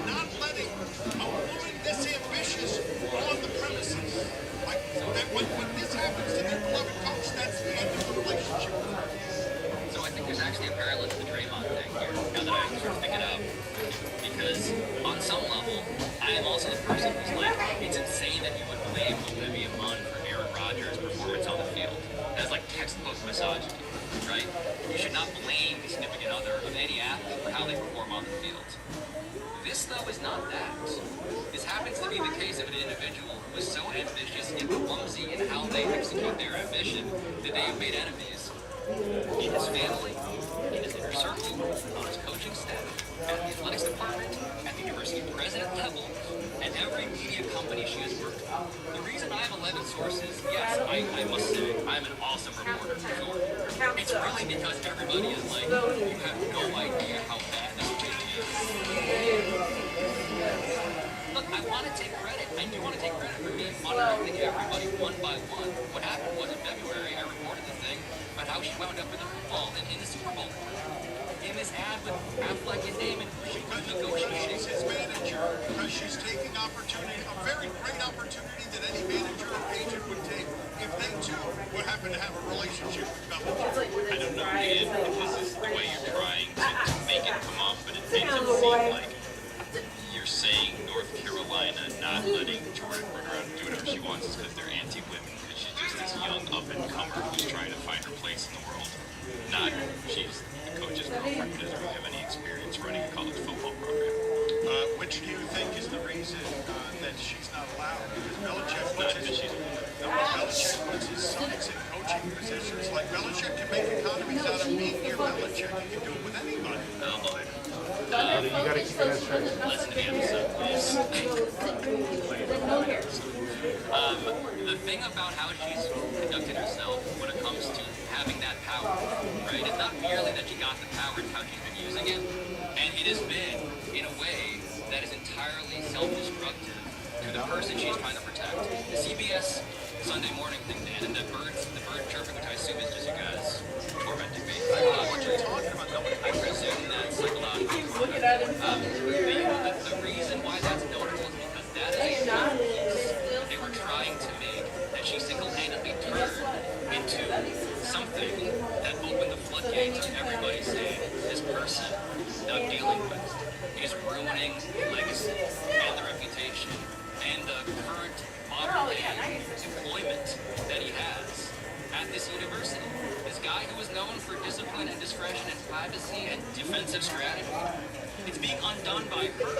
not letting a woman this ambitious on the premises. Like that, when this happens to their beloved coach, that's the end of the relationship. So I think there's actually a parallel to the Draymond thing here, now that I sort of pick it up. Because on some level, I am also the person who's like, it's insane that you would blame Olivia Munn for Aaron Rodgers' performance on the field. That's like textbook misogyny, right? You should not blame the significant other of any athlete for how they perform on the field. This, though, is not that. This happens to be the case of an individual who is so ambitious and clumsy in how they execute their ambition that they have made enemies in his family, in his inner circle, on his coaching staff, at the athletics department, at the university president level, and every media company she has worked with. The reason I have 11 sources, yes, I must say, I'm an awesome reporter, sure. It's really because everybody is like, you have no idea how bad this really is. Look, I want to take credit. I do want to take credit for me monitoring everybody one by one. What happened was in February, I reported the thing about how she wound up in the football and in the Super Bowl. In this ad with Affleck and Damon, she was negotiating. She's his manager because she's taking opportunity, a very great opportunity that any manager or agent would take if they too would happen to have a relationship with Belichick. I don't know, Dan, if this is the way you're trying to make it come off, but it makes it seem like you're saying North Carolina not letting Jordan run around and do whatever she wants is because they're anti-women, because she's just this young up-and-comer who's trying to find her place in the world. Not she's the coach's girlfriend who doesn't really have any experience running a college football program. Which do you think is the reason that she's not allowed? Because Belichick puts his sons in coaching positions. Like Belichick can make economies out of being near Belichick. He can do it with anybody. Oh boy. You gotta keep that straight. Listen to the episode, please. The thing about how she's conducted herself when it comes to having that power, right? It's not merely that she got the power, it's how she's been using it. And it has been in a way that is entirely self-destructive to the person she's trying to protect. The CBS Sunday morning thing, Dan, and the bird chirping, which I assume is just you guys tormenting me. I don't know what you're talking about. I presume that's psychological. The reason why that's notable is because that is a they were trying to make that she single-handedly turned into something that opened the floodgates of everybody saying this person that I'm dealing with is ruining legacy and the reputation and the current modern day employment that he has at this university. This guy who is known for discipline and discretion and privacy and defensive strategy. It's being undone by her.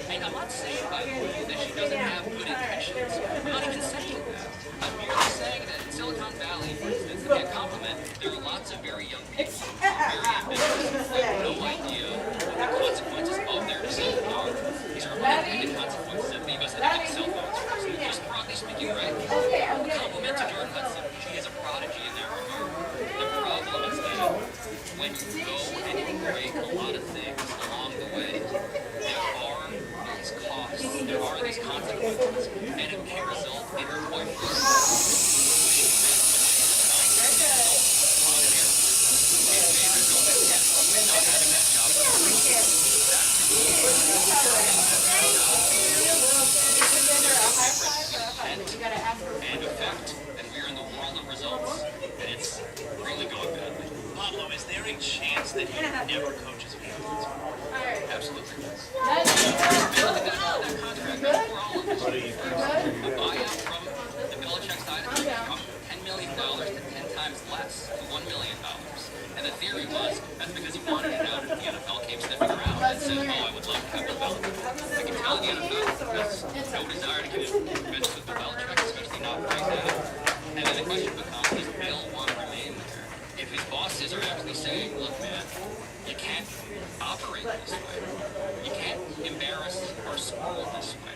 And I'm not saying, by the way, that she doesn't have good intentions. I'm not even saying that. I'm merely saying that in Silicon Valley, for instance, to be a compliment, there are lots of very young and not having that job. That to me is and effect, and we're in the world of results, and it's really going badly. Pablo, is there a chance that he never coaches again? Absolutely. That contract, we're all of this. A buyout from the Belichick side of things from $10 million to 10 times less, to $1 million. And the theory was that's because he wanted it out, and the NFL came sniffing around and said, oh, I would love to have Bill Belichick. I can tell the NFL has no desire to get convinced with Bill Belichick, especially not right now. And then the question becomes, does Bill want to remain there? If his bosses are actually saying, look, man, you can't operate this way. You can't embarrass our school this way.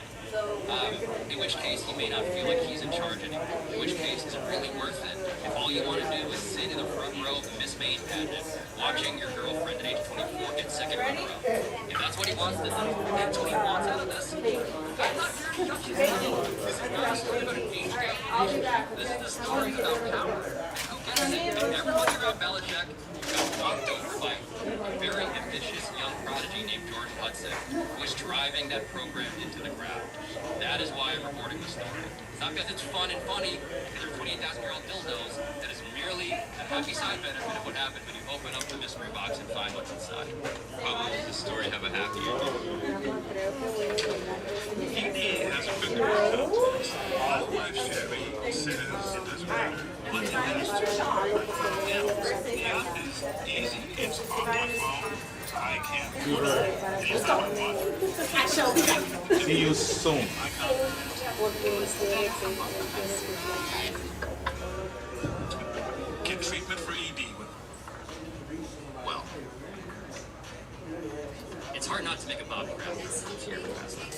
In which case, he may not feel like he's in charge anymore. In which case, is it really worth it if all you want to do is sit in the front row of the Miss Maid pageant, watching your girlfriend at age 24 get second runner-up? If that's what he wants to do, if that's what he wants out of this, I'm not here to judge his opinion. This is not a story about an age gap. This is a story about power. Who gets it? And everybody around Belichick got walked over by a very ambitious young prodigy named Jordan Hudson, who was driving that program into the ground. That is why I'm reporting this story. It's not because it's fun and funny, because they're 28,000-year-old dildos. That is merely a happy side benefit of what happened when you open up the mystery box and find what's inside. Pablo, does this story have a happy ending? PD hasn't been there enough. All life sharing says it doesn't matter. But the app is easy. It's on my phone. I can do it. It's not much. See you soon. Get treatment for ED. Well, It's hard not to make a Bobby Brown reference here for past that.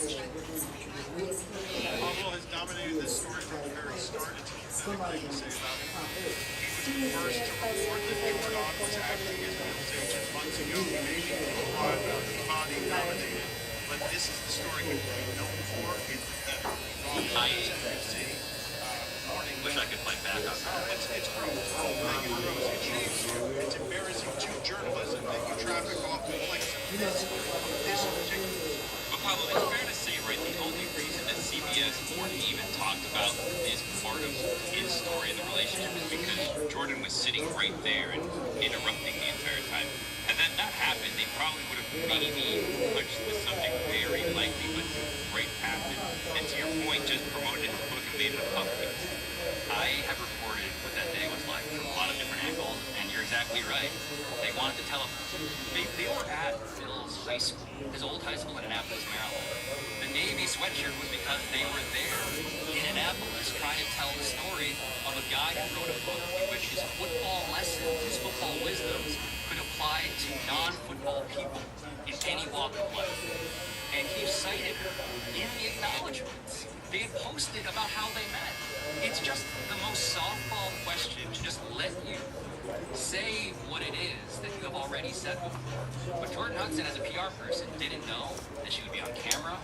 Pablo has dominated this story from the very start. It's pathetic thing to say about him. He was the first to report that Jordan was acting as Bill agent months ago. He may be body dominated, but this is the story he will be known for. It's pathetic. I wish I could fight back on that. It's gross. It's embarrassing to journalism that you traffic off the place. This is ridiculous. But Pablo, it's fair to say, right, the only reason that CBS even talked about this part of his story and the relationship is because Jordan was sitting right there and interrupting the entire time. And that not happened, they probably would have maybe touched the subject very lightly, but right past it. And to your point, just promoted his book and made it a public. I have reported what that day was like from a lot of different angles, and you're exactly right. They wanted to tell him. They were at Bill's high school, his old high school in Annapolis, Maryland. The Navy sweatshirt was because they were there in Annapolis trying to tell the story of a guy who wrote a book in which his football lessons, his football wisdoms could apply to non-football people in any walk of life. And he cited in the acknowledgments, they had posted about how they met. It's just the most softball question to just let you say what it is that you have already said before. But Jordan Hudson, as a PR person, didn't know that she would be on camera,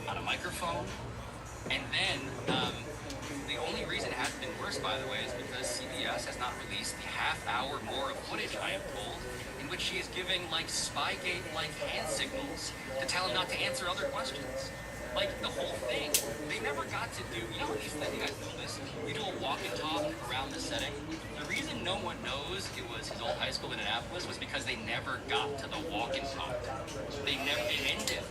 on a microphone, and then the only reason it hasn't been worse, by the way, is because CBS has not released the half hour more of footage, I am told, in which she is giving like Spygate-like hand signals to tell him not to answer other questions. Like, the whole thing, they never got to do, you know these things, you guys know this, you do a walk and talk around the setting. The reason no one knows it was his old high school in Annapolis was because they never got to the walk and talk. It ended.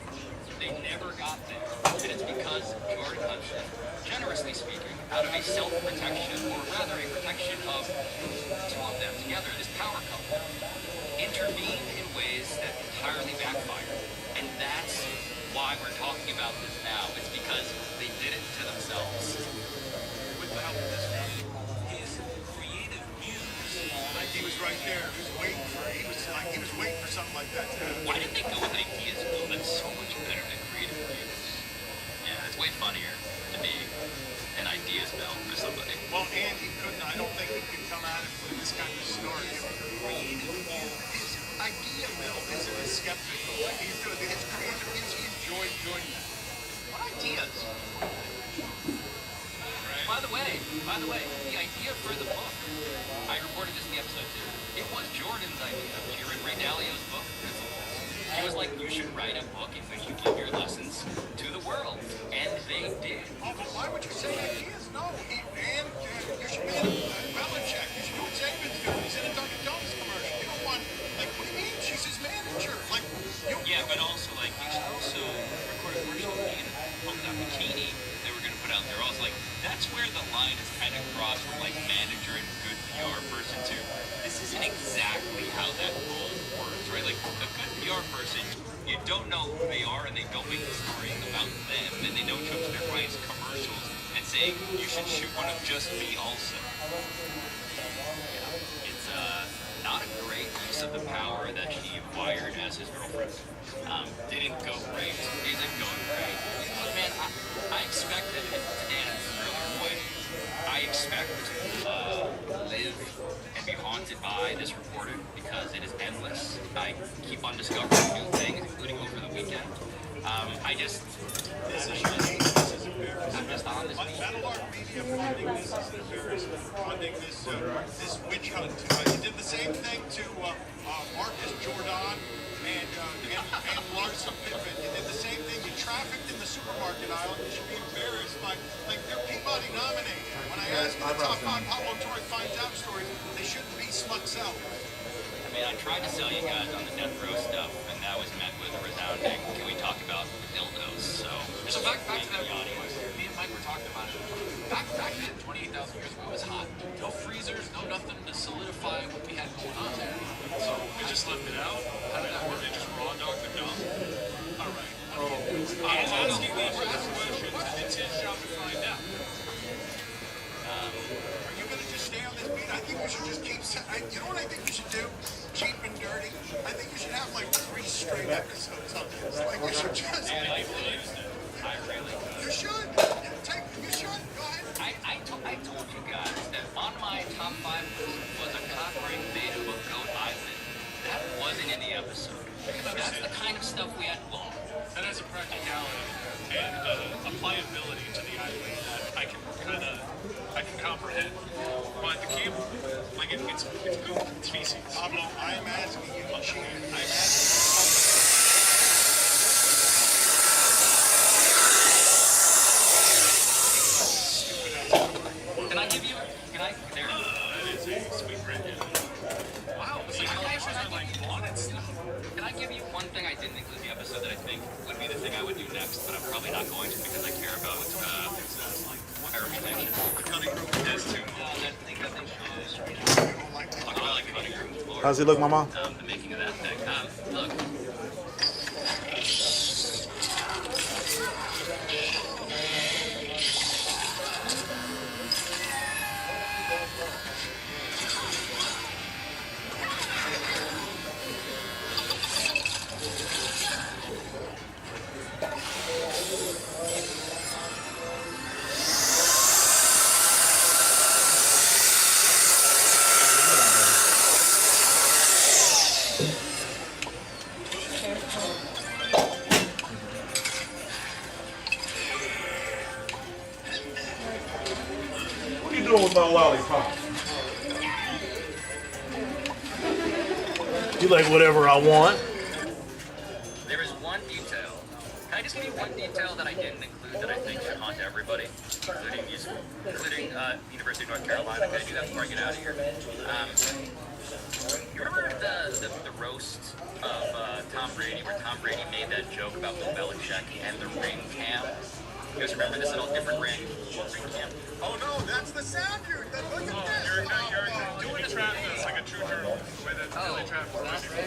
They never got there. And it's because Jordan Hudson, generously speaking, out of a self-protection, or rather a protection of two of them together, this power couple, intervened in ways that entirely backfired. And that's why we're talking about this now. It's because they did it to themselves. With the help of this guy, his creative muse, like he was right there, he was waiting for something like that to happen. Why didn't they go with ideas? Well, that's so much better than creative muse. Yeah, it's way funnier to be an ideas mill for somebody. Well, and he couldn't, I don't think he could come at it with this kind of story. Creative muse, his idea mill isn't as skeptical. Like he's doing his creative muse, he enjoyed doing that. What ideas? By the way, the idea for the book, I reported this in the episode too. It was Jordan's idea. She read Ray Dalio's book. He was like, you should write a book in which you give your lessons to the world. And they did. Oh, but why would you say ideas? No, you should be in Belichick. You should do what Saban's doing. He's in a Dunkin' Donuts commercial. You don't want, like, what do you mean? She's his manager. Like, Yeah, but also, like, you should also record a commercial with me and that bikini they were going to put out there. I was like, that's where the line is kind of crossed from, like, manager and good PR person to, this isn't exactly how that role works, right? Like, a good PR person, you don't know who they are and they don't make the story about them and they don't choose their rights commercials and saying, you should shoot one of just me also. Yeah, it's, not a great use of the power that he acquired as his girlfriend. Didn't go great. Isn't going great. But man, I expected it to Dan's earlier point. I expect live and be haunted by this reporter because it is endless. I keep on discovering new things, including over the weekend. this is embarrassing. I'm just on this. Metalart Media funding this is embarrassing. Funding this witch hunt. You did the same thing to Marcus Jordan and Larson Pippen. You did the same thing. You trafficked in the supermarket aisle. You should be embarrassed by, like, they're Peabody nominated. When I ask the top 5 Pablo Torre finds out stories, they shouldn't be Smuxell. I mean, I tried to sell you guys on the death row stuff, and that was met with a resounding, can we talk about dildos? So back to that. Me and Mike were talking about it. Back then, 28,000 years ago, it was hot. No freezers, no nothing to solidify what we had going on there. So we just left it out. How did that work? They just raw dog the dump. All right. I'm asking these questions. It's his job to find out. Are you going to just stay on this beat? I think you should just keep. You know what I think you should do? Cheap and dirty. I think you should have like 3 straight episodes on this. Like you should just. I really. You should. You should. Go ahead. I told you guys that on my top 5 list was a cock ring made of a goat eyelid. That wasn't in the episode. That's the kind of stuff we had to law. That has a practicality and applicability to the eyelid that I can comprehend. But the cable, like it's goop, it's feces. Pablo, I am asking you to cheat. I'm Can I give you? Can I? There. That is a sweet red. Wow, the eyelashes are like blotted stuff. Can I give you one thing I didn't include in the episode that I think would be the thing I would do next, but I'm probably not going to because I care about my reputation. The cutting room There's two. That thing shows right now. Talk about like cutting room floor. How's it look, Mama? The making of that thing. Look. What are you doing with my lollipop? You like whatever I want. There is one detail. Can I just give you one detail that I didn't include that I think should haunt everybody, including University of North Carolina? Can I do that before I get out of here? You remember the roast of Tom Brady, where Tom Brady made that joke about Bill Belichick and the ring cam? You guys remember this little different ring cam? Oh no, that's the sound you're. Look at this. You're doing the trap that's like a true journalist. The way that Billy Trap was That's the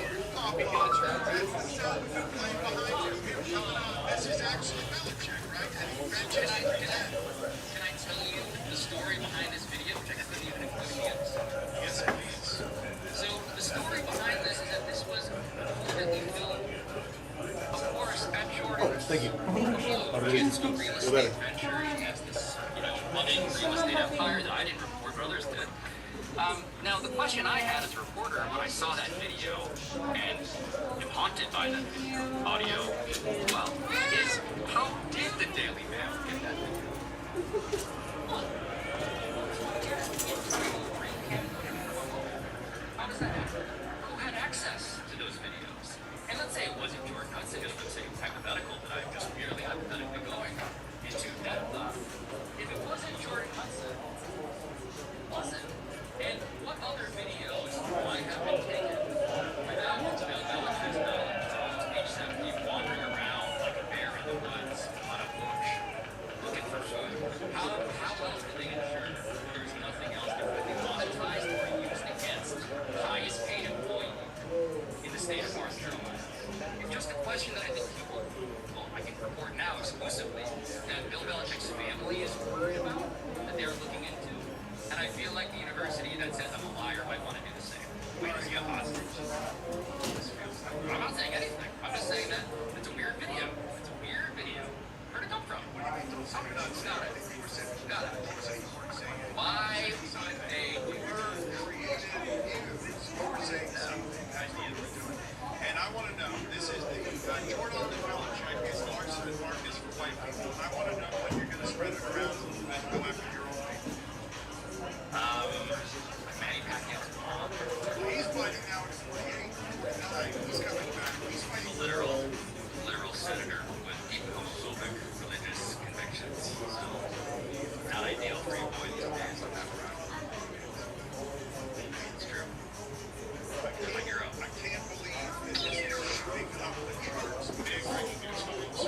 sound we've been playing behind you. Here, coming up. This is actually Belichick, right? And he mentioned Can I tell you the story behind this video, which I couldn't even include in the episode? Yes, please. So the story behind this is that this was completely filmed, of course, at Jordan's. Thank you. It's a real estate venture. He has this, budding real estate empire that I didn't report, but others did. Now, the question I had as a reporter when I saw that video and am haunted by that video, audio, well, is how did the Daily Mail get that video? How does that actor? Who had access to those videos? And let's say it wasn't Jordan Hudson, just for the sake of hypothetical, that I'm just merely hypothetically going into that thought. If it wasn't Jordan Hudson, wasn't? And what other videos might have been taken without Bill Belichick's knowledge? Age 70, wandering around like a bear in the woods on a bush, looking for food. How else did they ensure there's nothing else that could be monetized or used against the highest paid employee in the state of North Carolina? It's just a question that I think people, well, I can report now exclusively, that Bill Belichick's family is worried about, that they're looking into. And I feel like the university that says I'm a liar might want to do the same. Wait, is he a hostage? I'm not saying anything. I'm just saying that it's a weird video. It's a weird video. Where'd it come from? Got it. Why would they do And I want to know, this is the Jordan and Belichick is Larson and Marcus for white people. And I want to know when you're going to spread it around a little bit and go after your own people. Manny Pacquiao's mom. He's fighting now at 48. He's coming back. He's fighting. Literal senator with deep homophobic religious convictions. So, not ideal for you boys these days on that front. It's true. You're my hero. I can't believe that this is shooting up the charts. Big breaking news stories.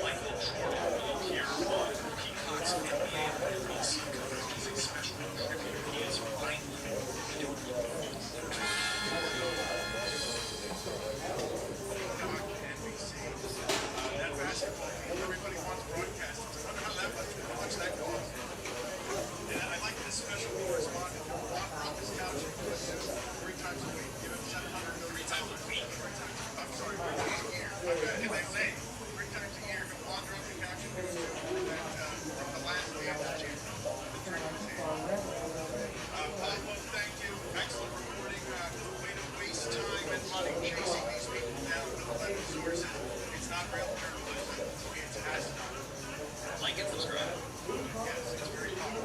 Michael Jordan will appear on Peacock's NBA World Series as a special contributor. He is finally doing That basketball game, everybody wants broadcasters. I wonder how much that costs. And I'd like this special correspondent to walk around this couch 3 times a week. Give him 700 3 times a week. I'm sorry, 3 times a year. And they say 3 times a year to wander on the couch and do that from the last game of the championship. Pablo, thank you. Excellent reporting. Way to waste time and money chasing these people down with the resources. It's not real journalism. It's asinine. Like and subscribe. Yes, it's very popular.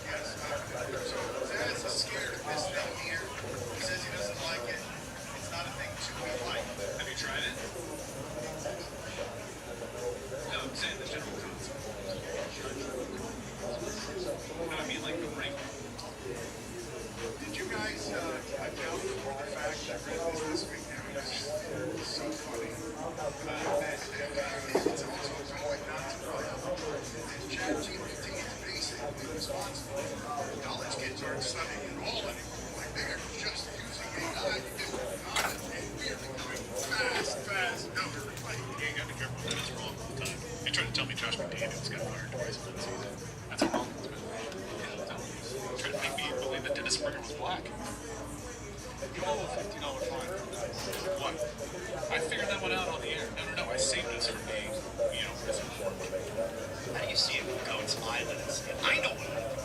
Yes, Zaz is scared of this thing here. He says he doesn't like it. It's not a thing to be like. Have you tried it? No, I'm saying the general concept. No, I mean like the ring. Did you guys account for the fact that I read this week? It's so funny. It's also totally not surprising. ChatGPT is basically responsible. College kids aren't studying at all anymore. Like they're just using AI to do content, and we're becoming fast. No, like, you gotta be careful. That's wrong all the time. They tried to tell me Josh McDaniels got fired twice in one season. That's wrong. Trying to make me believe that Dennis Springer was black. You owe a $50 fine. What? I figured that one out on the air. No. I saved this for being, misinformed. How do you see it go into eyelids? I know what I'm doing.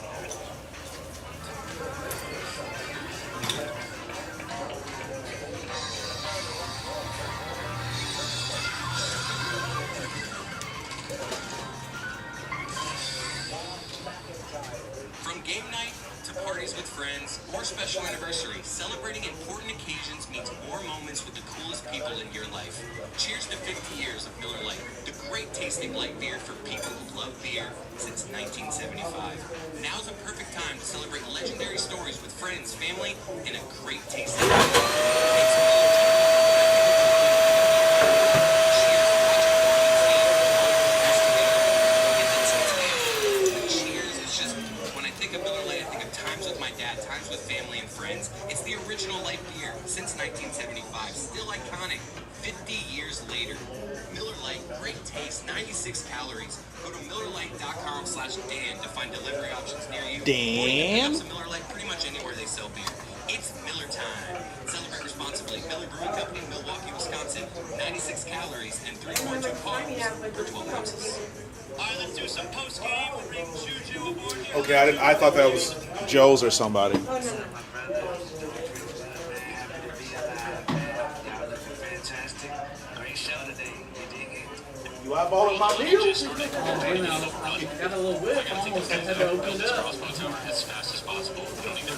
From game night to parties with friends or special anniversary, celebrating important occasions means more moments with the coolest people in your life. Cheers to 50 years of Miller Lite, the great tasting light beer for people who love beer since 1975. Now's a perfect time to celebrate legendary stories with friends, family, and a great tasting times with family and friends. It's the original light beer since 1975, still iconic 50 years later. Miller Lite, great taste, 96 calories. Go to MillerLite.com/Dan to find delivery options near you. Dan? Or you can pick up some Miller Lite pretty much anywhere they sell beer. It's Miller time. Celebrate responsibly. Miller Brewing Company, Milwaukee, Wisconsin. 96 calories and 3.2 carbs per 12 ounces. All right, let's do some post-game. We'll bring Juju aboard here. Okay, I thought that was Joe's or somebody. Fantastic. Great show today. You eyeballing my meal? Got a little whip. Almost had to open it up. Crossbows over as fast as possible. We don't need to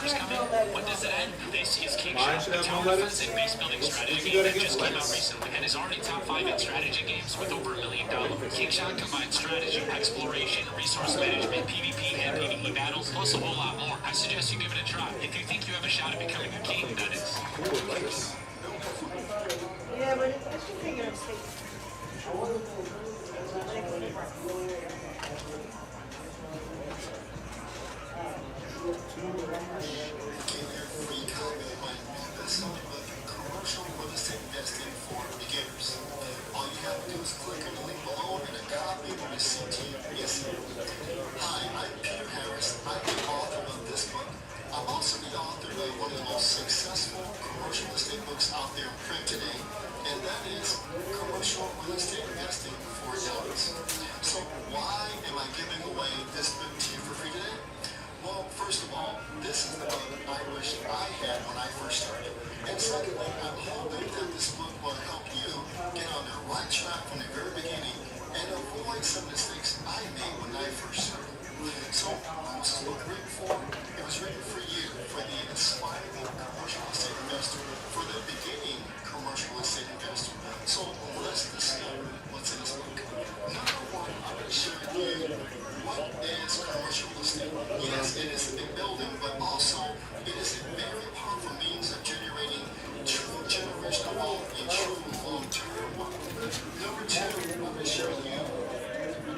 is coming. When does it end? This is King Mine Shawn, should a have tower no defense lettuce. and base building strategy What you game got that against just came out lettuce? recently and is already top 5 in strategy games with over $1 million. King Shawn combines strategy, exploration, resource management, PvP, and PvE battles, plus a whole lot more. I suggest you give it a try. If you think you have a shot at becoming a king, that is. Yeah, but I should figure it out. Commercial real estate investing for beginners. All you have to do is click on the link below and a copy of my CT. Hi, I'm Peter Harris. I'm the author of this book. I'm also the author of one of the most successful commercial real estate books out there in print today, and that is Commercial Real Estate Investing for Dummies. So why am I giving away this book to you for free today? Well, first of all, this is the book I wish I had when I first started. And secondly, I'm hoping that this book will help you get on the right track from the very beginning and avoid some mistakes I made when I first started. So, who was this book written for? It was written for you, for the aspiring commercial real estate investor, for the beginning commercial real estate investor. So, let's discover what's in this book. Number one, I'm going to share with you what is commercial real estate. Yes, it is a big building, but also it is a very powerful means of generating true generational wealth and true long-term wealth. Number two, I'm going to share with you.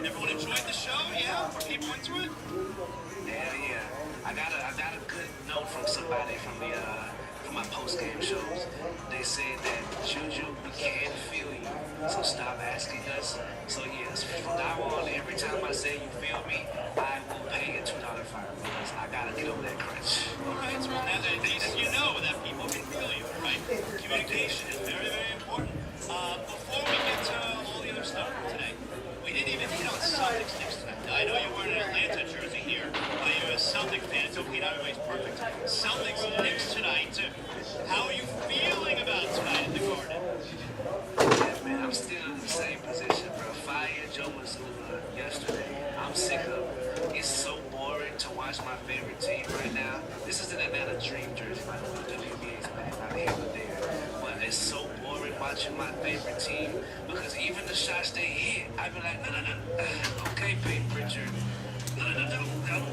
Everyone enjoyed the show? Yeah? Were people into it? Hell yeah. I got a good note from somebody from my post-game shows. They said that Juju, we can feel you, so stop asking us. So yes, from now on, every time I say you feel me, I will pay a $2 fine because I gotta get over that crutch. Alright, so now at least you know that people can feel you, right? Communication is very, very important. Before we get to all the other stuff for today, we didn't even hit on Celtics Knicks tonight. Now, I know you're wearing an Atlanta jersey here, but you're a Celtic fan. It's okay, not everybody's perfect. Celtics Knicks tonight. How are you feeling about tonight at the Garden? Yeah, man, I'm still in the same position, bro. Fire Joe Mazzulla yesterday. I'm sick of it. It's so boring to watch my favorite team right now. This is an Atlanta Dream jersey, by the way. WNBA's back, not here but there. But it's so boring watching my favorite team because even the shots they hit, I be like, no. Okay, Peyton Pritchard.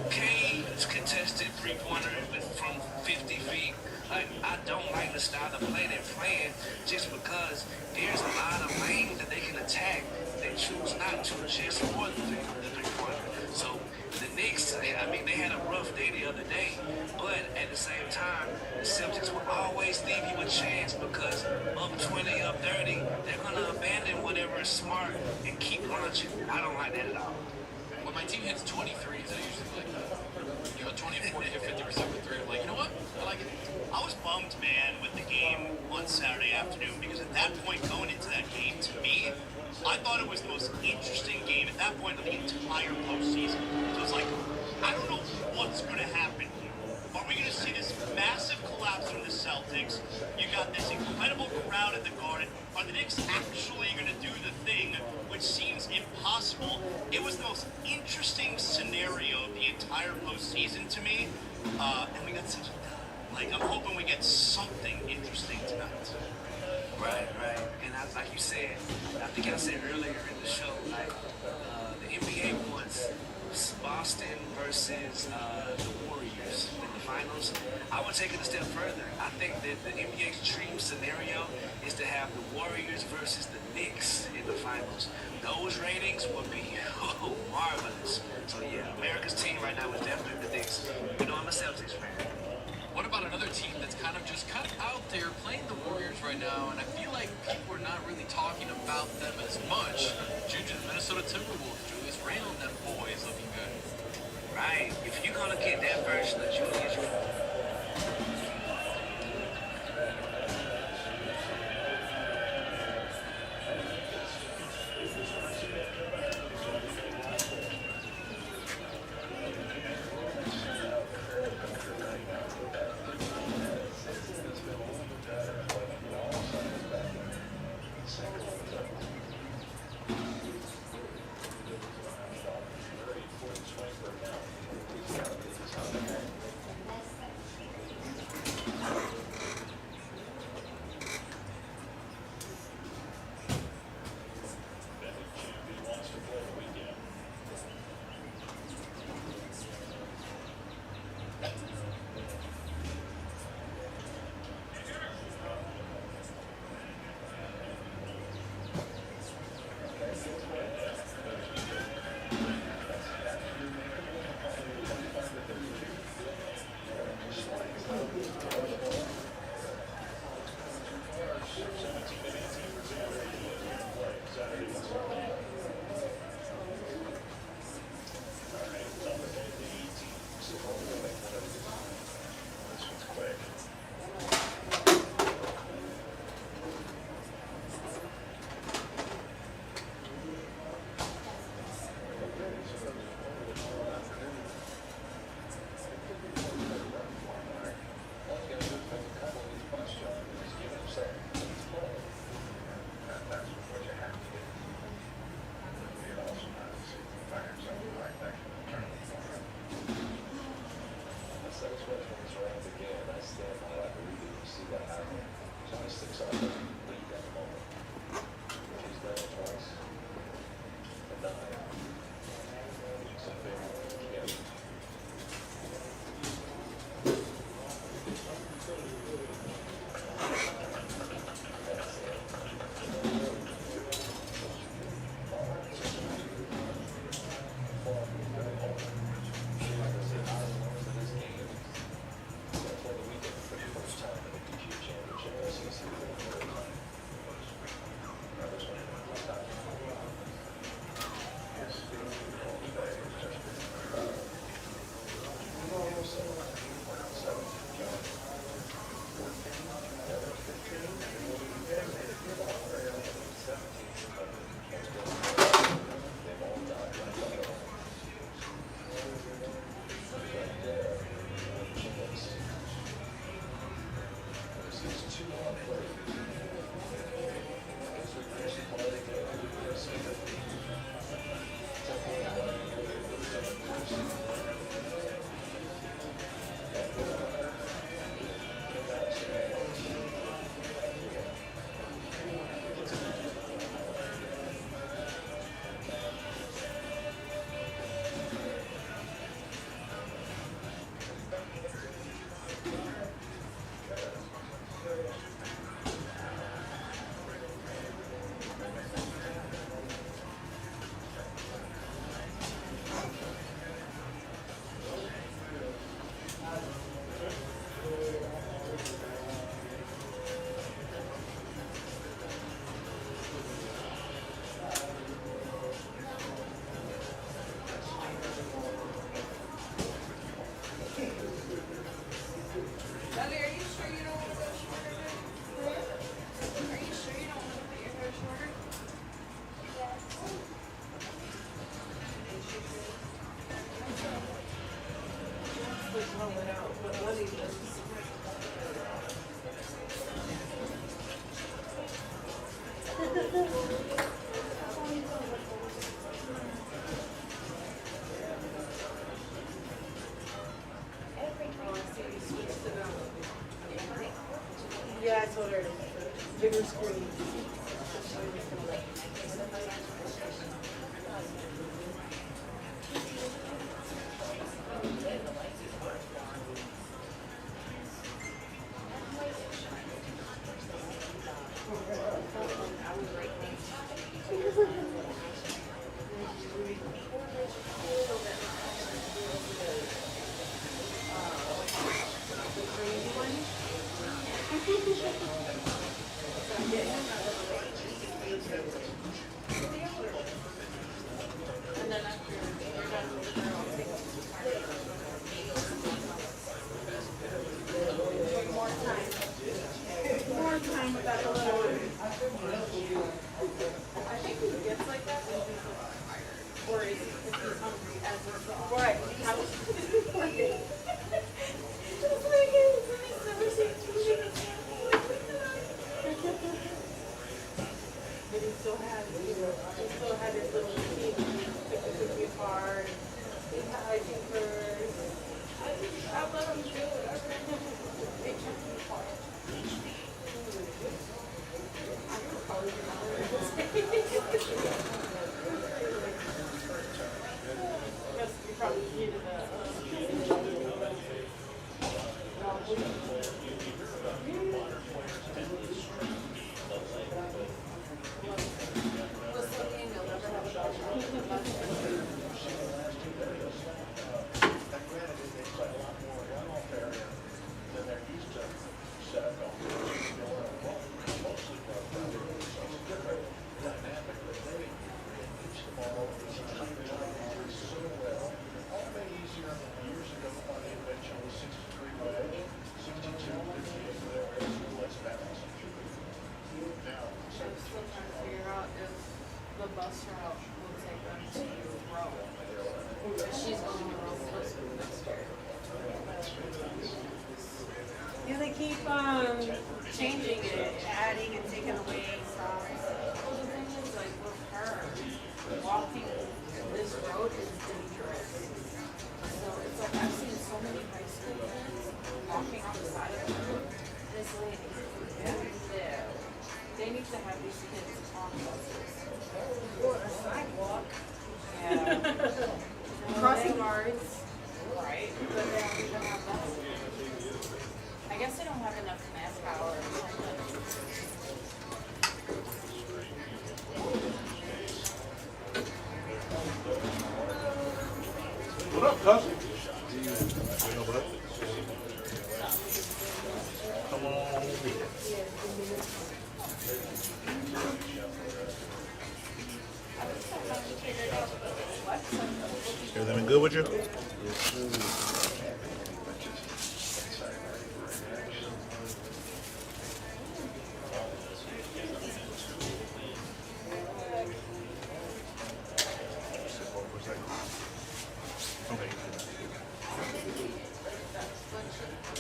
Okay, it's contested three-pointer from 50 feet. Like, I don't like the style of play they're playing just because there's a lot of lanes that they can attack. They choose not to just for the three-pointer. So the Knicks, I mean, they had a rough day the other day, but at the same time, the Celtics will always leave you a chance because up 20, up 30, they're going to abandon whatever is smart and keep launching. I don't like that at all. When my team hits 23s, I usually like, 20, 40, hit 50% with three. I'm like, you know what? I like it. I was bummed, man, with the game on Saturday afternoon because at that point, going into that game, to me, I thought it was the most interesting game at that point of the entire postseason. So it's like, I don't know what's going to happen here. Are we going to see this massive collapse from the Celtics? You got this incredible crowd at the Garden. Are the Knicks actually going to do the thing, which seems impossible? It was the most interesting scenario of the entire postseason to me. And we got such a... Like, I'm hoping we get something interesting tonight. Right. And like you said, I think I said earlier in the show, like, the NBA wants Boston versus the Warriors in the finals. I would take it a step further. I think that the NBA's dream scenario is to have the Warriors versus the Knicks in the finals. Those ratings would be marvelous. So yeah, America's team right now is definitely the Knicks. You know, I'm a Celtics fan. What about another team that's kind of out there playing the Warriors right now, and I feel like people are not really talking about them as much? Juju's Minnesota Timberwolves, Julius Randle, that boy is looking good. Right. If you're gonna get that version of Julius Yeah, I told her bigger screen. Yeah, they keep changing it, adding and taking away stuff. Well, the thing is, like with her, walking this road is dangerous. So it's like I've seen so many high school kids walking off used to have these kids on buses. Or a sidewalk. Yeah. Crossing guards. Right. But they don't even have that. I guess they don't have enough manpower or something. What up, cousin? Come on over here. Everything been good with you? Okay.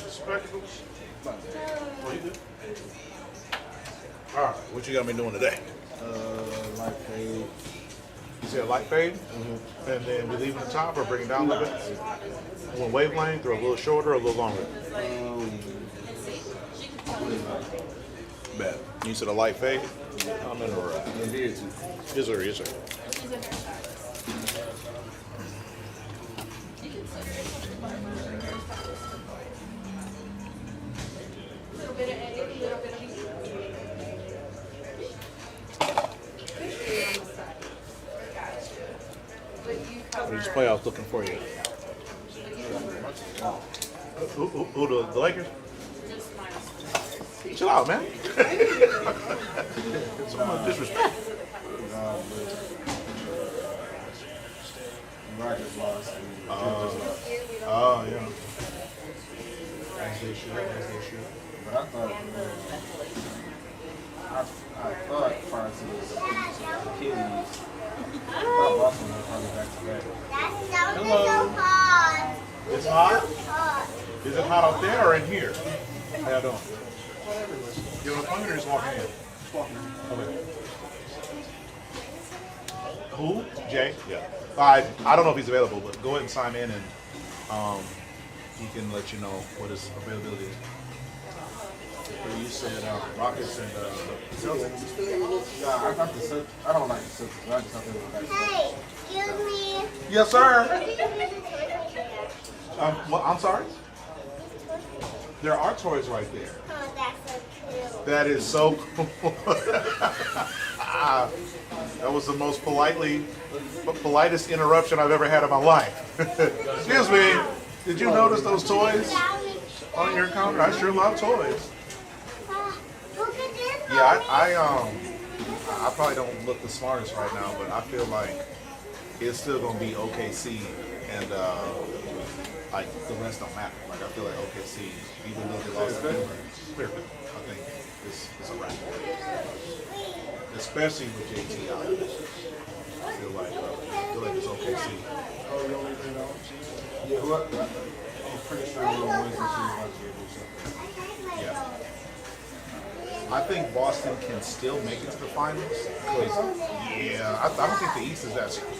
Spectacles? Oh, you good? All right, what you got me doing today? Light fade. You said light fade? Mm-hmm. And then we leaving the top or bring it down a little bit? A little wavelength or a little shorter or a little longer? Bad. You said a light fade? I'm in the right. Yes, sir. Yes, sir. Little bit of A, little bit of B. What these playoffs looking for you? Who the Lakers? Chill out, man. So much disrespect. Oh, yeah. As they should. But I thought France was Achilles. I thought Boston was probably back to back. Hello. It's hot? Is it hot out there or in here? How y'all doing? You're on the phone or just walking in? Just walking in. Okay. Who? Jay? Yeah. I don't know if he's available, but go ahead and sign in and he can let you know what his availability is. You said Rockets and Celtics. Nah, I thought the Celtics. I don't like the Celtics. I just thought they were back to back. Hey, excuse me. Yes, sir. Well, I'm sorry? There are toys right there. Oh, that's so cute. That is so cool. That was the most politest interruption I've ever had in my life. Excuse me. Did you notice those toys on your counter? I sure love toys. Yeah, I probably don't look the smartest right now, but I feel like it's still gonna be OKC and like the rest don't matter. Like I feel like OKC, even though they lost the clear, I think it's a wrap. Especially with JT out. I feel like it's OKC. Oh, you only been on? Yeah, who? I'm pretty sure we'll win this season. Yeah. I think Boston can still make it to the finals. Yeah, I don't think the East is that strong.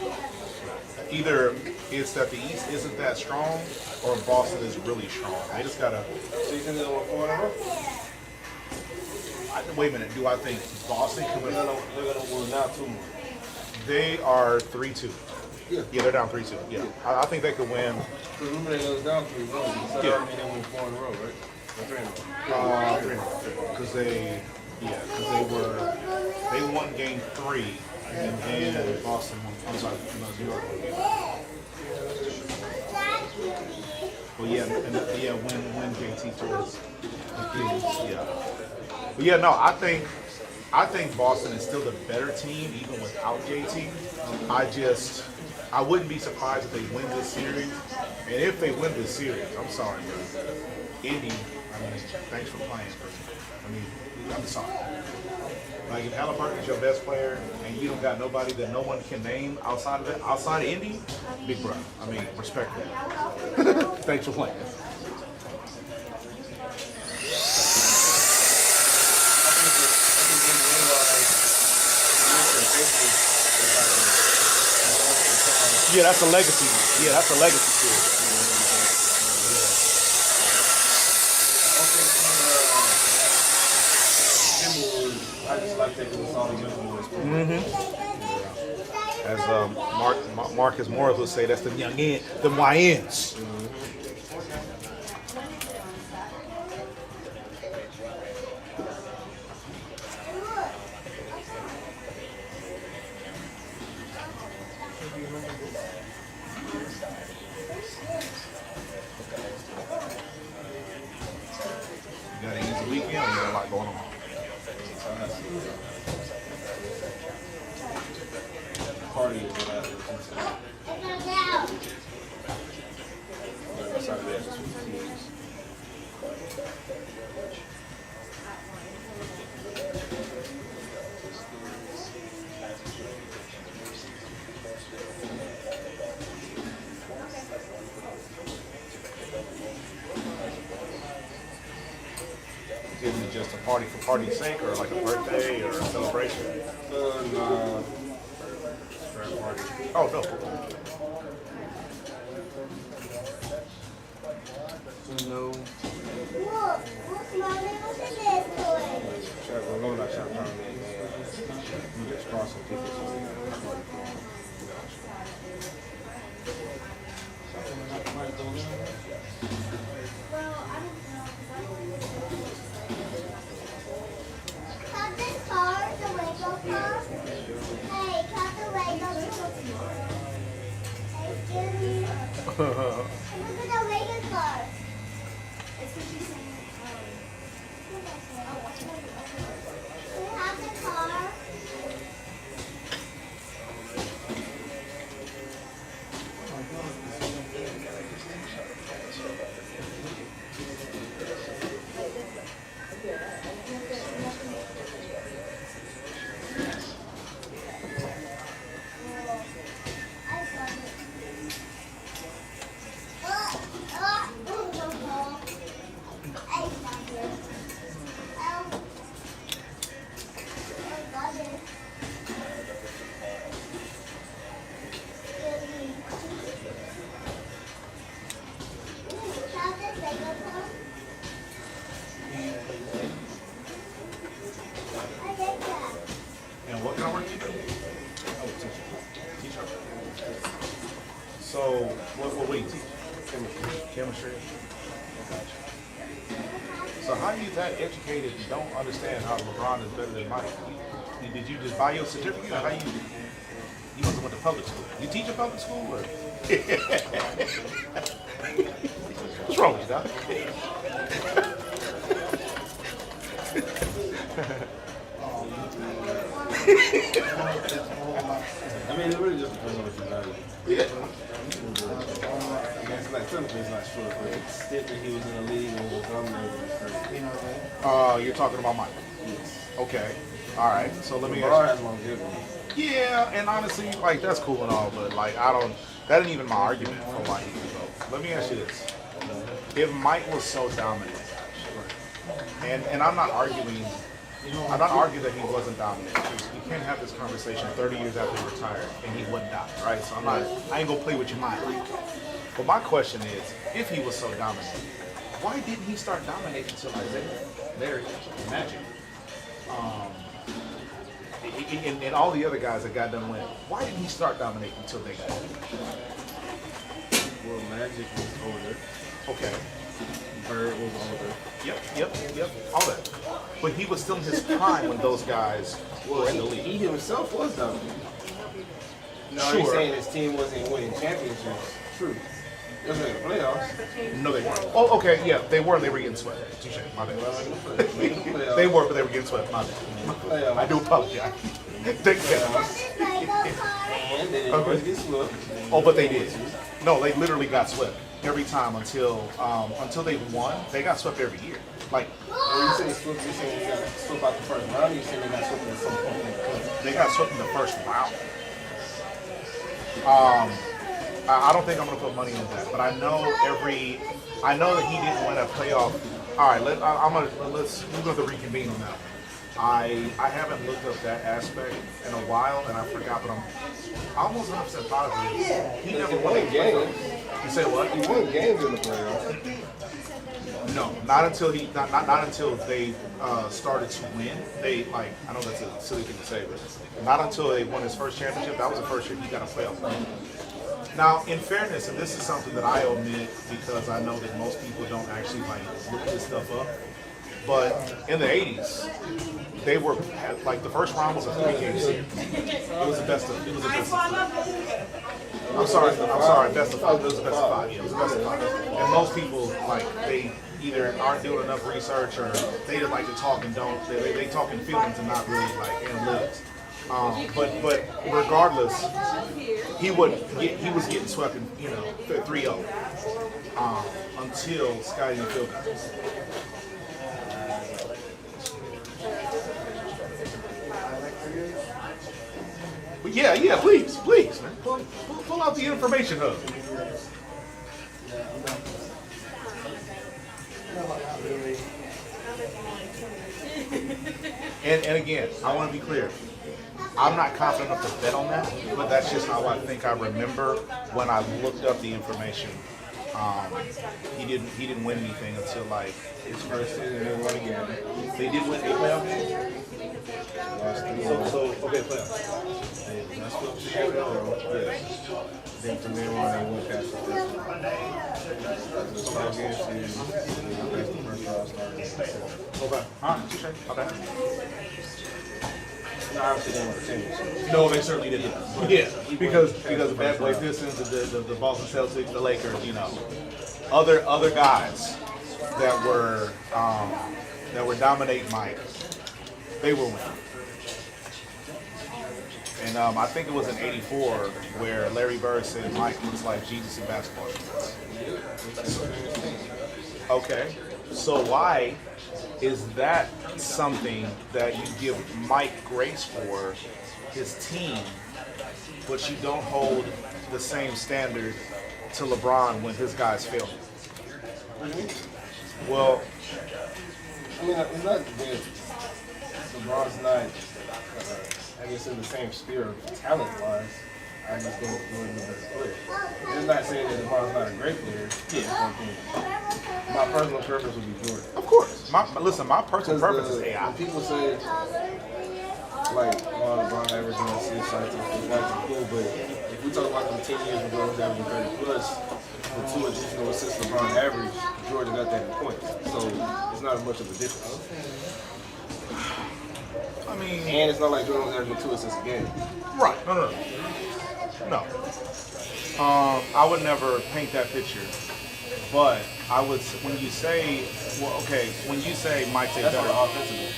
Either it's that the East isn't that strong, or Boston is really strong. They just gotta. So you think they'll win 4 in a row? Wait a minute. Do I think Boston can win? They're gonna win now 2 more. They are 3-2. Yeah, they're down 3-2. Yeah, I think they could win. Remember they goes down 3-1. So Yeah. I mean they win 4 in a row, right? Or 3 in a row. Because they won game 3, and then Boston won. I'm sorry, New York won game 3. Well, yeah, when JT towards yeah. But yeah, no, I think Boston is still the better team even without JT. I wouldn't be surprised if they win this series. And if they win this series, I'm sorry, bro. Indy, thanks for playing. I mean, I'm sorry. Like if Halliburton is your best player and you don't got nobody that no one can name outside of Indy, big bro. I mean, respect that. Thanks for playing. Yeah, that's a legacy. Yeah, that's a legacy series. I just like taking this all together. As Marcus Morris would say, that's the young end, the YNs. You got an easy weekend, or you got a lot going on? Party is what I do. Saturday after 2 kids. Is it just a party for party's sake, or like a birthday or a celebration? Nah. Party. Oh, no. No. Look, Mommy, look at this toy. We're going to shop around there. We just cross some tickets. Cut this car, the Lego car. Hey, cut the Lego car. Hey, Jimmy. Look at the Lego car. It's what she's saying. We have the car. And what kind of work do you do? Oh, teacher. So, what do you teach? Chemistry. So how are you that educated and don't understand how LeBron is better than Mike? Did you just buy your certificate, or how you must have went to public school? You teach at public school, or? What's wrong with you, Doc? I mean, it really just depends on what you value. Yeah. It's like Timothy's not sure, but the extent that he was in the league and was dominating was crazy. You're talking about Mike. Yes. Okay. All right. So let me LeBron ask has longevity. you. Yeah, and honestly, like that's cool and all, but like I don't. That ain't even my argument for why he can go. Let me ask you this: if Mike was so dominant, and I'm not arguing. I'm not arguing that he wasn't dominant. You can't have this conversation 30 years after he retired and he wasn't dominant, right? So I ain't gonna play with your mind like that. But my question is, if he was so dominant, why didn't he start dominating until Isaiah, Larry, Magic, and all the other guys that got done winning? Why didn't he start dominating until they got done? Well, Magic was older. Okay. Bird was older. Yep. All that. But he was still in his prime when those guys were in the league. He himself was dominant. No, Sure. he's saying his team wasn't winning championships. True. They was in the playoffs. No, they weren't. Oh, okay, yeah, they were. They were getting swept. Touche. My bad. They were, but they were getting swept. My bad. I do apologize. Take care. And they didn't always get swept. Oh, but they did. No, they literally got swept every time until they won. They got swept every year. Like When you say swept, you saying they got swept out the first round. You saying they got swept at some point in the playoffs? they got swept in the first round. I don't think I'm gonna put money on that, but I know that he didn't win a playoff. All right, let's go to reconvene on that one. I haven't looked up that aspect in a while, and I forgot, but I'm almost 100% positive he never won a games. You say what? He won games in the playoffs. No, not until not until they started to win. They like I know that's a silly thing to say, but not until they won his first championship. That was the first year he got a playoff run. Now, in fairness, and this is something that I omit because I know that most people don't actually like look this stuff up. But in the '80s, they were like the first round was a 3-game series. It was the best of. It was the best of 3. I'm sorry, best of 5. It was the best of 5. Yeah, it was the best of 5. And most people like they either aren't doing enough research or they just like to talk and don't. They talk in feelings and not really like analytics. But regardless, he was getting swept in 3-0 until Scotty and Phil got it. But yeah, please, man. Pull out the information hub. And again, I want to be clear. I'm not confident enough to bet on that, but that's just how I think I remember when I looked up the information. He didn't win anything until like his first season. They won again. They did win a playoff game. So okay, playoffs. That's what we have. Yeah. Then from there on, they went past the first round. The 5-game series. That's the first round started. Okay. All right. Okay. No, obviously they won the championship. No, they certainly didn't. Yeah, because of Bad Boy Pistons, the Boston Celtics, the Lakers, other guys that were dominating Mike, they were winning. And I think it was in '84 where Larry Bird said Mike looks like Jesus in basketball. Okay, so why is that something that you give Mike grace for his team, but you don't hold the same standard to LeBron when his guys fail? Well, I mean, it's not that LeBron's not, I guess, in the same sphere of talent-wise. I just think Jordan's the best player. It's not saying that LeBron's not a great player. Yeah. My personal preference would be Jordan. Of course. My personal preference is AI. When people say, like, LeBron averaging assists, that's cool, but if we talk about them 10 years ago, LeBron was averaging 30 plus, the 2 additional assists LeBron averaged, Jordan got that in points. So it's not as much of a difference. I mean, and it's not like Jordan was averaging 2 assists a game. Right. No. I would never paint that picture. But I would, when you say Mike's a better offensively.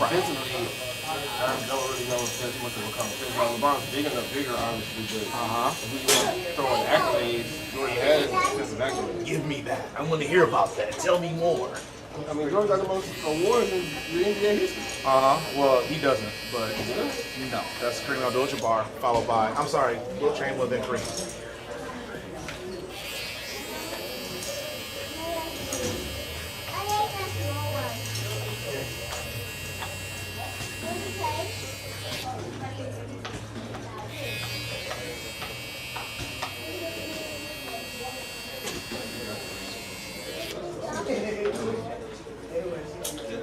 Right. Defensively, I don't really know if that's much of a competition. LeBron's bigger, obviously, but if we want to throw in accolades, Jordan has defensive accolades. Give me that. I want to hear about that. Tell me more. I mean, Jordan's got the most awards in the NBA history. Well, he doesn't, but no. That's Kareem Abdul-Jabbar, followed by, I'm sorry, Wilt Chamberlain, then Kareem.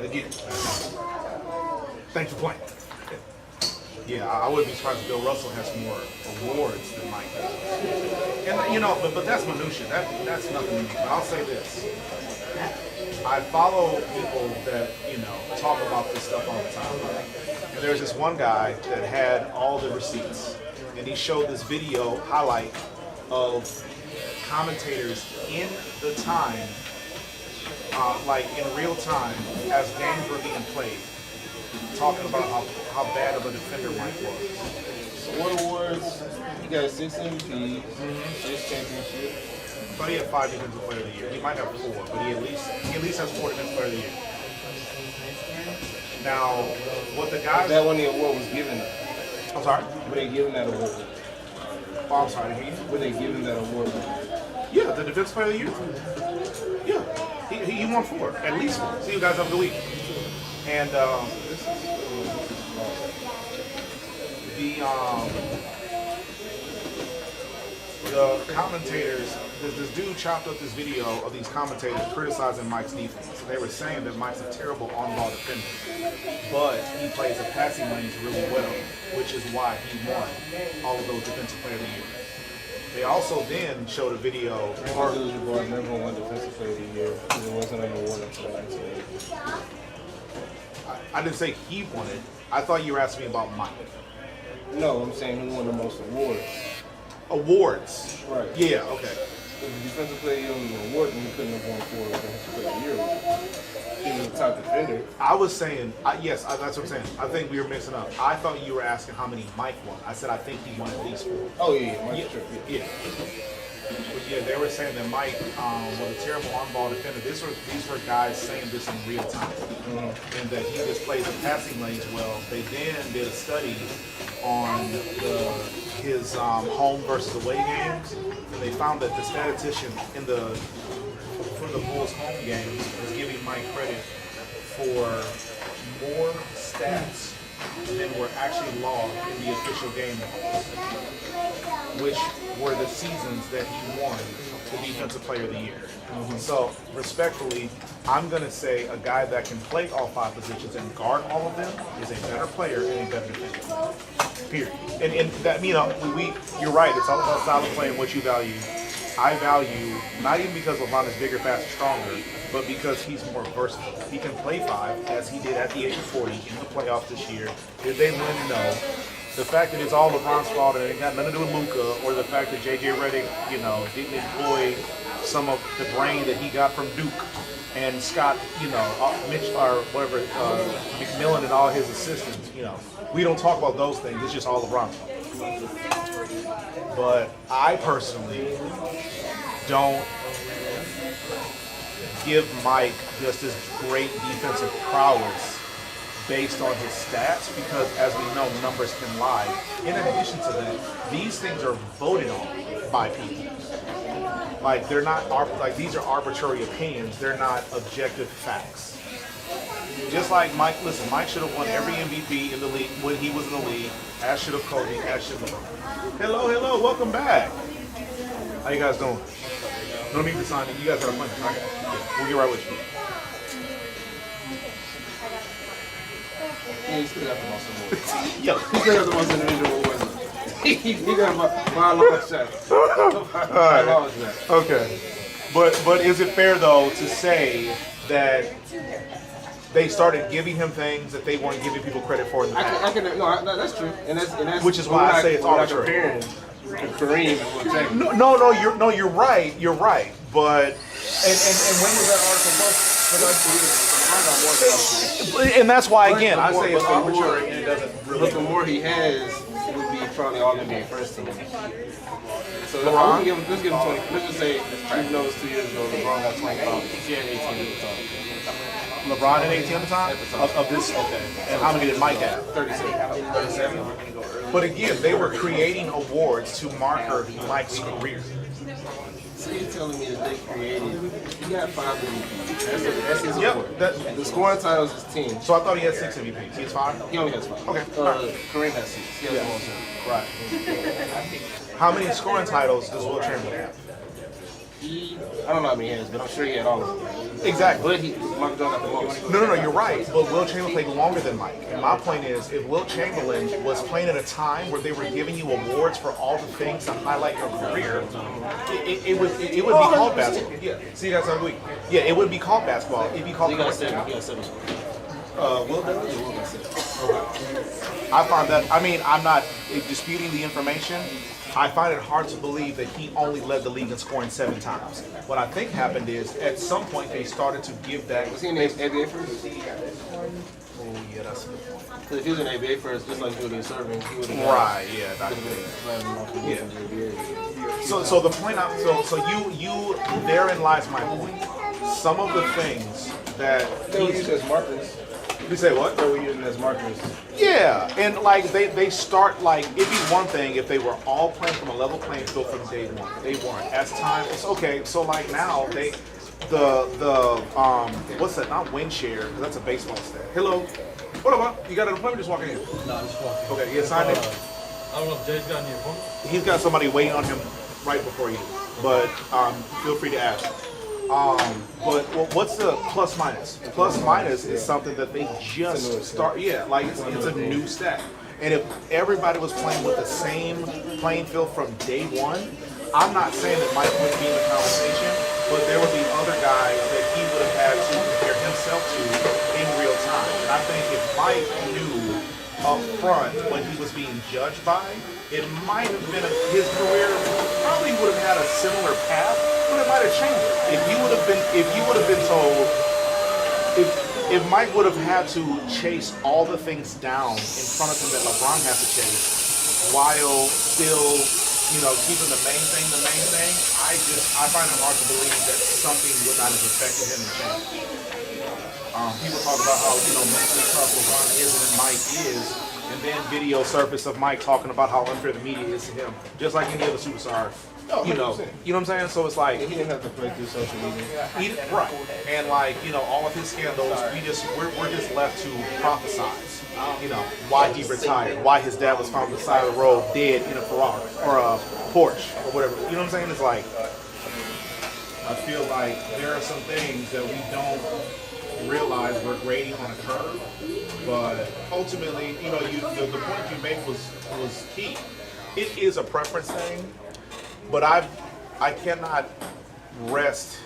Again, thanks for playing. Yeah, I wouldn't be surprised if Bill Russell has more awards than Mike does. And but that's minutia. That's nothing unique. But I'll say this: I follow people that talk about this stuff all the time. And there's this one guy that had all the receipts, and he showed this video highlight of commentators in the time. Like in real time, as games were being played, talking about how bad of a defender Mike was. So what awards? You got 6 MVPs, 6 championships. But he had 5 defensive player of the year. He might have 4, but he at least has 4 defensive player of the year. Now, what the guys? That when the award was given. I'm sorry. Were they giving that award? Oh, I'm sorry. Were they giving that award? Yeah, the defensive player of the year. Yeah. He won 4, at least 4. See you guys have a good week. And the commentators this dude chopped up this video of these commentators criticizing Mike's defense. They were saying that Mike's a terrible on-ball defender, but he plays the passing lanes really well, which is why he won all of those Defensive Player of the Year. They also then showed a video. Never won Defensive Player of the Year because it wasn't an award until 1980. I didn't say he won it. I thought you were asking me about Mike. No, I'm saying who won the most awards. Awards? Right. Yeah, okay. If the Defensive Player of the Year was an award, then he couldn't have won 4 Defensive Player of the Year. He was the top defender. I was saying, yes, that's what I'm saying. I think we were mixing up. I thought you were asking how many Mike won. I said I think he won at least 4. Oh, yeah, Mike, sure. Yeah. But yeah, they were saying that Mike was a terrible on-ball defender. These were guys saying this in real time, and that he just plays the passing lanes well. They then did a study on his home versus away games, and they found that the statistician for the Bulls home games was giving Mike credit for more stats than were actually logged in the official game logs, which were the seasons that he won the Defensive Player of the Year. So, respectfully, I'm going to say a guy that can play all 5 positions and guard all of them is a better player and a better defender. Period. And that, you're right. It's all about style of play and what you value. I value, not even because LeBron is bigger, faster, stronger, but because he's more versatile. He can play 5, as he did at the age of 40 in the playoffs this year. Did they win? No. The fact that it's all LeBron's fault and it got nothing to do with Luka, or the fact that J.J. Redick, didn't employ some of the brain that he got from Duke, and Scott, Mitch, or whatever, McMillan and all his assistants, we don't talk about those things. It's just all LeBron's fault. But I personally don't give Mike just this great defensive prowess based on his stats, because as we know, numbers can lie. In addition to that, these things are voted on by people. Like, they're not, these are arbitrary opinions. They're not objective facts. Just like Mike should have won every MVP in the league when he was in the league, as should have Kobe, as should have LeBron. Hello, welcome back. How you guys doing? No need to sign in. You guys got a plan. Okay. We'll get right with you. Yeah, he still got the most awards. Yo. He still got the most individual awards. He got my large shot. All right. Okay. But is it fair, though, to say that they started giving him things that they weren't giving people credit for in the past? No, that's true. And that's which is why I say it's arbitrary. Kareem and you're right. You're right. But and when was that article? And that's why, again, I say it's arbitrary and it doesn't really. But the more he has, it would be probably all NBA first team. So LeBron? Let's give him 20. Let's just say, even though it was 2 years ago, LeBron got 25. He had 18 at the time. LeBron had 18 at the time? Of this? Okay. And how many did Mike have? 37. But again, they were creating awards to marker Mike's career. So you're telling me that they created, he got 5 MVPs. That's his award. The scoring titles is 10. So I thought he had 6 MVPs. He has 5? He only has 5. Okay. Kareem has 6. He has one too. Right. How many scoring titles does Will Chamberlain have? I don't know how many he has, but I'm sure he had all of them. Exactly. But Michael Jordan got the most. No, you're right. But Will Chamberlain played longer than Mike. And my point is, if Will Chamberlain was playing at a time where they were giving you awards for all the things to highlight your career, it would be called basketball. Yeah. See, that's how we. Yeah, it wouldn't be called basketball. It'd be called. He got 7. He got 7. Will does? Will got 7. I find that. I mean, I'm not disputing the information. I find it hard to believe that he only led the league in scoring 7 times. What I think happened is, at some point, they started to give that. Was he in the ABA first? Oh, yeah, that's a good point. Because if he was in the ABA first, just like Julian Serving, he would have. Right, yeah, yeah. So the point, you therein lies my point. Some of the things that they were used as markers. You say what? They were using as markers. Yeah, and like they start, like, it'd be one thing if they were all playing from a level playing field from day one. They weren't. As time, it's okay. So like now what's that? Not win share, because that's a baseball stat. Hello, what about? You got an appointment? Just walking in. No, I'm just walking. Okay, you signed it. I don't know if Jay's got any appointment. He's got somebody waiting on him right before you. but feel free to ask. But what's the plus minus? Plus minus is something that they just start. Yeah, like it's a new stat. And if everybody was playing with the same playing field from day one, I'm not saying that Mike wouldn't be in the conversation, but there would be other guys that he would have had to compare himself to in real time. And I think if Mike knew up front what he was being judged by, it might have been his career probably would have had a similar path, but it might have changed. If you would have been told, if Mike would have had to chase all the things down in front of him that LeBron has to chase, while still, keeping the main thing, I find it hard to believe that something would not have affected him and changed. People talk about how, mentally tough LeBron is and Mike is, and then video surface of Mike talking about how unfair the media is to him, just like any other superstar. You know what I'm saying? So it's like he didn't have to play through social media. Right. And like, all of his scandals, we're just left to prophesize. Why he retired, why his dad was found on the side of the road dead in a Ferrari or a Porsche or whatever. You know what I'm saying? It's like, I feel like there are some things that we don't realize we're grading on a curve, but ultimately, the point you made was key. It is a preference thing, but I cannot rest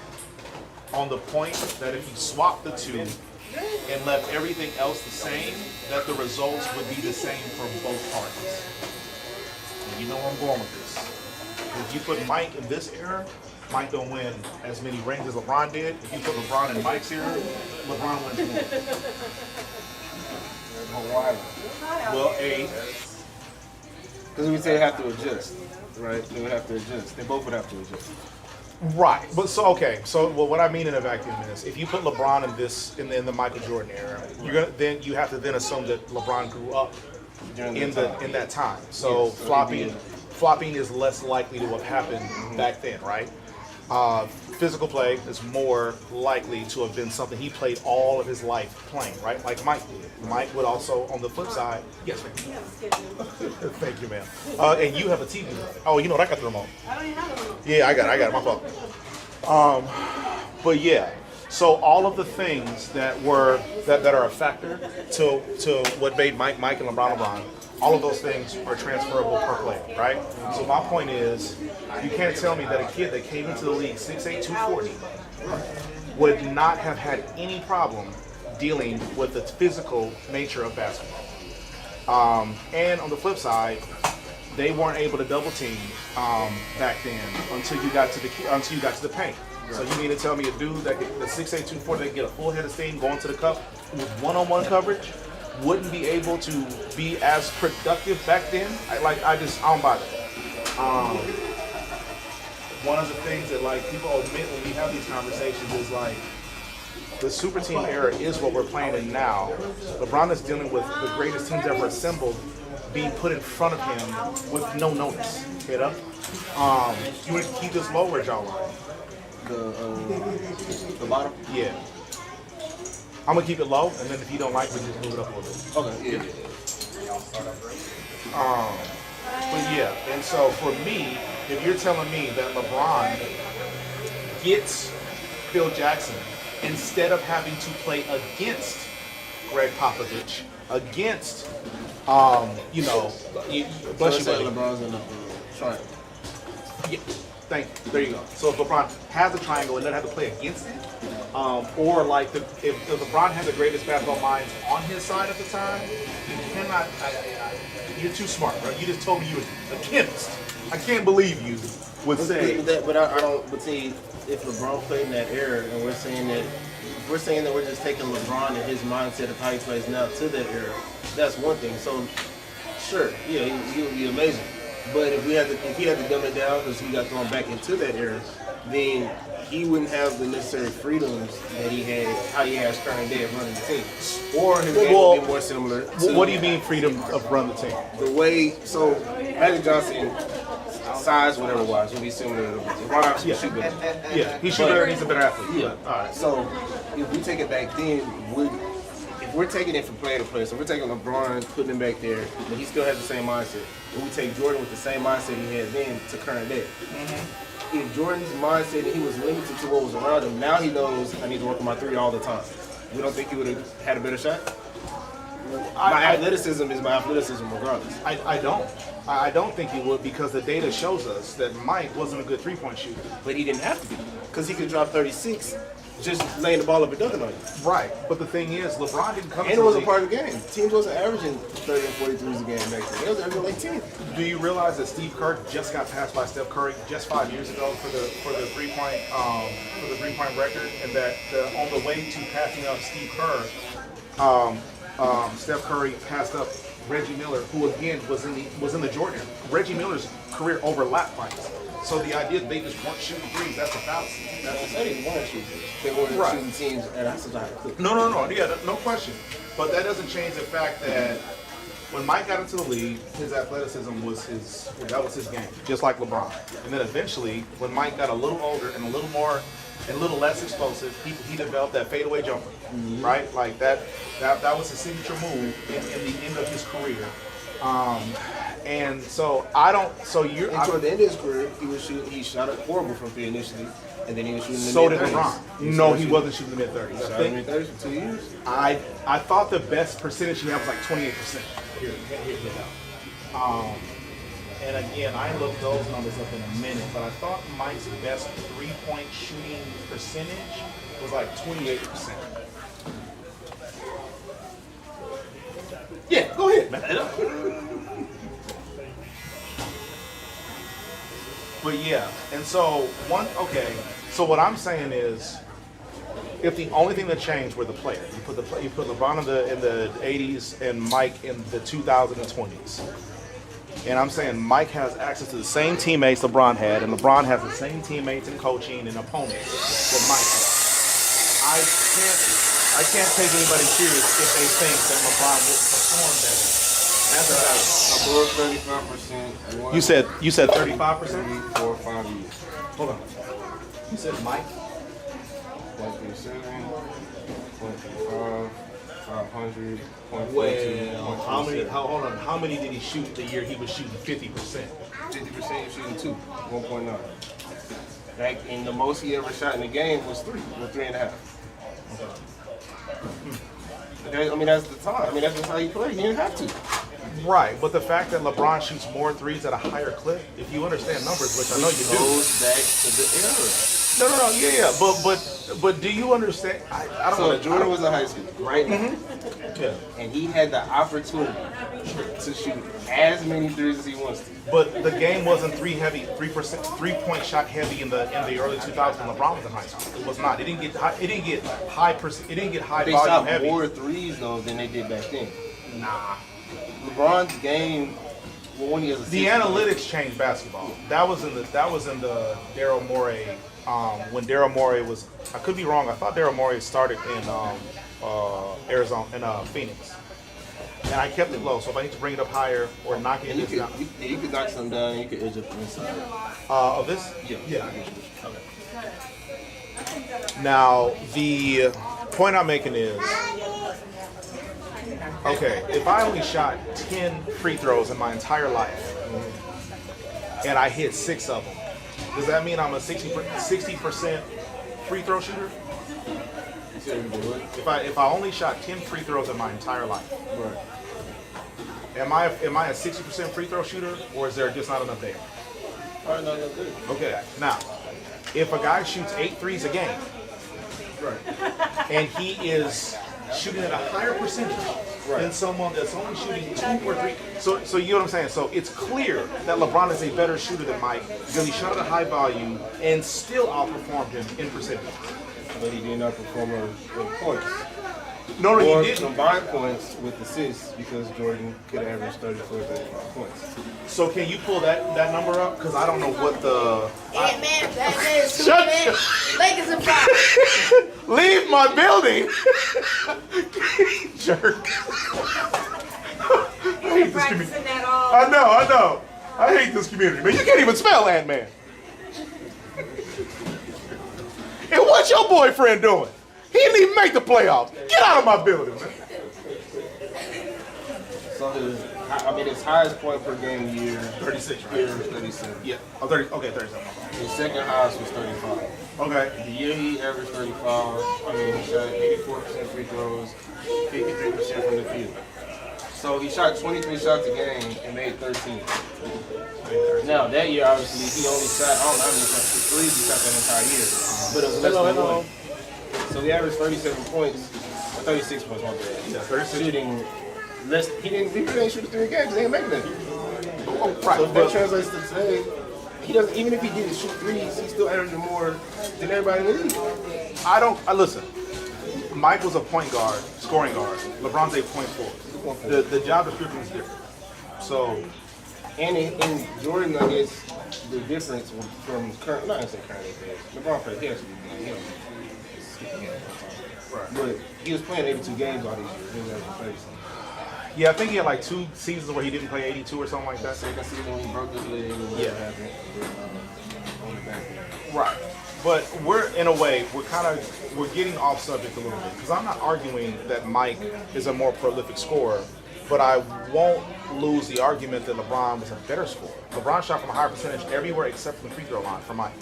on the point that if you swap the two and left everything else the same, that the results would be the same for both parties. And you know where I'm going with this. If you put Mike in this era, Mike don't win as many rings as LeBron did. If you put LeBron in Mike's era, LeBron wins more. Well, because we say have to adjust, right? They would have to adjust. They both would have to adjust. Right, but so what I mean in a vacuum is, if you put LeBron in the Michael Jordan era, you have to then assume that LeBron grew up in that time. So flopping is less likely to have happened back then, right? Physical play is more likely to have been something he played all of his life playing, right? Like Mike did. Mike would also, on the flip side, yes, ma'am. Thank you, ma'am. And you have a TV. Oh, I got the remote. I don't even have a remote. Yeah, I got it. My fault. But yeah, so all of the things that are a factor to what made Mike and LeBron, all of those things are transferable per player, right? So my point is, you can't tell me that a kid that came into the league 6'8", 240 would not have had any problem dealing with the physical nature of basketball. And on the flip side, they weren't able to double team back then until you got to the paint. So you mean to tell me a dude that the 6'8", 240 that can get a full head of steam going to the cup with one-on-one coverage wouldn't be able to be as productive back then? I don't buy that. One of the things that people omit when we have these conversations is the super team era is what we're playing in now. LeBron is dealing with the greatest teams ever assembled being put in front of him with no notice. Head up. You want to keep this low or jawline? The bottom? Yeah. I'm gonna keep it low, and then if you don't like it, just move it up a little bit. Okay. Yeah. But yeah, and so for me, if you're telling me that LeBron gets Phil Jackson instead of having to play against Greg Popovich, against, bless you, buddy. LeBron's in the triangle. Yeah, thank you. There you go. So if LeBron has a triangle and doesn't have to play against it, or if LeBron had the greatest basketball minds on his side at the time, you cannot. You're too smart, bro. You just told me you were a chemist. I can't believe you would say that. But I don't. But see, if LeBron played in that era, and we're saying that we're just taking LeBron and his mindset of how he plays now to that era, that's one thing. So sure, yeah, he would be amazing. But if he had to dumb it down because he got thrown back into that era, then he wouldn't have the necessary freedoms that he had, how he has current day of running the team. Or his game would be more similar to... What do you mean freedom of running the team? The way, so Magic Johnson, size, whatever wise, would be similar to LeBron. Obviously shoot better. Yeah, he shoot better, he's a better athlete. Yeah, all right. So if we take it back then, if we're taking it from player to player, so we're taking LeBron, putting him back there, but he still has the same mindset. And we take Jordan with the same mindset he had then to current day. in Jordan's mindset that he was limited to what was around him, now he knows I need to work on my three all the time. We don't think he would have had a better shot? My athleticism is my athleticism regardless. I don't think he would, because the data shows us that Mike wasn't a good three-point shooter. But he didn't have to be, because he could drop 36 just laying the ball up and dunking on you. Right, but the thing is, LeBron didn't come and into it wasn't the part of the game. Teams wasn't averaging 30 and 43s a game back then. They was averaging like 10. Do you realize that Steve Kerr just got passed by Steph Curry just 5 years ago for the three-point record, and that on the way to passing up Steve Kerr, Steph Curry passed up Reggie Miller, who again was in the Jordan. Reggie Miller's career overlapped fights. So the idea that they just weren't shooting threes, that's a fallacy. They didn't want to shoot. They wanted shooting teams at such a high clip. No, yeah, no question. But that doesn't change the fact that when Mike got into the league, his athleticism was his game, just like LeBron. And then eventually, when Mike got a little older and a little less explosive, he developed that fadeaway jumper, right? Like that was his signature move in the end of his career. And so toward the end of his career, he shot it horrible from three initially, and then he was shooting in the so did mid-30s. LeBron. No, he wasn't shooting the mid-30s. Shot in the mid-30s for 2 years. I thought the best percentage he had was like 28%. Here. And again, I looked those numbers up in a minute, but I thought Mike's best three-point shooting percentage was like 28%. Yeah, go ahead, man. But yeah, and so so what I'm saying is, if the only thing that changed were the players, you put LeBron in the 80s and Mike in the 2020s. And I'm saying Mike has access to the same teammates LeBron had, and LeBron has the same teammates and coaching and opponents that Mike had. I can't take anybody serious if they think that LeBron wouldn't perform better. That's above 35%. You said 35%? 3, 4, 5 years. Hold on. You said Mike? 137, 135, 500, 142, Well, how many did he shoot the year he was shooting 50%? 50% he was shooting 2, 1.9. Like, and the most he ever shot in the game was 3.5. Okay. I mean, that's the time. I mean, that's just how he played. He didn't have to. Right, but the fact that LeBron shoots more threes at a higher clip, if you understand numbers, which I know you do. Goes back to the era. No, yeah. But do you understand? I don't know. So Jordan was in high school, right? Yeah. And he had the opportunity to shoot as many threes as he wants to. But the game wasn't 3-point shot heavy in the early 2000s when LeBron was in high school. It was not. It didn't get high They volume shot heavy. more threes though than they did back then. Nah. LeBron's game, when he was the analytics changed basketball. That was in the Daryl Morey. When Daryl Morey was, I could be wrong. I thought Daryl Morey started in Arizona, in Phoenix, and I kept it low. So if I need to bring it up higher or knock it, you could knock some down. You could edge up the inside. Of this? Yeah. Okay. Now the point I'm making is, okay, if I only shot 10 free throws in my entire life, and I hit 6 of them, does that mean I'm a 60% free throw shooter? If I only shot 10 free throws in my entire life, right. Am I a 60% free throw shooter, or is there just not enough there? All right, no, that's good. Okay, now, if a guy shoots 8 threes a game, right, and he is shooting at a higher percentage than someone that's only shooting 2 or 3. So you know what I'm saying? So it's clear that LeBron is a better shooter than Mike because he shot at a high volume and still outperformed him in percentage. But he did not perform with points. No, or he didn't. Combined points with assists because Jordan could average 34, 35 points. So can you pull that number up? Because I don't know what the... Yeah, man, that is too bad. Lakers and five. Leave my building! Jerk. I hate this community. That all. I know. I hate this community, man. You can't even spell Ant-Man. And what's your boyfriend doing? He didn't even make the playoffs. Get out of my building, man. So his highest point per game year, 36, right? Year was 37. Yeah. Oh, 30. Okay, 37. His second highest was 35. Okay. The year he averaged 35, he shot 84% free throws, 53% from the field. So he shot 23 shots a game and made 13. Now that year, obviously, he only shot, I don't know how many shots, 3 he shot that entire year. But it was less than one. So he averaged 37 points, or 36 points, my bad. Yeah, 36. Shooting less, he didn't shoot the 3 games, they didn't make nothing. Oh, right. So if that translates to today, he doesn't, even if he didn't shoot 3s, he's still averaging more than everybody in the league. Listen. Mike was a point guard, scoring guard. LeBron's a point forward. The job description is different. So, and in Jordan, I guess the difference from current, not gonna say current days. LeBron played, he actually did, skipping games all the time. Right. But he was playing 82 games all these years. He was averaging 30 something. yeah, I think he had like 2 seasons where he didn't play 82 or something like that. Second season when he broke his leg, yeah, happened on the back end. Right. But we're, in a way, we're getting off subject a little bit, because I'm not arguing that Mike is a more prolific scorer, but I won't lose the argument that LeBron was a better scorer. LeBron shot from a higher percentage everywhere except from the free throw line for Mike.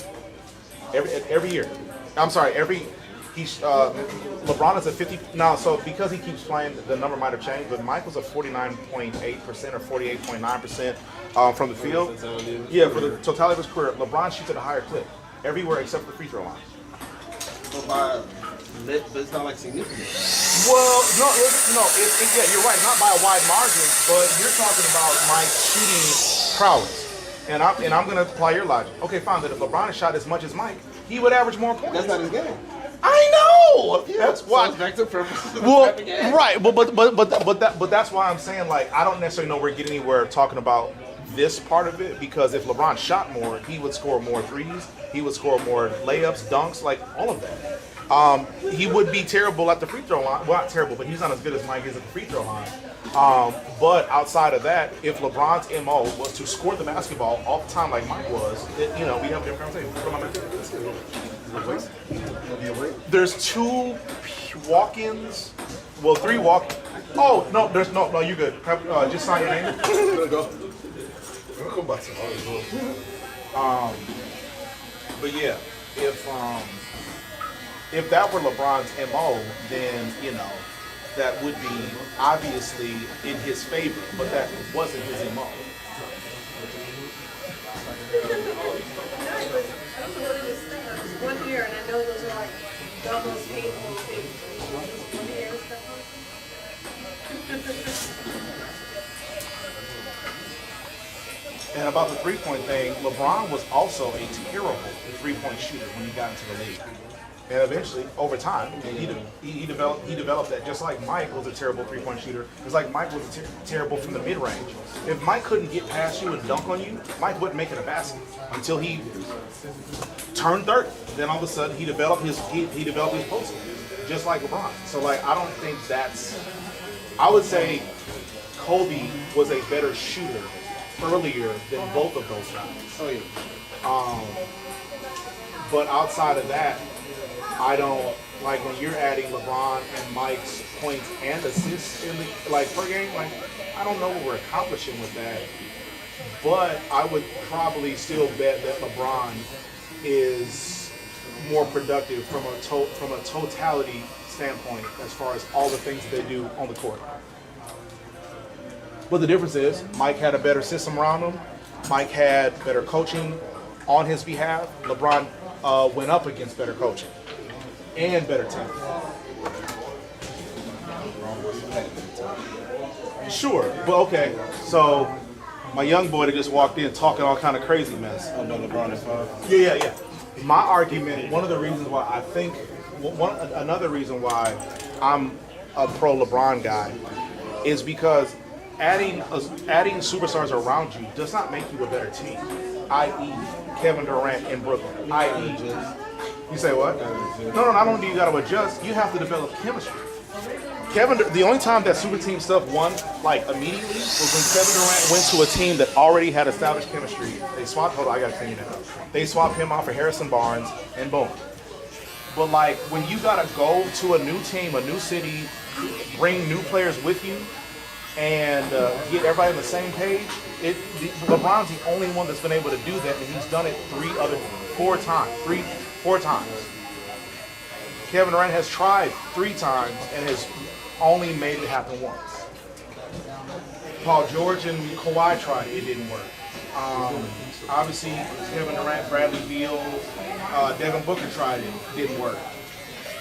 Every year. I'm sorry, LeBron is at 50 now, so because he keeps playing, the number might have changed, but Mike was at 49.8% or 48.9% from the field. Yeah, for the totality of his career. LeBron shoots at a higher clip everywhere except for the free throw line. But it's not like significant. Well, no, yeah, you're right, not by a wide margin, but you're talking about Mike's shooting prowess. And I'm going to apply your logic. Okay, fine, but if LeBron shot as much as Mike, he would average more points. That's not his game. I know. Yeah, that's why. So back to purpose. Well, right, but that's why I'm saying, like, I don't necessarily know we're getting anywhere talking about this part of it, because if LeBron shot more, he would score more threes, he would score more layups, dunks, like all of that. He would be terrible at the free throw line. Well, not terrible, but he's not as good as Mike is at the free throw line. But outside of that, if LeBron's MO was to score the basketball all the time like Mike was, we'd have a different conversation. There's 2 walk-ins. Well, 3 walk. Oh no, there's no. You're good. Just sign your name. Go. But yeah, if that were LeBron's MO, then that would be obviously in his favor, but that wasn't his MO. I don't know what it was. One year, and I know those are like doubles, painful things. 1 year and stuff. And about the three-point thing, LeBron was also a terrible three-point shooter when he got into the league. And eventually, over time, he developed that. Just like Mike was a terrible three-point shooter, it's like Mike was terrible from the mid-range. If Mike couldn't get past you and dunk on you, Mike wouldn't make it a basket until he turned 30. Then all of a sudden, he developed his post, just like LeBron. So like, I don't think that's. I would say Kobe was a better shooter earlier than both of those guys. Oh yeah. But outside of that, I don't like when you're adding LeBron and Mike's points and assists in the per game. Like, I don't know what we're accomplishing with that. But I would probably still bet that LeBron is more productive from a totality standpoint as far as all the things that they do on the court. But the difference is Mike had a better system around him. Mike had better coaching on his behalf. LeBron went up against better coaching and better talent. Sure, but okay. So my young boy that just walked in talking all kind of crazy mess. About LeBron is 5. Yeah. My argument, one of the reasons why I think, another reason why I'm a pro LeBron guy is because adding superstars around you does not make you a better team. I.e. Kevin Durant in Brooklyn. I.e. You say what? No, not only do you got to adjust, you have to develop chemistry. The only time that super team stuff won like immediately was when Kevin Durant went to a team that already had established chemistry. They swapped. Hold on, I got to clean it up. They swapped him out for Harrison Barnes, and boom. But like when you gotta go to a new team, a new city, bring new players with you, and get everybody on the same page. LeBron's the only one that's been able to do that, and he's done it four times. Kevin Durant has tried 3 times and has only made it happen once. Paul George and Kawhi tried it didn't work. Obviously, Kevin Durant, Bradley Beal, Devin Booker tried it didn't work.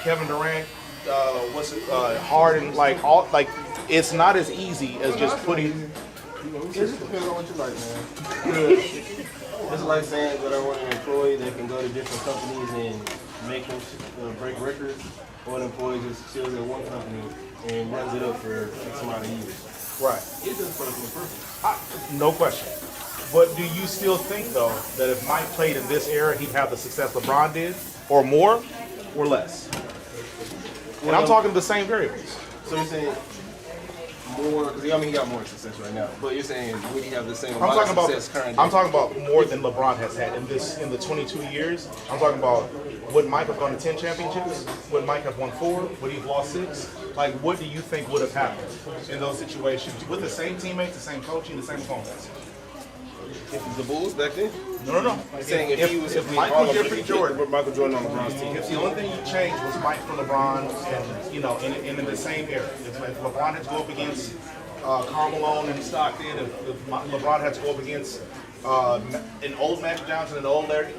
Kevin Durant, Harden, it's not as easy as just putting. It just depends on what you like, man. It's like saying that I want an employee that can go to different companies and make them break records, or an employee just chills at one company and runs it up for X amount of years. Right. It just personal preference. No question. But do you still think, though, that if Mike played in this era, he'd have the success LeBron did, or more, or less? And I'm talking the same variables. So you're saying more, because I mean he got more success right now, but you're saying would he have the same I'm amount talking of success currently? I'm talking about more than LeBron has had in the 22 years. I'm talking about, would Mike have gone to 10 championships? Would Mike have won 4? Would he have lost 6? Like, what do you think would have happened in those situations with the same teammates, the same coaching, the same opponents? If the Bulls back then? No. I'm saying if Mike was Jeffrey Jordan, with Michael Jordan on LeBron's team. If the only thing you changed was Mike for LeBron, and in the same era, if LeBron had to go up against Karl Malone and Stockton, if LeBron had to go up against an old Magic Johnson, an old Larry,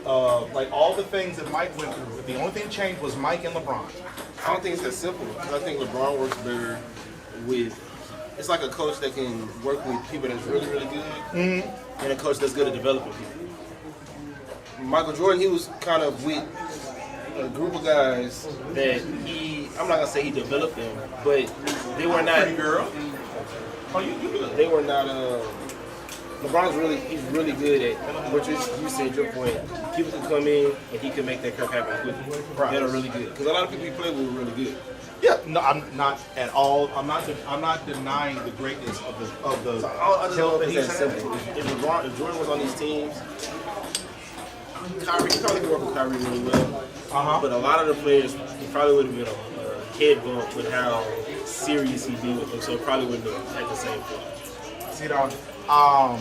like all the things that Mike went through, the only thing changed was Mike and LeBron. I don't think it's that simple, because I think LeBron works better with. It's like a coach that can work with people that's really, really good, and a coach that's good at developing people. Michael Jordan, he was kind of with a group of guys that I'm not gonna say he developed them, but they were not. Pretty girl. Oh, you good. They were not. He's really good at what you said. Your point. People can come in and he can make that crap happen quickly. Right. That are really good, because a lot of people he played with were really good. Yeah, no, I'm not at all. I'm not denying the greatness of the So I just help know that it's he's that had. simple. If Jordan was on these teams, Kyrie, he probably could work with Kyrie really well. But a lot of the players, he probably would have been a head bump with how serious he be with them, so it probably wouldn't have had the same thing. See that? I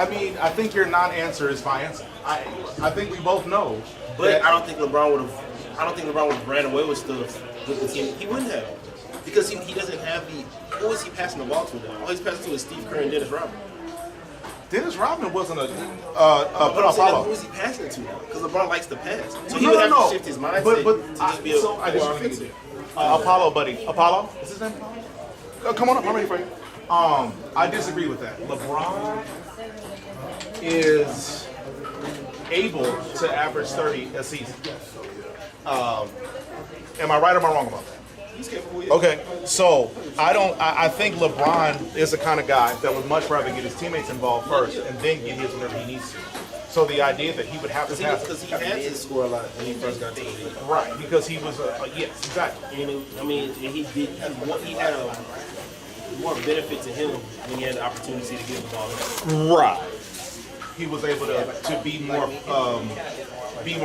mean, I think your non-answer is my answer. I think we both know. But I don't think LeBron would have. I don't think LeBron would have ran away with stuff with the team. He wouldn't have, because he doesn't have the. Who is he passing the ball to now? All he's passing to is Steve Kerr and Dennis Rodman. Dennis Rodman wasn't But I'm saying, Apollo. who is he passing it to now? Because LeBron likes to pass, so No, he would have no. to shift his mindset But to just be a so I more disagree. offensive. Apollo, buddy. Apollo? Is his name Apollo? Come on up. I'm ready for you. I disagree with that. LeBron is able to average 30 a season. Am I right or am I wrong about that? He's capable. Yeah. Okay, so I think LeBron is the kind of guy that would much rather get his teammates involved first and then get his whenever he needs to. So the idea that he would have to pass, Because he had to score a lot when he first got to the league. right? Because he was yes, exactly. And I mean, and he had a more benefit to him when he had the opportunity to get the ball. Right. He was able to be more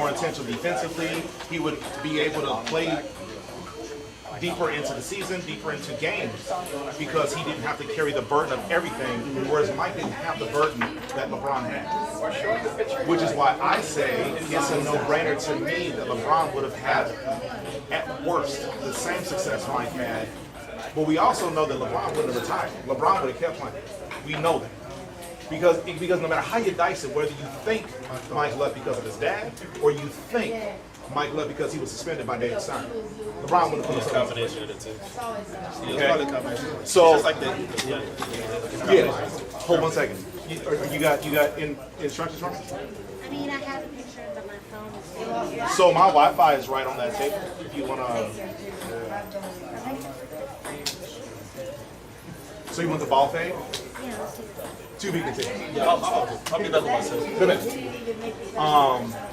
intentional defensively. He would be able to play deeper into the season, deeper into games, because he didn't have to carry the burden of everything, whereas Mike didn't have the burden that LeBron had. Which is why I say it's a no-brainer to me that LeBron would have had, at worst, the same success Mike had. But we also know that LeBron wouldn't have retired. LeBron would have kept playing. We know that. Because no matter how you dice it, whether you think Mike left because of his dad, or you think Mike left because he was suspended by David Stein, LeBron would have put himself in. Combination of the two. Okay. So just like that. yeah. Hold 1 second. You got instructions from me? I mean, I have a picture, but my phone is. So my Wi-Fi is right on that table. If you wanna. So you want the ball fade? Yeah, let's do that. To be continued. Yeah, I'll get that for myself. Good man.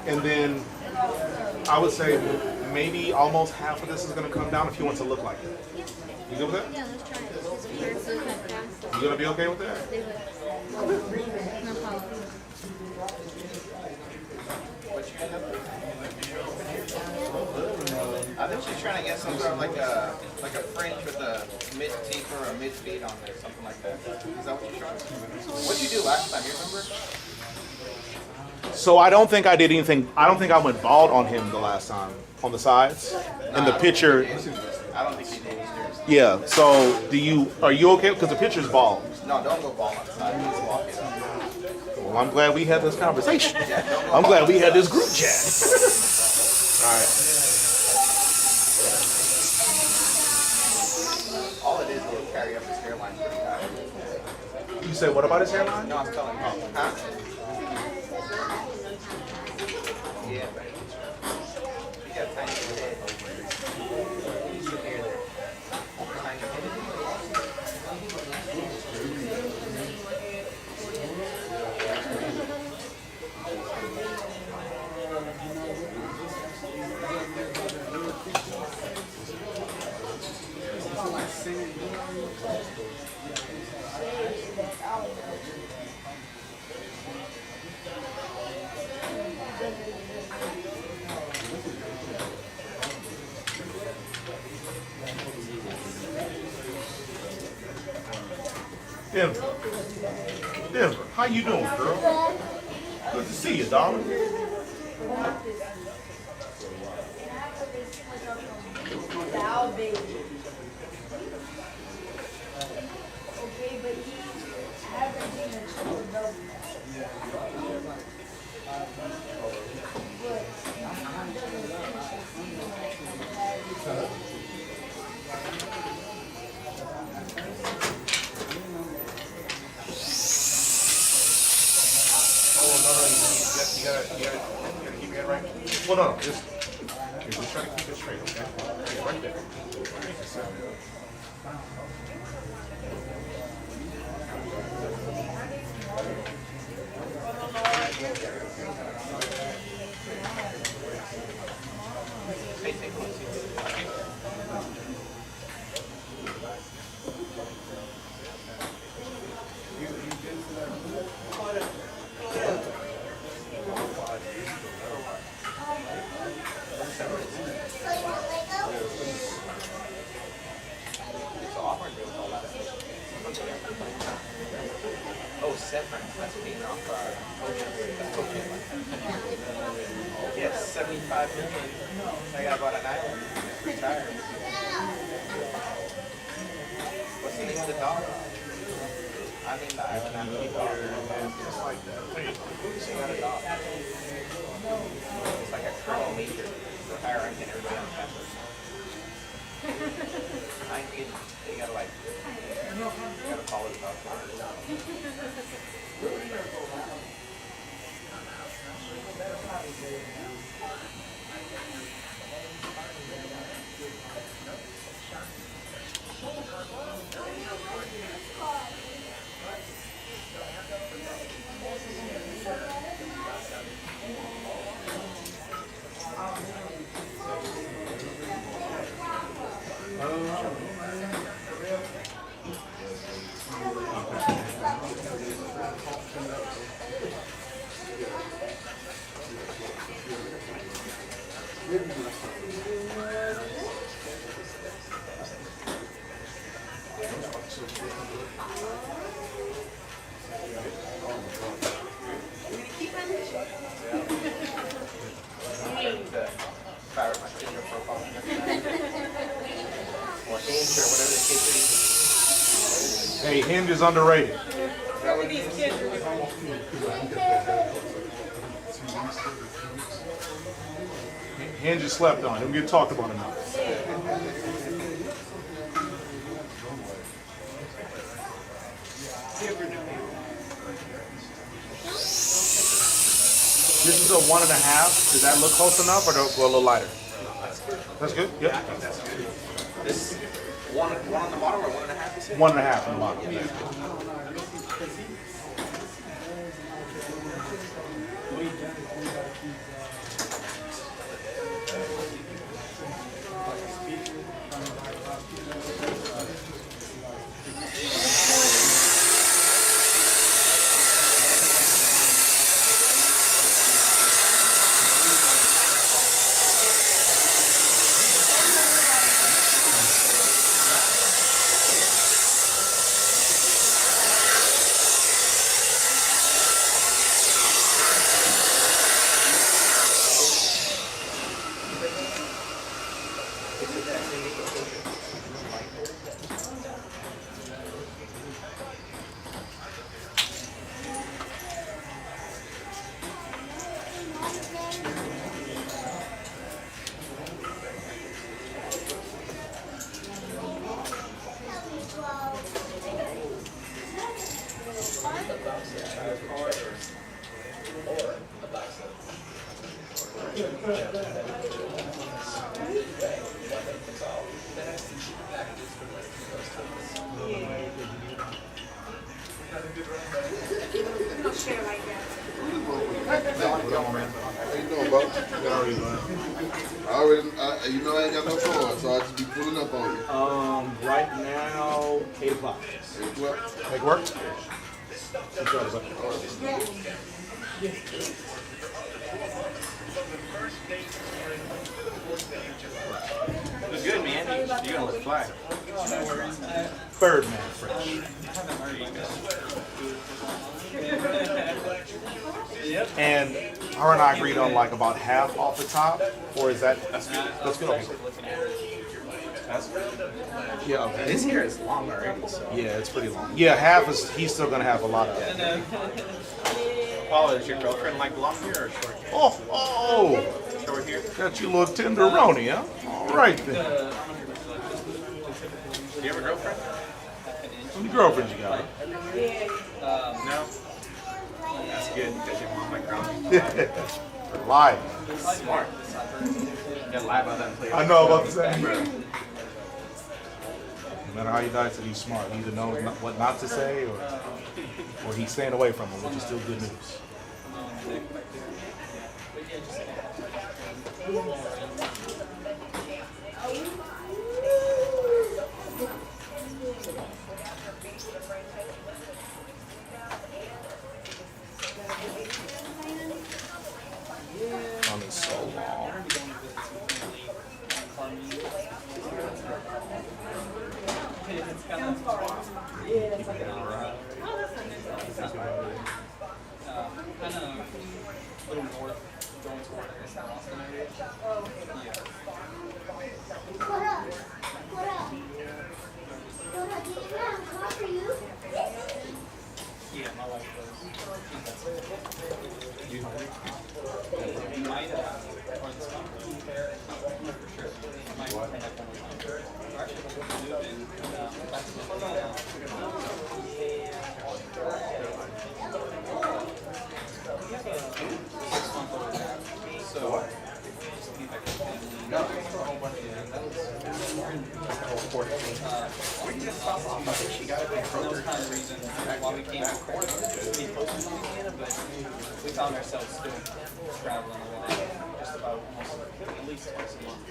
And then I would say maybe almost half of this is going to come down if you want to look like that. You good with that? Yeah, let's try it. Just first, look at that. You going to be okay with that? Do it. No problem. I I think she's trying to get some sort of like a fringe with a mid teeth or a mid feet on there, something like that. Is that what you're trying? What'd you do last time? You remember? So I don't think I did anything. I don't think I went bald on him the last time on the sides. In the picture. I don't think you did either. Yeah. So are you okay? Because the picture's bald. No, don't go bald on the side. Just walk it. Well, I'm glad we had this conversation. I'm glad we had this group chat. All right. All it is will carry up his hairline pretty high. You say what about his hairline? No, I'm telling you. Huh? Yeah, but he got tiny head. He's the hair there. Tiny head. Denver, how you doing, girl? Good to see you, darling. Okay, but he hasn't been a triple double. You gotta keep your head right. Well, no, just try to keep it straight, okay? Yeah, right there. Oh, severance. That's being off yes, 75 million. I got about an island. Retired. What's the name of the dog? I mean, the island I'm the dog. Just like that. She got a dog. It's like a colonel major. Retire ranking everybody on campus. I ain't kidding. They gotta like, gotta follow the dog. Hey, Hinge is underrated. Hinge is slept on. Don't get talked about enough. This is a 1.5. Does that look close enough, or do it go a little lighter? That's good. Yep. Yeah, I think that's good. This one on the bottom or 1.5? You said? 1.5 on the bottom. Yeah. bro. Good, how are you, man? I already, you know I ain't got no phone, so I just be pulling up on you. Right now, 8 o'clock. 8 o'clock. Make work? Looks good, man. You're gonna look fly. Birdman fresh. And her and I agreed on like about half off the top, or is that that's good? That's good. Okay. Yeah. Okay. This hair is long already. So. Yeah, it's pretty long. Yeah, half is he's still gonna have a lot of. Paula, is your girlfriend like long hair or short hair? Oh, Short hair. got you a little tenderoni, huh? All right then. Do you have a girlfriend? How many girlfriends you got? No. That's good because your mom like grounding. Lie. Smart. You gotta lie about that and play. I know about the same. No matter how you dice it, he's smart. He either knows what not to say, or he's staying away from him, which is still good news. It's so long. Yeah, my wife does. You might or this company, for sure. Might have one of them. We're actually looking to move in. We have a 6-month-old cat, so what? No, a whole bunch of She got it from those kind of reasons why we came to court. We posted in Indiana, but we found ourselves still traveling away just about almost at least twice a month.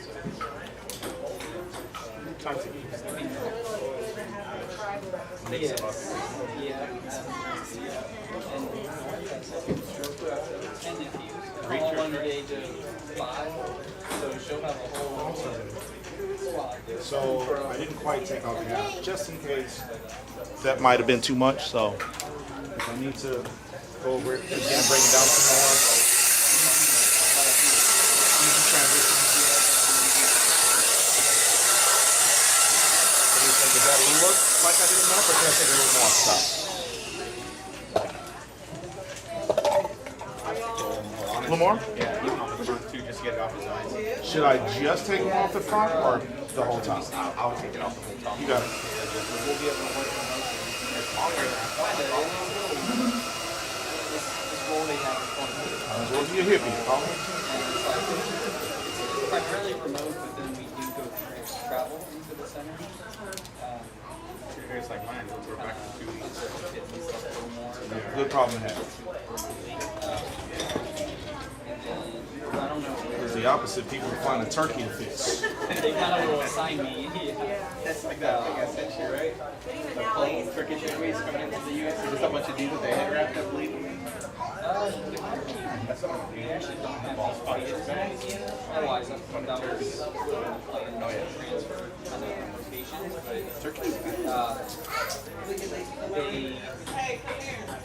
Reach one age of 5, so she'll have a whole squad. So I didn't quite take out the half, just in case that might have been too much. So if I need to go over it again, bring it down some more. Easy transition. What do you think? Does that look like I did enough, or can I take a little more off the top? A little more? Yeah, even off the front too, just to get it off the sides. Should I just take them off the front or the whole top? I would take it off the whole top. You got it. We'll be able to work on those. It's longer than I thought. Might as well be a hippie. Primarily remote, but then we do go travel into the center. It's like mine. We're back to 2 weeks. Good problem to have. I don't know. It's the opposite. People find a turkey to fix. They kind of will assign me. That's like that thing I sent you, right? The plain Turkish Airways coming into the U.S. There's just a bunch of dudes with their head wrapped up bleeding. We actually don't have all fighters in Louisiana. Otherwise, I've come down to transfer kind of locations. But Turkey,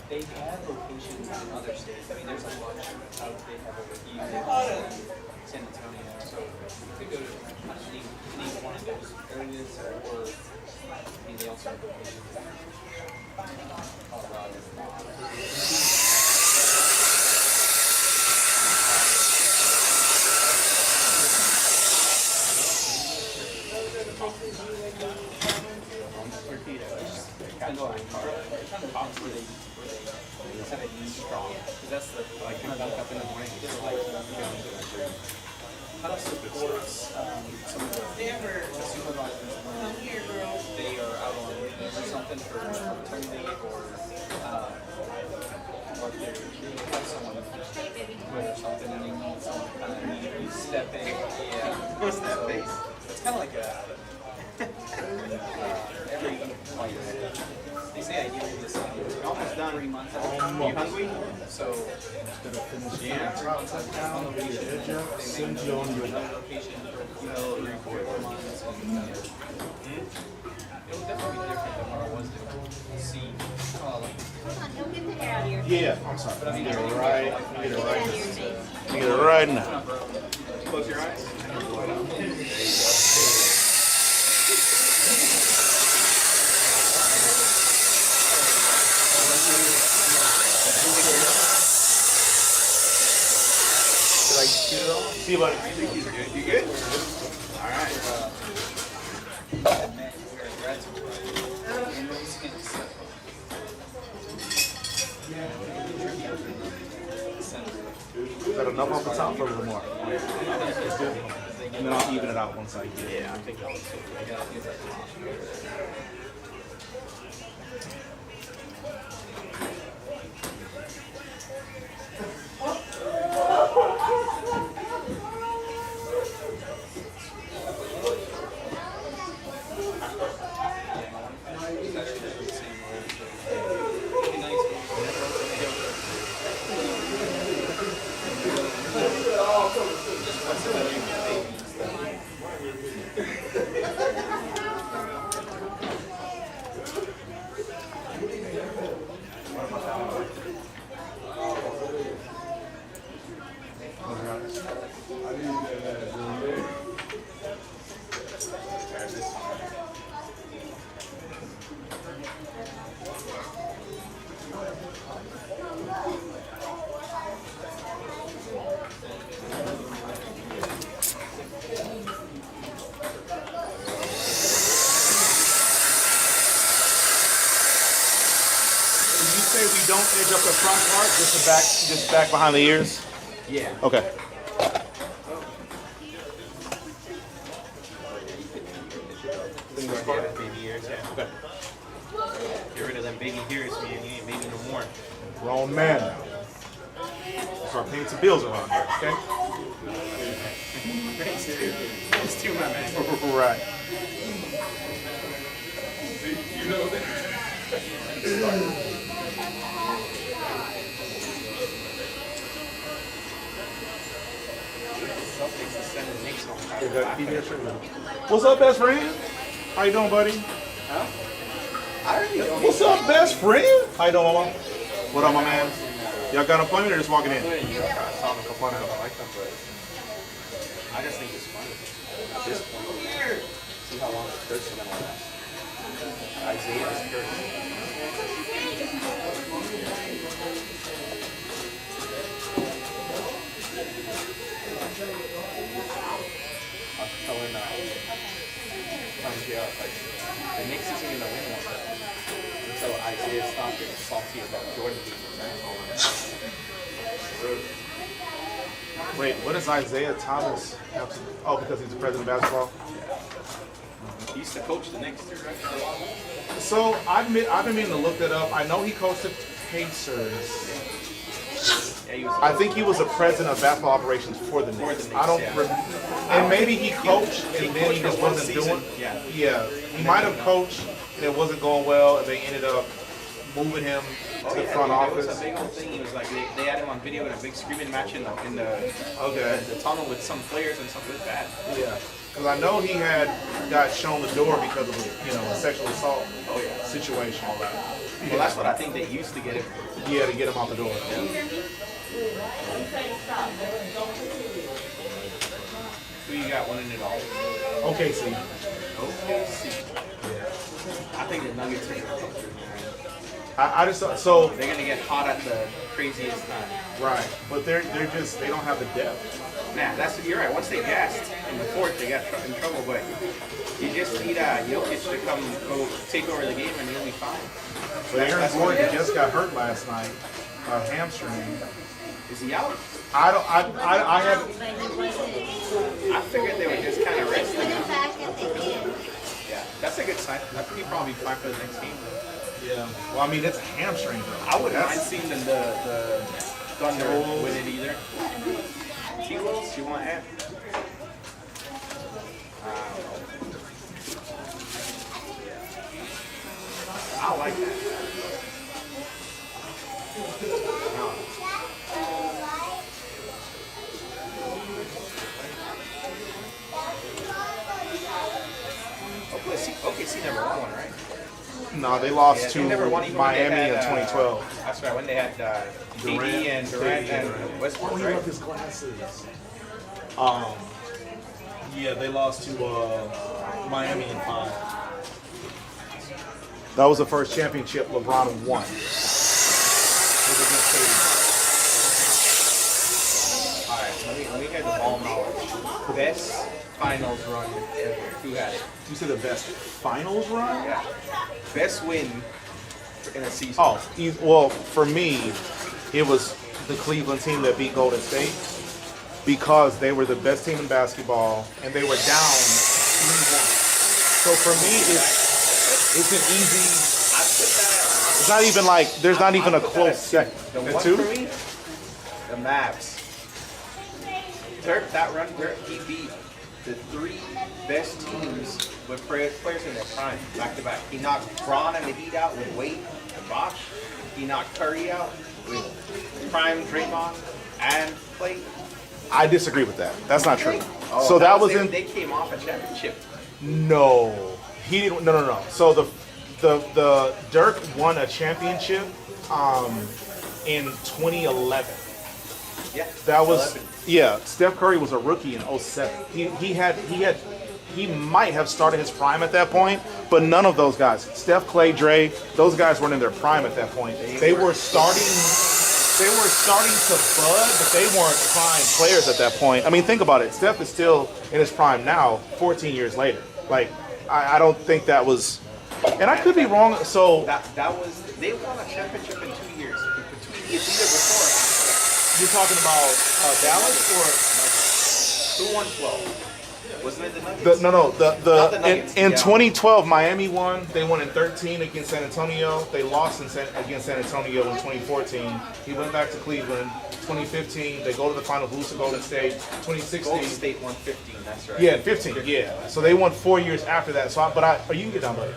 they have locations in other states. I mean, there's a bunch out they have over here in San Antonio. So they go to any one of those areas, or I mean, they also have locations in Colorado. Strong. That's the like kind of up in the morning. How to support some of the supervisors when they are out on leave or something for maternity leave or they're someone with something and they need someone to kind of immediately step in. Yeah. What's that face? It's kind of like every, like, they say ideally this almost done 3 months. You hungry? So, yeah, 3 months out of town, they make you on your location for 3 or 4 months. And, it would definitely be different than what I was doing. See, Don't get the hair out of your Yeah, I'm sorry. but I mean, Get it everything right. like, Get it Get right. out of your face. Get it right now. Close your eyes. Did I get it all? See you, buddy. You good? All right. Is that enough off the top for a little more? It's good. And then I'll even it out once I get it. Yeah, I think that was Say we don't edge up the front part, just back behind the ears. Yeah. Okay. Baby ears, yeah. Okay. Get rid of them baby ears, man. You ain't baby no more. Grown man. Start paying some bills around here, okay? It's too, my man. Right. You know that. What's up, best friend? How you doing, buddy? Huh? I really don't. What's up, best friend? How you doing, mama? What up, my man? Y'all got an appointment or just walking in? I saw them complaining about like them, but I just think it's funny at this point. See how long the curse is gonna last. Isaiah's curse. I was telling JR, like, the Knicks isn't gonna win one until Isaiah stopped getting salty about Jordan being Wait, what does Isaiah Thomas have to? Oh, because he's the president of basketball. He used to coach the Knicks too, right? So I've been meaning to look that up. I know he coached the Pacers. I think he was the president of basketball operations for the Knicks. I don't remember. And maybe he coached and then he just wasn't doing. Yeah, he might have coached and it wasn't going well, and they ended up moving him to the front office. It was a big old thing. He was like they had him on video in a big screaming match in the tunnel with some players and something like that. Yeah, because I know he got shown the door because of a sexual assault situation. All that. Well, that's what I think they used to get him. Yeah, to get him out the door. Yeah. Who you got winning it all? OKC. I think the Nuggets are gonna come through. I just so they're gonna get hot at the craziest time. Right, but they don't have the depth. Nah, you're right. Once they gassed in the fourth, they got in trouble. But you just need Jokic to go take over the game, and you'll be fine. But Aaron Gordon just got hurt last night, hamstring. Is he out? I haven't. I figured they would just kind of rest him. Yeah, that's a good sign. I think he'll probably be fine for the next game. Yeah. Well, I mean, it's a hamstring though. I wouldn't mind seeing the Thunder win it either. T-Wolves, you want Ant? I like that. OKC never won one, right? No, they lost They never won to even when they Miami had, in 2012. That's right, when they had KD and Durant and Westbrook, Oh, you right? love his glasses. Yeah, they lost to Miami in 5. That was the first championship LeBron won. Alright, let me hear the ball knowledge. Best finals run ever. Who had it? You said the best finals run? Yeah. Best win in a season. Oh, well, for me, it was the Cleveland team that beat Golden State because they were the best team in basketball and they were down 3-1. So for me, it's an easy. It's not even like there's not even a close second. The At one 2? for me, the Mavs. Dirk, that run, Dirk, he beat the 3 best teams with players in their prime, back to back. He knocked Braun and the Heat out with Wade and Bosh. He knocked Curry out with prime Draymond and Clay. I disagree with that. That's not true. Oh, So that was in. They came off a championship. No, he didn't. No. So the Dirk won a championship in 2011. Yeah. That was 11. yeah. Steph Curry was a rookie in 07. He might have started his prime at that point, but none of those guys, Steph, Clay, Dre, those guys weren't in their prime at that point. They were starting to bud, but they weren't prime players at that point. I mean, think about it. Steph is still in his prime now, 14 years later. Like, I don't think that was, and I could be wrong. So that was they won a championship in 2 years. It's either before or after that. You're talking about Dallas or who won 12? Wasn't it the Nuggets? No. Not the Nuggets, In yeah. 2012, Miami won. They won in 13 against San Antonio. They lost against San Antonio in 2014. He went back to Cleveland. 2015, they go to the finals, lose to Golden State. 2016, Golden State won 15. That's right. Yeah, 15. Yeah. So they won 4 years after that. So, you can get down, buddy.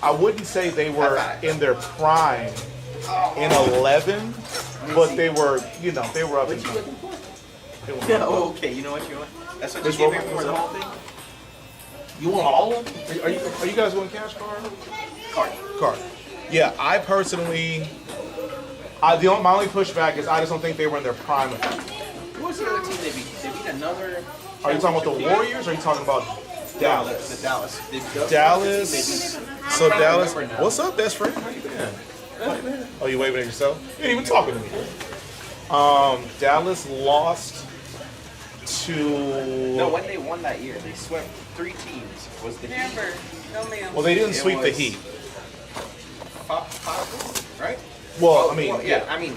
I wouldn't say they were in their prime in 11, but they were, they were up and coming. Yeah, okay, you know what you want? That's what you came here for, the whole thing? You want all of them? Are you guys doing cash card? Card. Yeah, I personally, my only pushback is I just don't think they were in their prime. Who was the other team they beat? They beat another. Are you talking about the Warriors or are you talking about Dallas? The Dallas. Dallas. So Dallas. What's up, best friend? How you been? Oh, you waving at yourself? You ain't even talking to me. Dallas lost to. No, when they won that year, they swept 3 teams. Was the Heat? No, ma'am. Well, they didn't sweep the Heat. Five, right? Well, I mean, yeah. I mean,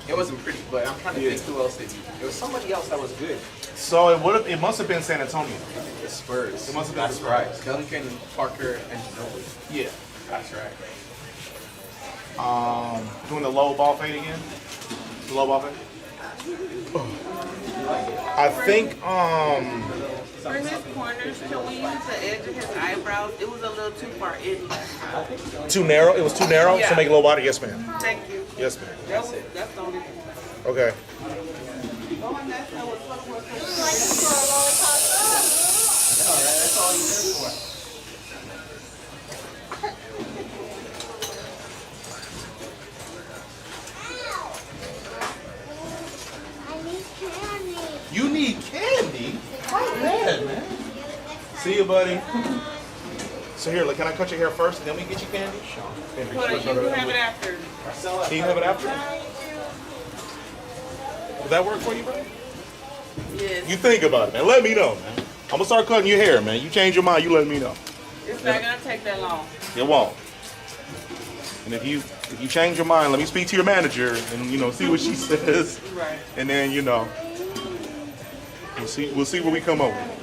it wasn't pretty, but I'm trying to think who else they beat. There was somebody else that was good. So it must have been San Antonio. The Spurs. It must have been That's the right. Spurs. Duncan, Parker, and Ginobili. Yeah. That's right. Doing the low ball fade again. The low ball fade. I think For his corners, can we use the edge of his eyebrows? It was a little too far in last time. too narrow. It was too narrow Yeah. to make low body. Yes, ma'am. Thank you. Yes, ma'am. That's it. That's the only thing. Okay. That's all you there for. You need candy? Man. See you, buddy. So here, look, can I cut your hair first and then we get you candy? Hold on, you can have it after. Can you have it after? Will that work for you, buddy? Yes. You think about it, man. Let me know, man. I'm gonna start cutting your hair, man. You change your mind, you let me know. It's not gonna take that long. It won't. And if you change your mind, let me speak to your manager and see what she says. Right. And then we'll see what we come up with.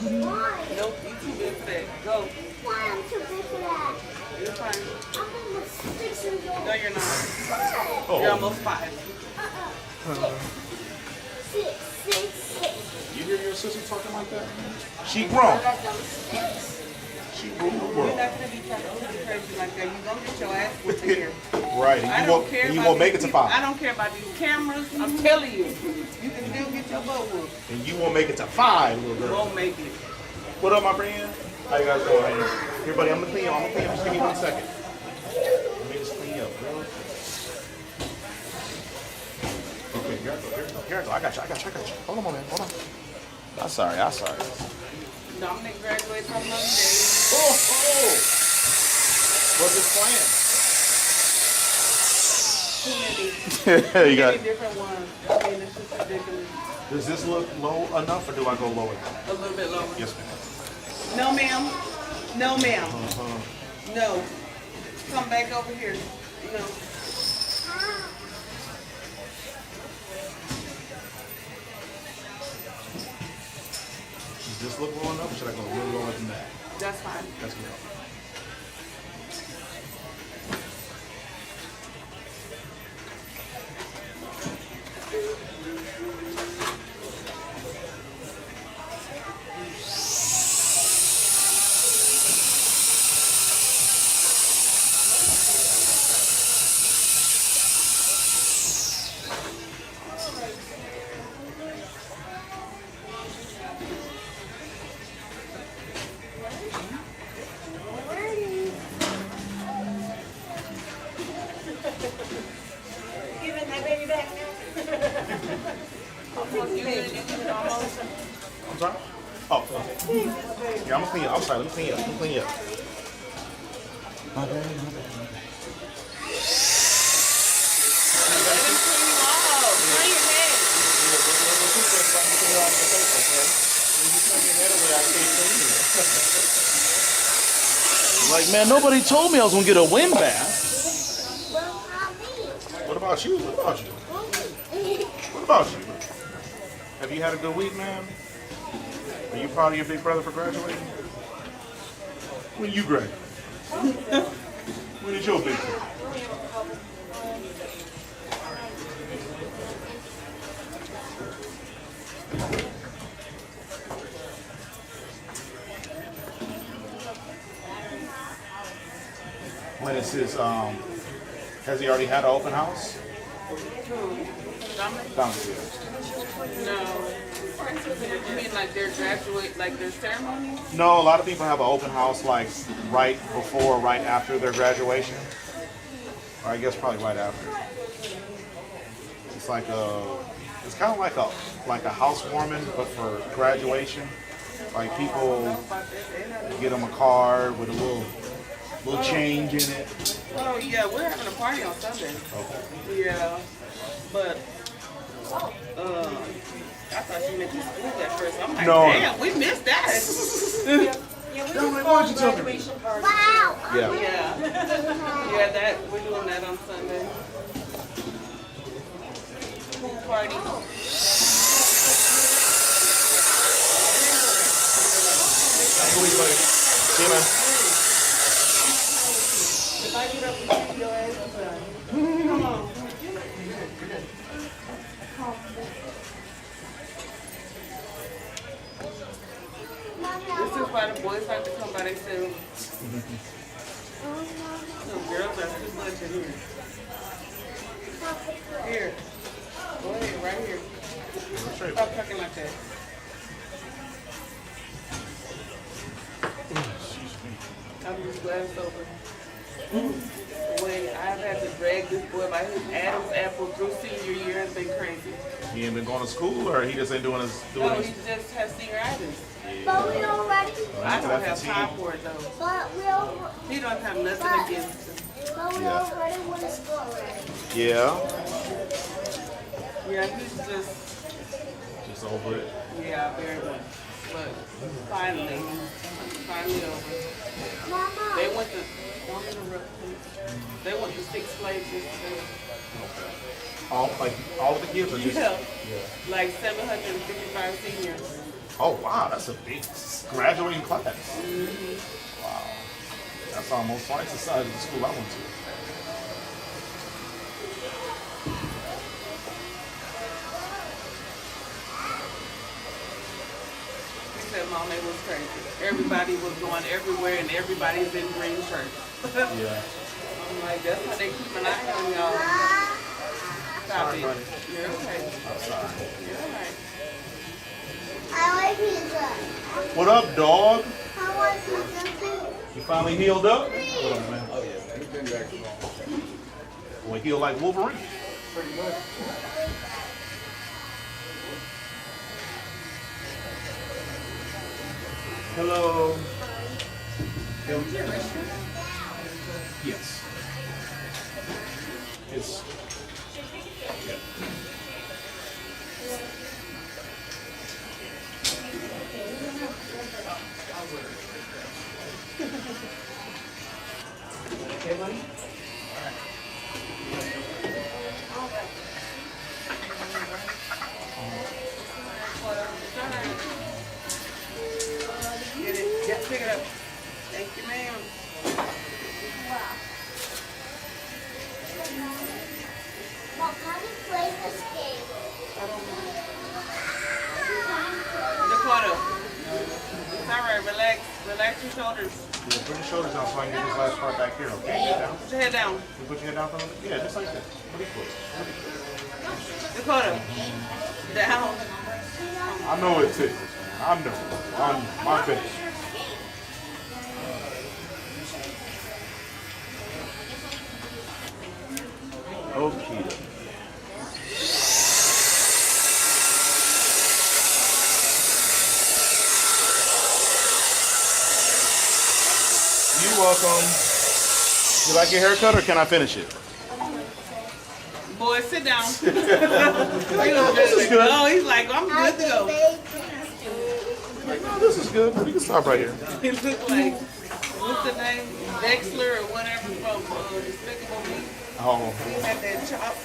Nope, you too big for that. Go. Why I'm too big for that? You're fine. I'm almost 6 years old. No, you're not. Oh. You're almost 5. You hear your sister talking like that? She grown. She ruled the You're world. not gonna be talking crazy like that. You're gonna get your ass whooped here. Right, and I you don't won't, care and you about won't make it these to people. 5. I don't care about these cameras. I'm telling you, you can still get your butt whooped. And you won't make it to 5, little You girl. won't make it. What up, my friend? How you guys doing? Here, buddy, I'm gonna clean you. I'm gonna clean you. Just give me 1 second. Let me just clean you up, girl. Okay, here I go. Here I go. I got you. Hold on, man. Hold on. I'm sorry. Dominic graduates on Monday. Oh! What's his Too many. You got- Many different ones. I mean, it's just ridiculous. Does this look low enough, or do I go lower? A little bit lower. Yes, ma'am. No, ma'am. No, ma'am. No. Come back over here. No. Does this look low enough, or should I go a little lower than that? That's fine. That's good. Giving that baby back now. I'm sorry? Oh, okay. Yeah, I'm gonna clean you up. I'm sorry, let me clean you up. My bad, my bad. Like, man, nobody told me I was gonna get a wind bath. What about you? What about you? What about you? Have you had a good week, man? Are you proud of your big brother for graduating? When you graduate? When is your big brother? When is his, has he already had an open house? Dominic? Dominic. No. You mean like their graduate, like their ceremony? No, a lot of people have an open house like right before, right after their graduation. Or I guess probably right after. It's like it's kind of like a housewarming, but for graduation. Like people get them a card with a little change in it. Oh yeah, we're having a party on Sunday. Okay. Yeah, but I thought you meant to school at first. I'm like, No. damn, we missed that. Yeah, we Don't just like, call why'd you it tell me? graduation party. Yeah. Yeah, that we're doing that on Sunday. Pool party. Good week, buddy. See you, man. If I get up and see your ass, I'm done. Come on. This is why the boys like to come by themselves. The girls are too much in here. Here. Go ahead, right here. Stop talking like that. I'm just glad it's over. When I've had to drag this boy by his Adam's apple through senior year has been crazy. He ain't been going to school, or he just ain't doing his No, he just has senioritis. But we already. I don't have time for it though. But we already. He don't have nothing against him. But we already went to school already. Yeah. Yeah, he's just over it. Yeah, very much. But finally over. Mama. They went to, don't interrupt, please. They went to 6 Flags yesterday. All of the kids are just Yeah. Like 755 seniors. Oh wow, that's a big graduating class. Mm-hmm. Wow. That's almost twice the size of the school I went to. crazy. Everybody was going everywhere and everybody's in green shirts. Yeah. I'm like, that's how they keep an eye on y'all. Stop it. You're okay. I'm sorry. You're alright. I like pizza. What up, dog? I want pizza too. You finally healed up? What up, man? Oh yeah, he's been back too long. Well, healed like Wolverine. Pretty much. Hello. Yes. It's. Yeah. Okay, buddy? Get it. Yeah, pick it up. Thank you, ma'am. Mom, how do you play this game? Dakota. It's alright, relax. Relax your shoulders. Yeah, put your shoulders down so I can get this last part back here, okay? Head down. Put your head down. You put your head down for a minute? Yeah, just like that. Really quick. Dakota. Down. I know it tickles, man. I know. My finish. Okay. You're welcome. You like your haircut or can I finish it? Boy, sit down. This is good. Oh, he's like, I'm good to go. No, this is good. We can stop right here. He looked like, what's the name? Dexter or whatever from Despicable Me. Oh. He had that chop.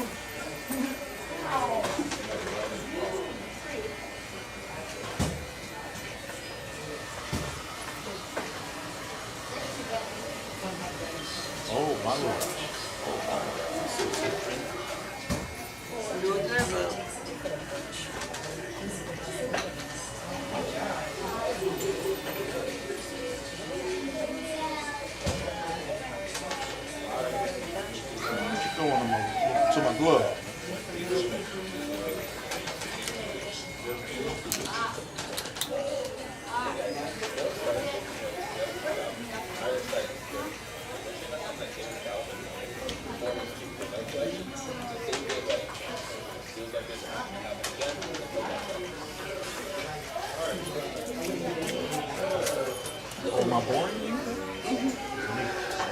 Oh, my Lord. Doing good, bro. What you throwing to my glove? Oh, am I boring you?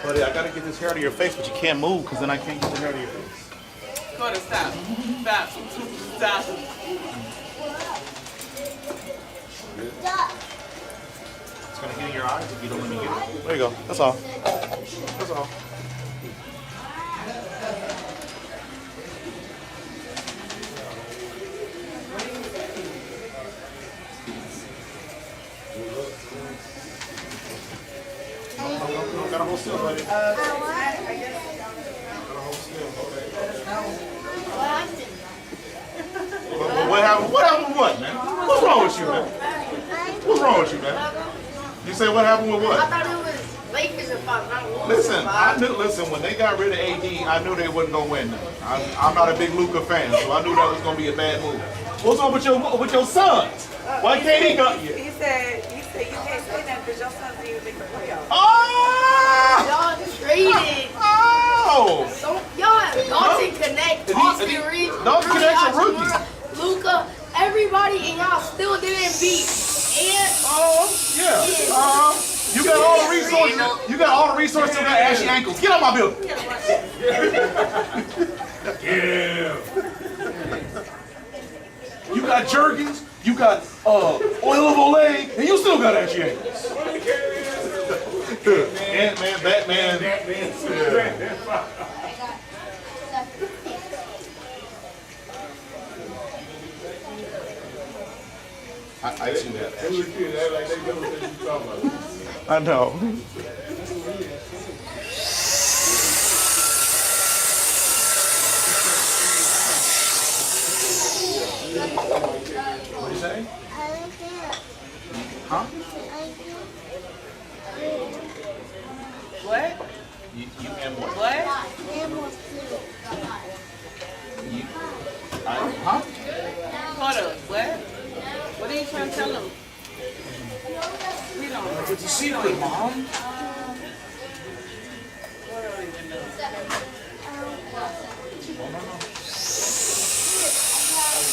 Buddy, I gotta get this hair out of your face, but you can't move because then I can't get the hair out of your face. Go to stop. Stop. Stop. It's gonna get in your eyes if you don't let me get it. There you go. That's all. That's all. No, gotta hold still, buddy. Gotta hold still. What happened? What happened with what, man? What's wrong with you, man? What's wrong with you, man? You say what happened with what? I thought it was Lakers and five, not Wolves. Listen, listen, when they got rid of AD, I knew they wasn't gonna win. I'm not a big Luka fan, so I knew that was gonna be a bad move. What's up with your sons? Why can't he go? He said you can't say that because your son didn't even make the playoffs. Oh! Y'all traded. Oh! Y'all Dalton Connect, Austin Reed, Dalton Connect's a rookie. Luka, everybody, and y'all still didn't beat. And Yeah. You got all the resources. You got all the resources. Still got ashy ankles. Get out my building. Yeah. You got jergens. You got oil of Olay, and you still got ashy ankles. Ant-Man, Batman. Yeah. I see that. I know. What do you say? I like it. Huh? I your mom?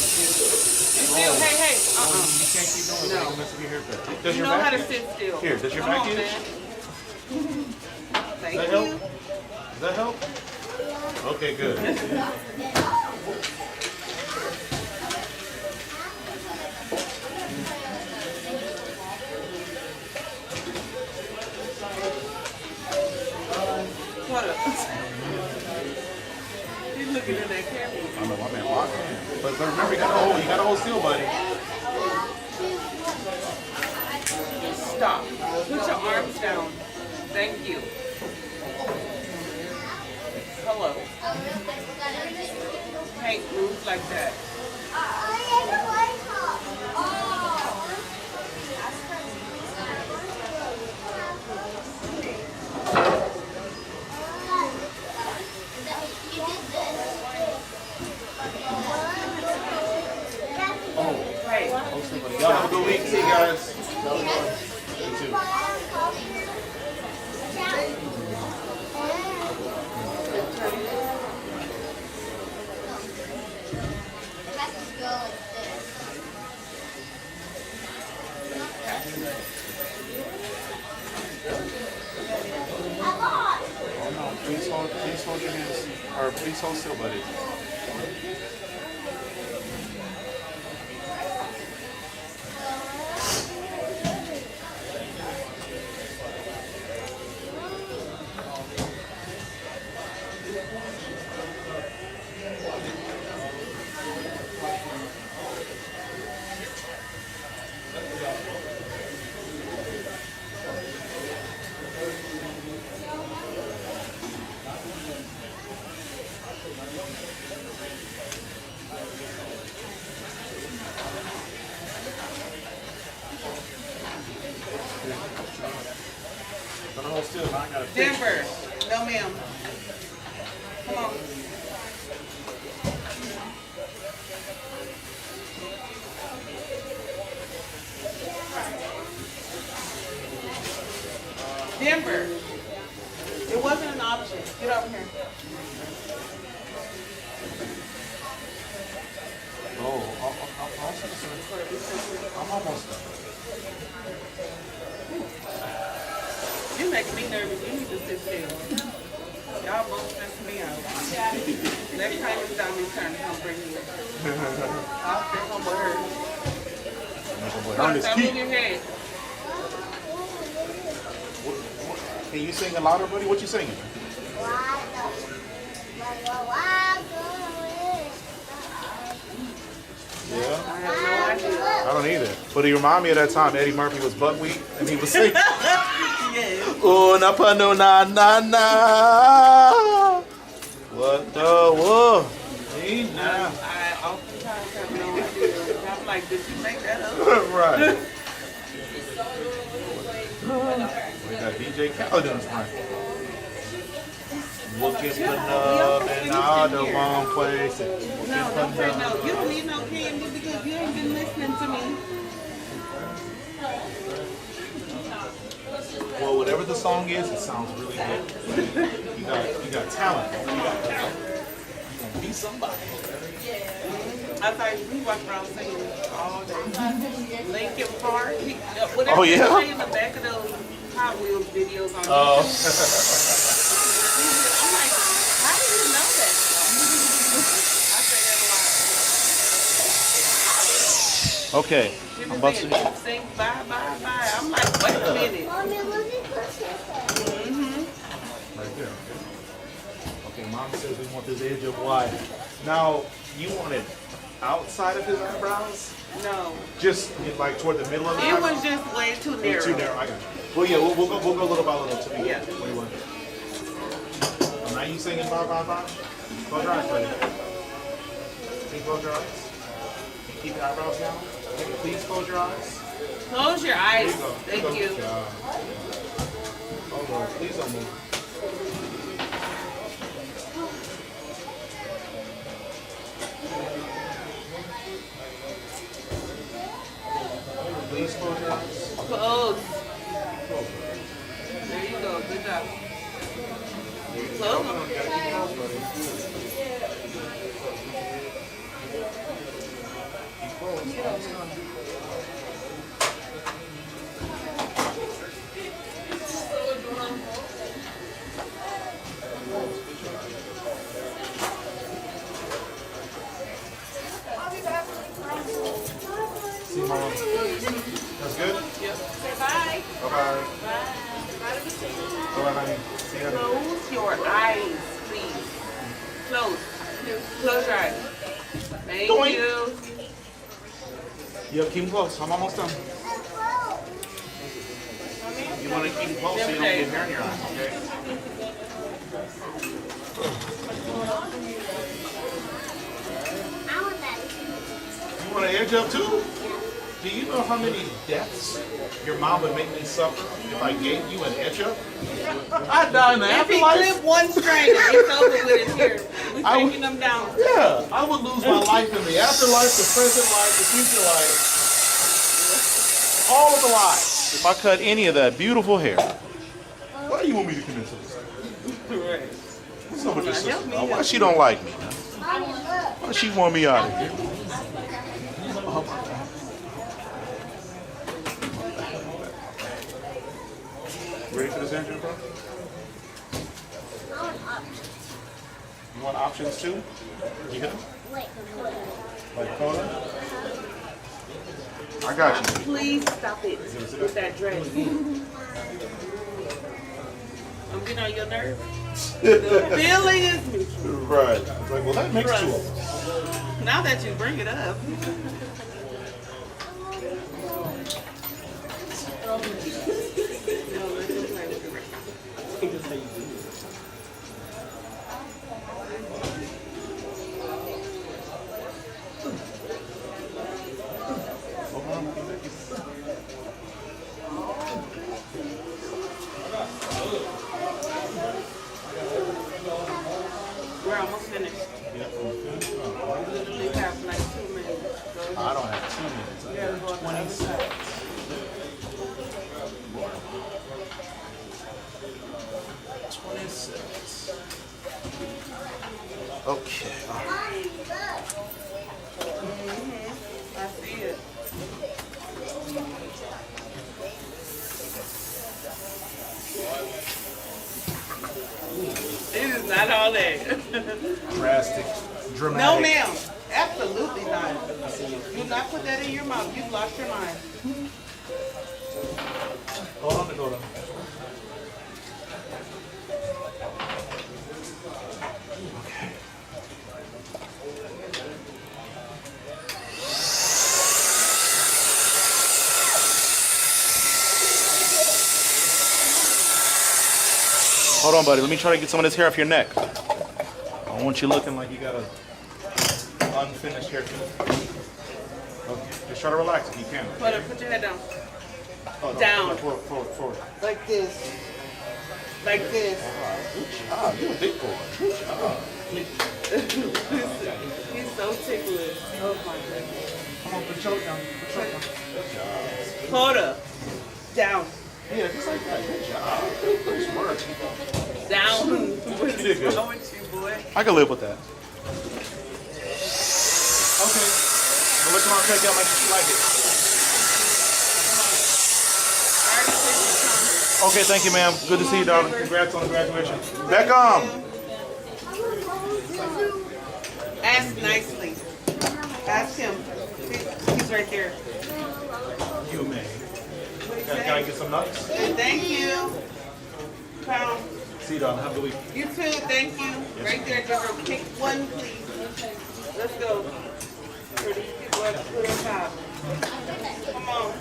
Still, hey, hey. You can't keep doing it. No. You're messing your haircut. Does You your know back how to itch? sit still. Here, does your Come back on, itch? man. Thank Does that you. help? Does that help? Okay, good. What up? He's looking at that camera. I know my man walking. But remember, you gotta hold still, buddy. Stop. Put your arms down. Thank you. Hello. Hank, move like that. Hey. Y'all have a good week. See you guys. You too. Oh no, please hold your hands, or please hold still, buddy. Gonna hold still, I gotta fix. Denver. No, ma'am. Come on. Denver. It wasn't an option. Get over here. I'm almost done. You're making me nervous. You need to sit still. Y'all both stress me out. Next time it's Dominic's turn, come bring me. I'll stay home with her. Come on, stop moving your head. Can you sing it louder, buddy? What you singing? Yeah. I have no idea. I don't either. But he reminded me of that time Eddie Murphy was buckwheat and he was singing. Yes. Oh, na pa no na na na. What the whoa? I oftentimes have no idea. I'm like, did you make that up? Right. We got DJ Khaled in his front. Looking for love in all the wrong places. No, don't say no. You don't need no candy because you ain't been listening to me. Well, whatever the song is, it sounds really good. You got talent. You got talent. You're gonna be somebody. I thought we walk around singing all day. Linkin Park. Whatever Oh, yeah? they play in the back of those Hot Wheels videos on Oh. I'm like, how do you know that song? I say that a lot. Okay. I'm about to. Sing bye, bye, bye. I'm like, wait a minute. Right there. Okay, Mom says we want this edge of white. Now, you want it outside of his eyebrows? No. Just like toward the middle of the It eyebrow? was just way too narrow. Too narrow. I got you. Well, yeah, we'll go little by little too. Yeah. What do you want? Now you singing bye bye bye? Close your eyes, buddy. Can you close your eyes? Can you keep your eyebrows down? Can you please close your eyes? Close your eyes. There you go. Thank you. Good job. Oh Lord, please don't move. Please close your eyes. Close. Close. Good job. Close them. See you, Mom. That's good? Yep. Say bye. Bye-bye. Bye. Bye to the team. Bye-bye, honey. See you. Close your eyes, please. Close. Close your eyes. Thank Doink. you. Yep, keep them close. I'm almost done. You want to keep them close so you don't get hair in your eyes, okay? You want to edge up too? Do you know how many deaths your mom would make me suffer if I gave you an edge up? I'd die in the If he afterlife. clip one strand, it's over with his hair. We're I would- taking them down. Yeah, I would lose my life in the afterlife, the present life, the future life. All of the lives. If I cut any of that beautiful hair. Why do you want me to commit suicide? Right. What's up with your sister? Help me, Why help she me. don't like me? Why she want me out of here? Ready for this engine, bro? You want options too? Yeah. Like color? I got you. Please stop it with that dress. I'm getting on your nerves. The feeling is mutual. Right. It's like, well, that makes two of us. Now that you bring it up. We're almost finished. We have like 2 minutes. I don't have 2 minutes. I have 20 seconds. 26. Okay. I see it. It is not all that. Drastic. Dramatic. No, ma'am. Absolutely not. Do not put that in your mouth. You've lost your mind. Hold on, hold on. Hold on, buddy. Let me try to get some of this hair off your neck. I don't want you looking like you got a unfinished haircut. Okay. Just try to relax if you can. Put your head down. Oh, no. Down. Forward, forward, forward. Like this. Like this. Good job. You're a big boy. Good job. He's so ticklish. Oh my goodness. Come on, put your choke down. Put your choke down. Good job. Hold up. Down. Yeah, just like that. Good job. Nice work. Down. You did good. What's wrong with you, boy? I can live with that. Okay. I'll let you on check out like you like it. Okay, thank you, ma'am. Good to see you, darling. Congrats on the graduation. Beckham. Ask nicely. Ask him. He's right there. You may. Can I get some nuts? Thank you. Pound. See you, darling. Have a good week. You too. Thank you. Right there, Deborah. Pick one, please. Let's go. For these people at the top. Come on.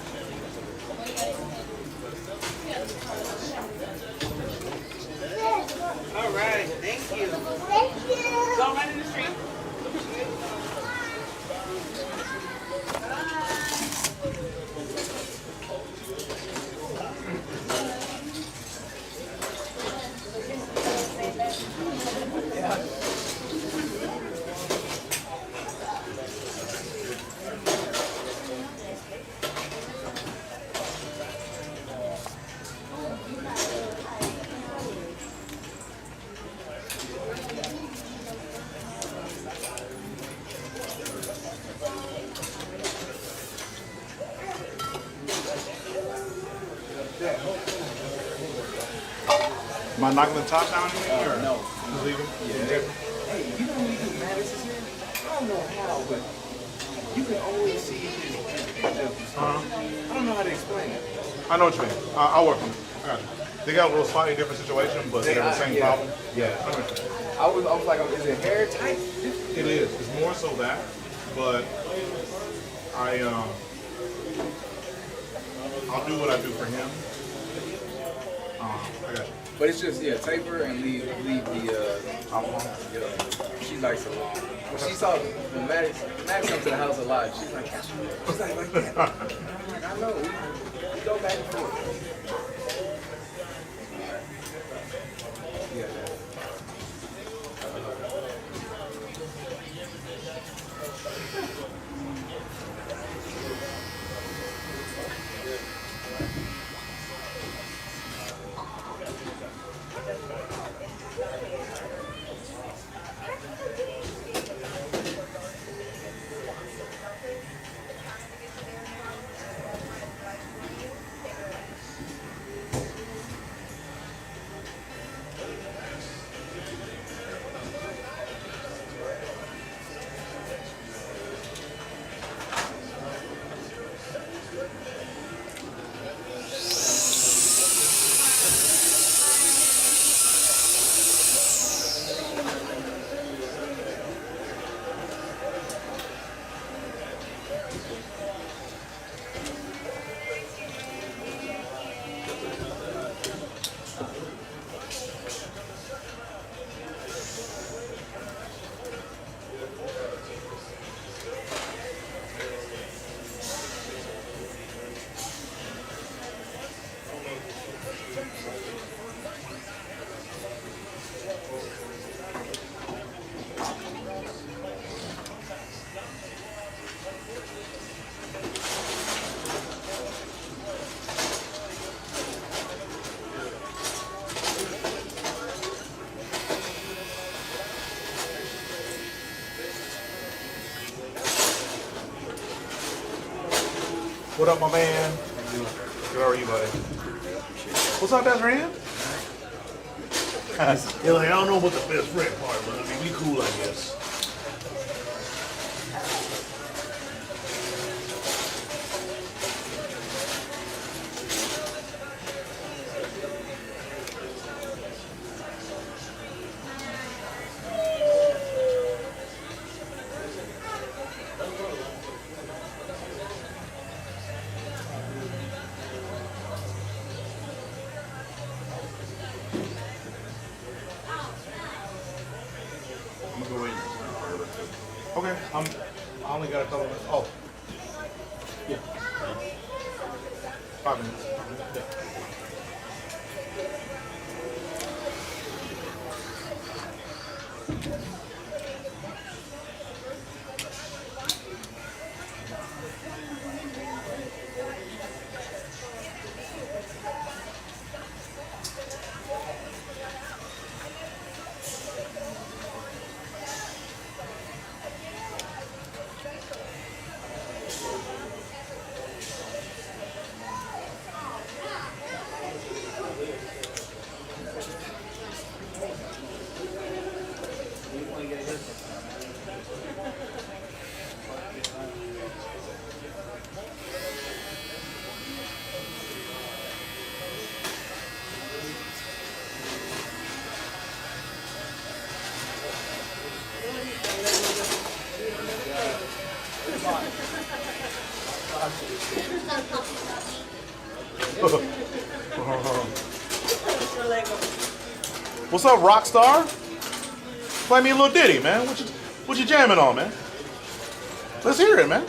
All right. Thank you. Thank you. Go right in the street. Am I knocking the top down here? No. Just leave it? Yeah. Hey, you know when you do Madison's hair? I don't know how, but you can always see his difference. I don't know how to explain it. I know what you mean. I'll work on it. I got you. They got a little slightly different situation, but they have the same problem. Yeah. I know what you mean. I was like, is it hair type? It is. It's more so that, but I'll do what I do for him. I got you. But it's just taper and leave the top long. Yeah. She likes it long. When she saw when Maddie comes to the house a lot, she's like that. I'm like, I know. We go back and forth. Yeah. What up, my man? Good, how are you, buddy? What's up, best friend? Yeah, like, I don't know about the best friend part, but I mean, we cool, I guess. Okay, I only got a couple minutes. Oh. Yeah. 5 minutes. Yeah. What's up, Rockstar? Play me a little ditty, man. What you jamming on, man? Let's hear it, man.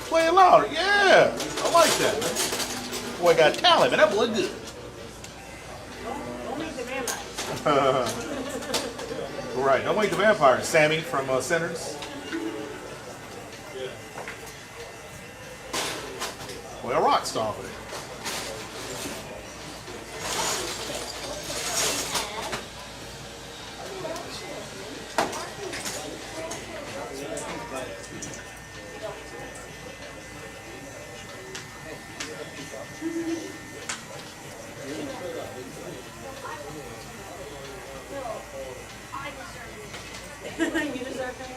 Play it louder. Yeah, I like that, man. Boy got talent, man. That boy good. Right, don't wake the vampire. Sammy from Sinners. Boy, a rock star. You deserve that.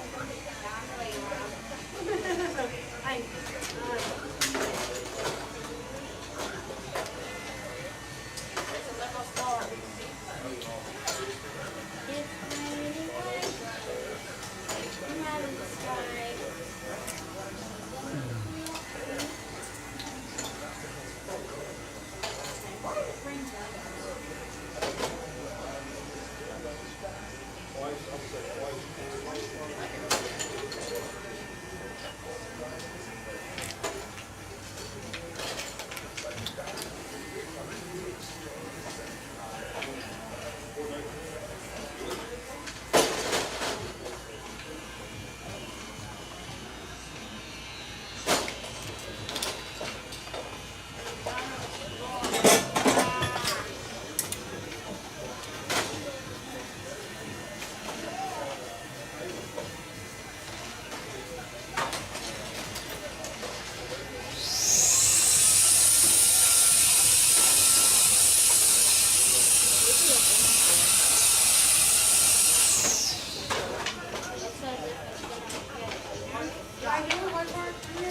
Thank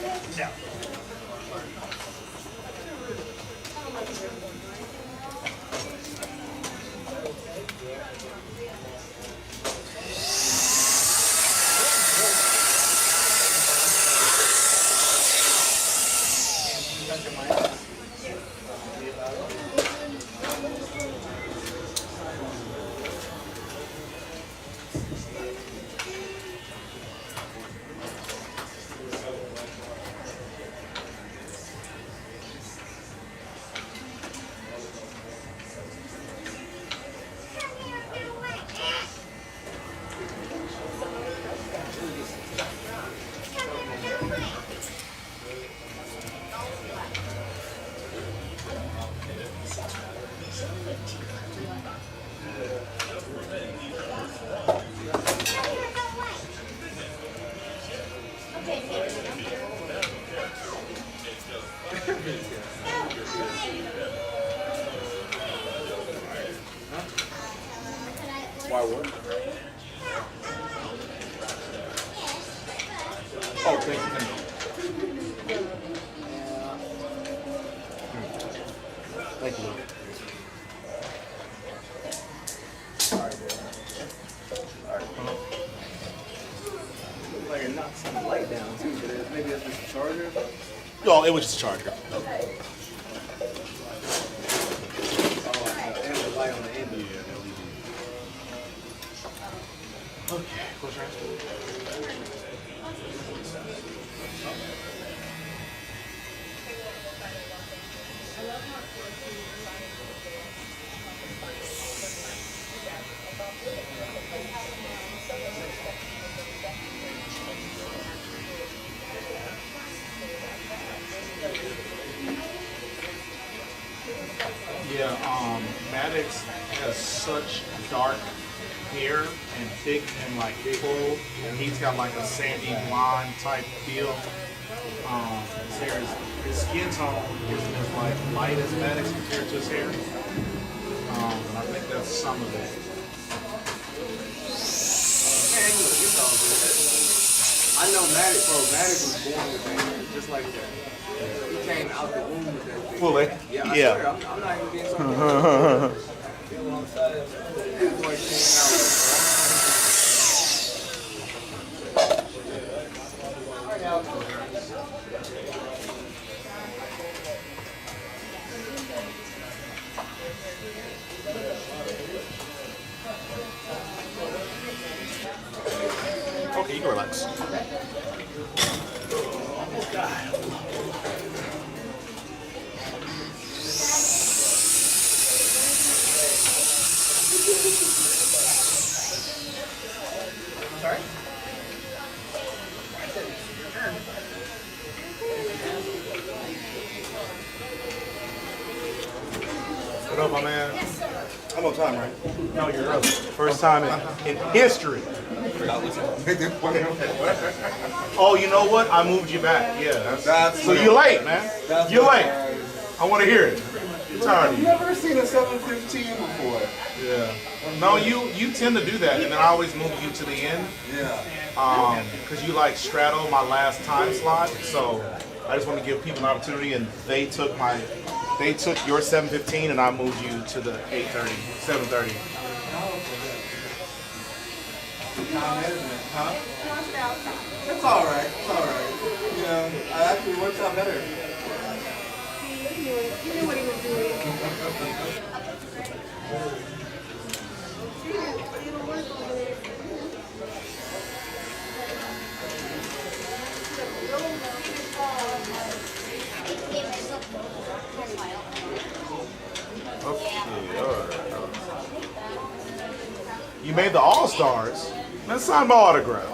you. Why what? Oh, thank you. Thank you. Like it knocks some light down too, but maybe that's just a charger. Oh, it was just a charger. Okay. And the light on the end of it. Okay, close your eyes. Yeah, Maddox has such dark hair and thick and like full, and he's got like a sandy blonde type feel. His hair is, his skin tone isn't as like light as Maddox compared to his hair. I think that's some of it. I know Maddox, bro. Maddox was born with that hair, just like that. He came out the womb with that thing. Fully. Yeah, I Yeah. swear, I'm not even being so Okay, you can relax. Sorry? What up, my man? I'm on time, right? No, you're early. First time in history. Oh, you know what? I moved you back. Yeah. That's So you're late, man. You're late. I want to hear it. tired of I've you. never seen a 715 before. Yeah. No, you tend to do that, and then I always move you to the end. Yeah. Because you like straddle my last time slot, so I just want to give people an opportunity, and they took your 7:15, and I moved you to the 8:30, 7:30. Huh? It's all right. It's all right. You know, it actually works out better. You knew what he was doing. Okay, all right. You made the All-Stars. Let's sign my autograph.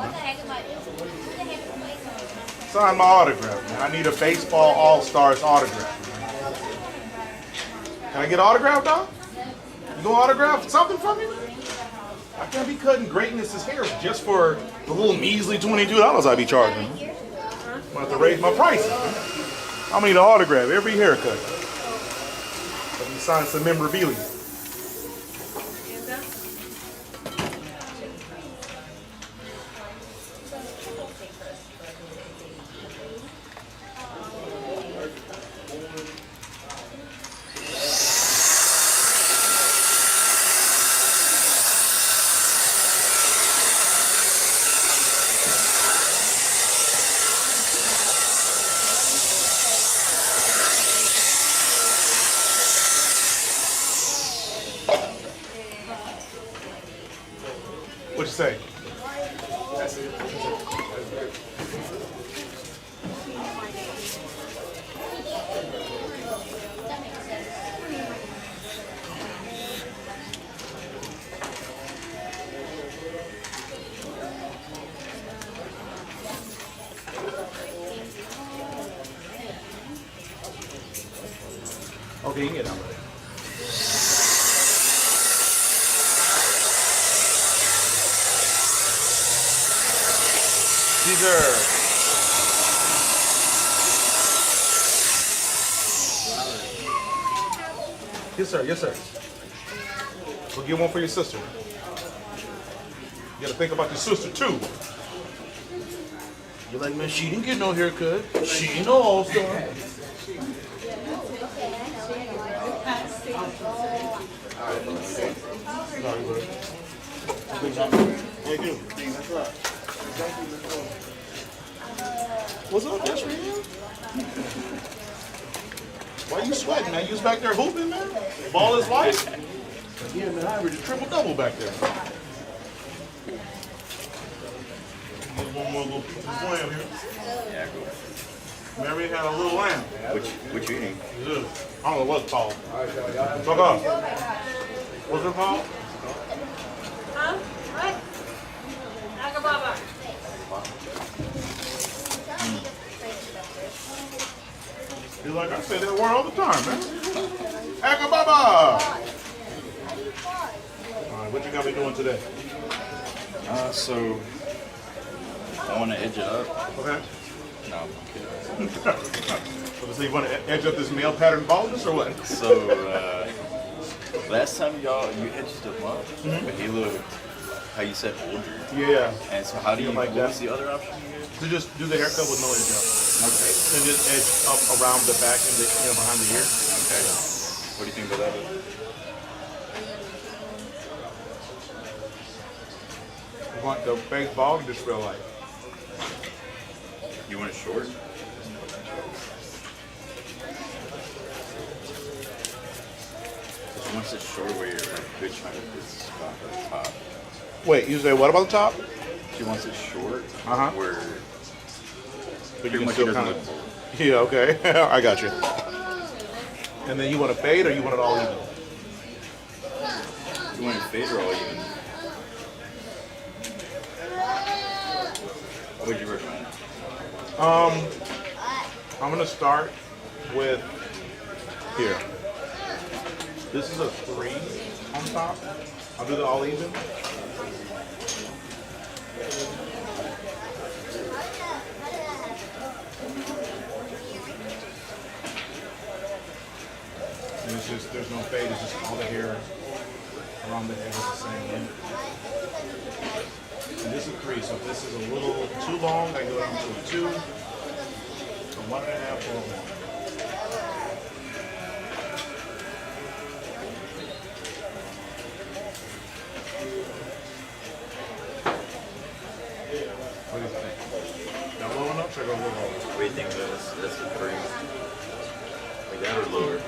Sign my autograph, man. I need a baseball All-Stars autograph. Can I get an autograph, dog? You gonna autograph something from me, man? I can't be cutting greatness's hair just for the little measly $22 I be charging. I'm gonna have to raise my prices. Man. I'm gonna need an autograph every haircut. Let me sign some memorabilia. What you say? That's it. Okay, you can get out of there. Caesar. Yes, sir. Yes, sir. We'll get one for your sister. You gotta think about your sister too. You're like, man, she didn't get no haircut. She ain't no all-star. Sorry, bro. Thank you. What's up, that's real? Why you sweating, man? You was back there hooping, man? Ball is life? Yeah, man, I averaged a triple-double back there. Get one more little piece of lamb here. Yeah, cool. Mary had a little lamb. Which you eating? Yeah. I don't know what it's called. Fuck off. What's it called? Huh? What? Agababa. You're like, I say that word all the time, man. Agababa! Alright, what you got me doing today? So I want to edge it up. Okay. No, I'm kidding. So you want to edge up this male pattern baldness or what? So last time you edged him up, but he looked, how you said, older. Yeah. And so how do you, like what that. was the other option you gave? To just do the haircut with no edge up. Okay. And just edge up around the back and the, behind the ear. Okay. What do you think about that? You want the fake bald or just real light? You want it short? Once it's short where you're like good chunk of this spot at the top. Wait, you say what about the top? She wants it short But where you pretty can much still it doesn't kind look of. bold. Yeah, okay. I got you. And then you want to fade or you want it all even? You want it fade or all even? What would you recommend? I'm gonna start with here. This is a 3 on top. I'll do the all even. Let me see. just there's no fade. It's just all the hair around the head is the same. And this is 3. So if this is a little too long, I go down to a 2. So 1.5 or 1. What do you think? That low enough? Should I go a little lower? What do you think of this? That's a 3. Like that or lower?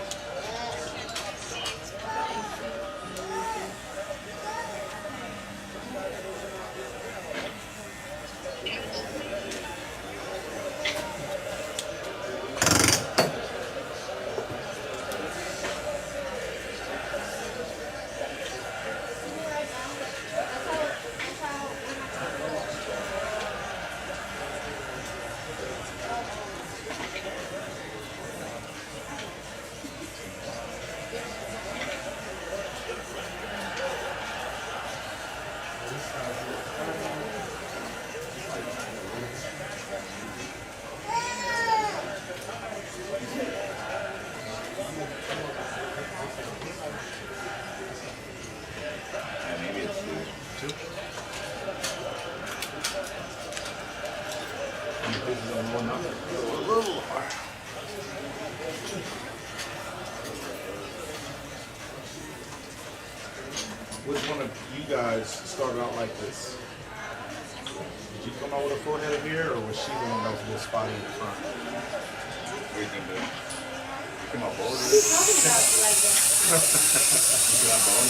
Yeah, maybe it's 2. 2? And this is on 1 number. A little hard. Which one of you guys started out like this? Did you come out with a full head of hair, or was she the one that was a little spotty in the front? What do you think, Bill? You come out bald? Who's talking about you like that? You come out bald?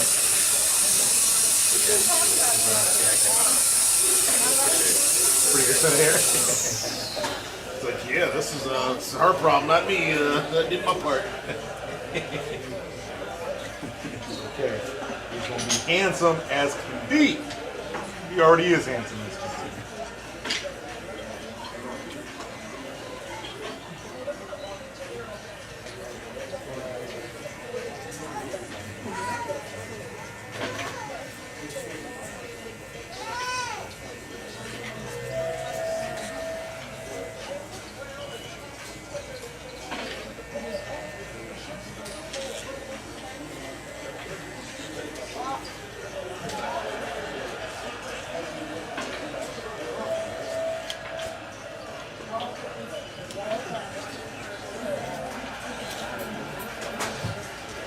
Pretty good set of hair. It's like, yeah, this is her problem, not me. I did my part. Okay. He's gonna be handsome as can be. He already is handsome as can be.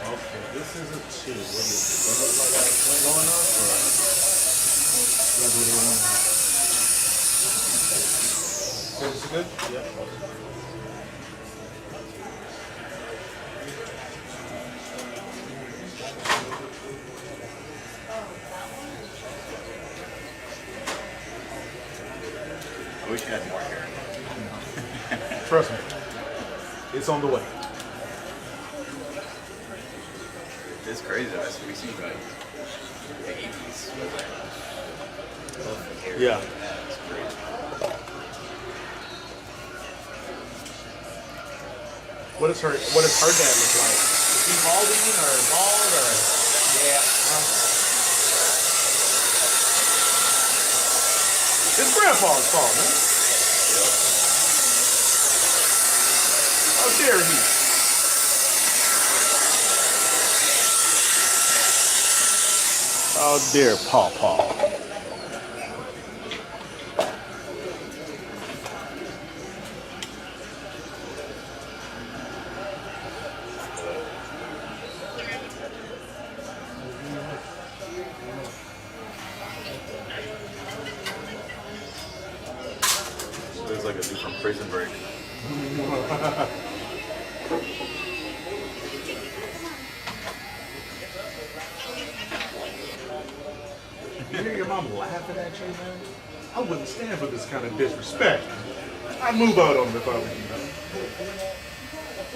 Okay, this is a 2. What is it? Does it look like I went low enough, or should I do the 1.5? So this is good? Yep. I wish you had more hair. Trust me. It's on the way. It's crazy though. We see like the 80s with like hair. Yeah. It's crazy. What does her dad look like? Is he balding or bald or? Yeah. It's grandpa's fault, man. How dare he? How dare Paw? Looks like a dude from Prison Break. You hear your mom laughing at you, man? I wouldn't stand for this kind of disrespect. I'd move out on it if I were you.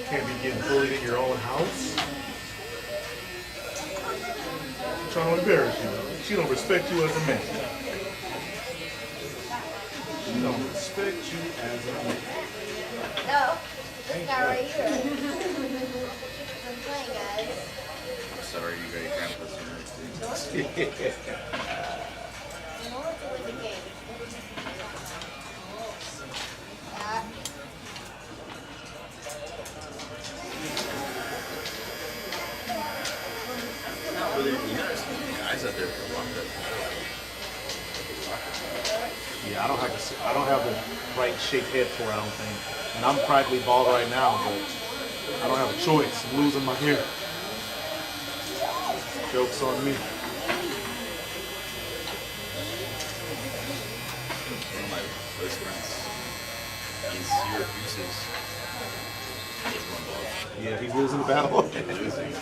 Can't be getting bullied in your own house. I'm trying to embarrass you. She don't respect you as a man. She don't respect you as a man. No, this guy right here. I'm playing, guys. I'm sorry, you got your grandpa's here. In order to win the game. I sat there for a while. Yeah, I don't have the right shaped head for it, I don't think. And I'm practically bald right now, but I don't have a choice. I'm losing my hair. Joke's on me. One of my best friends, he's Syracuse's. He's going bald. Yeah, he's losing the battle. He's losing.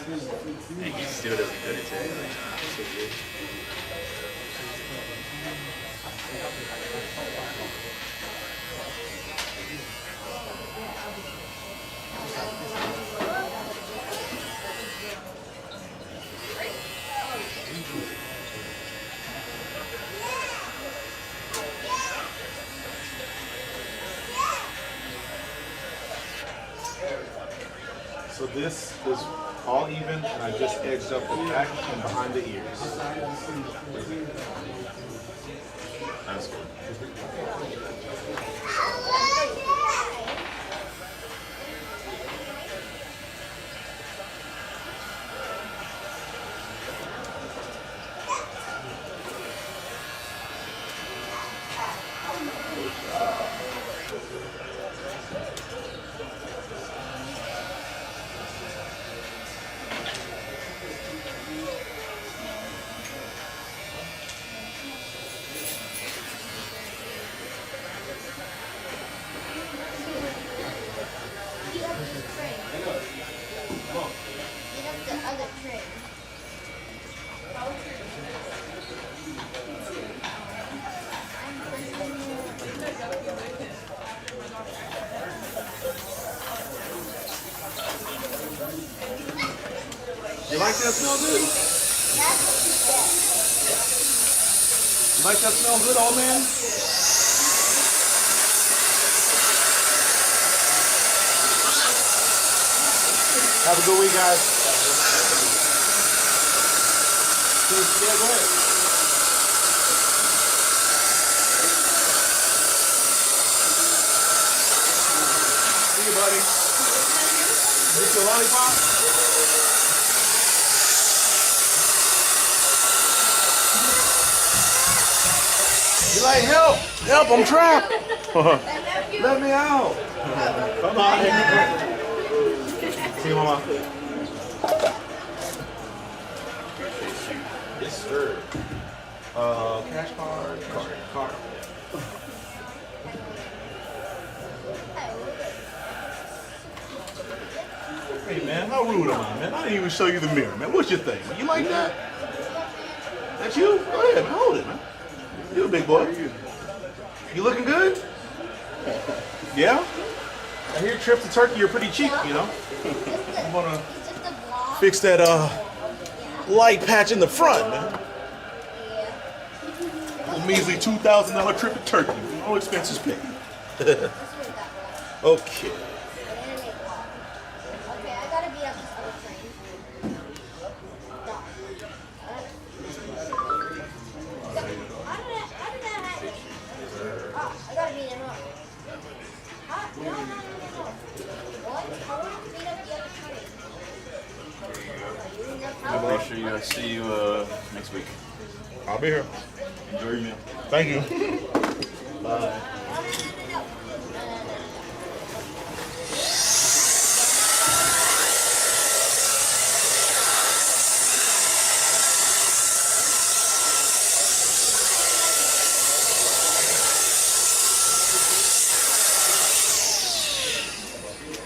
And he still doesn't cut his hair. Like, so good. So this is all even, and I just edged up the back and behind the ears. That's good. You like that smell good? You like that smell good, old man? Have a good week, guys. Yeah, go ahead. See you, buddy. Get your lollipop? You like help? Help, I'm trapped. Let me out. Come on. See you, Mama. Yes, sir. Cash card. Card. Hey, man, how rude am I, man? I didn't even show you the mirror, man. What's your thing? You like that? That's you? Go ahead, hold it, man. You a big boy. You looking good? Yeah? I hear trips to Turkey are pretty cheap, you know? I'm gonna fix that light patch in the front, man. A measly $2,000 trip to Turkey. All expenses paid. Okay. I'll make sure you see you next week. I'll be here. Enjoy your meal. Thank you. Bye.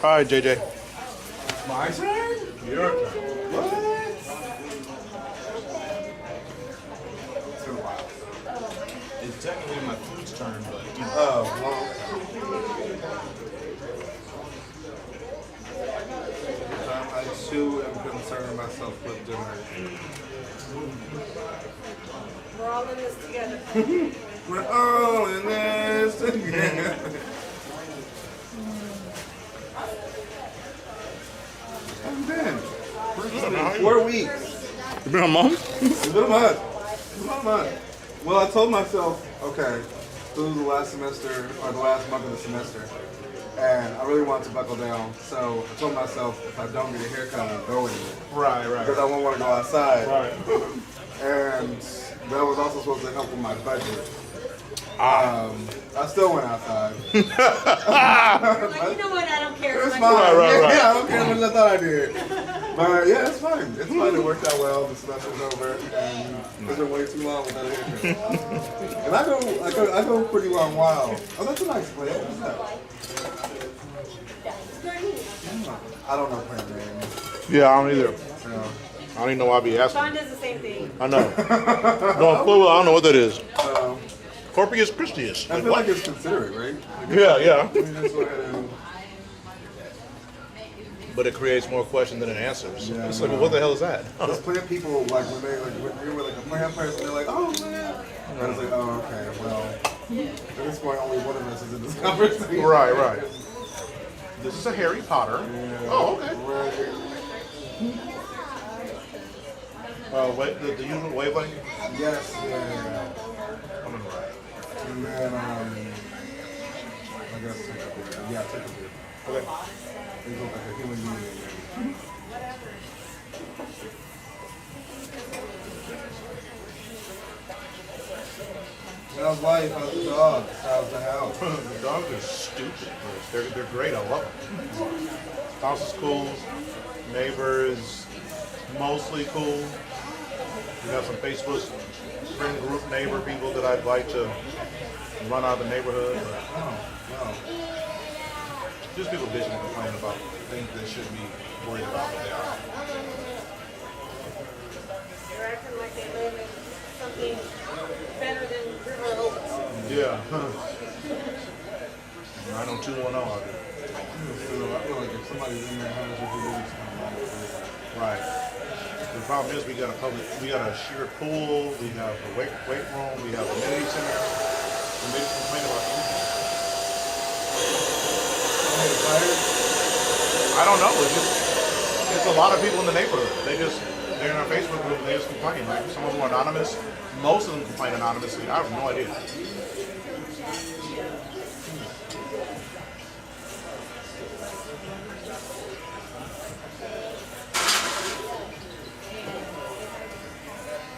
All right, JJ. My turn? Your turn. What? It's been a while. It's technically my food's turn, but you know. Oh, well. I too am concerning myself with dinner. We're all in this together. We're all in this together. How you been? 4 weeks. You been a month? It's been a month. It's been a month. Well, I told myself, okay, this was the last semester, or the last month of the semester, and I really wanted to buckle down. So I told myself, if I don't get a haircut, I won't go anywhere. Right. Because I won't want to go outside. Right. and that was also supposed to help with my budget. I still went outside. Like, you know what? I don't care. It's Like, fine. Right. Yeah, I don't care what I thought I did. But yeah, it's fine. It's fine. It worked out well. The semester's over, and it's been way too long without a haircut. And I go pretty long while. Oh, that's a nice play. What is that? I don't know plant names. Yeah, I don't either. No. I don't even know why I be asking. Shawn does the same thing. I know. No, I don't know what that is. Corpus Christius. I feel like it's considerate, right? Yeah. We just go ahead and But it creates more questions than it answers. Yeah, It's like, well, what the hell is that? Those plant people, like when you were like a plant person, they're like, oh man. And I was like, oh okay, well, at this point, only one of us is in this conversation. Right. This is a Harry Potter. Yeah. Oh, okay. Right. The usual wavelength? Yes, yeah. I'm in the right. And then, I guess take a beer. Yeah, take a beer. Okay. You look like a human being. How's life? How's the dogs? How's the house? The dogs are stupid. They're great. I love them. House is cool. Neighbors mostly cool. We got some Facebook friend group neighbor people that I'd like to run out of the neighborhood. But, just people bitching and complaining about things they shouldn't be worried about, but they are. They're acting like they live in something better than River Oaks. Yeah. 90210 out there. I feel like if somebody's in their house, you can do something. Right. The problem is we got a shared pool, we have a weight room, we have a community center, and they just complain about anything. I don't know. It's a lot of people in the neighborhood. They're in our Facebook group. They just complain. Like some of them are anonymous. Most of them complain anonymously. I have no idea.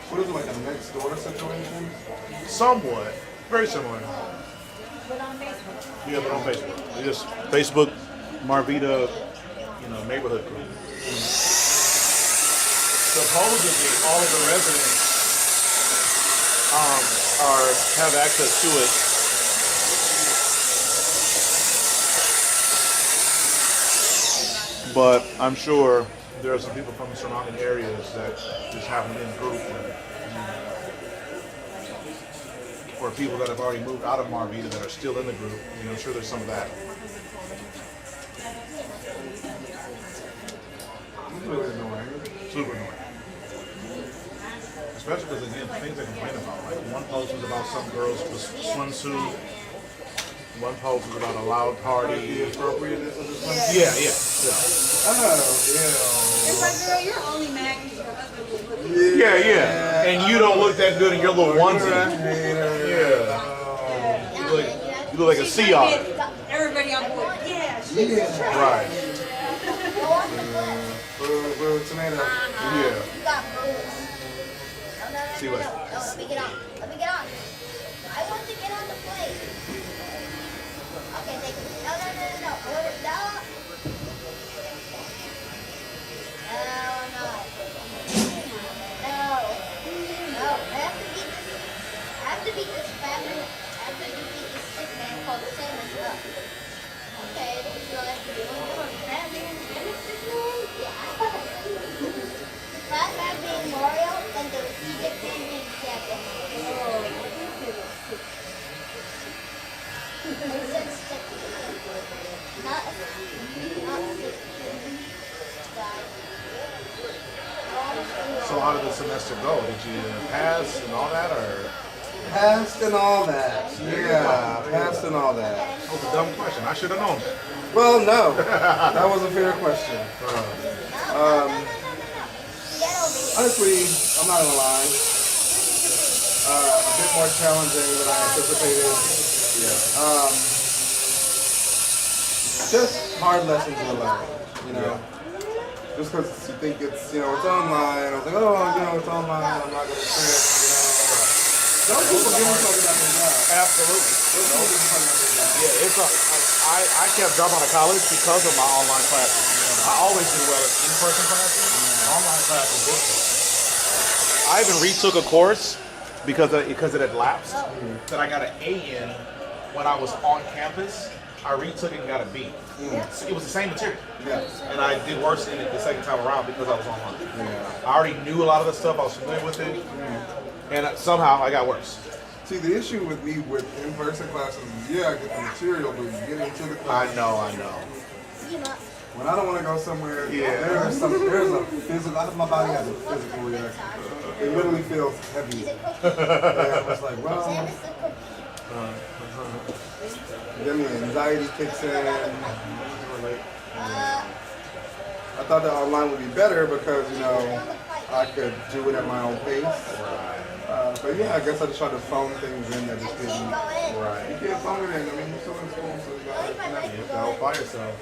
What is it, like a next door situation? Somewhat. Very similar. But on Facebook. Yeah, but on Facebook. We just Facebook Marvita, neighborhood group. Supposedly all of the residents have access to it. But I'm sure there are some people from the surrounding areas that just haven't been in the group. Or people that have already moved out of Marvita that are still in the group. I'm sure there's some of that. Really annoying. Super annoying. Especially because, again, things they complain about. Like, one post was about some girl's swimsuit. One post was about a loud party. The appropriateness of the swimsuit? Yeah. Oh, It's like, girl, you're only mad because your husband was looking. Yeah. And you don't look that good in your little onesie. Yeah. You look like a sea otter. Everybody on board. Yeah, she's Right. Boo, tomato. Yeah. See what? No, let me get on. Let me get on. I want to get on the plane. Okay, thank you. No. No. No. I have to beat this fat man. I have to beat this sick man called Samus up. Okay, so I have to do it. Fat man and sick man? Yeah. Fat man being Mario and the sick man being Kevin. I said sick. Not sick. So how did the semester go? Did you pass and all that, or? Passed and all that. Yeah, passed and all that. That was a dumb question. I should have known. Well, no. That was a fair question. Honestly, I'm not gonna lie. A bit more challenging than I anticipated. Yeah. Just hard lessons to learn, just because you think it's, you know, it's online. I was like, oh, you know, it's online. I'm not going to trip, you know. Those people give a fuck about their job. Absolutely. Those people give a fuck about their job. Yeah, it's I kept dropping out of college because of my online classes. I always do well in in-person classes. Online classes different. I even retook a course because it had lapsed that I got an A in when I was on campus. I retook it and got a B. It was the same material. Yeah. And I did worse in it the second time around because I was online. I already knew a lot of the stuff. I was familiar with it. And somehow I got worse. See, the issue with me with in-person classes is, yeah, I get the material, but getting into the class. I know. When I don't want to go somewhere, there's a physical, my body has a physical reaction. It literally feels heavy. And I was like, well, then the anxiety kicks in. I thought that online would be better because, you know, I could do it at my own pace. But yeah, I guess I just tried to phone things in that just didn't. Right. You can't phone it in. I mean, you're still in school, so you gotta Go by yourself.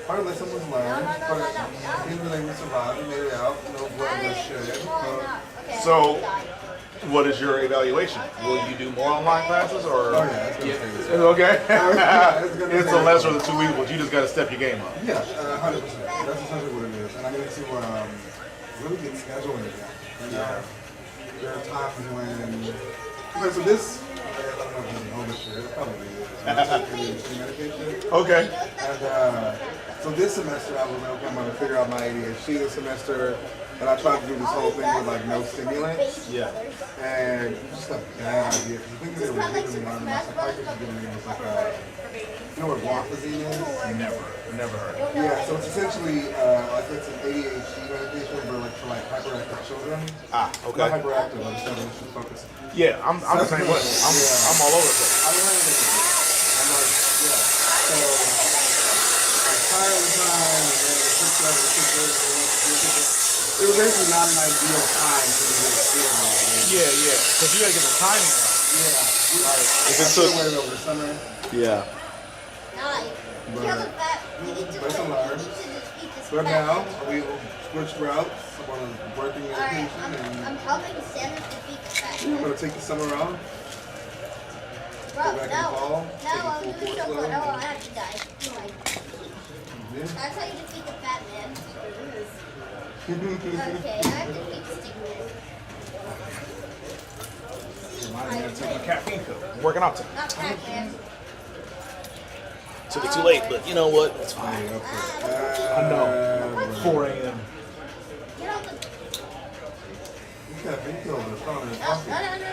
Part of lesson was learned, but he was able to survive. He made it out. No blood, no shit. So, what is your evaluation? Will you do more online classes or? Oh yeah, it's gonna take It's okay. it's It's a lesser of the 2 weeks, but you just got to step your game up. Yeah, 100%. That's essentially what it is. And I need to really get scheduling again. You know, there are times when. Okay, so this. I don't know if you know this shit. It probably is. ADHD medication. Okay. And so this semester I was like, okay, I'm gonna figure out my ADHD this semester. And I tried to do this whole thing with like no stimulants. Yeah. And it's just a bad idea. The thing that they were giving me, my psychiatrist was giving me was like you know what guanfacine is? Never heard. Yeah, so it's essentially like it's an ADHD medication, but like for like hyperactive children. Okay. Not hyperactive, I just have an issue focusing. Yeah, I'm the same way. I'm all over the place. I'm learning it. I'm like, yeah. So I try all the time, and then it was actually not an ideal time for me to experiment. Yeah. Because you gotta get the timing right. Yeah. Right. If I it still took. waited over the summer. Yeah. But it's a learn. But now we switched routes. I'm on a working medication, and I'm helping Santa defeat the fat. I'm gonna take the summer off. Bro, Go back in the fall. Take no, a full course so load. good. Oh, I have to die. Yeah. That's how you defeat the fat man. Okay, I have to defeat the stick man. I gotta take my caffeine pill. I'm working out today. Not fat man. Took it too late, but you know what? It's fine. I know. 4 a.m.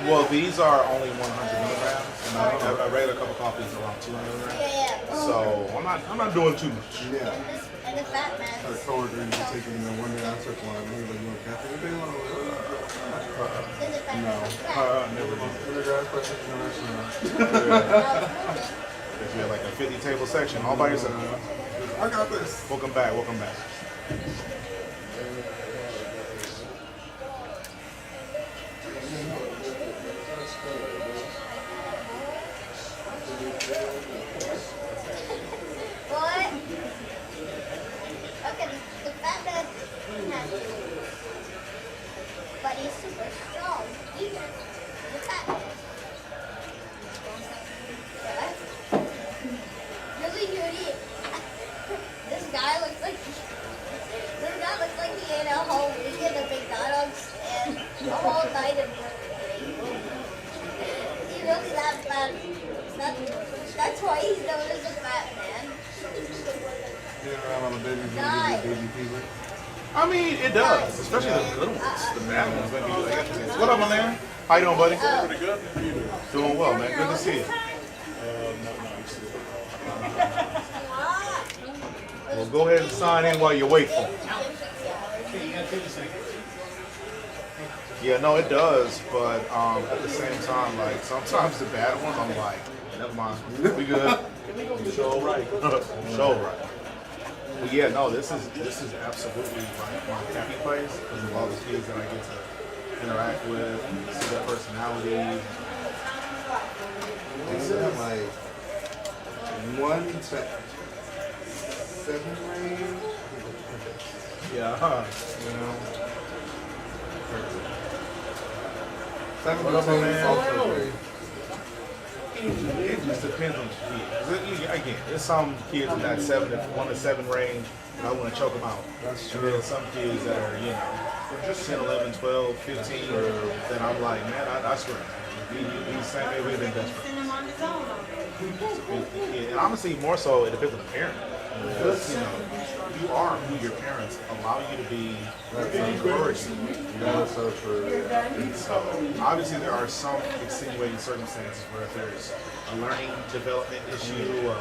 Well, these are only 100 milligrams, and I read a couple coffees around 200 milligrams. So I'm not doing too much. Yeah. And the fat man. I had a coworker who was taking one day I took one. And he was like, you want caffeine pill? No. Never did. Undergrad question, no. If you had like a 50 table section all by yourself. I got this. Welcome back. What? Okay, the fat man has to. But he's super strong. Even the fat man. Really, Judy? This guy looks like he ate a whole week at the McDonald's and a whole night in Brooklyn. He really that fat. That's why he's known as a fat man. Baby fever. I mean, it does, especially the good ones. The bad ones, maybe you like it. What up, my man? How you doing, buddy? Pretty good. How you doing? Doing well, man. Good to see you. Well, go ahead and sign in while you wait for me. Yeah, no, it does, but at the same time, like sometimes the bad ones, I'm like, never mind, we good. Show right. Show right. But yeah, no, this is absolutely my happy place because of all the kids that I get to interact with, see their personalities. They have like 1 to 7th grade. Yeah. You know. What up, man? It just depends on the kid. Again, there's some kids in that 1 to 7 range, and I want to choke them out. That's And true. then some kids that are, 10, 11, 12, 15, then I'm like, man, I swear, these same age, we've been desperate. Send them on his own already. And honestly, more so, it depends on the parent. Because, you are who your parents allow you to be and encourage you. That's so true. So obviously there are some extenuating circumstances where if there's a learning development issue, a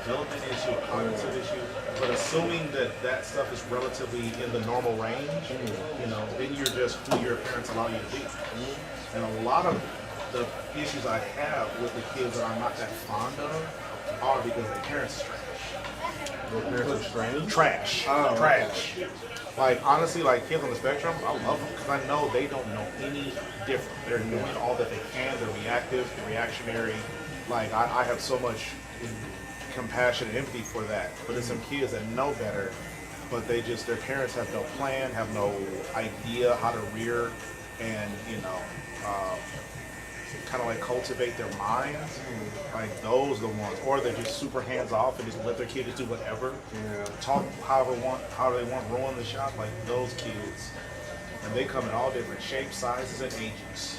development issue, a cognitive issue, but assuming that that stuff is relatively in the normal range, then you're just who your parents allow you to be. And a lot of the issues I have with the kids that I'm not that fond of are because their parents are trash. Your parents are strange? Trash. Oh, Trash. Like, honestly, like, kids on the spectrum, I love them because I know they don't know any different. They're doing all that they can. They're reactive, they're reactionary. Like, I have so much compassion and empathy for that. But there's some kids that know better, but their parents have no plan, have no idea how to rear and, kind of like cultivate their minds. Like, those are the ones. Or they're just super hands off and just let their kids do whatever. Talk how they want, ruin the shop. Like, those kids. And they come in all different shapes, sizes, and ages.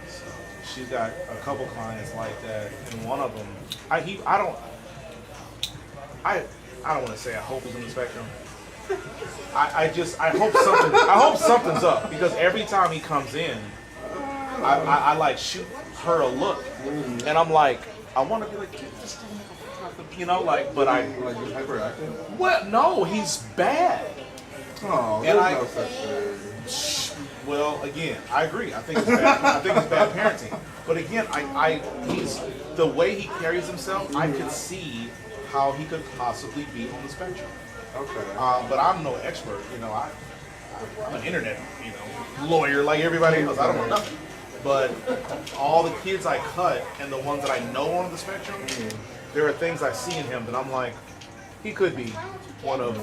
So she's got a couple clients like that, and one of them, I don't want to say I hope he's on the spectrum. I hope something's up, because every time he comes in, I like shoot her a look, and I'm like, I want to be like, just but I like he's hyperactive. Well, no, he's bad. Oh, and there's no such thing. Well, again, I agree. I think it's bad. I think it's bad parenting. But again, he's the way he carries himself. I could see how he could possibly be on the spectrum. Okay. But I'm no expert. I'm an internet, lawyer like everybody else. I don't know nothing. But all the kids I cut and the ones that I know on the spectrum, there are things I see in him that I'm like, he could be one of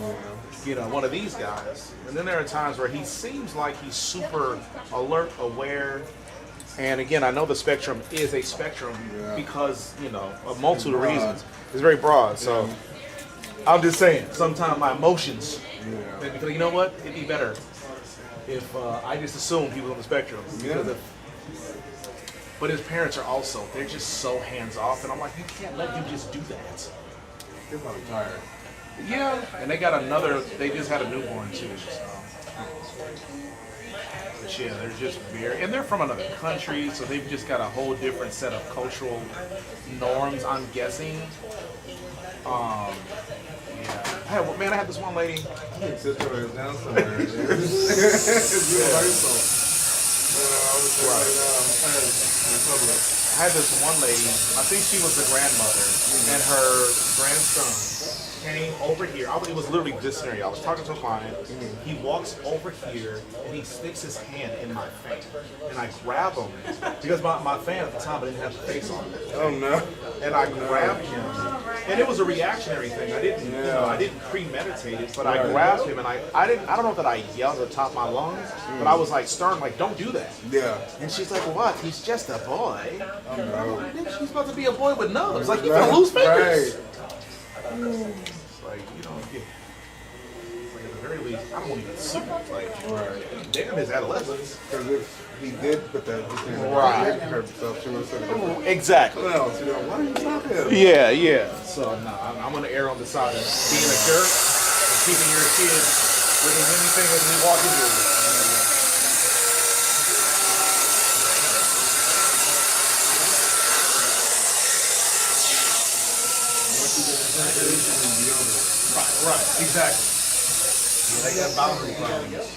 these guys. And then there are times where he seems like he's super alert, aware. And again, I know the spectrum is a spectrum because, a multitude of reasons. It's very broad. So I'm just saying, sometimes my emotions, because you know what? It'd be better if I just assumed he was on the spectrum. Because but his parents are also, they're just so hands off. And I'm like, you can't let him just do that. You're probably tired. Yeah, and they just had a newborn too. So. But yeah, they're just and they're from another country, so they've just got a whole different set of cultural norms, I'm guessing. Yeah. I had this one lady. Sister is down somewhere. I had this one lady, I think she was the grandmother, and her grandson came over here. It was literally this scenario. I was talking to a client. He walks over here and he sticks his hand in my fan. And I grab him because my fan at the time I didn't have the face on it. Oh no. And I grabbed him. And it was a reactionary thing. I didn't premeditate it, but I grabbed him and I don't know that I yelled at the top of my lungs, but I was like stern, like, don't do that. Yeah. And she's like, what? He's just a boy. Oh no. She's about to be a boy with nubs. Like, you're gonna lose fingers. It's like, like at the very least, I don't want to get sued. Like, damn his adolescence. Because if he did put that herself, she would have said exactly. What else? Why didn't you stop him? Yeah. So, no, I'm going to err on the side of being a jerk and keeping your kid doing anything when we walk into it. Right, exactly. Yeah, they got boundary problems.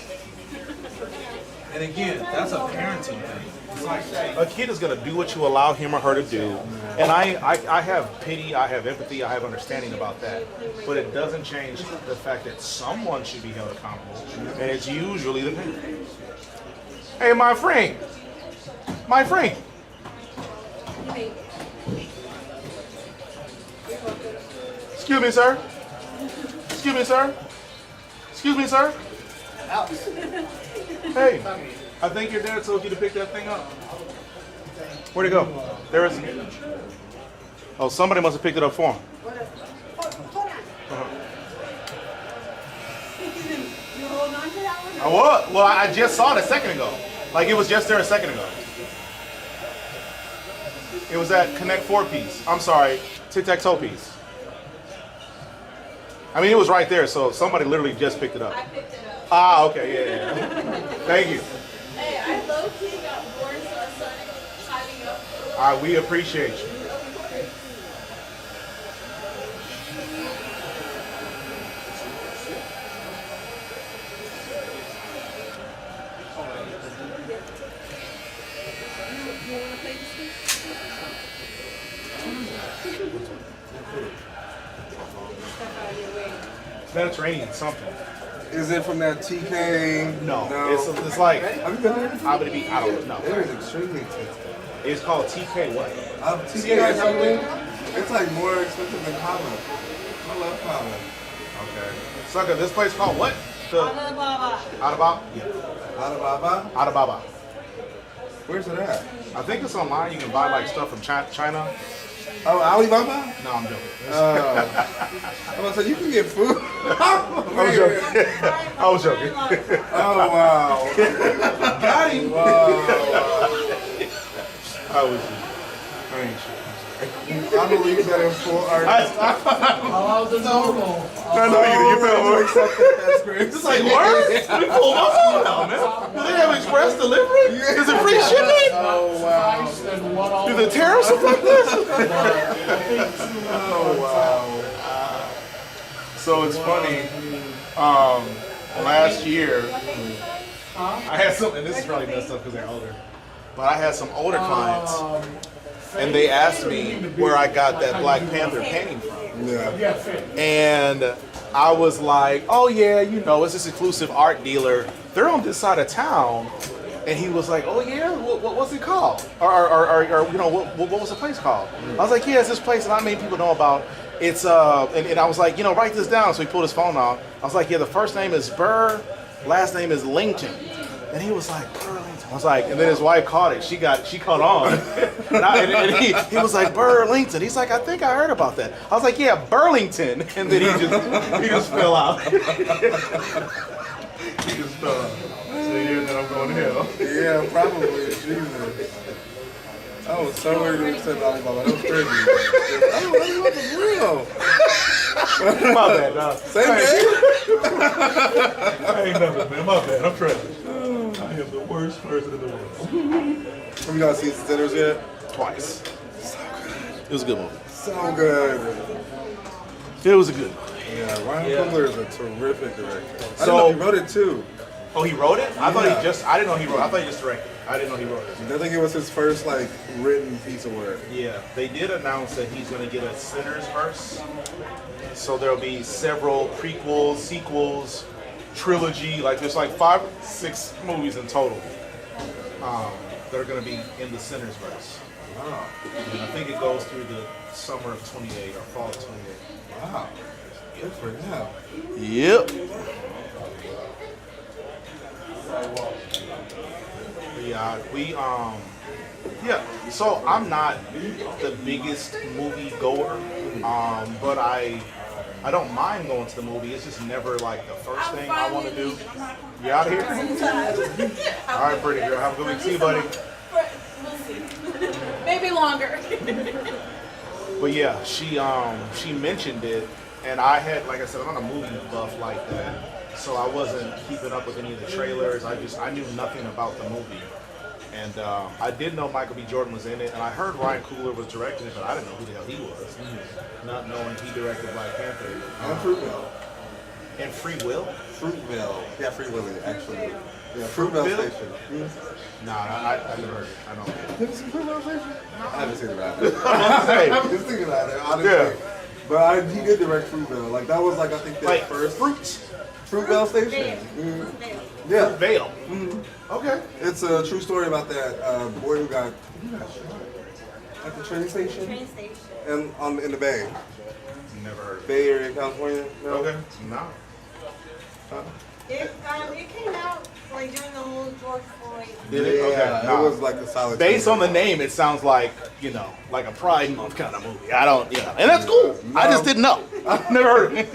And again, that's a parenting thing. It's like a kid is going to do what you allow him or her to do. And I have pity, I have empathy, I have understanding about that. But it doesn't change the fact that someone should be held accountable. And it's usually the parent. Hey, my friend. Excuse me, sir. Excuse me, sir. Hey, I think your dad told you to pick that thing up. Where'd it go? There is. Oh, somebody must have picked it up for him. You hold on to that one? I was. Well, I just saw it a second ago. Like it was just there a second ago. It was that Connect 4 piece. I'm sorry, tic-tac-toe piece. I mean, it was right there, so somebody literally just picked it up. I picked it up. Ah, okay, yeah. Thank you. Hey, I low-key got bored, so I started tidying up. All right, we appreciate you. You want to play this game? Step out of your way. Mediterranean something. Is it from that TK? No. It's like, Have you been there? I don't know. It is extremely expensive. It's called TK what? TK something. It's like more expensive than Kava. I love Kava. Okay. Sucker, this place called what? Alibaba. Adababa? Yeah. Alibaba? Adababa. Where's it at? I think it's online. You can buy like stuff from China. Oh, Alibaba? No, I'm joking. I'm about to say, you can get food. I was joking. I was joking. Oh, wow. Got him. Wow. I was joking. I ain't sure. I believe that in full art. I know you feel more accepted. That's great. It's like, what? We pulled my phone out, man. Do they have express delivery? Is it free shipping? Oh, wow. Do the tariffs affect this? Oh, wow. So it's funny. Last year, I had some, and this is probably messed up because they're older, but I had some older clients, and they asked me where I got that Black Panther painting from. Yeah. And I was like, oh yeah, you know, it's this exclusive art dealer. They're on this side of town. And he was like, oh yeah, what's it called? Or you know, what was the place called? I was like, yeah, it's this place that not many people know about. It's and I was like, you know, write this down. So he pulled his phone out. I was like, yeah, the first name is Burr, last name is Langton. And he was like, Burlington. I was like, and then his wife caught it. She caught on. and he was like, Burlington. He's like, I think I heard about that. I was like, yeah, Burlington. And then he just fell out. He just fell out. So yeah, then I'm going to hell. Yeah, probably. Jesus. I was so weird when you said Alibaba. That was crazy. Alibaba was real. My bad, dog. Same day? I ain't nothing, man. My bad. I'm trash. I am the worst person in the world. Have you guys seen Sinners yet? Twice. So good. It was a good movie. So good. It was a good movie. Yeah, Ryan Coogler is a terrific director. I So- didn't know he wrote it too. Oh, he wrote it? I thought Yeah. I didn't know he wrote it. I thought he just directed it. I didn't know he wrote it. I think it was his first like written piece of work. Yeah, they did announce that he's going to get a Sinners verse. So there'll be several prequels, sequels, trilogy. Like there's like 5-6 movies in total that are going to be in the Sinners verse. Wow. And I think it goes through the summer of 28 or fall of 28. Wow. Good for him. Yep. So I'm not the biggest movie goer, but I don't mind going to the movie. It's just never like the first thing I want to do. You out of here? All right, pretty girl. Have a good week. See you, buddy. We'll see. Maybe longer. But yeah, she mentioned it, and I had, like I said, I'm not a movie buff like that, so I wasn't keeping up with any of the trailers. I knew nothing about the movie. And I did know Michael B. Jordan was in it, and I heard Ryan Coogler was directing it, but I didn't know who the hell he was. Not knowing he directed Black Panther. And Fruitvale. And Free Will? Fruitvale. Yeah, Free Willy, actually. Yeah, Fruitvale Station. Nah, I never heard it. I don't. Have you seen Fruitvale Station? I haven't seen it right Hey. I'm just thinking about it, honestly. Yeah. But he did direct Fruitvale. Like, that was, like, I think, their Like first... Fruitvale Station? Yeah. Fruitvale. Okay. It's a true story about that boy who got shot at the train station. And in the Bay. Never heard of it. Bay Area, California. No? Okay. No. It came out like during the whole George Floyd. Did it? Okay. Yeah, Nah. it was like a solid. Based on the name, it sounds like, like a Pride Month kind of movie. I don't, and that's cool. I just didn't know. I've never heard of it.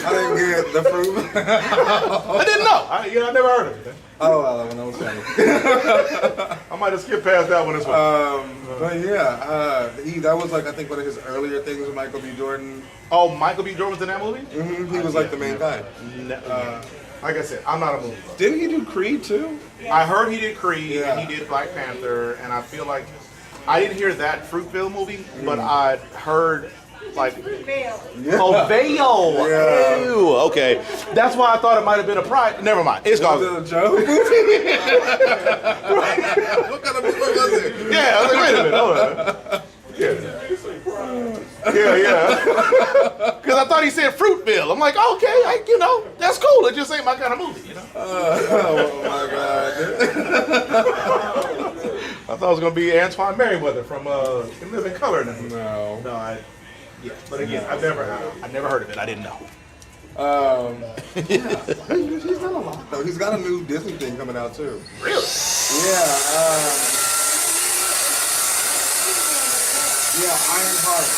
I didn't get the fruit. I didn't know. I never heard of it. Oh, well, that was funny. I might have skipped past that one as well. But yeah, that was like I think one of his earlier things with Michael B. Jordan. Oh, Michael B. Jordan was in that movie? Mm-hmm. He was like the main guy. Like I said, I'm not a movie buff. Didn't he do Creed too? I heard he did Creed and he did Black Panther, and I feel like I didn't hear that Fruitvale movie, but I heard like Oh, Veil. Yeah. Ew. Okay, that's why I thought it might have been a Pride. Never mind. It's called a joke. What kind of movie was it? Yeah, I was like, wait a minute, hold on. Yeah. Because I thought he said Fruitville. I'm like, okay, that's cool. It just ain't my kind of movie, Oh my God. I thought it was gonna be Antoine Merriweather from In Living Color. No. But again, I've never heard of it. I didn't know. He's done a lot though. He's got a new Disney thing coming out too. Really? Yeah, Ironheart.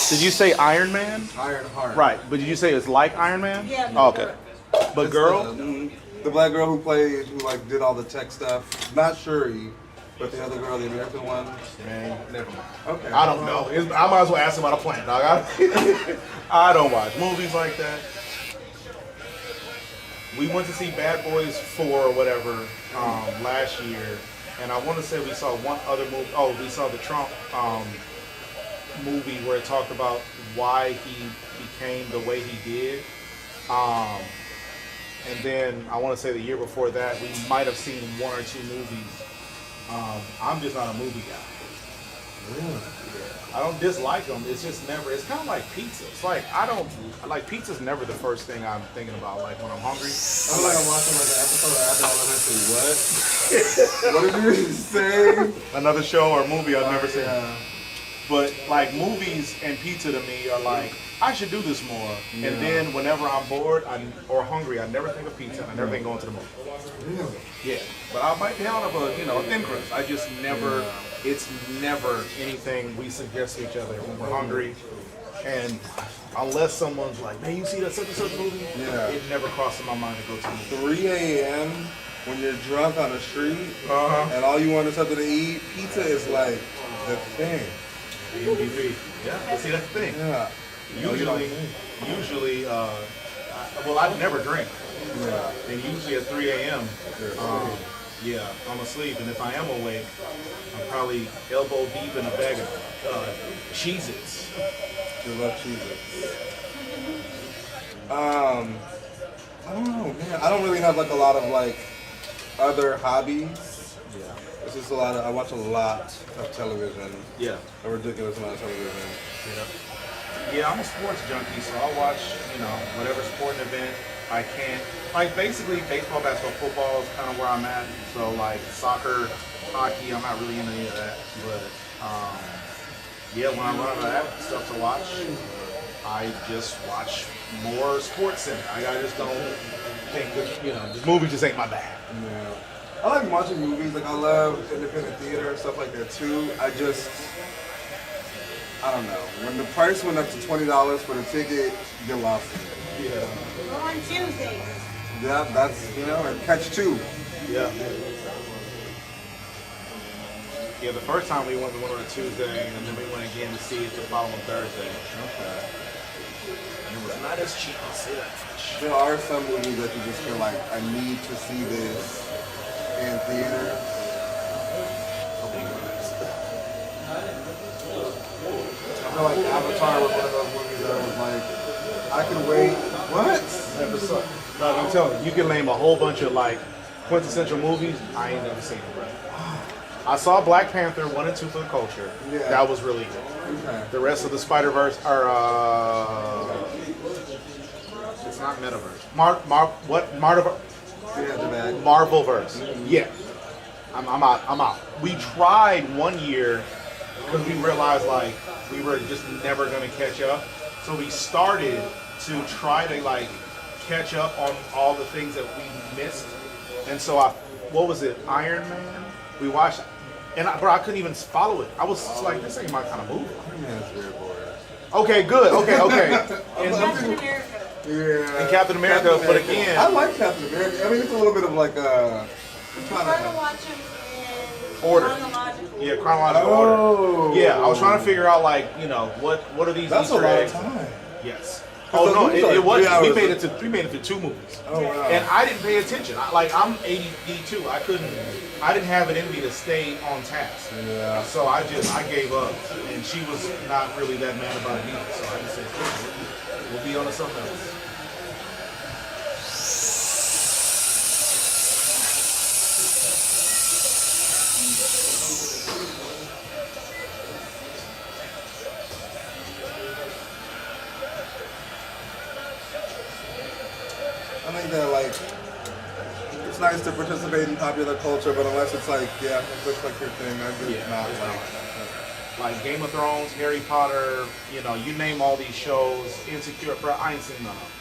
Did you say Iron Man? Ironheart. Right, but did you say it's like Iron Man? Yeah. Oh, okay. But girl? The black girl who did all the tech stuff. Not Shuri, but the other girl, the American one. Man, never mind. Okay. I don't know. I might as well ask about a plant, dog. I don't watch movies like that. We went to see Bad Boys 4 or whatever last year, and I want to say we saw one other movie. Oh, we saw the Trump movie where it talked about why he became the way he did. And then I want to say the year before that, we might have seen one or two movies. I'm just not a movie guy. Really? I don't dislike them. It's just never. It's kind of like pizza. It's like pizza's never the first thing I'm thinking about. Like when I'm hungry. I'm like I'm watching like an episode of Abbott Elementary. What? What did you say? Another show or movie I've never seen. Yeah. But like movies and pizza to me are like I should do this more. Yeah. And then whenever I'm bored or hungry, I never think of pizza. I never think going to the movie. Really? Yeah. But I might be out of a thin crust. I just never. Yeah. It's never anything we suggest to each other when we're hungry. And unless someone's like, man, you see that such and such movie? Yeah. It never crosses my mind to go to the movie. 3 a.m. when you're drunk on the street and all you want is something to eat, pizza is like the thing. MVP. Yeah. See, that's the thing. Yeah. Usually, I never drink. Yeah. And usually at 3 a.m., I'm asleep. And if I am awake, I'm probably elbow deep in a bag of Cheez-Its. You love Cheez-Its. I don't know, man. I don't really have like a lot of like other hobbies. Yeah. It's just I watch a lot of television. Yeah. A ridiculous amount of television. Yeah, I'm a sports junkie, so I'll watch, whatever sporting event I can. Like basically baseball, basketball, football is kind of where I'm at. So like soccer, hockey, I'm not really into any of that. But when I run out of that stuff to watch, I just watch more Sports Center. I just don't think that, this movie just ain't my bag. Yeah. I like watching movies. Like I love independent theater and stuff like that too. I don't know. When the price went up to $20 for the ticket, you lost it. Yeah. Go on Tuesday. Yeah, that's and catch 2. Yeah. Yeah, the first time we went on a Tuesday, and then we went again to see it the following Thursday. Okay. And it was not as cheap as it. There are some movies that you just feel like, I need to see this in theater. I feel like Avatar was one of those movies that I was like, I can wait. What? Never saw it. No, I'm telling you, you can name a whole bunch of like quintessential movies. I ain't never seen them, bro. I saw Black Panther 1 and 2 for the culture. Yeah. That was really good. Okay. The rest of the Spider-Verse are it's not Metaverse. Marvelverse. Mm-hmm. Yeah. I'm out. We tried one year because we realized like we were just never gonna catch up. So we started to try to like catch up on all the things that we missed. And so what was it, Iron Man? We watched, and I couldn't even follow it. I was like, this ain't my kind of movie. Iron Man's very boring. Okay, good. Okay. Captain America. Yeah. And Captain America, but again, I like Captain America. I mean, it's a little bit of like Try to watch him in order. chronological. Yeah, chronological order. Yeah, I was trying to figure out like, what are these That's Easter a lot of eggs? time. Yes. Those Oh no, movies it are was. 3 hours. We made it to 2 movies. Oh wow. And I didn't pay attention. I'm ADD too. I didn't have it in me to stay on task. Yeah. So I gave up, and she was not really that mad about it either. So I just said, we'll be on to something else. I think that like it's nice to participate in popular culture, but unless it's like, yeah, it looks like your thing, I just not like Game of Thrones, Harry Potter, you name all these shows, Insecure, bro, I ain't seen none of them.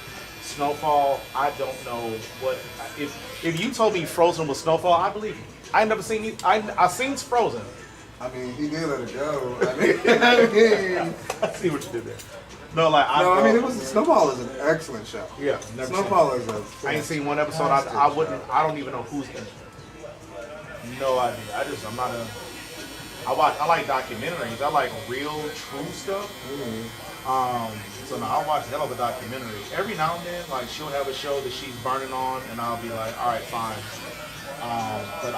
Snowfall, I don't know what, if you told me Frozen was Snowfall, I believe you. I ain't never seen it, I seen Frozen. I mean, he did let it go. I mean, I see what you did there. No, Snowfall is an excellent show. Yeah, never Snowfall seen it. is a I ain't seen one episode. I don't even know who's in it. No idea. I like documentaries. I like real, true stuff. So no, I'll watch hell of a documentary. Every now and then, like she'll have a show that she's burning on, and I'll be like, all right, fine. But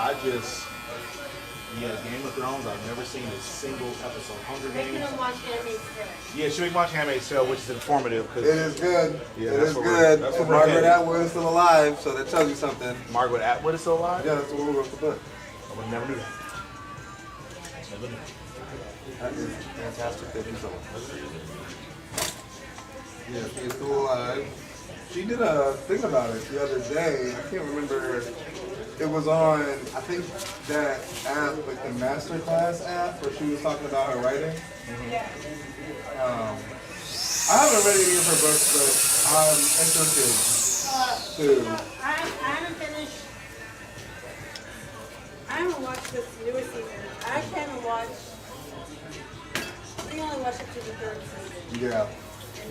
Game of Thrones, I've never seen a single episode. Hunger Making Games. them watch Handmaid's Tale. Yeah, she make watch Handmaid's Tale, which is informative. It is good. Yeah, it that's is what good. that's what Margaret we're Atwood is still alive, so that tells you something. Margaret Atwood is still alive? Yeah, that's the one who wrote the book. I would never knew that. Never knew. That is fantastic that she's alive. Yeah, she's still alive. She did a thing about it the other day. I can't remember. It was on, I think, that app, like the Masterclass app, where she was talking about her writing. I haven't read any of her books, but I'm interested to. I haven't finished. I haven't watched this newest season. I actually haven't watched. We only watched up to the 3rd season. Yeah.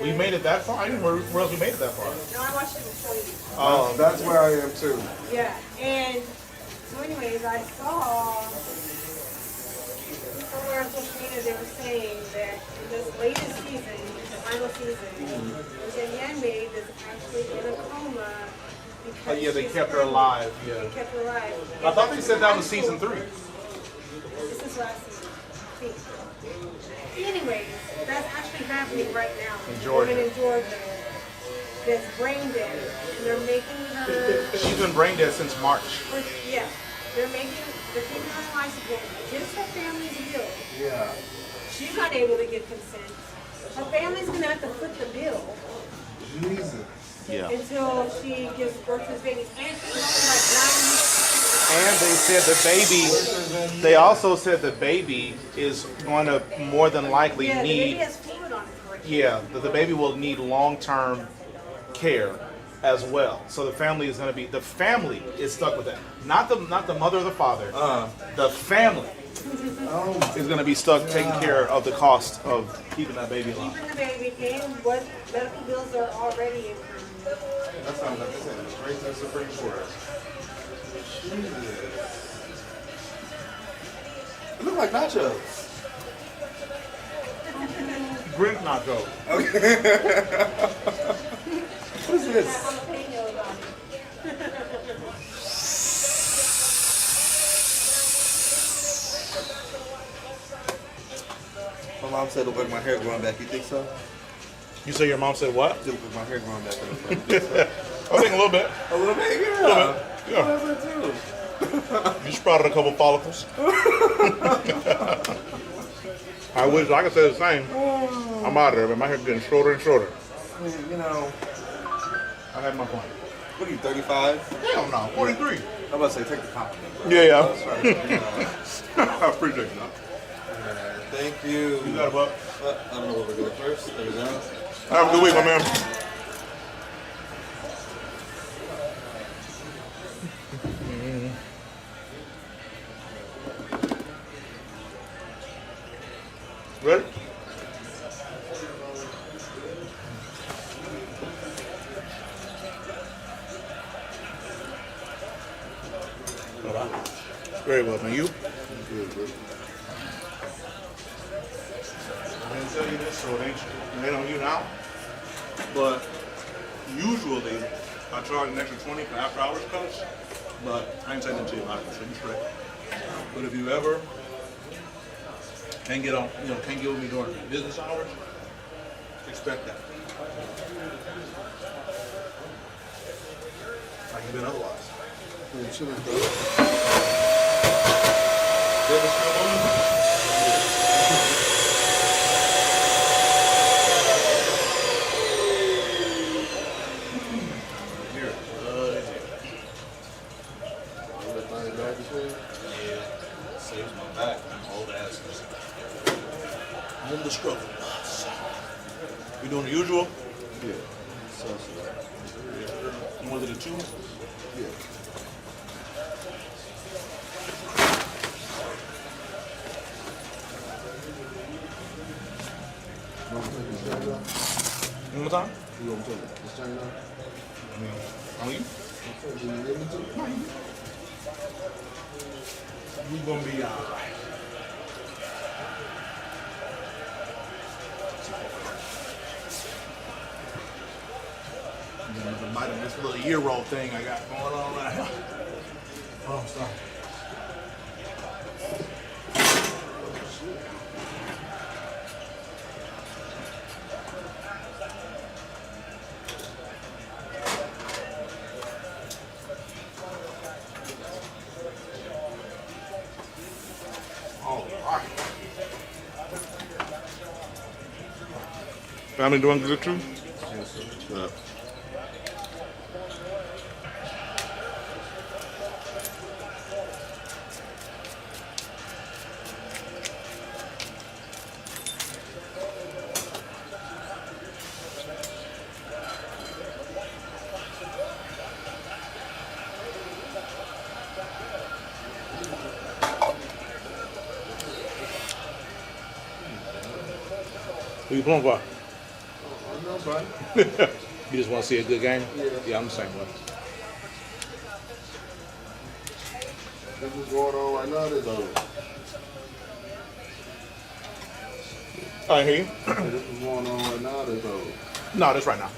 We made it that far? I didn't realize we made it that far. No, I watched it before you. Oh, that's where I am too. Yeah, and so anyways, I saw somewhere on social media they were saying that in this latest season, the final season, the handmaid is actually in a coma because Yeah, they she's kept her alive. Yeah. They kept her alive. I thought they said that was season 3. This is last season. I think. Anyways, that's actually happening right now. In Georgia. Woman in Georgia that's brain dead, and they're making her. She's been brain dead since March. Yeah, they're keeping her on life support. Just her family's bill. Yeah. She's not able to get consent. Her family's gonna have to foot the bill. Jesus. Yeah. Until she gives birth to this baby, and she's only like 9 weeks. And they said the baby, they also said the baby is going to more than likely Yeah, the baby need, has fluid on it. yeah, the baby will need long-term care as well. So the family is going to be, the family is stuck with that. Not the mother or the father. The family is going to be stuck taking care of the cost of keeping that baby alive. Keeping the baby, paying what medical bills are already incurred. That sounds like this is straight to the Supreme Court. It look like nachos. Drink nacho. Okay. What is this? My mom said it looked like my hair growing back. You think so? You say your mom said what? It looked like my hair growing back. I think a little bit. A little bit, yeah. A little bit. Yeah. What does that do? You sprouted a couple follicles. I wish I could say the same. I'm out of there, but my hair's getting shorter and shorter. I mean, you know, I had my point. what are you, 35? Hell no, 43. I'm about to say, take the compliment. Yeah. I appreciate that. Thank you. You got a buck? I don't know where we're going first. There we go. Have a good week, my man. Very well, man. You? Good, bro. I didn't tell you this, so it ain't on you now. But usually, I charge an extra 20 for after hours cuts. But I ain't saying that to you about it, so you straight. But if you ever can't get on, can't get with me during business hours, expect that. Like you've been otherwise. Yeah, chilling, bro. Business still moving? Saves my back. I'm old ass. I'm the struggle. You doing the usual? Yeah. Salsa. You wanted the 2? Yeah. One more time? You gonna tell me? Let's turn it on. On you? Do you need me to? You gonna be alright. The bite of this little ear roll thing I got going on right now. Oh, sorry. All right. Family doing good too? Yes, sir. Good. Who you pulling for? Nobody. You just want to see a good game? Yeah. I'm the same way. This is going on right now. This over. I hear you. This is going on right now. This over. No, that's right now.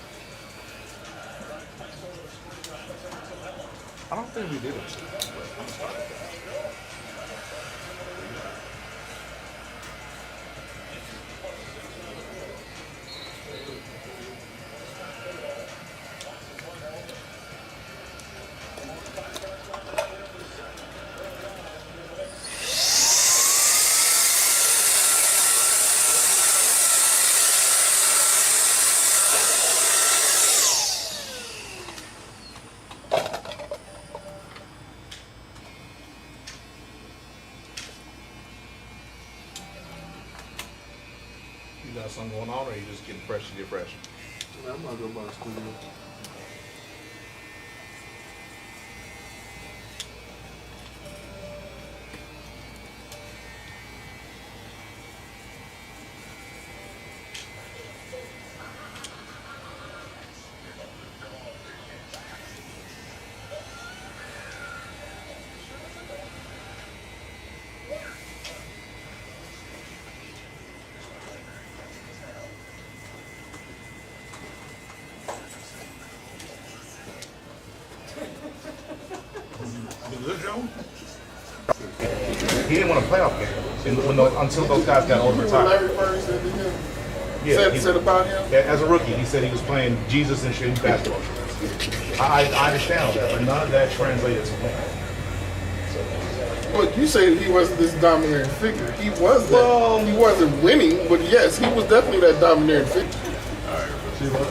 I don't think we did it. I'm sorry. You got something going on, or you just getting fresh to get fresh? Man, I'm not going by the studio. You good, Joe? He didn't want a playoff game until those guys got over time. Larry Bird said to him. Yeah, Said about him. As a rookie, he said he was playing Jesus and shooting basketball. I understand all that, but none of that translated to him. Well, you say he wasn't this dominant figure. He was that. Well, he wasn't winning, but yes, he was definitely that dominant figure. All right. See what?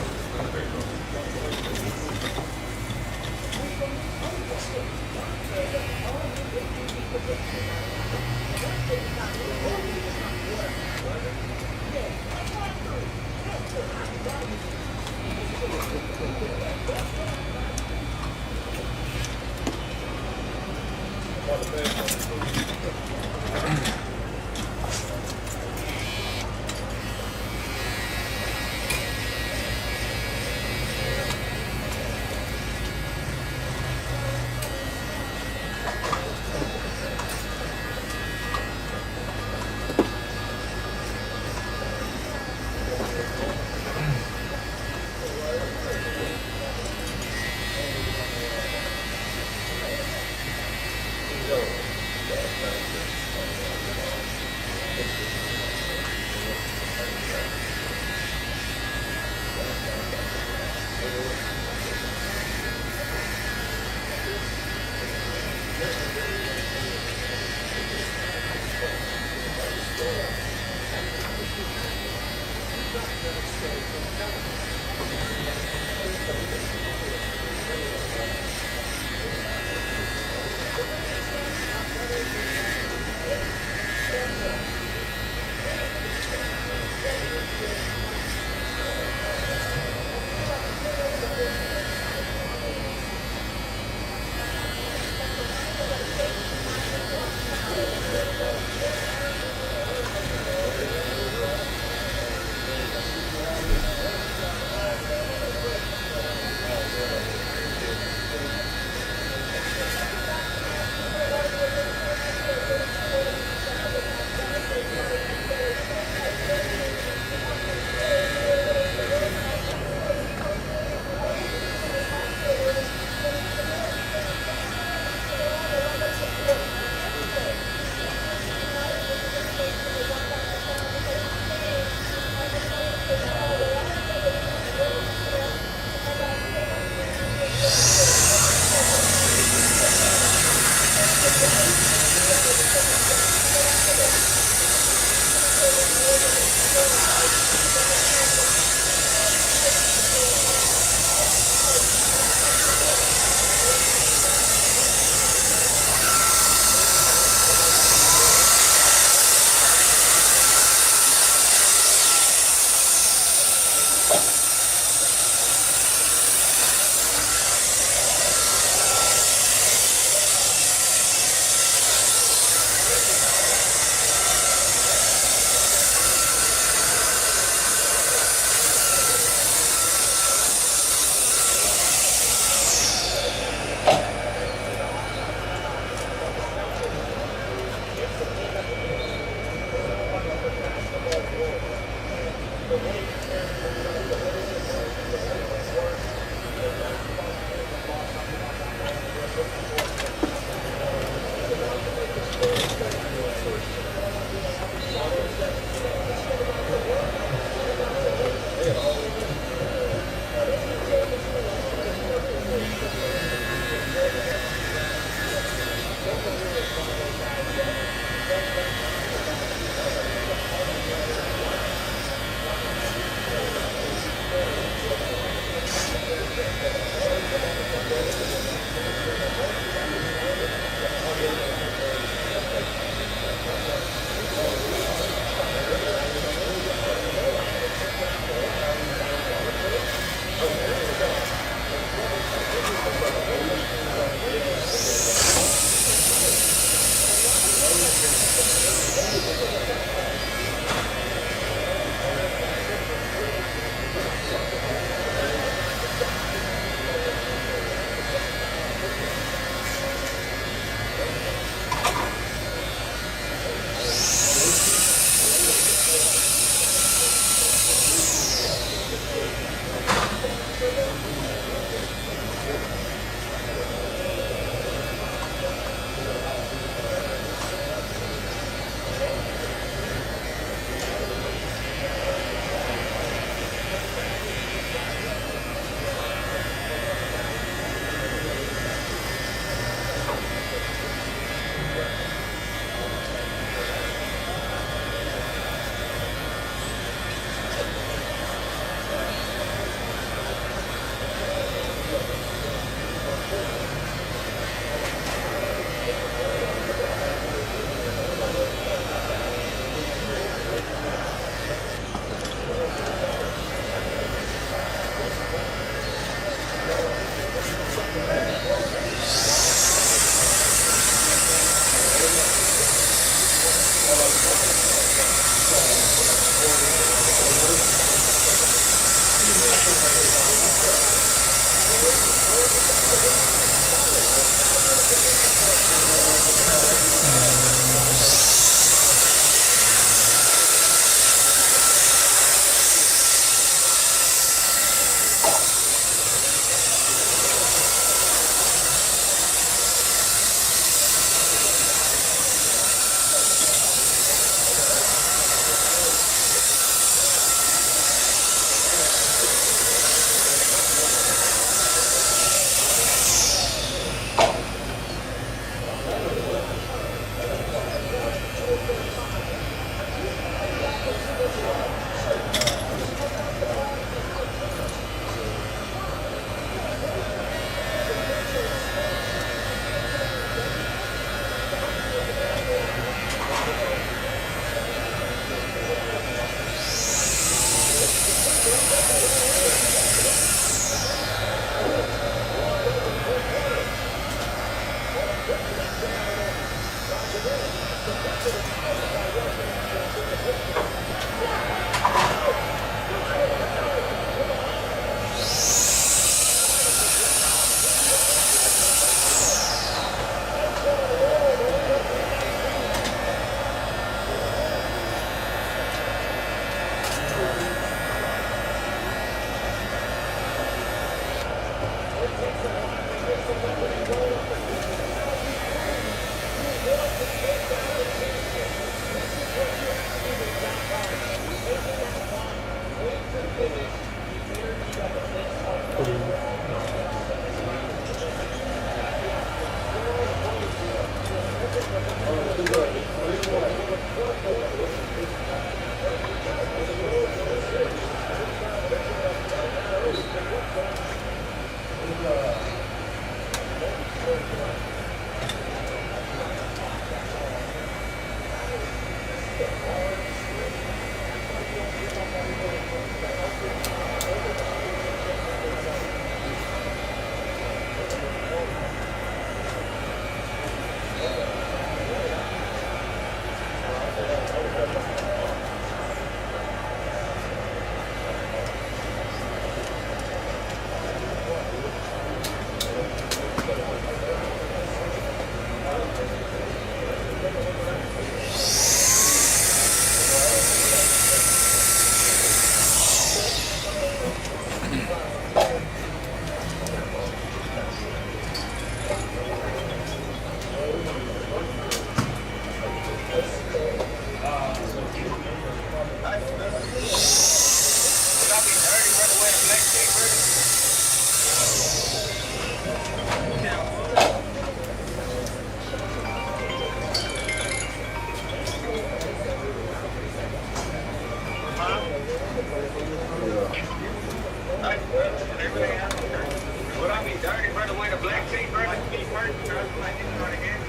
Would I be dirty, brother, wearing a black tee, brother? Be hurt, like this on again.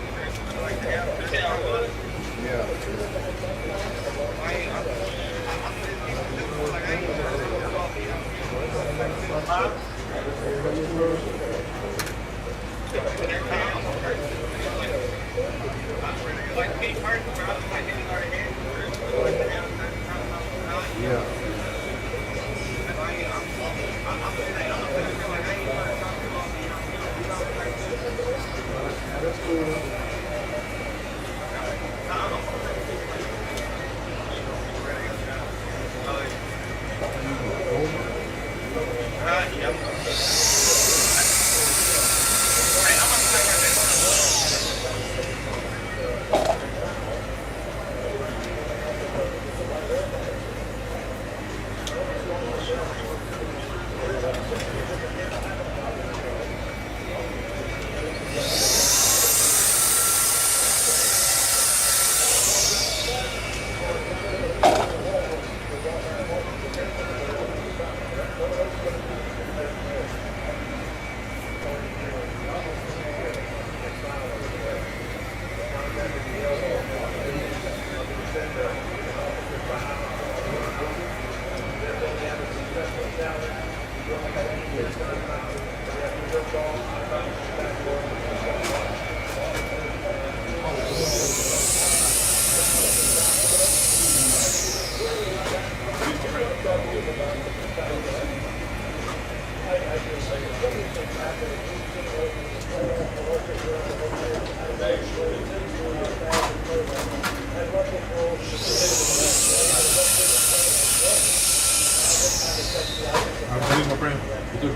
Like the hell was. Yeah. Like me hurt, brother, like this on again. Yeah. That's cool. My friend. You too.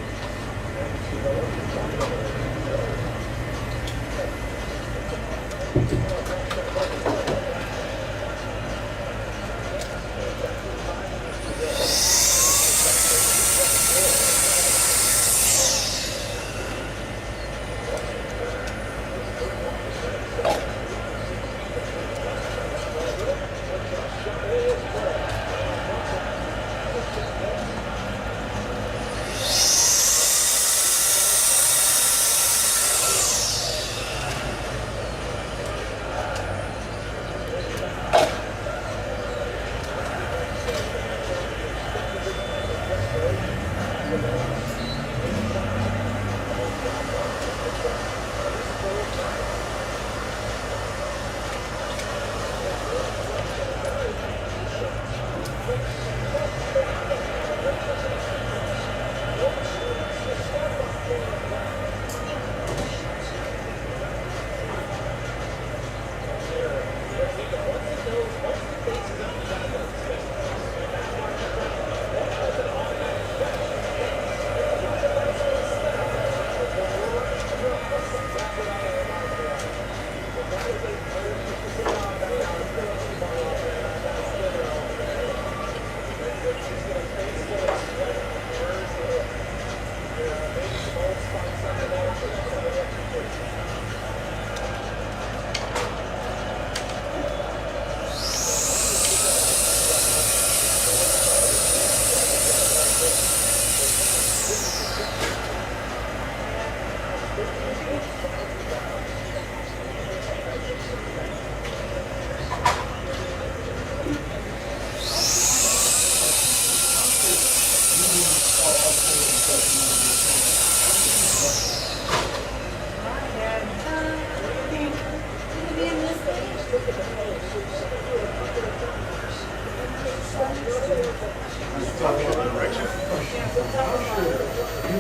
You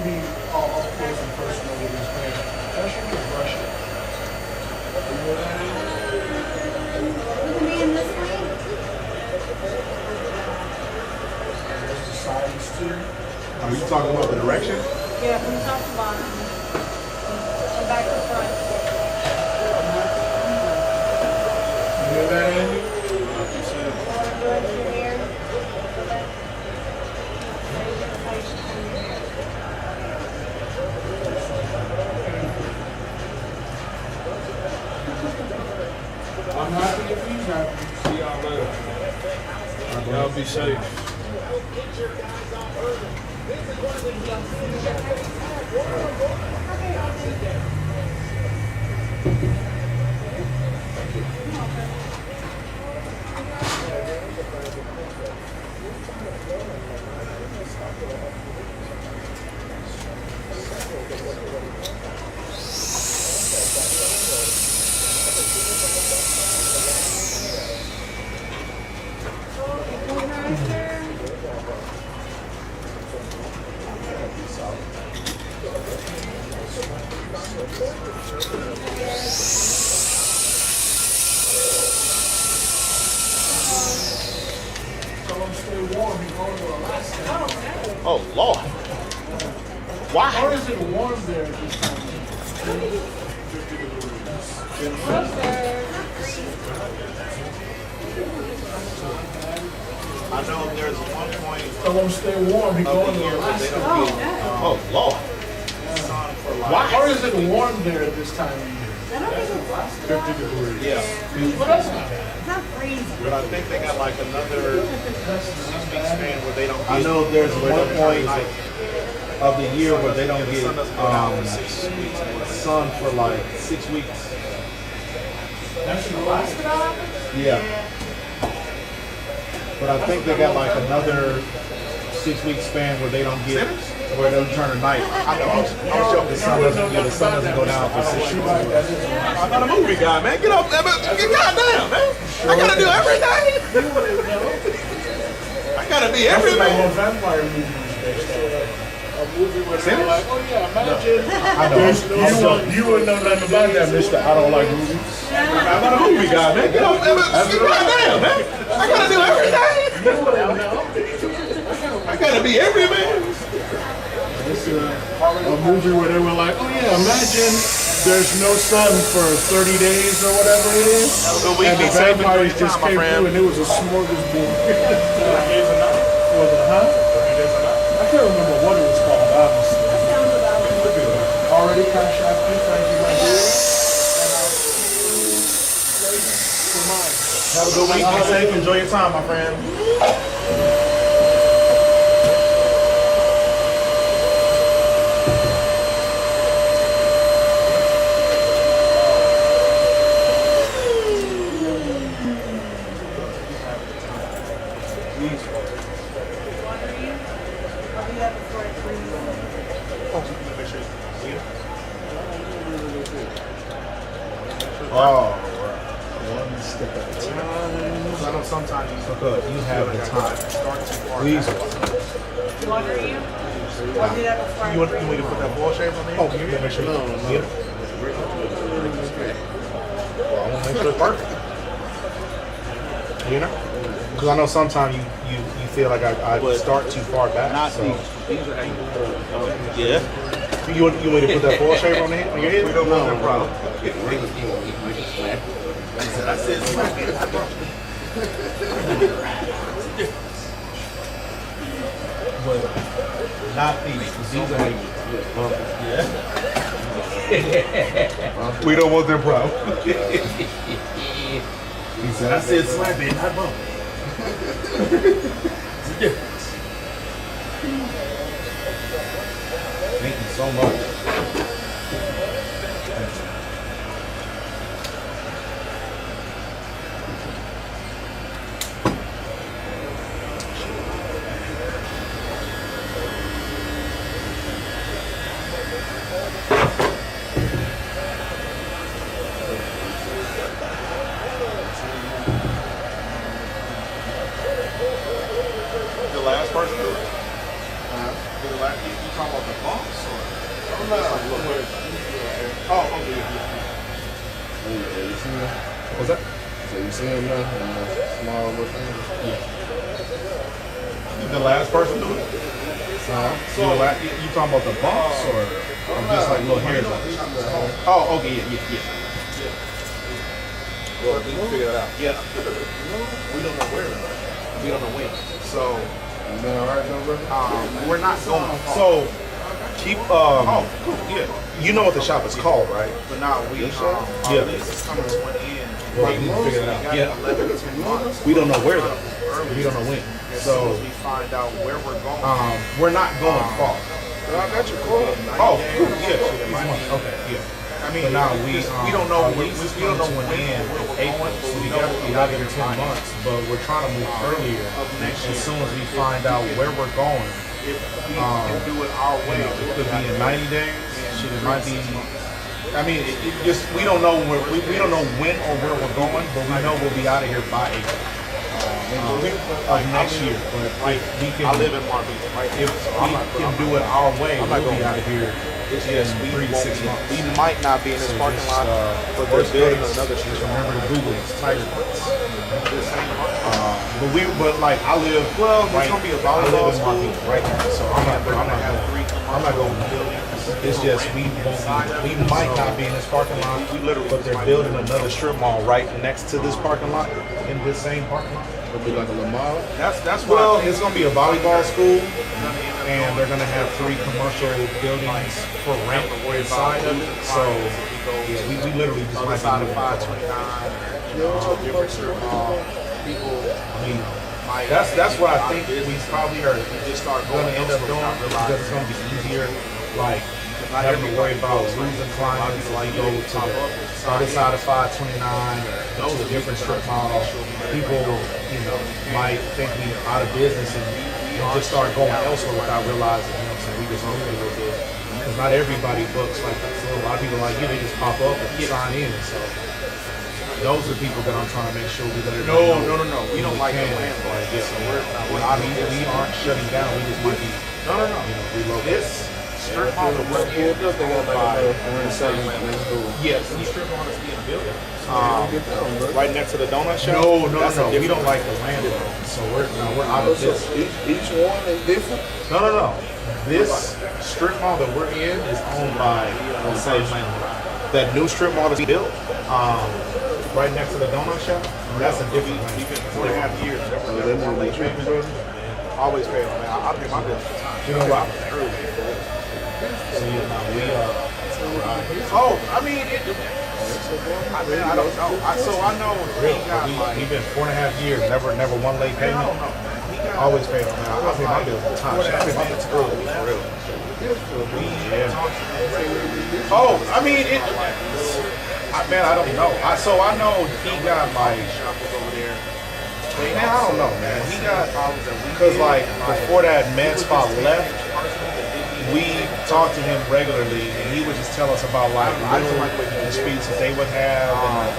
be all up close and personal with his man. That should be Russian. You know what that is? With the man this way? There's the sides too. Are you talking about the direction? Yeah, from top to bottom. From back to front. You hear that, Andy? I'm happy if he's happy. See y'all later. Y'all be safe. Tell him stay warm. He's going to Alaska. Oh Lord. Why? Or is it warm there this time? I know there's one point. Tell him stay warm. He's going to Alaska. Oh Lord. Why? Or is it warm there this time of year? 50 degrees. Yeah. It's not freezing. But I think they got like another 6-week span where they don't get. I know there's one point of the year where they don't get sun for like 6 weeks. That's in Alaska? Yeah. But I think they got like another 6-week span where they don't get, where they don't turn at night. I know. I was joking. The sun doesn't go down for 6 weeks. I'm not a movie guy, man. Get off that. Goddamn, man. I gotta do everything. I gotta be That's like everything. what vampire movies based on. A movie where they're like, oh yeah, imagine. I know. You wouldn't know nothing about that, mister. I don't like movies. I'm not a movie guy, man. Get off that. Goddamn, man. I gotta do everything. I gotta be everything. It's a movie where they were like, oh yeah, imagine there's no sun for 30 days or whatever it is. So we And the be saving vampires time, just my came friend. through and it was a smorgasbord. Was it, huh? I can't remember what it was called, honestly. Already cash out, thank you, my dear. Have a good week. Be safe. Enjoy your time, my friend. Oh, one step at a time. I know sometimes you have the time. Please. What are you? I'll do that before I You want me to put that ball shape on there? Oh, you make sure. No. Yeah. Well, I want to make sure it's perfect. You know? Because I know sometimes you feel like I start too far back. Not so. these are how you yeah. You want me to put that ball shape on your head? We don't want that problem. I said slap it. But not these. These are how you. We don't want that problem. He said, I said slap it, not bump. It's a difference. Thank you so much. What's that? So you see him now in the small little thing? Yeah. The last person doing it? So you talking about the bumps or just like little hairs? Oh, okay, yeah. Well, we can figure that out. Yeah. We don't know where. We don't know when. So, You been alright though, bro? we're not going. So, Keep oh, cool. Yeah. you know what the shop is called, right? But now we our Yeah. lease is coming to an end. Well, we need to figure it out. We got 11 to 10 months. We don't know where though. We don't know when. As soon So as we find out where we're going, we're not going far. I got your call. Oh, cool. Yeah. Okay. Yeah. I mean, But now we don't know when we don't know when April, so we got to be out here 10 months, but we're trying to move earlier. As soon as we find out where we're going, if we can do it our way. it could be in 90 days. Shit, it might be. I mean, it just we don't know where we don't know when or where we're going, but we know we'll be out of here by April of next year. But if we can, I live in Marvin, right? if we can do it our way, we'll be out of here. It's just we 3 to 6 months. We might not be in this So parking just, lot, but they're worst building case, another just street. remember to Google it. It's Tiger Prints. But like I live. Well, there's right, gonna be a I live volleyball in school Marquette right now, so I'm not going. I'm not going. It's just we might not be in this parking lot. But they're building another strip mall right next to this parking lot in this same parking lot. It'll be like a Lamar. That's Well, it's gonna be a volleyball school, and they're gonna have 3 commercial buildings for rent inside of it. So yeah, we literally just might side be of moving 529. Different strip mall. People, I mean, that's what I think we probably are just start going going to end up doing because it's going to be easier, like not having to worry about losing clients like go to the other side of 529 or to a different strip mall. People, might think we out of business and just start going elsewhere without realizing, so we just move a little bit. Because not everybody books like that. So a lot of people like you, they just pop up and sign in. So those are people that I'm trying to make sure we let everybody know. No. We don't like the landlord. Yeah, so we aren't shutting down. We just might be relocating. This strip mall that we're in, yes, the strip mall that's being built. Right next to the donut shop. No. We We don't like the landlord. So we're out of this. Each one is different? No. This strip mall that we're in is owned by the same landlord. That new strip mall that's built, right next to the donut shop, that's a different landlord. 4.5 years. Always pay on that. I pay my bills. You know what? So I mean, I don't know. I know he got like. we've been 4.5 years, never one late payment. Always pay on that. I pay my bills on time. I pay my bills early, for real. I mean, I don't know. I know he got like. Man, I don't know, man. He got because like before that med spot left, we talked to him regularly, and he would just tell us about like little disputes that they would have,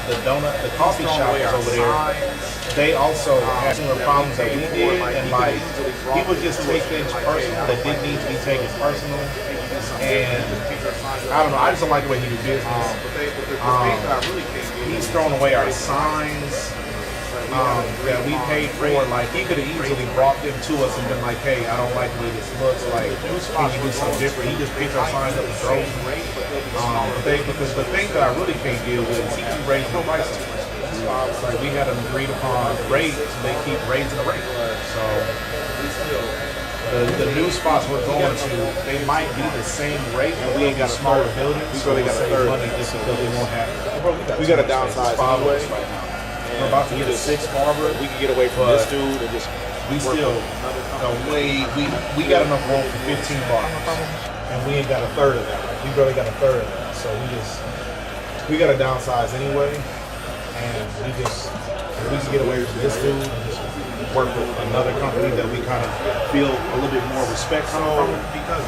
and the coffee shop was over there. They also had similar problems that we did, and like he would just take things personal that didn't need to be taken personal. And I don't know. I just don't like the way he do business. He's thrown away our signs. That we paid for, like he could have easily brought them to us and been like, hey, I don't like the way this looks, like, can you do something different? He just picked our signs up and drove them. Because the thing that I really can't deal with is he keep raising the prices. Like we had an agreed upon rate, they keep raising the rate. So the new spots we're going to, they might be the same rate, but we ain't got smaller buildings, so we got to save money just because we won't have. We got to downsize anyway. We're about to get a 6 barber. We can get away from this dude and just. We still we got enough room for 15 barbers, and we ain't got a third of that. We barely got a third of that. So we got to downsize anyway, and we can get away from this dude and just work with another company that we kind of feel a little bit more respect from because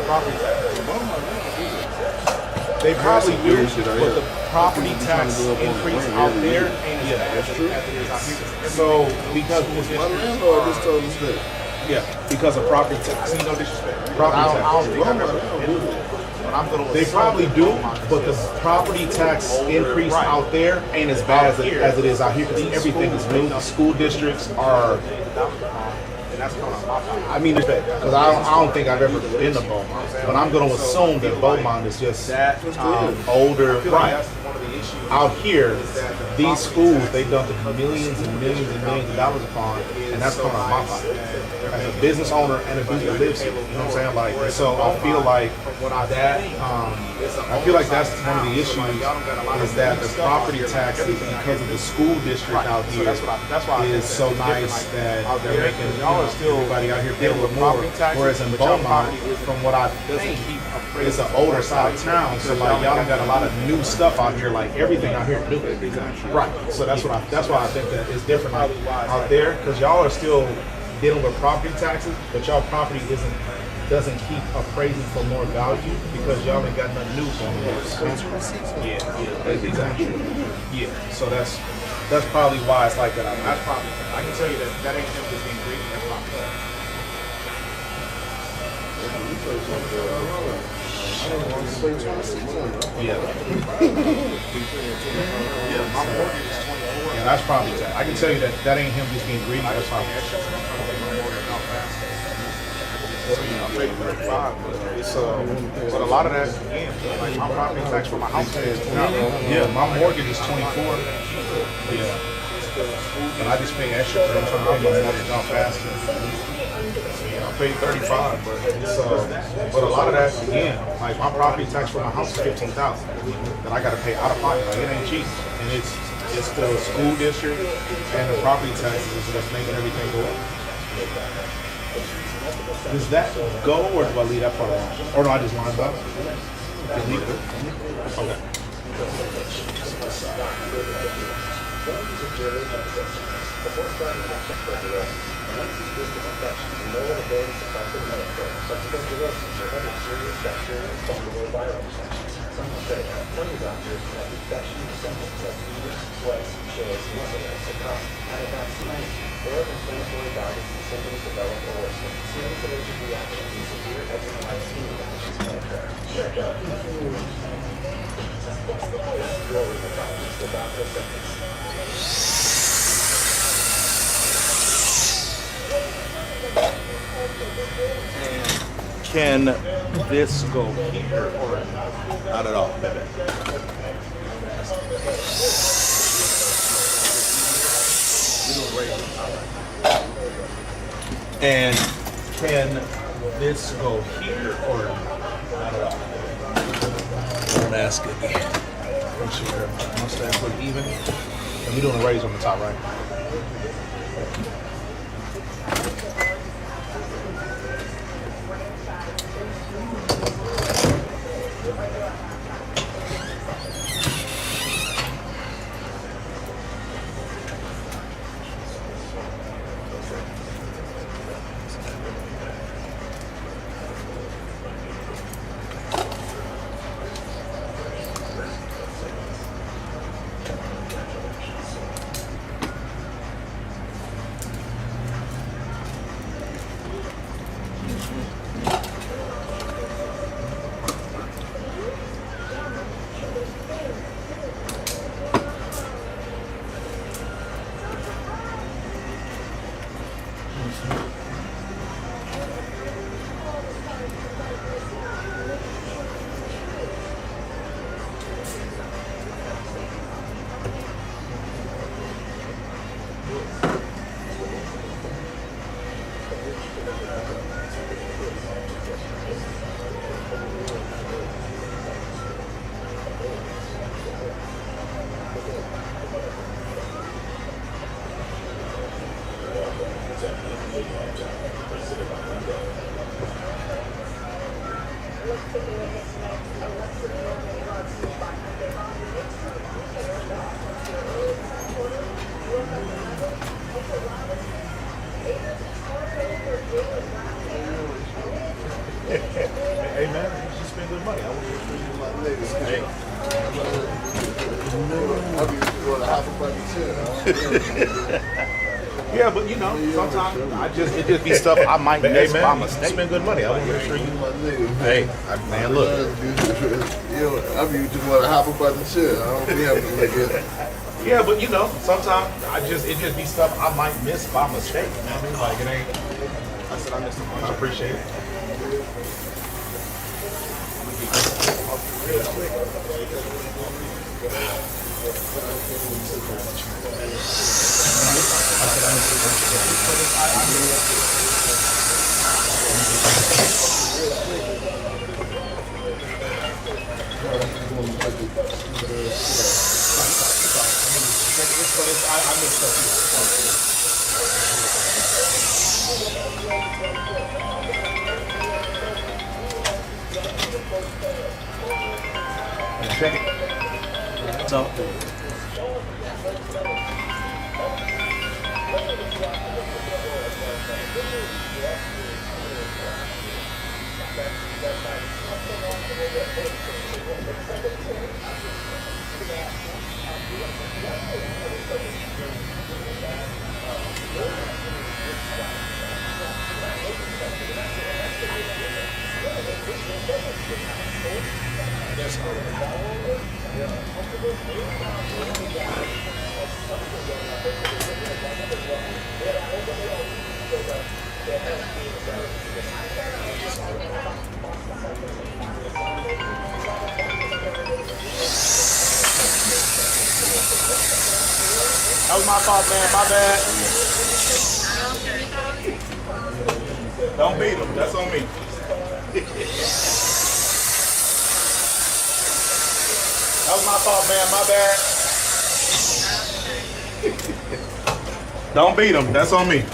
property tax. They probably do, but the property tax increase out there ain't that's true. So because my landlord just told us that. Yeah, because of property tax. See, no disrespect. Property tax. I'm gonna They probably do, but the property tax increase out there ain't as bad as it is out here because everything is new. The school districts are. And that's kind of my point. I mean, because I don't think I've ever been to Beaumont, but I'm going to assume that Beaumont is just older. Right. Out here, these schools, they dumped millions and millions and millions of dollars upon, and that's coming out of my pocket. As a business owner and a dude that lives here, you know what I'm saying? Like, so I feel like that. I feel like that's one of the issues is that the property taxes because of the school district out here is so nice that they're making everybody out here dealing with more. Whereas in Beaumont, from what I think, it's an older side of town, so like y'all got a lot of new stuff out here. Like everything out here new. Right. So that's why I think that it's different out there because y'all are still dealing with property taxes, but y'all property doesn't keep appraising for more value because y'all ain't got nothing new going on. Yeah, exactly. Yeah, so that's probably why it's like that. That's probably. I can tell you that ain't him just being greedy. That's probably. Yeah. Yeah, my mortgage is 24. Yeah, that's probably that. I can tell you that ain't him just being greedy. That's probably but a lot of that, again, like my property tax for my house is yeah, my mortgage is 24. Yeah. But I just pay extra because I'm trying to pay my mortgage off faster. I pay 35, but a lot of that, again, like my property tax for my house is 15,000 that I got to pay out of pocket. Like it ain't cheap, and it's the school district and the property taxes that's making everything go up. Does that go, or do I leave that part alone? Or do I just line it up? Okay, leave it. Okay. Can this go here or not at all, baby? And can this go here or not at all? Don't ask again. Make sure your mustache look even. And you're doing a raise on the top, right? Hey man, you should spend good money. I want to spend my ladies. Hey. I'll be doing a half a bucket too. Yeah, but you know, sometimes it just be stuff I might miss by mistake. Spend good money. I want to make sure you. Hey, man, look. I be just want to hop about the shit. I don't be having to look at it. Yeah, but you know, sometimes it just be stuff I might miss by mistake. You know what I mean? Like it ain't. I said I missed a bunch. I appreciate it. Check it. So. That was my fault, man. My bad. Don't beat him. That's on me. That was my fault, man. My bad. Don't beat him. That's on me.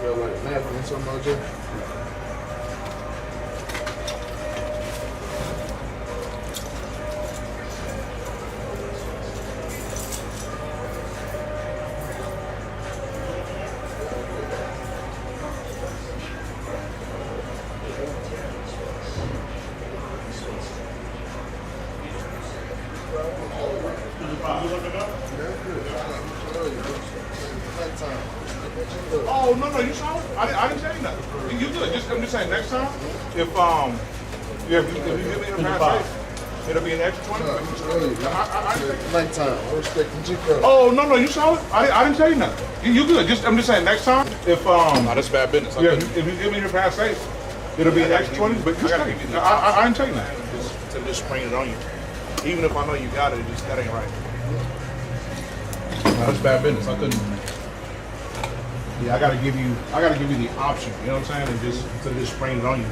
Feel like napping or something like that. Oh no, you saw it. I didn't tell you nothing. You good? I'm just saying next time. If you give me a pass, it'll be an extra 20. Nighttime. I respect the G-Pro. Oh no, you saw it. I didn't tell you nothing. You good? I'm just saying next time. If that's bad business. If you give me your pass safe, it'll be an extra 20. But I didn't tell you nothing. Just spring it on you. Even if I know you got it, that ain't right. That's bad business. I couldn't. Yeah, I gotta give you the option. You know what I'm saying? And just spring it on you.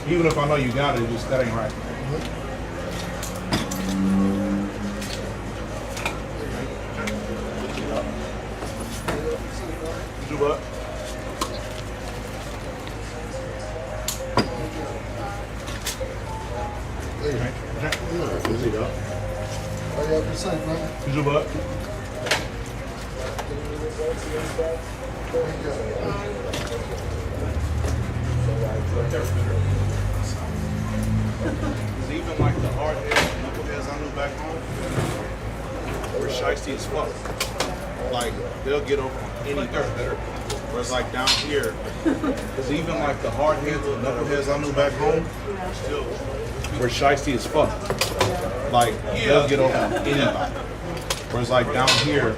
Even if I know you got it, that ain't right. Do what? There you go. Oh, yeah, be safe, man. Do what? It's even like the hard heads, knuckleheads I knew back home, were shiesty as fuck. Like, they'll get over on any dirt. Whereas like down here, it's even like the hard heads and knuckleheads I knew back home, were shiesty as fuck. Like, they'll get over on anybody. Whereas like down here,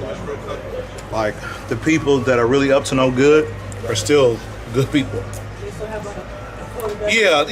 like the people that are really up to no good are still good people. Yeah.